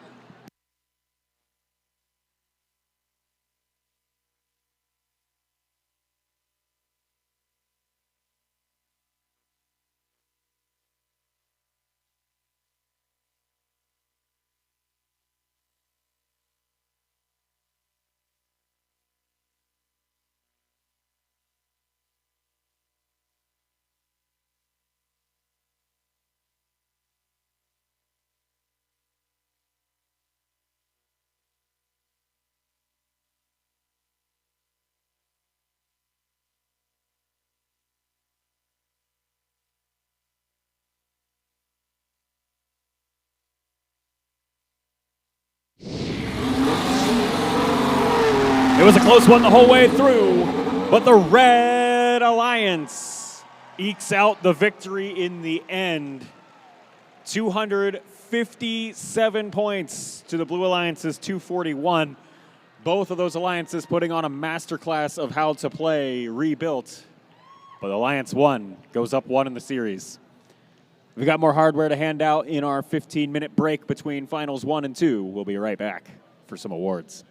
It was a close one the whole way through, but the Red Alliance ekes out the victory in the end. 257 points to the Blue Alliance's 241. Both of those alliances putting on a masterclass of how to play rebuilt. But Alliance 1 goes up 1 in the series. We've got more hardware to hand out in our 15-minute break between Finals 1 and 2. We'll be right back for some awards.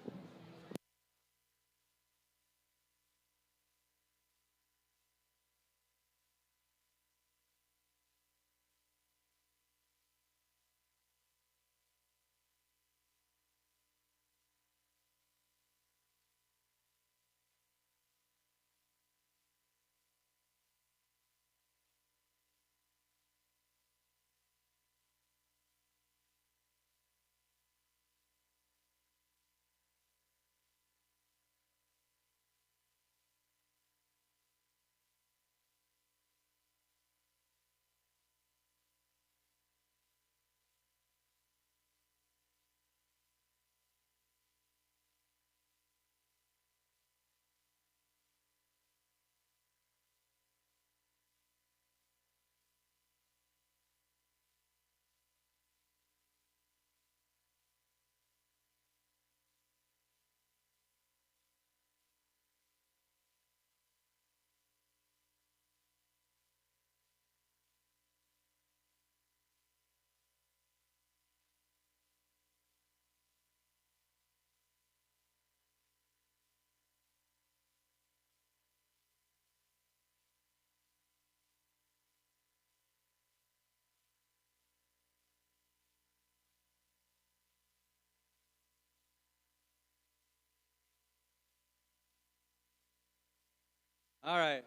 All right.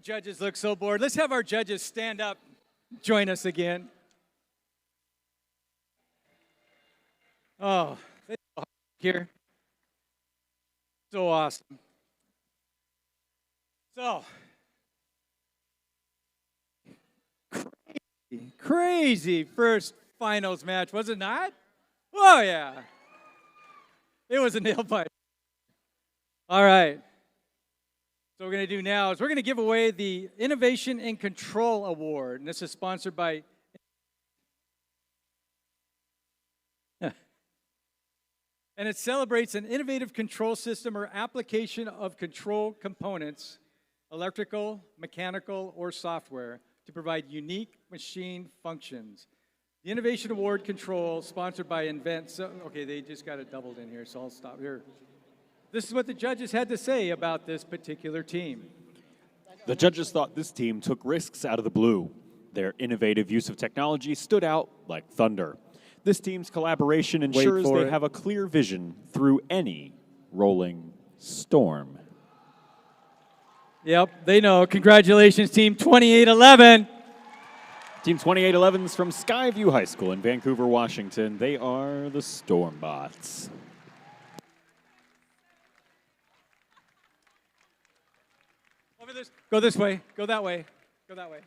Judges look so bored. Let's have our judges stand up, join us again. Oh, they are here. So awesome. So, crazy first finals match, was it not? Oh, yeah. It was a nail biter. All right. So what we're going to do now is we're going to give away the Innovation and Control Award. And this is sponsored by... And it celebrates an innovative control system or application of control components, electrical, mechanical, or software, to provide unique machine functions. The Innovation Award Control, sponsored by Invent. So, okay, they just got it doubled in here, so I'll stop here. This is what the judges had to say about this particular team. The judges thought this team took risks out of the blue. Their innovative use of technology stood out like thunder. This team's collaboration ensures they have a clear vision through any rolling storm. Yep, they know. Congratulations, Team 2811. Team 2811 is from Skyview High School in Vancouver, Washington. They are the Stormbots. Over this. Go this way. Go that way. Go that way.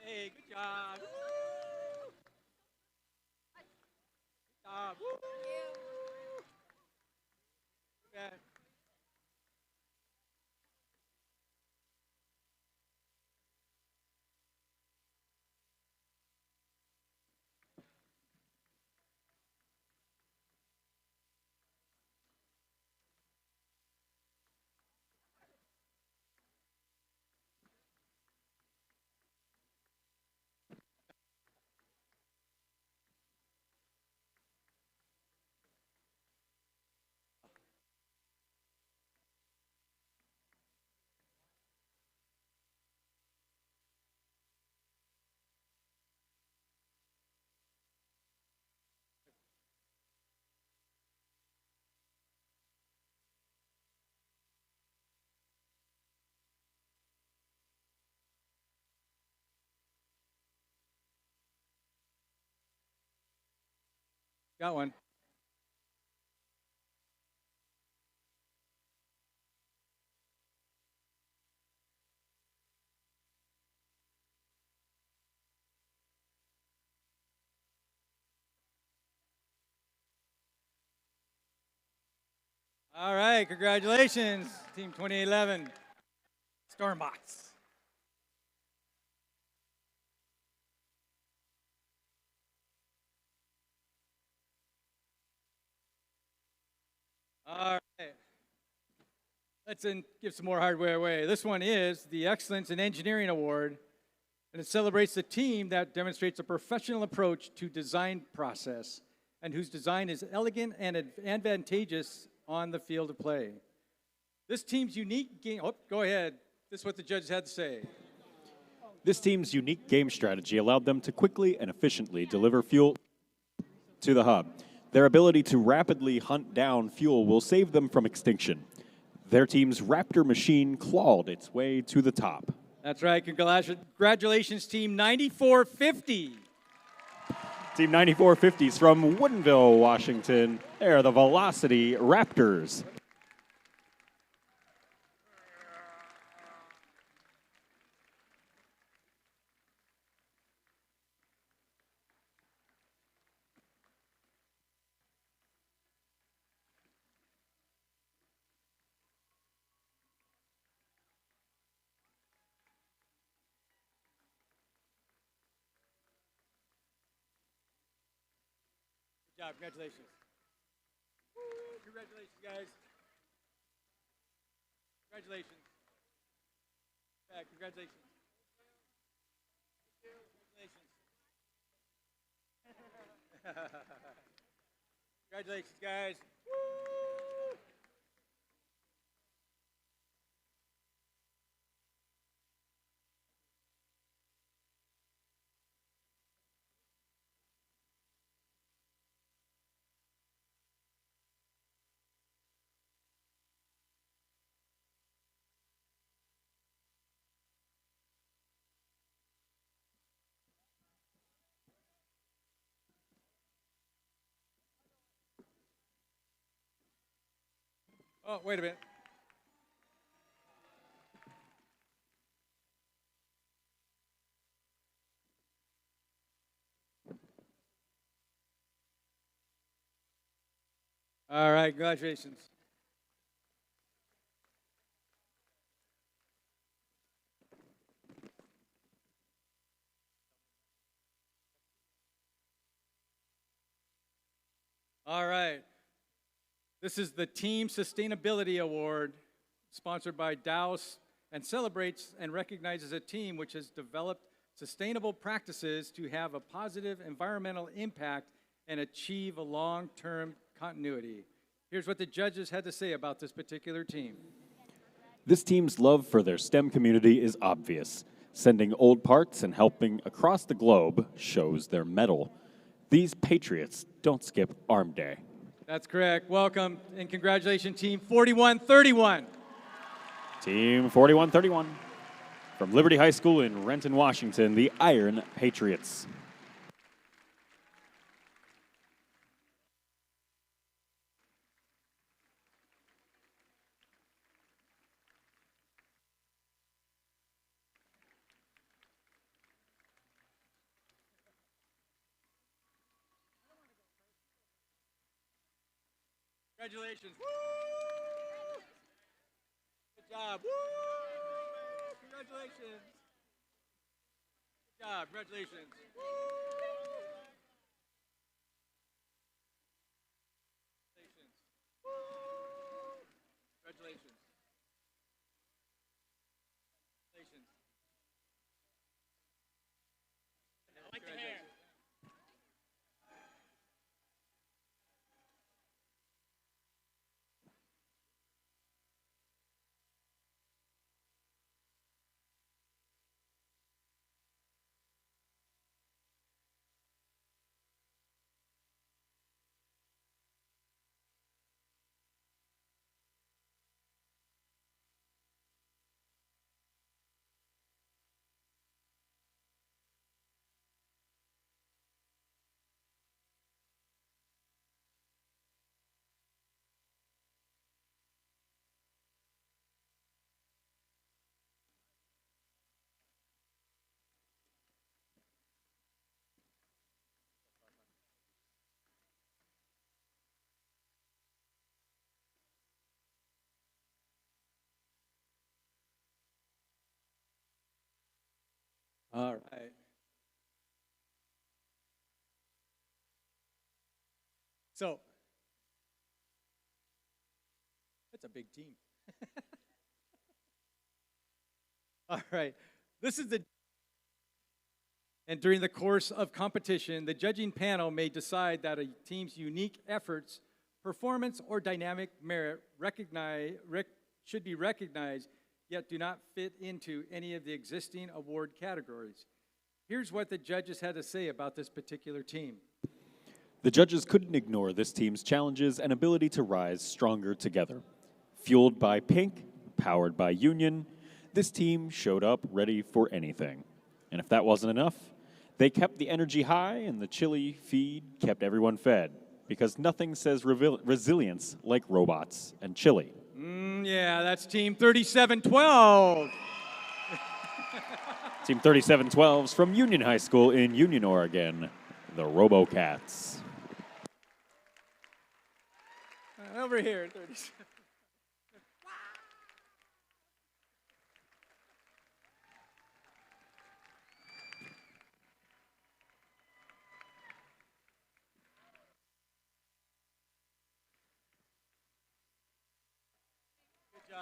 Hey, good job. Good job. Okay. Got one. All right, congratulations, Team 2811. Stormbots. All right. Let's give some more hardware away. This one is the Excellence in Engineering Award, and it celebrates the team that demonstrates a professional approach to design process and whose design is elegant and advantageous on the field of play. This team's unique game, oh, go ahead. This is what the judges had to say. This team's unique game strategy allowed them to quickly and efficiently deliver fuel to the hub. Their ability to rapidly hunt down fuel will save them from extinction. Their team's Raptor machine clawed its way to the top. That's right. Congratulations, Team 9450. Team 9450 is from Woodinville, Washington. They're the Velocity Raptors. job. Congratulations. Congratulations, guys. Congratulations. Congratulations. Congratulations, guys. Oh, wait a minute. All right, congratulations. All right. This is the Team Sustainability Award, sponsored by Dows, and celebrates and recognizes a team which has developed sustainable practices to have a positive environmental impact and achieve a long-term continuity. Here's what the judges had to say about this particular team. This team's love for their STEM community is obvious. Sending old parts and helping across the globe shows their mettle. These patriots don't skip Arm Day. That's correct. Welcome and congratulations, Team 4131. Team 4131. From Liberty High School in Renton, Washington, the Iron Patriots. Congratulations. Woo! Good job. Woo! Congratulations. Good job. Congratulations. Woo! Congratulations. Congratulations. I like the hair. All right. So, that's a big team. All right. This is the. And during the course of competition, the judging panel may decide that a team's unique efforts, performance, or dynamic merit should be recognized, yet do not fit into any of the existing award categories. Here's what the judges had to say about this particular team. The judges couldn't ignore this team's challenges and ability to rise stronger together. Fueled by Pink, powered by Union, this team showed up ready for anything. And if that wasn't enough, they kept the energy high and the chili feed kept everyone fed, because nothing says resilience like robots and chili. Yeah, that's Team 3712. Team 3712's from Union High School in Union, Oregon, the RoboCats. Over here, 37.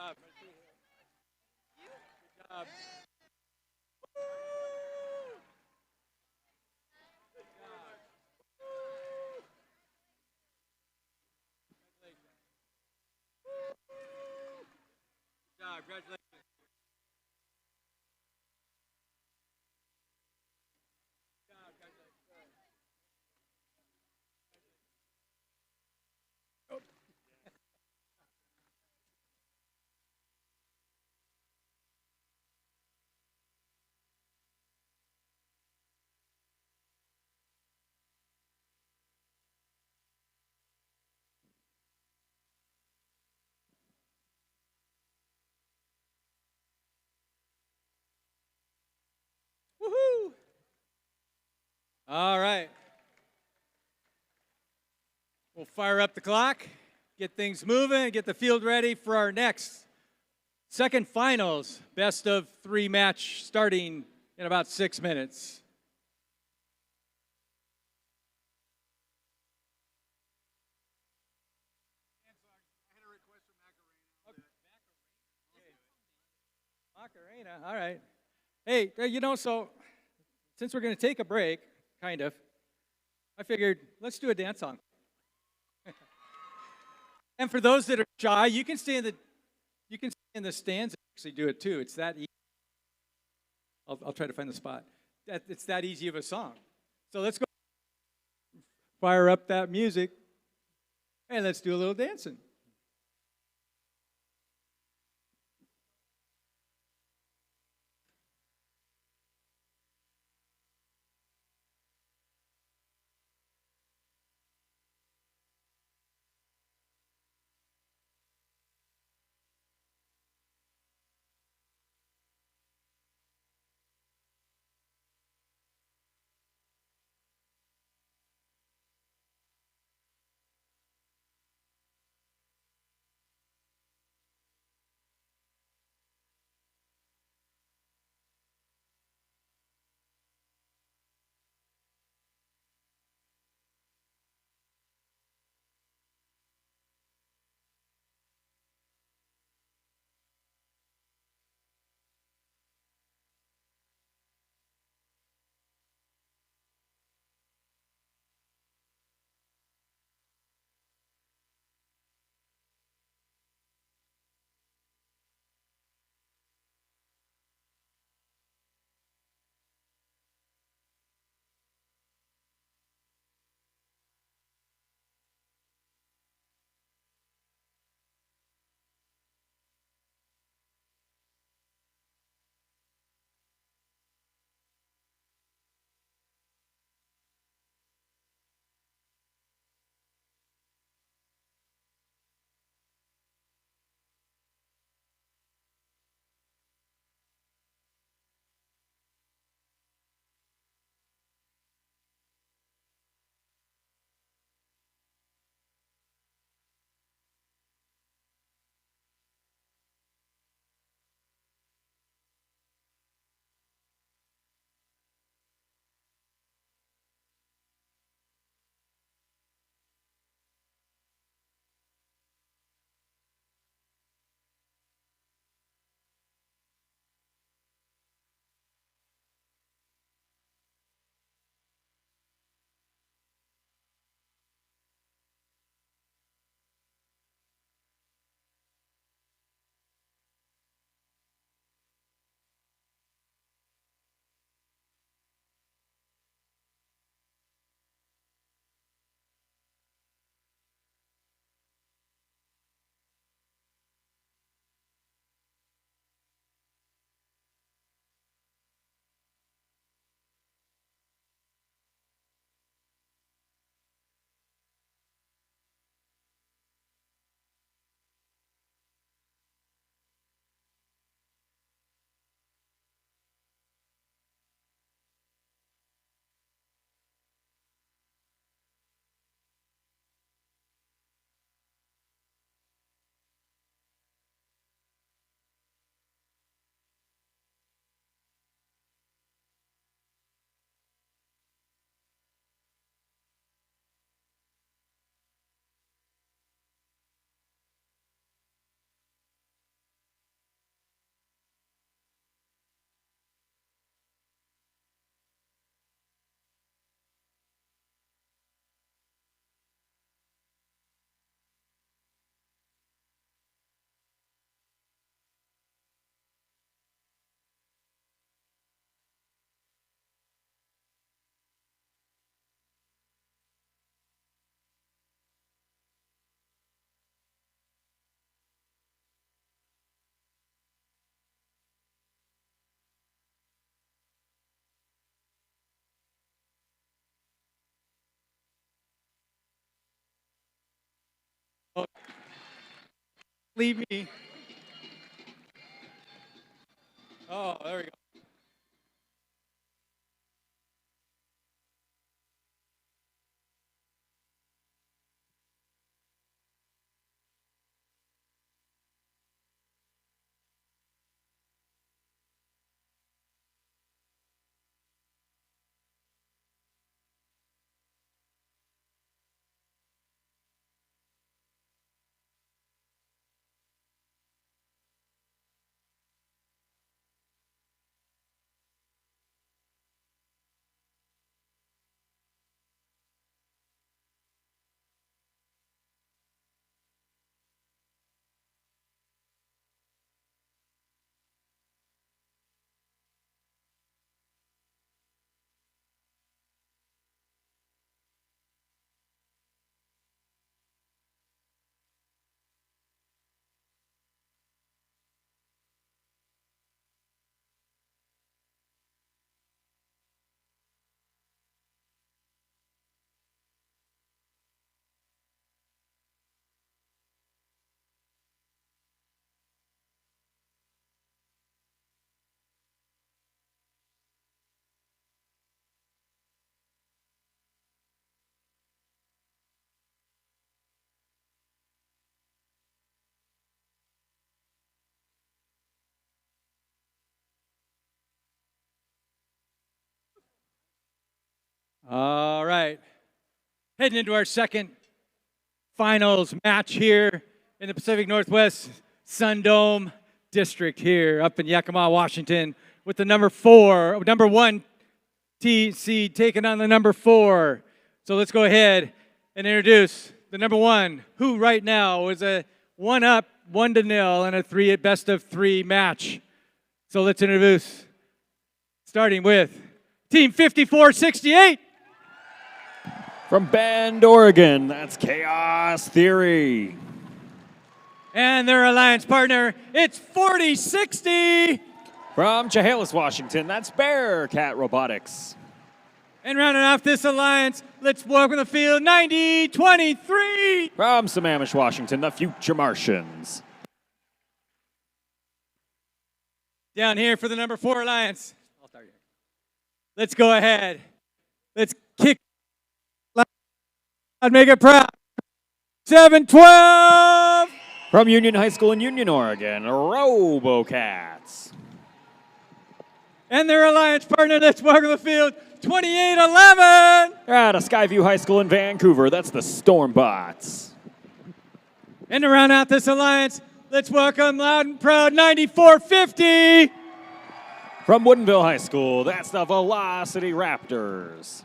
job. Good job. Good job. Congratulations. Woohoo! All right. We'll fire up the clock, get things moving, get the field ready for our next second finals, best of 3 match starting in about 6 minutes. Macarena, all right. Hey, so since we're going to take a break, kind of, I figured let's do a dance song. And for those that are shy, you can stay in the stands and actually do it too. It's that easy. I'll try to find the spot. It's that easy of a song. So let's go fire up that music and let's do a little dancing. leave me. Oh, there we go. All right. Heading into our second finals match here in the Pacific Northwest SunDome District here up in Yakima, Washington, with the number 1 TC taking on the number 4. So let's go ahead and introduce the number 1, who right now is a 1-up, 1-0, and a 3 at best of 3 match. So let's introduce, starting with Team 5468. From Bend, Oregon, that's Chaos Theory. And their alliance partner, it's 4060. From Chehalis, Washington, that's Bearcat Robotics. And rounding off this alliance, let's welcome the field 9023. From Sammamish, Washington, the Future Martians. Down here for the number 4 alliance. Let's go ahead. Let's kick. I'd make it proud. 712. From Union High School in Union, Oregon, Robocats. And their alliance partner, let's welcome the field 2811. Out of Skyview High School in Vancouver, that's the Stormbots. And to round out this alliance, let's welcome loud and proud 9450. From Woodinville High School, that's the Velocity Raptors.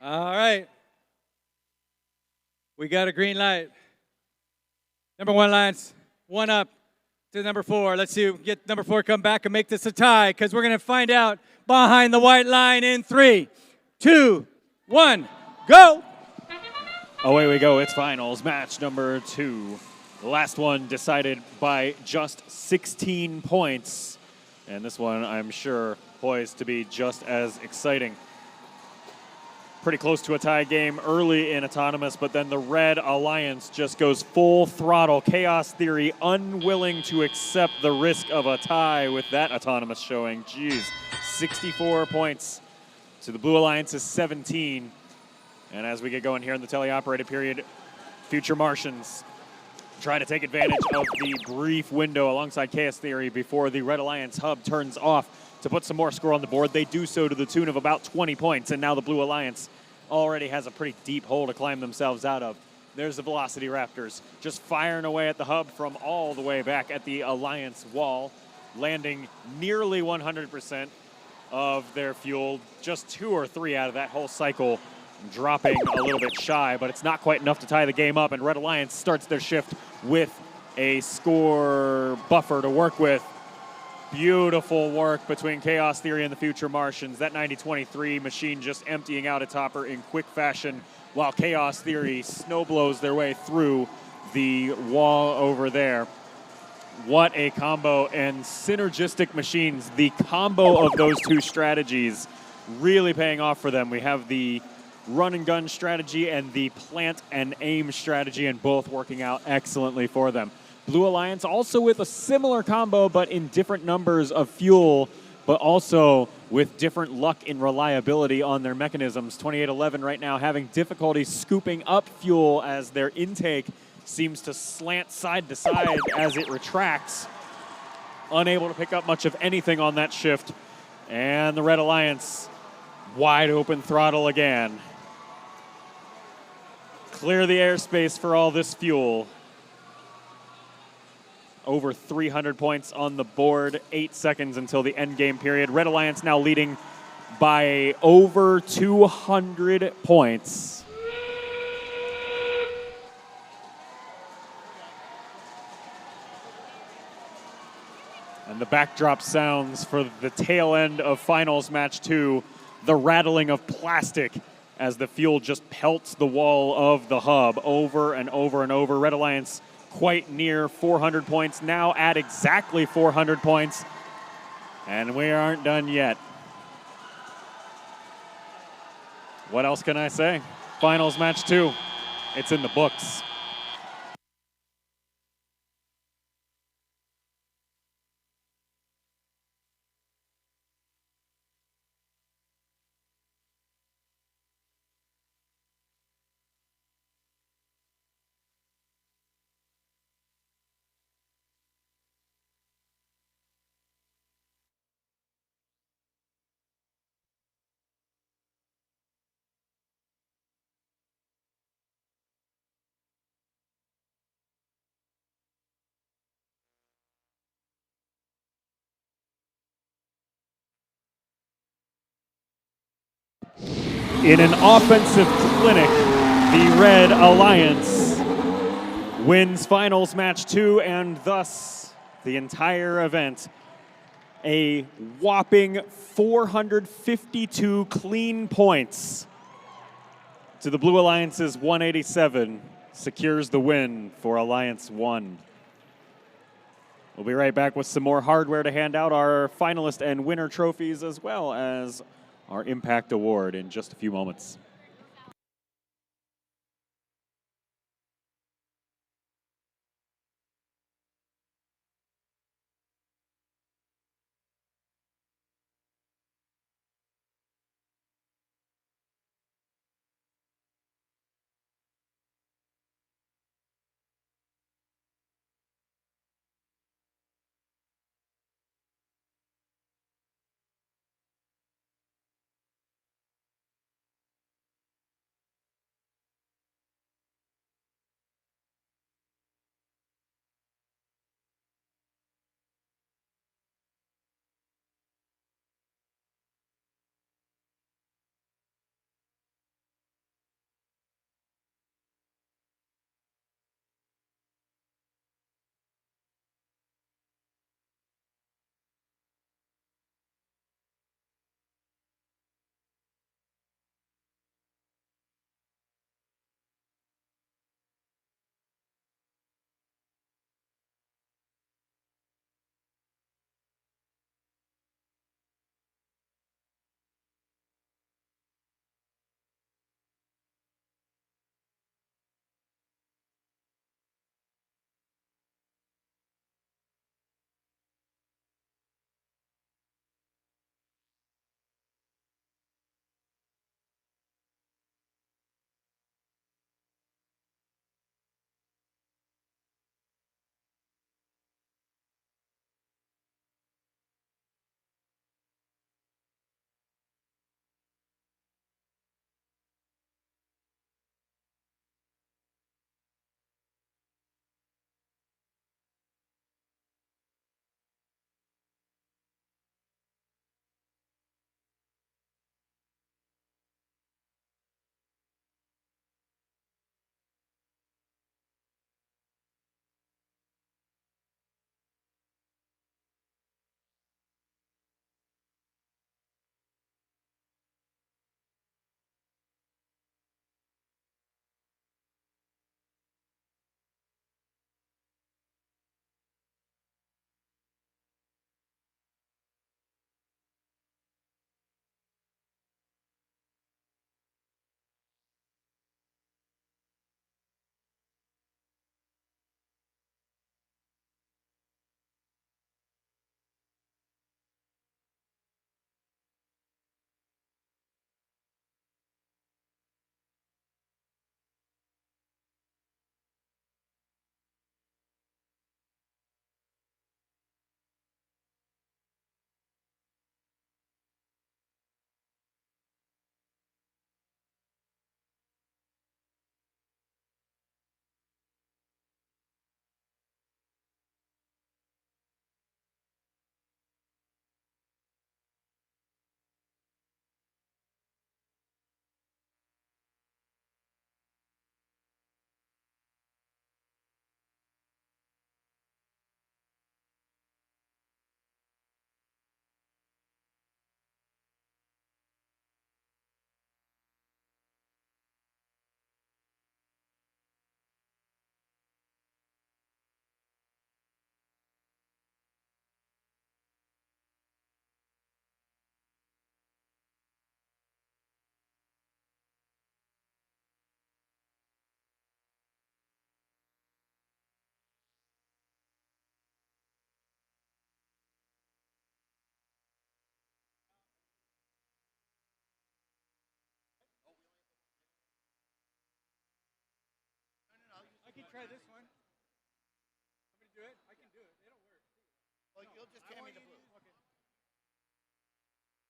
All right. We got a green light. Number 1 alliance, 1 up to number 4. Let's see if we can get number 4 come back and make this a tie, because we're going to find out behind the white line in 3, 2, 1, go. Away we go. It's finals match number 2. The last one decided by just 16 points. And this one, I'm sure, poised to be just as exciting. Pretty close to a tie game early in Autonomous, but then the Red Alliance just goes full throttle. Chaos Theory unwilling to accept the risk of a tie with that Autonomous showing. Jeez, 64 points to the Blue Alliance's 17. And as we get going here in the teleoperated period, Future Martians try to take advantage of the brief window alongside Chaos Theory before the Red Alliance hub turns off to put some more score on the board. They do so to the tune of about 20 points, and now the Blue Alliance already has a pretty deep hole to climb themselves out of. There's the Velocity Raptors just firing away at the hub from all the way back at the Alliance wall, landing nearly 100% of their fuel, just 2 or 3 out of that whole cycle, dropping a little bit shy, but it's not quite enough to tie the game up, and Red Alliance starts their shift with a score buffer to work with. Beautiful work between Chaos Theory and the Future Martians. That 90-23 machine just emptying out a topper in quick fashion while Chaos Theory snowblows their way through the wall over there. What a combo and synergistic machines. The combo of those two strategies really paying off for them. We have the run and gun strategy and the plant and aim strategy, and both working out excellently for them. Blue Alliance also with a similar combo, but in different numbers of fuel, but also with different luck and reliability on their mechanisms. 2811 right now having difficulty scooping up fuel as their intake seems to slant side to side as it retracts. Unable to pick up much of anything on that shift. And the Red Alliance wide open throttle again. Clear the airspace for all this fuel. Over 300 points on the board, 8 seconds until the end game period. Red Alliance now leading by over 200 points. And the backdrop sounds for the tail end of finals match 2, the rattling of plastic as the fuel just pelts the wall of the hub over and over and over. Red Alliance quite near 400 points, now at exactly 400 points, and we aren't done yet. What else can I say? Finals match 2, it's in the books. In an offensive clinic, the Red Alliance wins finals match 2 and thus the entire event. A whopping 452 clean points to the Blue Alliance's 187 secures the win for Alliance 1. We'll be right back with some more hardware to hand out our finalist and winner trophies as well as our Impact Award in just a few moments. try this one. Somebody do it? I can do it. It'll work. Well, you'll just hand me the blue. Okay.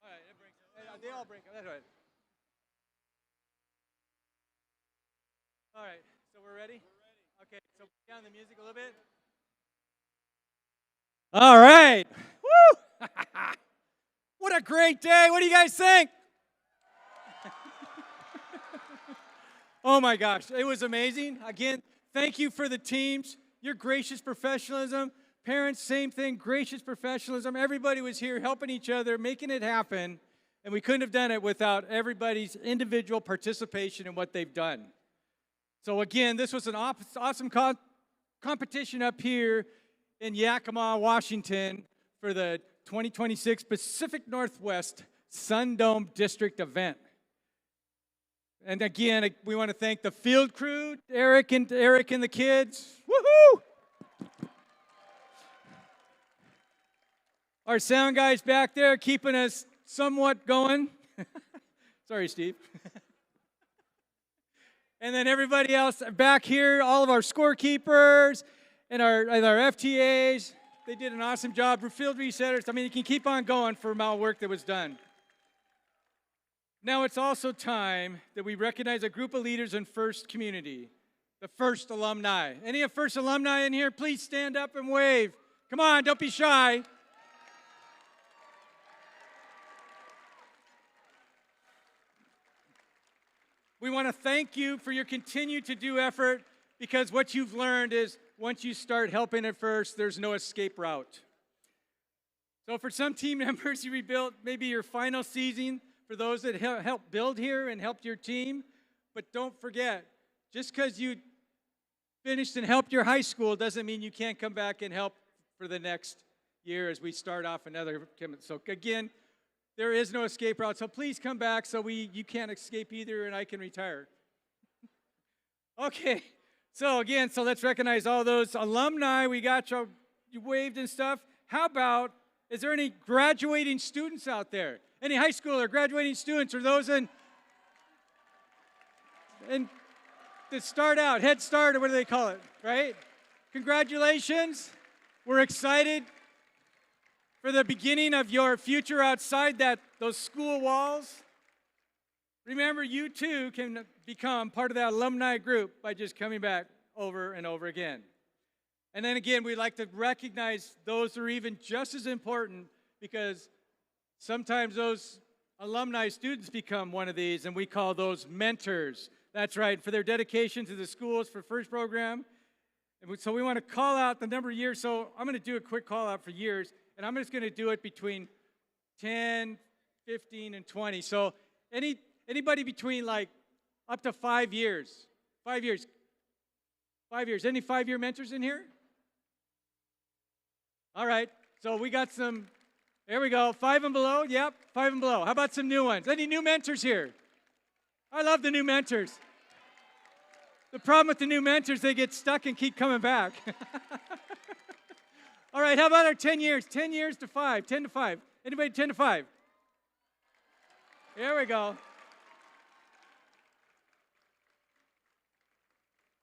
All right, it breaks. They all break. That's right. All right, so we're ready? We're ready. Okay, so down the music a little bit. All right. Woo! What a great day. What do you guys think? Oh my gosh, it was amazing. Again, thank you for the teams, your gracious professionalism. Parents, same thing, gracious professionalism. Everybody was here helping each other, making it happen, and we couldn't have done it without everybody's individual participation in what they've done. So again, this was an awesome competition up here in Yakima, Washington for the 2026 Pacific Northwest SunDome District event. And again, we want to thank the field crew, Eric and the kids. Woohoo! Our sound guys back there keeping us somewhat going. Sorry, Steve. And then everybody else back here, all of our scorekeepers and our FTAs, they did an awesome job. Field resetters, I mean, you can keep on going for the amount of work that was done. Now it's also time that we recognize a group of leaders in First Community, the First alumni. Any of First alumni in here, please stand up and wave. Come on, don't be shy. We want to thank you for your continued to-do effort, because what you've learned is once you start helping at First, there's no escape route. So for some team members, you rebuilt maybe your final season, for those that helped build here and helped your team. But don't forget, just because you finished and helped your high school doesn't mean you can't come back and help for the next year as we start off another. So again, there is no escape route. So please come back so you can't escape either and I can retire. Okay, so again, let's recognize all those alumni. We got you waved and stuff. How about, is there any graduating students out there? Any high school or graduating students, or those in that start out, Head Start, or what do they call it, right? Congratulations. We're excited for the beginning of your future outside those school walls. Remember, you too can become part of that alumni group by just coming back over and over again. And then again, we'd like to recognize those who are even just as important, because sometimes those alumni students become one of these, and we call those mentors. That's right, for their dedication to the schools for First program. And so we want to call out the number of years. So I'm going to do a quick call out for years, and I'm just going to do it between 10, 15, and 20. So anybody between like up to 5 years. 5 years. 5 years. Any 5-year mentors in here? All right, so we got some. There we go. 5 and below? Yep, 5 and below. How about some new ones? Any new mentors here? I love the new mentors. The problem with the new mentors, they get stuck and keep coming back. All right, how about our 10 years? 10 years to 5, 10 to 5. Anybody 10 to 5? There we go.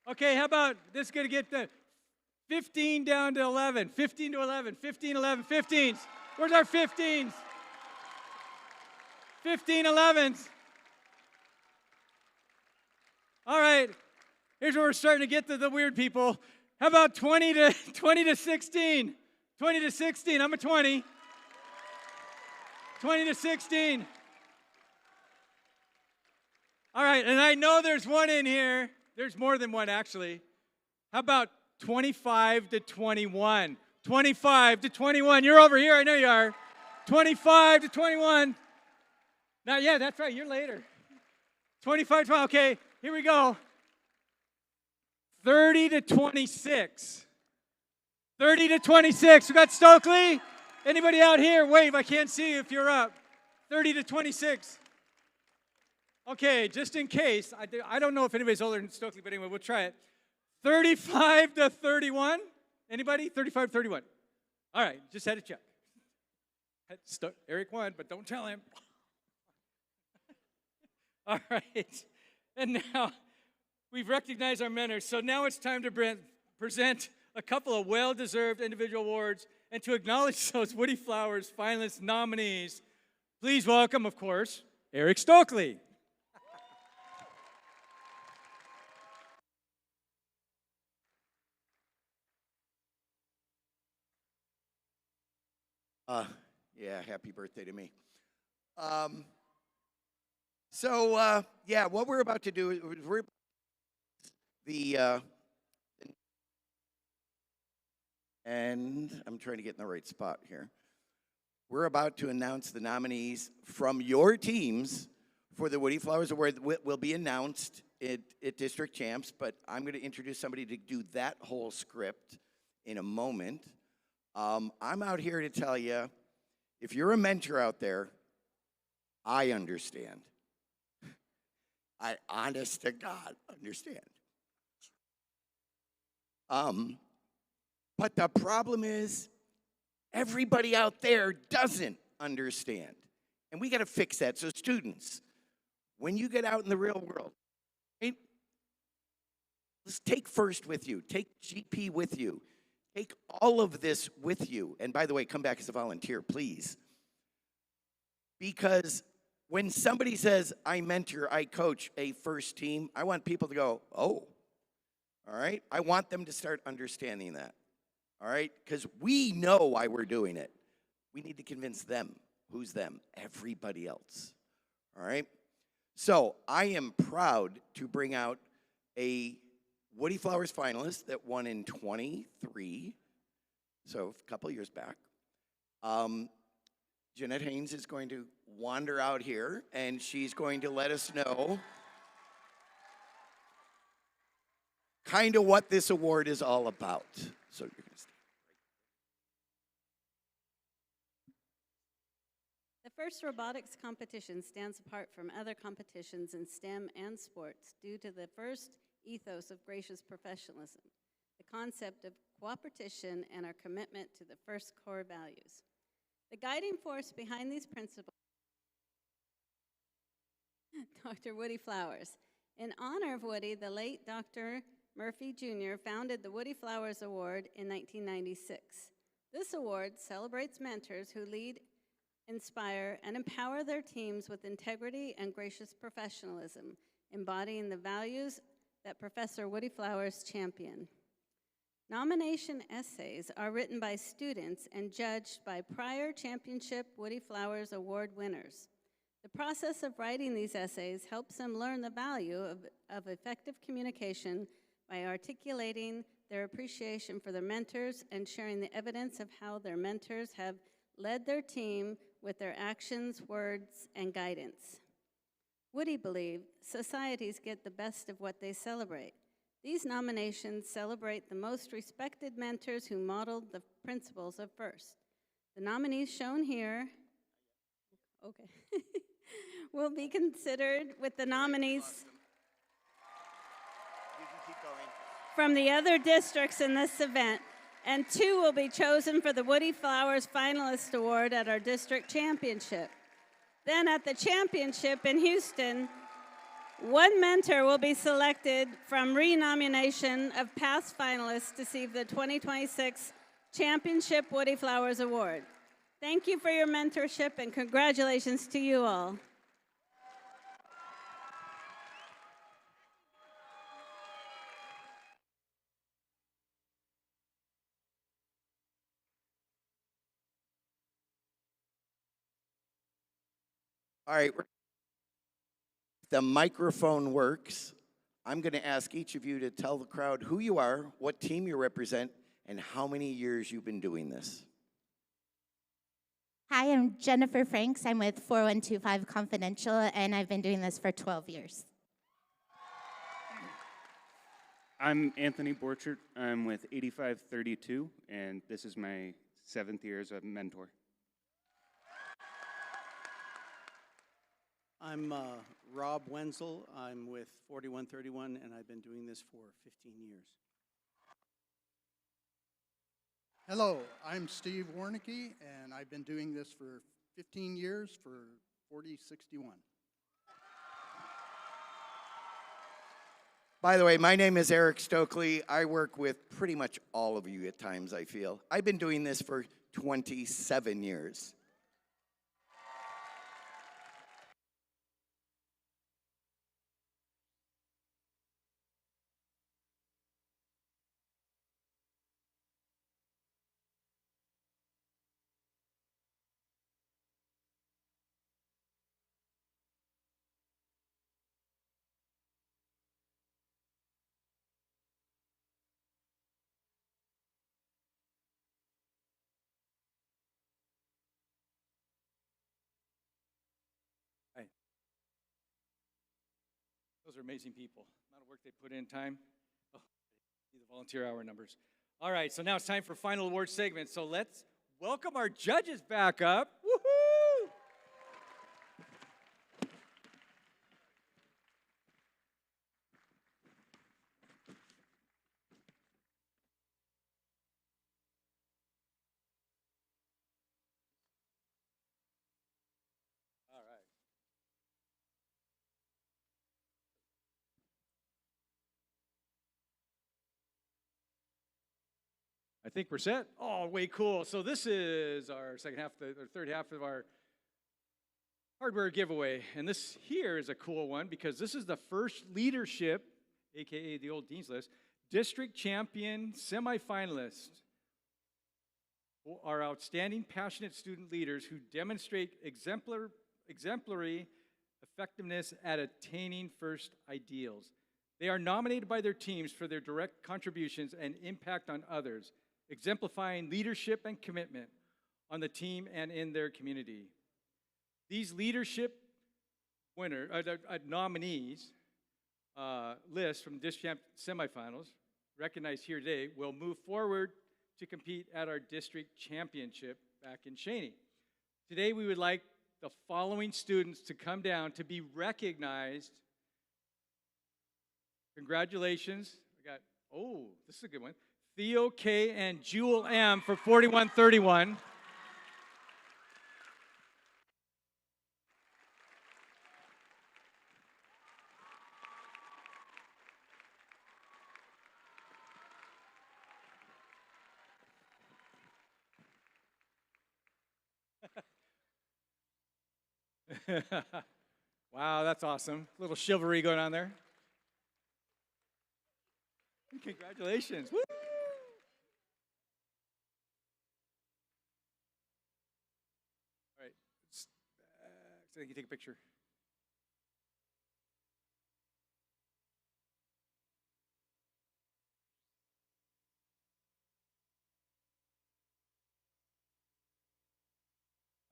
Okay, how about, this is going to get the 15 down to 11. 15 to 11, 15, 11, 15s. Where's our 15s? 15, 11s. All right, here's where we're starting to get to the weird people. How about 20 to 16? 20 to 16, I'm a 20. 20 to 16. All right, and I know there's one in here. There's more than one, actually. How about 25 to 21? 25 to 21. You're over here. I know you are. 25 to 21. Now, yeah, that's right. You're later. 25 to 20. Okay, here we go. 30 to 26. 30 to 26. We got Stokely. Anybody out here? Wave. I can't see you if you're up. 30 to 26. Okay, just in case. I don't know if anybody's older than Stokely, but anyway, we'll try it. 35 to 31. Anybody? 35 to 31. All right, just had to check. Eric won, but don't tell him. All right. And now, we've recognized our mentors, so now it's time to present a couple of well-deserved individual awards and to acknowledge those Woody Flowers finalist nominees. Please welcome, of course, Eric Stokely. Yeah, happy birthday to me. Yeah, what we're about to do is and I'm trying to get in the right spot here. We're about to announce the nominees from your teams for the Woody Flowers Award. Will be announced at District Champs, but I'm going to introduce somebody to do that whole script in a moment. I'm out here to tell you, if you're a mentor out there, I understand. I, honest to God, understand. But the problem is, everybody out there doesn't understand. And we got to fix that. So students, when you get out in the real world, right, let's take FIRST with you. Take GP with you. Take all of this with you. And by the way, come back as a volunteer, please. Because when somebody says, I mentor, I coach a FIRST team, I want people to go, oh, all right? I want them to start understanding that, all right? Because we know why we're doing it. We need to convince them. Who's them? Everybody else, all right? So I am proud to bring out a Woody Flowers finalist that won in 23, so a couple years back. Jeanette Haynes is going to wander out here, and she's going to let us know kind of what this award is all about. So you're going to stay. The FIRST robotics competition stands apart from other competitions in STEM and sports due to the FIRST ethos of gracious professionalism, the concept of cooperation, and our commitment to the FIRST core values. The guiding force behind these principles, Dr. Woody Flowers. In honor of Woody, the late Dr. Murphy Jr. founded the Woody Flowers Award in 1996. This award celebrates mentors who lead, inspire, and empower their teams with integrity and gracious professionalism, embodying the values that Professor Woody Flowers championed. Nomination essays are written by students and judged by prior championship Woody Flowers Award winners. The process of writing these essays helps them learn the value of effective communication by articulating their appreciation for their mentors and sharing the evidence of how their mentors have led their team with their actions, words, and guidance. Woody believed societies get the best of what they celebrate. These nominations celebrate the most respected mentors who modeled the principles of FIRST. The nominees shown here, will be considered with the nominees from the other districts in this event, and 2 will be chosen for the Woody Flowers Finalist Award at our district championship. Then at the championship in Houston, 1 mentor will be selected from renomination of past finalists to receive the 2026 Championship Woody Flowers Award. Thank you for your mentorship and congratulations to you all. All right. The microphone works. I'm going to ask each of you to tell the crowd who you are, what team you represent, and how many years you've been doing this. Hi, I'm Jennifer Franks. I'm with 4125 Confidential, and I've been doing this for 12 years. I'm Anthony Borchert. I'm with 8532, and this is my 7th year as a mentor. I'm Rob Wenzel. I'm with 4131, and I've been doing this for 15 years. Hello, I'm Steve Warnicki, and I've been doing this for 15 years for 4061. By the way, my name is Eric Stokely. I work with pretty much all of you at times, I feel. I've been doing this for 27 years. Right. Those are amazing people. The amount of work they put in time. Oh, see the volunteer hour numbers. All right, so now it's time for final award segment. So let's welcome our judges back up. Woohoo! All right. I think we're set. Oh, way cool. So this is our second half, or third half of our hardware giveaway. And this here is a cool one because this is the first leadership, AKA the old Dean's List, district champion semifinalist. Are outstanding, passionate student leaders who demonstrate exemplary effectiveness at attaining first ideals. They are nominated by their teams for their direct contributions and impact on others, exemplifying leadership and commitment on the team and in their community. These leadership nominees list from district semifinals, recognized here today, will move forward to compete at our district championship back in Cheney. Today we would like the following students to come down to be recognized. Congratulations. This is a good one. Theo K. and Jewel M. for 4131. Wow, that's awesome. A little chivalry going on there. Congratulations. Woo! All right. So you can take a picture.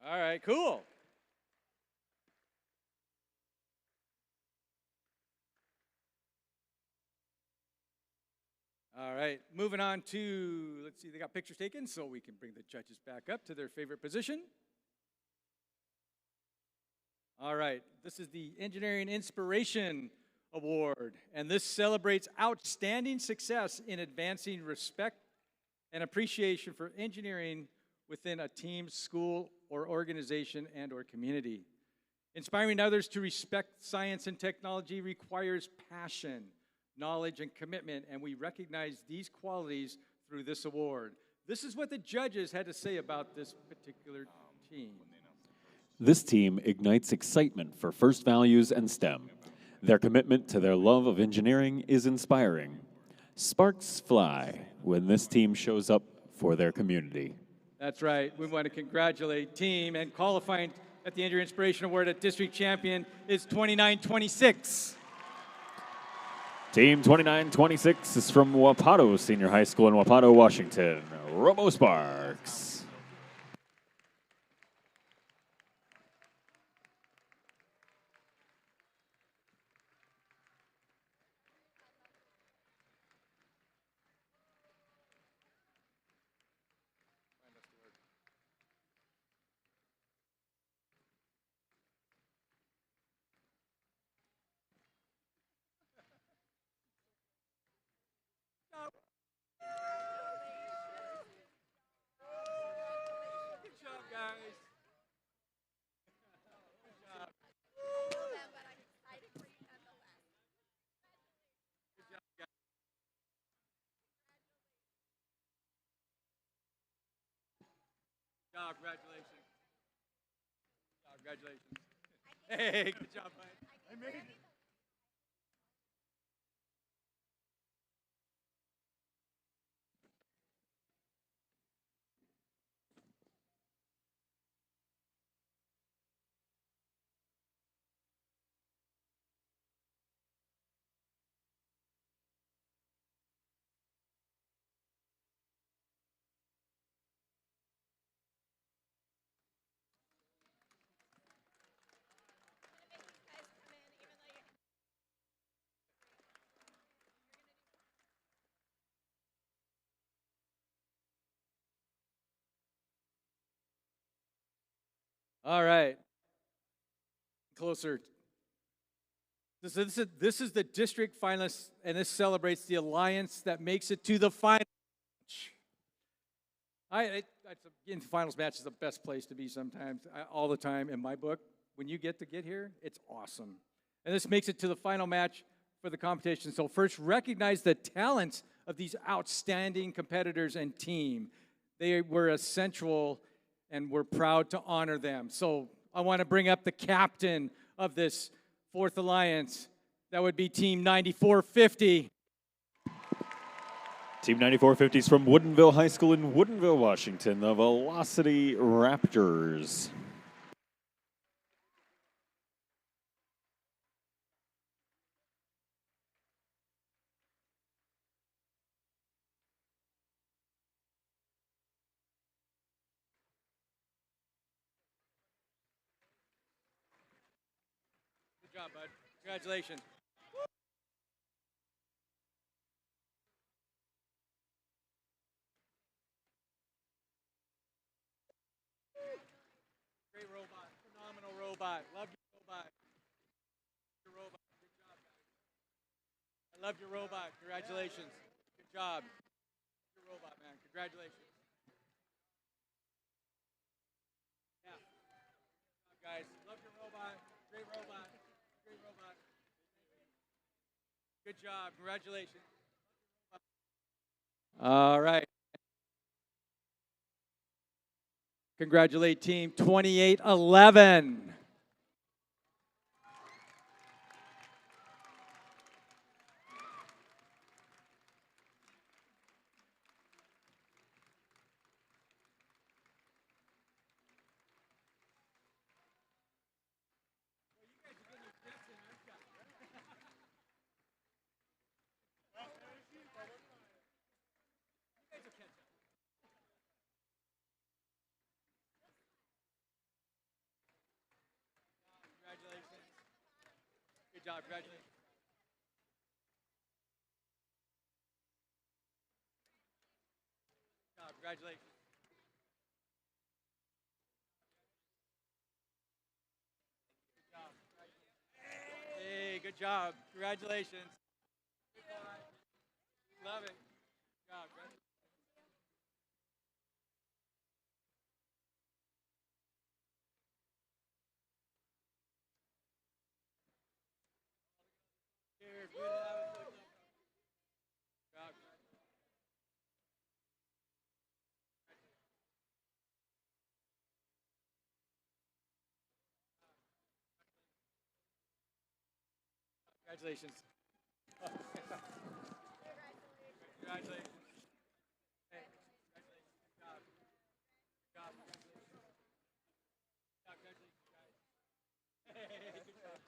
All right, cool. All right, moving on to, let's see, they got pictures taken, so we can bring the judges back up to their favorite position. All right, this is the Engineering Inspiration Award, and this celebrates outstanding success in advancing respect and appreciation for engineering within a team, school, or organization and or community. Inspiring others to respect science and technology requires passion, knowledge, and commitment, and we recognize these qualities through this award. This is what the judges had to say about this particular team. This team ignites excitement for first values and STEM. Their commitment to their love of engineering is inspiring. Sparks fly when this team shows up for their community. That's right. We want to congratulate team, and qualifying at the Engineering Inspiration Award at District Champion is 2926. Team 2926 is from Wapato Senior High School in Wapato, Washington. Robo Sparks. job. Congratulations. Congratulations. Hey, good job, bud. I made it. All right. Closer. This is the district finalists, and this celebrates the alliance that makes it to the final match. Getting to the finals match is the best place to be sometimes, all the time in my book. When you get here, it's awesome. And this makes it to the final match for the competition. So first, recognize the talents of these outstanding competitors and team. They were essential, and we're proud to honor them. So I want to bring up the captain of this fourth alliance. That would be Team 9450. Team 9450 is from Woodinville High School in Woodinville, Washington, the Velocity Raptors. Good job, bud. Congratulations. Great robot. Phenomenal robot. Love your robot. Your robot. Good job, guys. I love your robot. Congratulations. Good job. Your robot, man. Congratulations. Yeah. Good job, guys. Love your robot. Great robot. Great robot. Good job. Congratulations. All right. Congratulate Team 2811. Congratulations. Good job. Congratulations. Good job. Congratulations. Good job. Hey, good job. Congratulations. Love it. Good job. Here, good job. Congratulations. Congratulations. Hey, congratulations. Good job. Good job. Congratulations. Good job. Congratulations, guys. Hey, good job.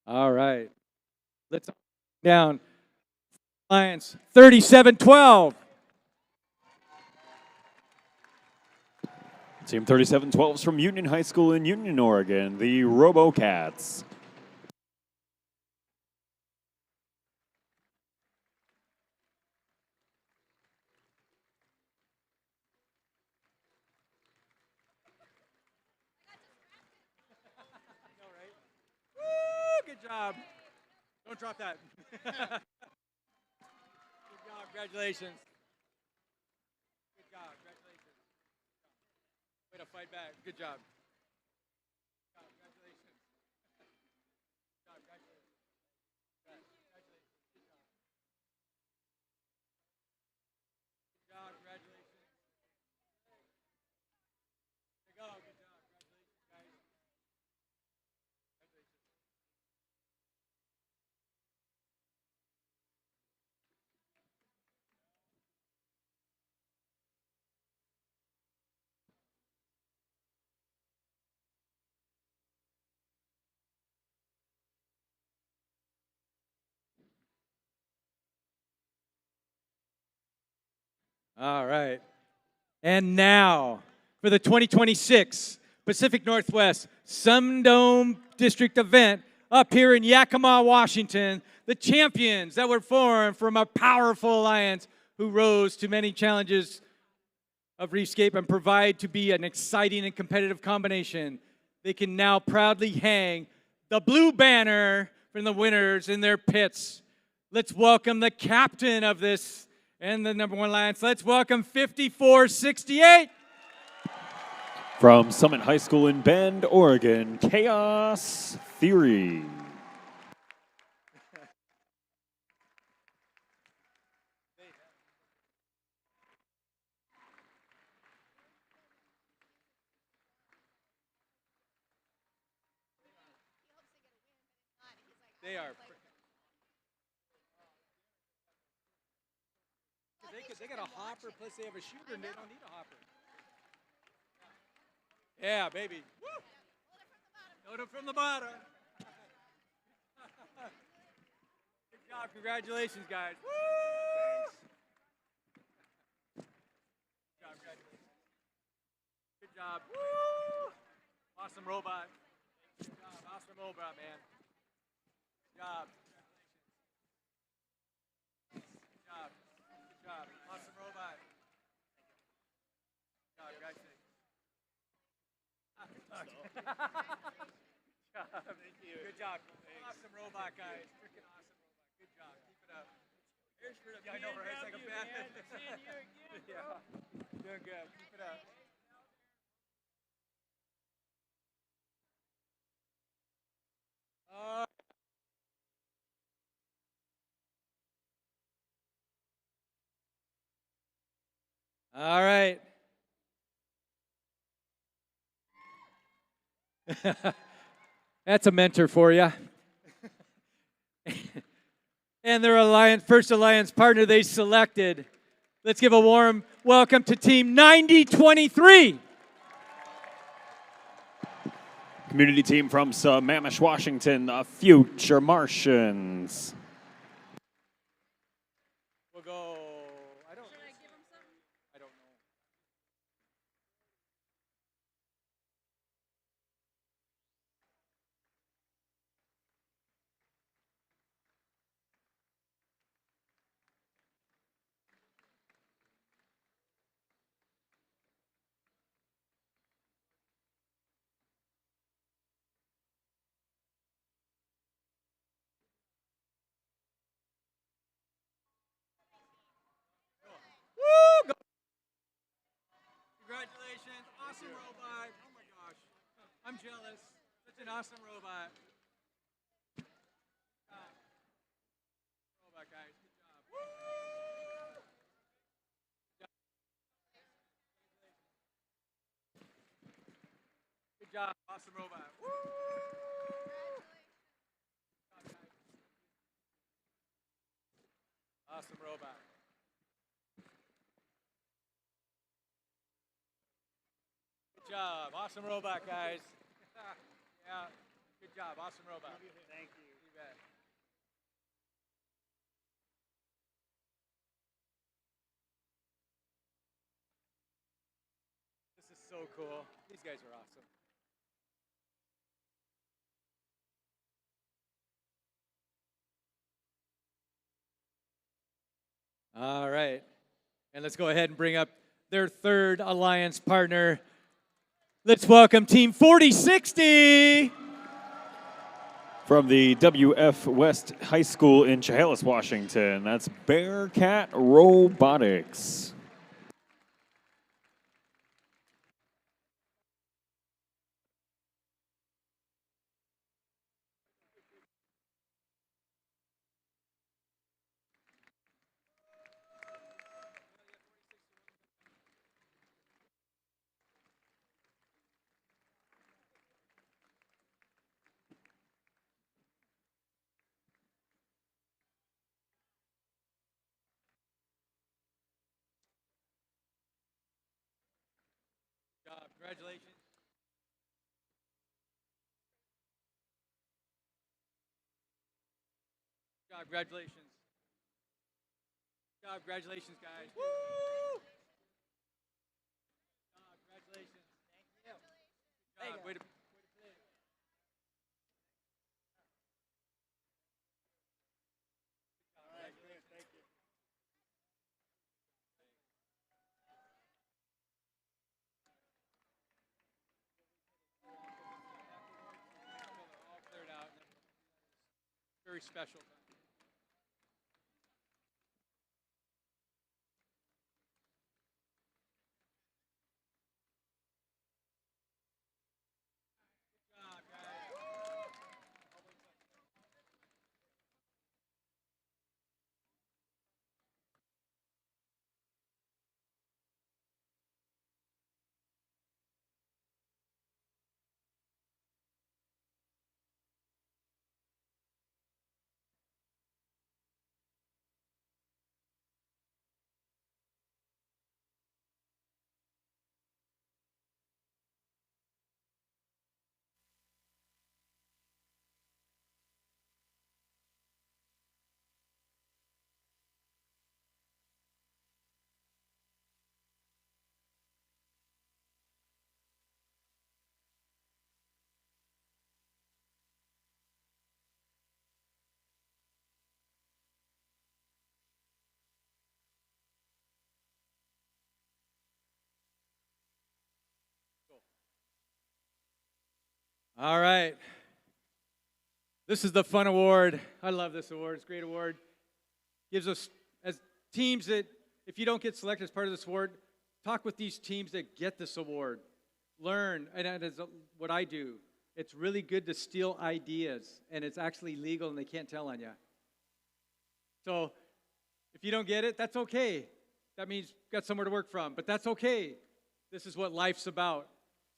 All right. Let's down. Lions 37-12. Team 3712 is from Union High School in Union, Oregon, the RoboCats. Woo, good job. Don't drop that. Good job. Congratulations. Good job. Congratulations. Way to fight back. Good job. Congratulations. Good job. Congratulations. Congratulations. Good job. Good job. Congratulations. There you go. Good job. Congratulations, guys. Congratulations. All right. And now for the 2026 Pacific Northwest SunDome District event up here in Yakima, Washington, the champions that were formed from a powerful alliance who rose to many challenges of Reefscape and provide to be an exciting and competitive combination. They can now proudly hang the blue banner from the winners in their pits. Let's welcome the captain of this and the #1 alliance. Let's welcome 5468. From Summit High School in Bend, Oregon, Chaos Theory. They are. They got a hopper, plus they have a shooter, and they don't need a hopper. Yeah, baby. Woo! Load it from the bottom. Good job. Congratulations, guys. Woo! Good job. Congratulations. Good job. Woo! Awesome robot. Good job. Awesome robot, man. Good job. Good job. Good job. Awesome robot. Good job. Congratulations. Good job. Thank you. Good job. Awesome robot, guys. Freaking awesome robot. Good job. Keep it up. Here's for the PNW, I know, right? It's like a bad. Man. Seeing you again, bro. Yeah. Doing good. Keep it up. All right. That's a mentor for you. And their first alliance partner they selected. Let's give a warm welcome to Team 9023. Community team from Sammamish, Washington, the Future Martians. We'll go. I don't. Should I give him some? I don't know. Woo! Go. Congratulations. Awesome robot. Oh my gosh. I'm jealous. Such an awesome robot. Robot, guys. Good job. Woo! Good job. Awesome robot. Woo! Awesome robot. Good job. Awesome robot, guys. Yeah. Good job. Awesome robot. Thank you. You bet. This is so cool. These guys are awesome. All right. And let's go ahead and bring up their third alliance partner. Let's welcome Team 4060. From the WF West High School in Chehalis, Washington, that's Bearcat Robotics. Congratulations. Good job, congratulations. Good job, congratulations, guys. Woo! Good job, congratulations. Thank you. Good job, way to play. All right, great, thank you. All cleared out. Very special. All right. This is the fun award. I love this award. It's a great award. Gives us, as teams that, if you don't get selected as part of this award, talk with these teams that get this award. Learn, and that is what I do. It's really good to steal ideas, and it's actually legal, and they can't tell on you. So if you don't get it, that's okay. That means you've got somewhere to work from, but that's okay. This is what life's about.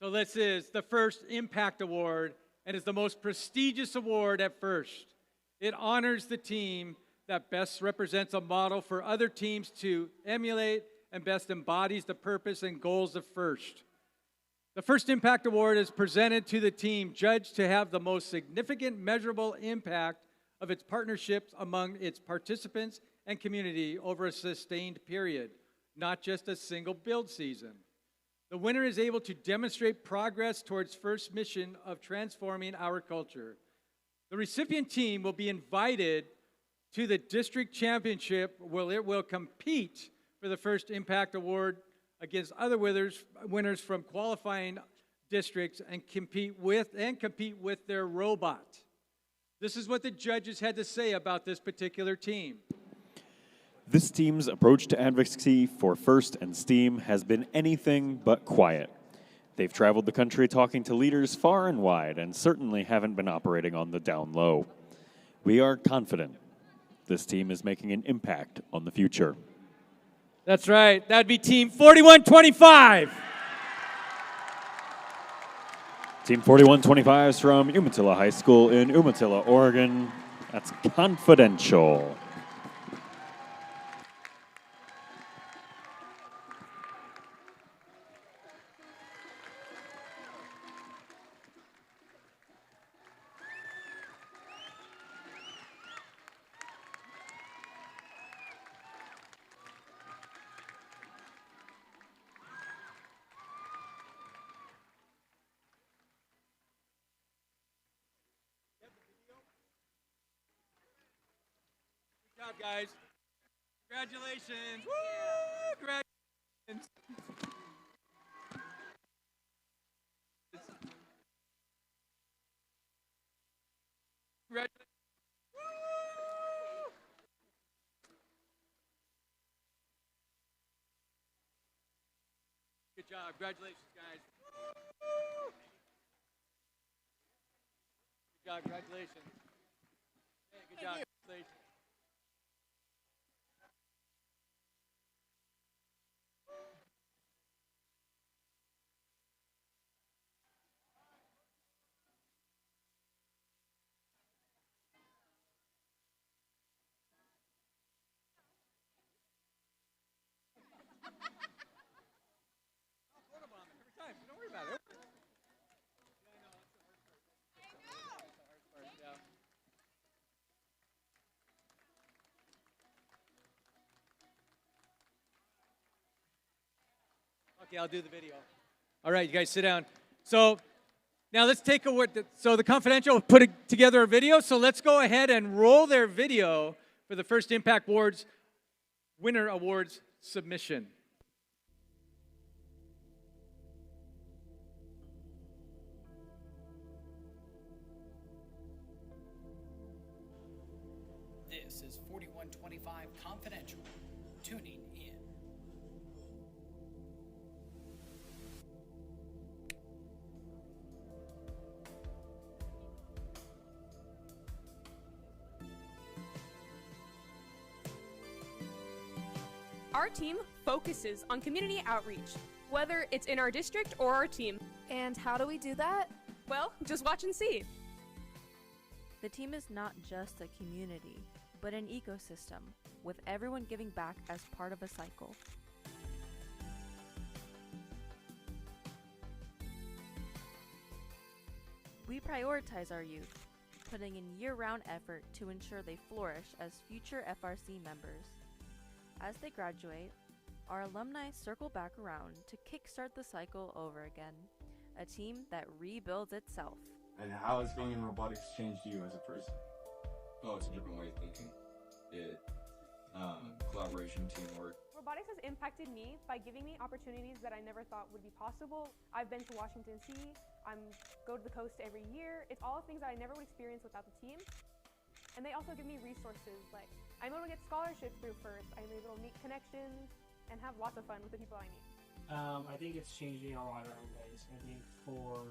So this is the first Impact Award, and is the most prestigious award at First. It honors the team that best represents a model for other teams to emulate and best embodies the purpose and goals of First. The First Impact Award is presented to the team judged to have the most significant measurable impact of its partnerships among its participants and community over a sustained period, not just a single build season. The winner is able to demonstrate progress towards First's mission of transforming our culture. The recipient team will be invited to the district championship where it will compete for the First Impact Award against other winners from qualifying districts and compete with their robot. This is what the judges had to say about this particular team. This team's approach to advocacy for First and STEAM has been anything but quiet. They've traveled the country talking to leaders far and wide and certainly haven't been operating on the down low. We are confident this team is making an impact on the future. That's right. That'd be Team 4125. Team 4125 is from Umatilla High School in Umatilla, Oregon. That's confidential. Good job, guys. Congratulations. Woo! Congratulations. Congratulations. Woo! Good job. Congratulations, guys. Woo! Good job. Congratulations. Hey, good job. Congratulations. Every time. Don't worry about it. Okay, I'll do the video. All right, you guys sit down. So now let's take a word. So the Confidential put together a video. So let's go ahead and roll their video for the first Impact Awards Winner Awards submission. This is 4125 Confidential. Tuning in. Our team focuses on community outreach, whether it's in our district or our team. And how do we do that? Well, just watch and see. The team is not just a community, but an ecosystem, with everyone giving back as part of a cycle. We prioritize our youth, putting in year-round effort to ensure they flourish as future FRC members. As they graduate, our alumni circle back around to kickstart the cycle over again, a team that rebuilds itself. And how has being in robotics changed you as a person? Oh, it's a different way of thinking. It, collaboration, teamwork. Robotics has impacted me by giving me opportunities that I never thought would be possible. I've been to Washington DC, go to the coast every year. It's all things that I never would experience without the team. And they also give me resources, like I'm able to get scholarships through FIRST, I'm able to meet connections, and have lots of fun with the people I meet. I think it's changed me in a lot of different ways. I think for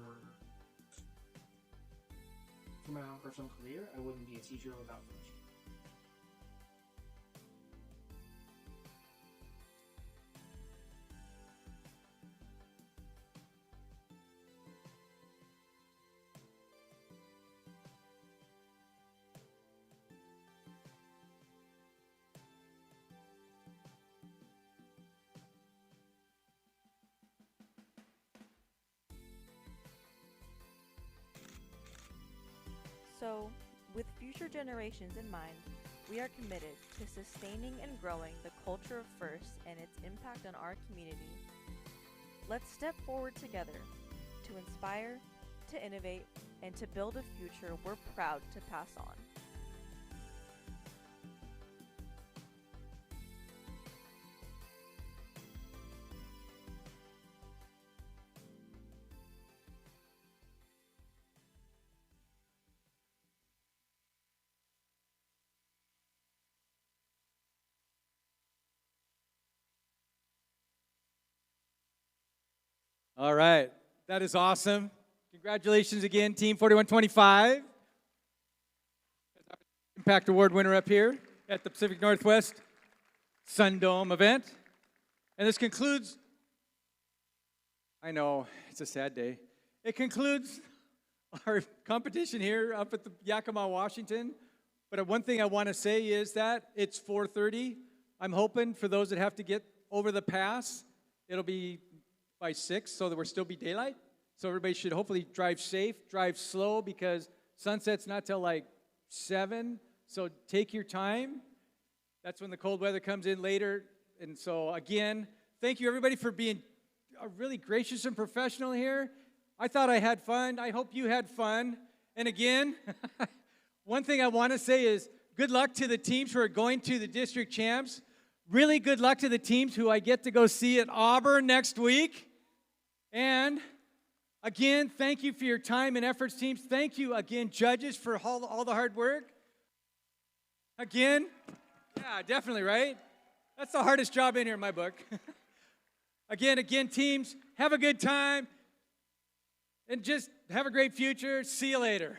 my own personal career, I wouldn't be a teacher without FIRST. So, with future generations in mind, we are committed to sustaining and growing the culture of FIRST and its impact on our community. Let's step forward together to inspire, to innovate, and to build a future we're proud to pass on. All right. That is awesome. Congratulations again, Team 4125. Impact Award winner up here at the Pacific Northwest SunDome event. And this concludes, I know, it's a sad day. It concludes our competition here up at the Yakima, Washington. But one thing I want to say is that it's 4:30. I'm hoping for those that have to get over the pass, it'll be by 6 so that we'll still be daylight. So everybody should hopefully drive safe, drive slow, because sunset's not till like 7. So take your time. That's when the cold weather comes in later. And so again, thank you everybody for being really gracious and professional here. I thought I had fun. I hope you had fun. And again, one thing I want to say is good luck to the teams who are going to the district champs. Really good luck to the teams who I get to go see at Auburn next week. And again, thank you for your time and efforts, teams. Thank you again, judges, for all the hard work. Again, yeah, definitely, right? That's the hardest job in here in my book. Again, teams, have a good time. And just have a great future. See you later.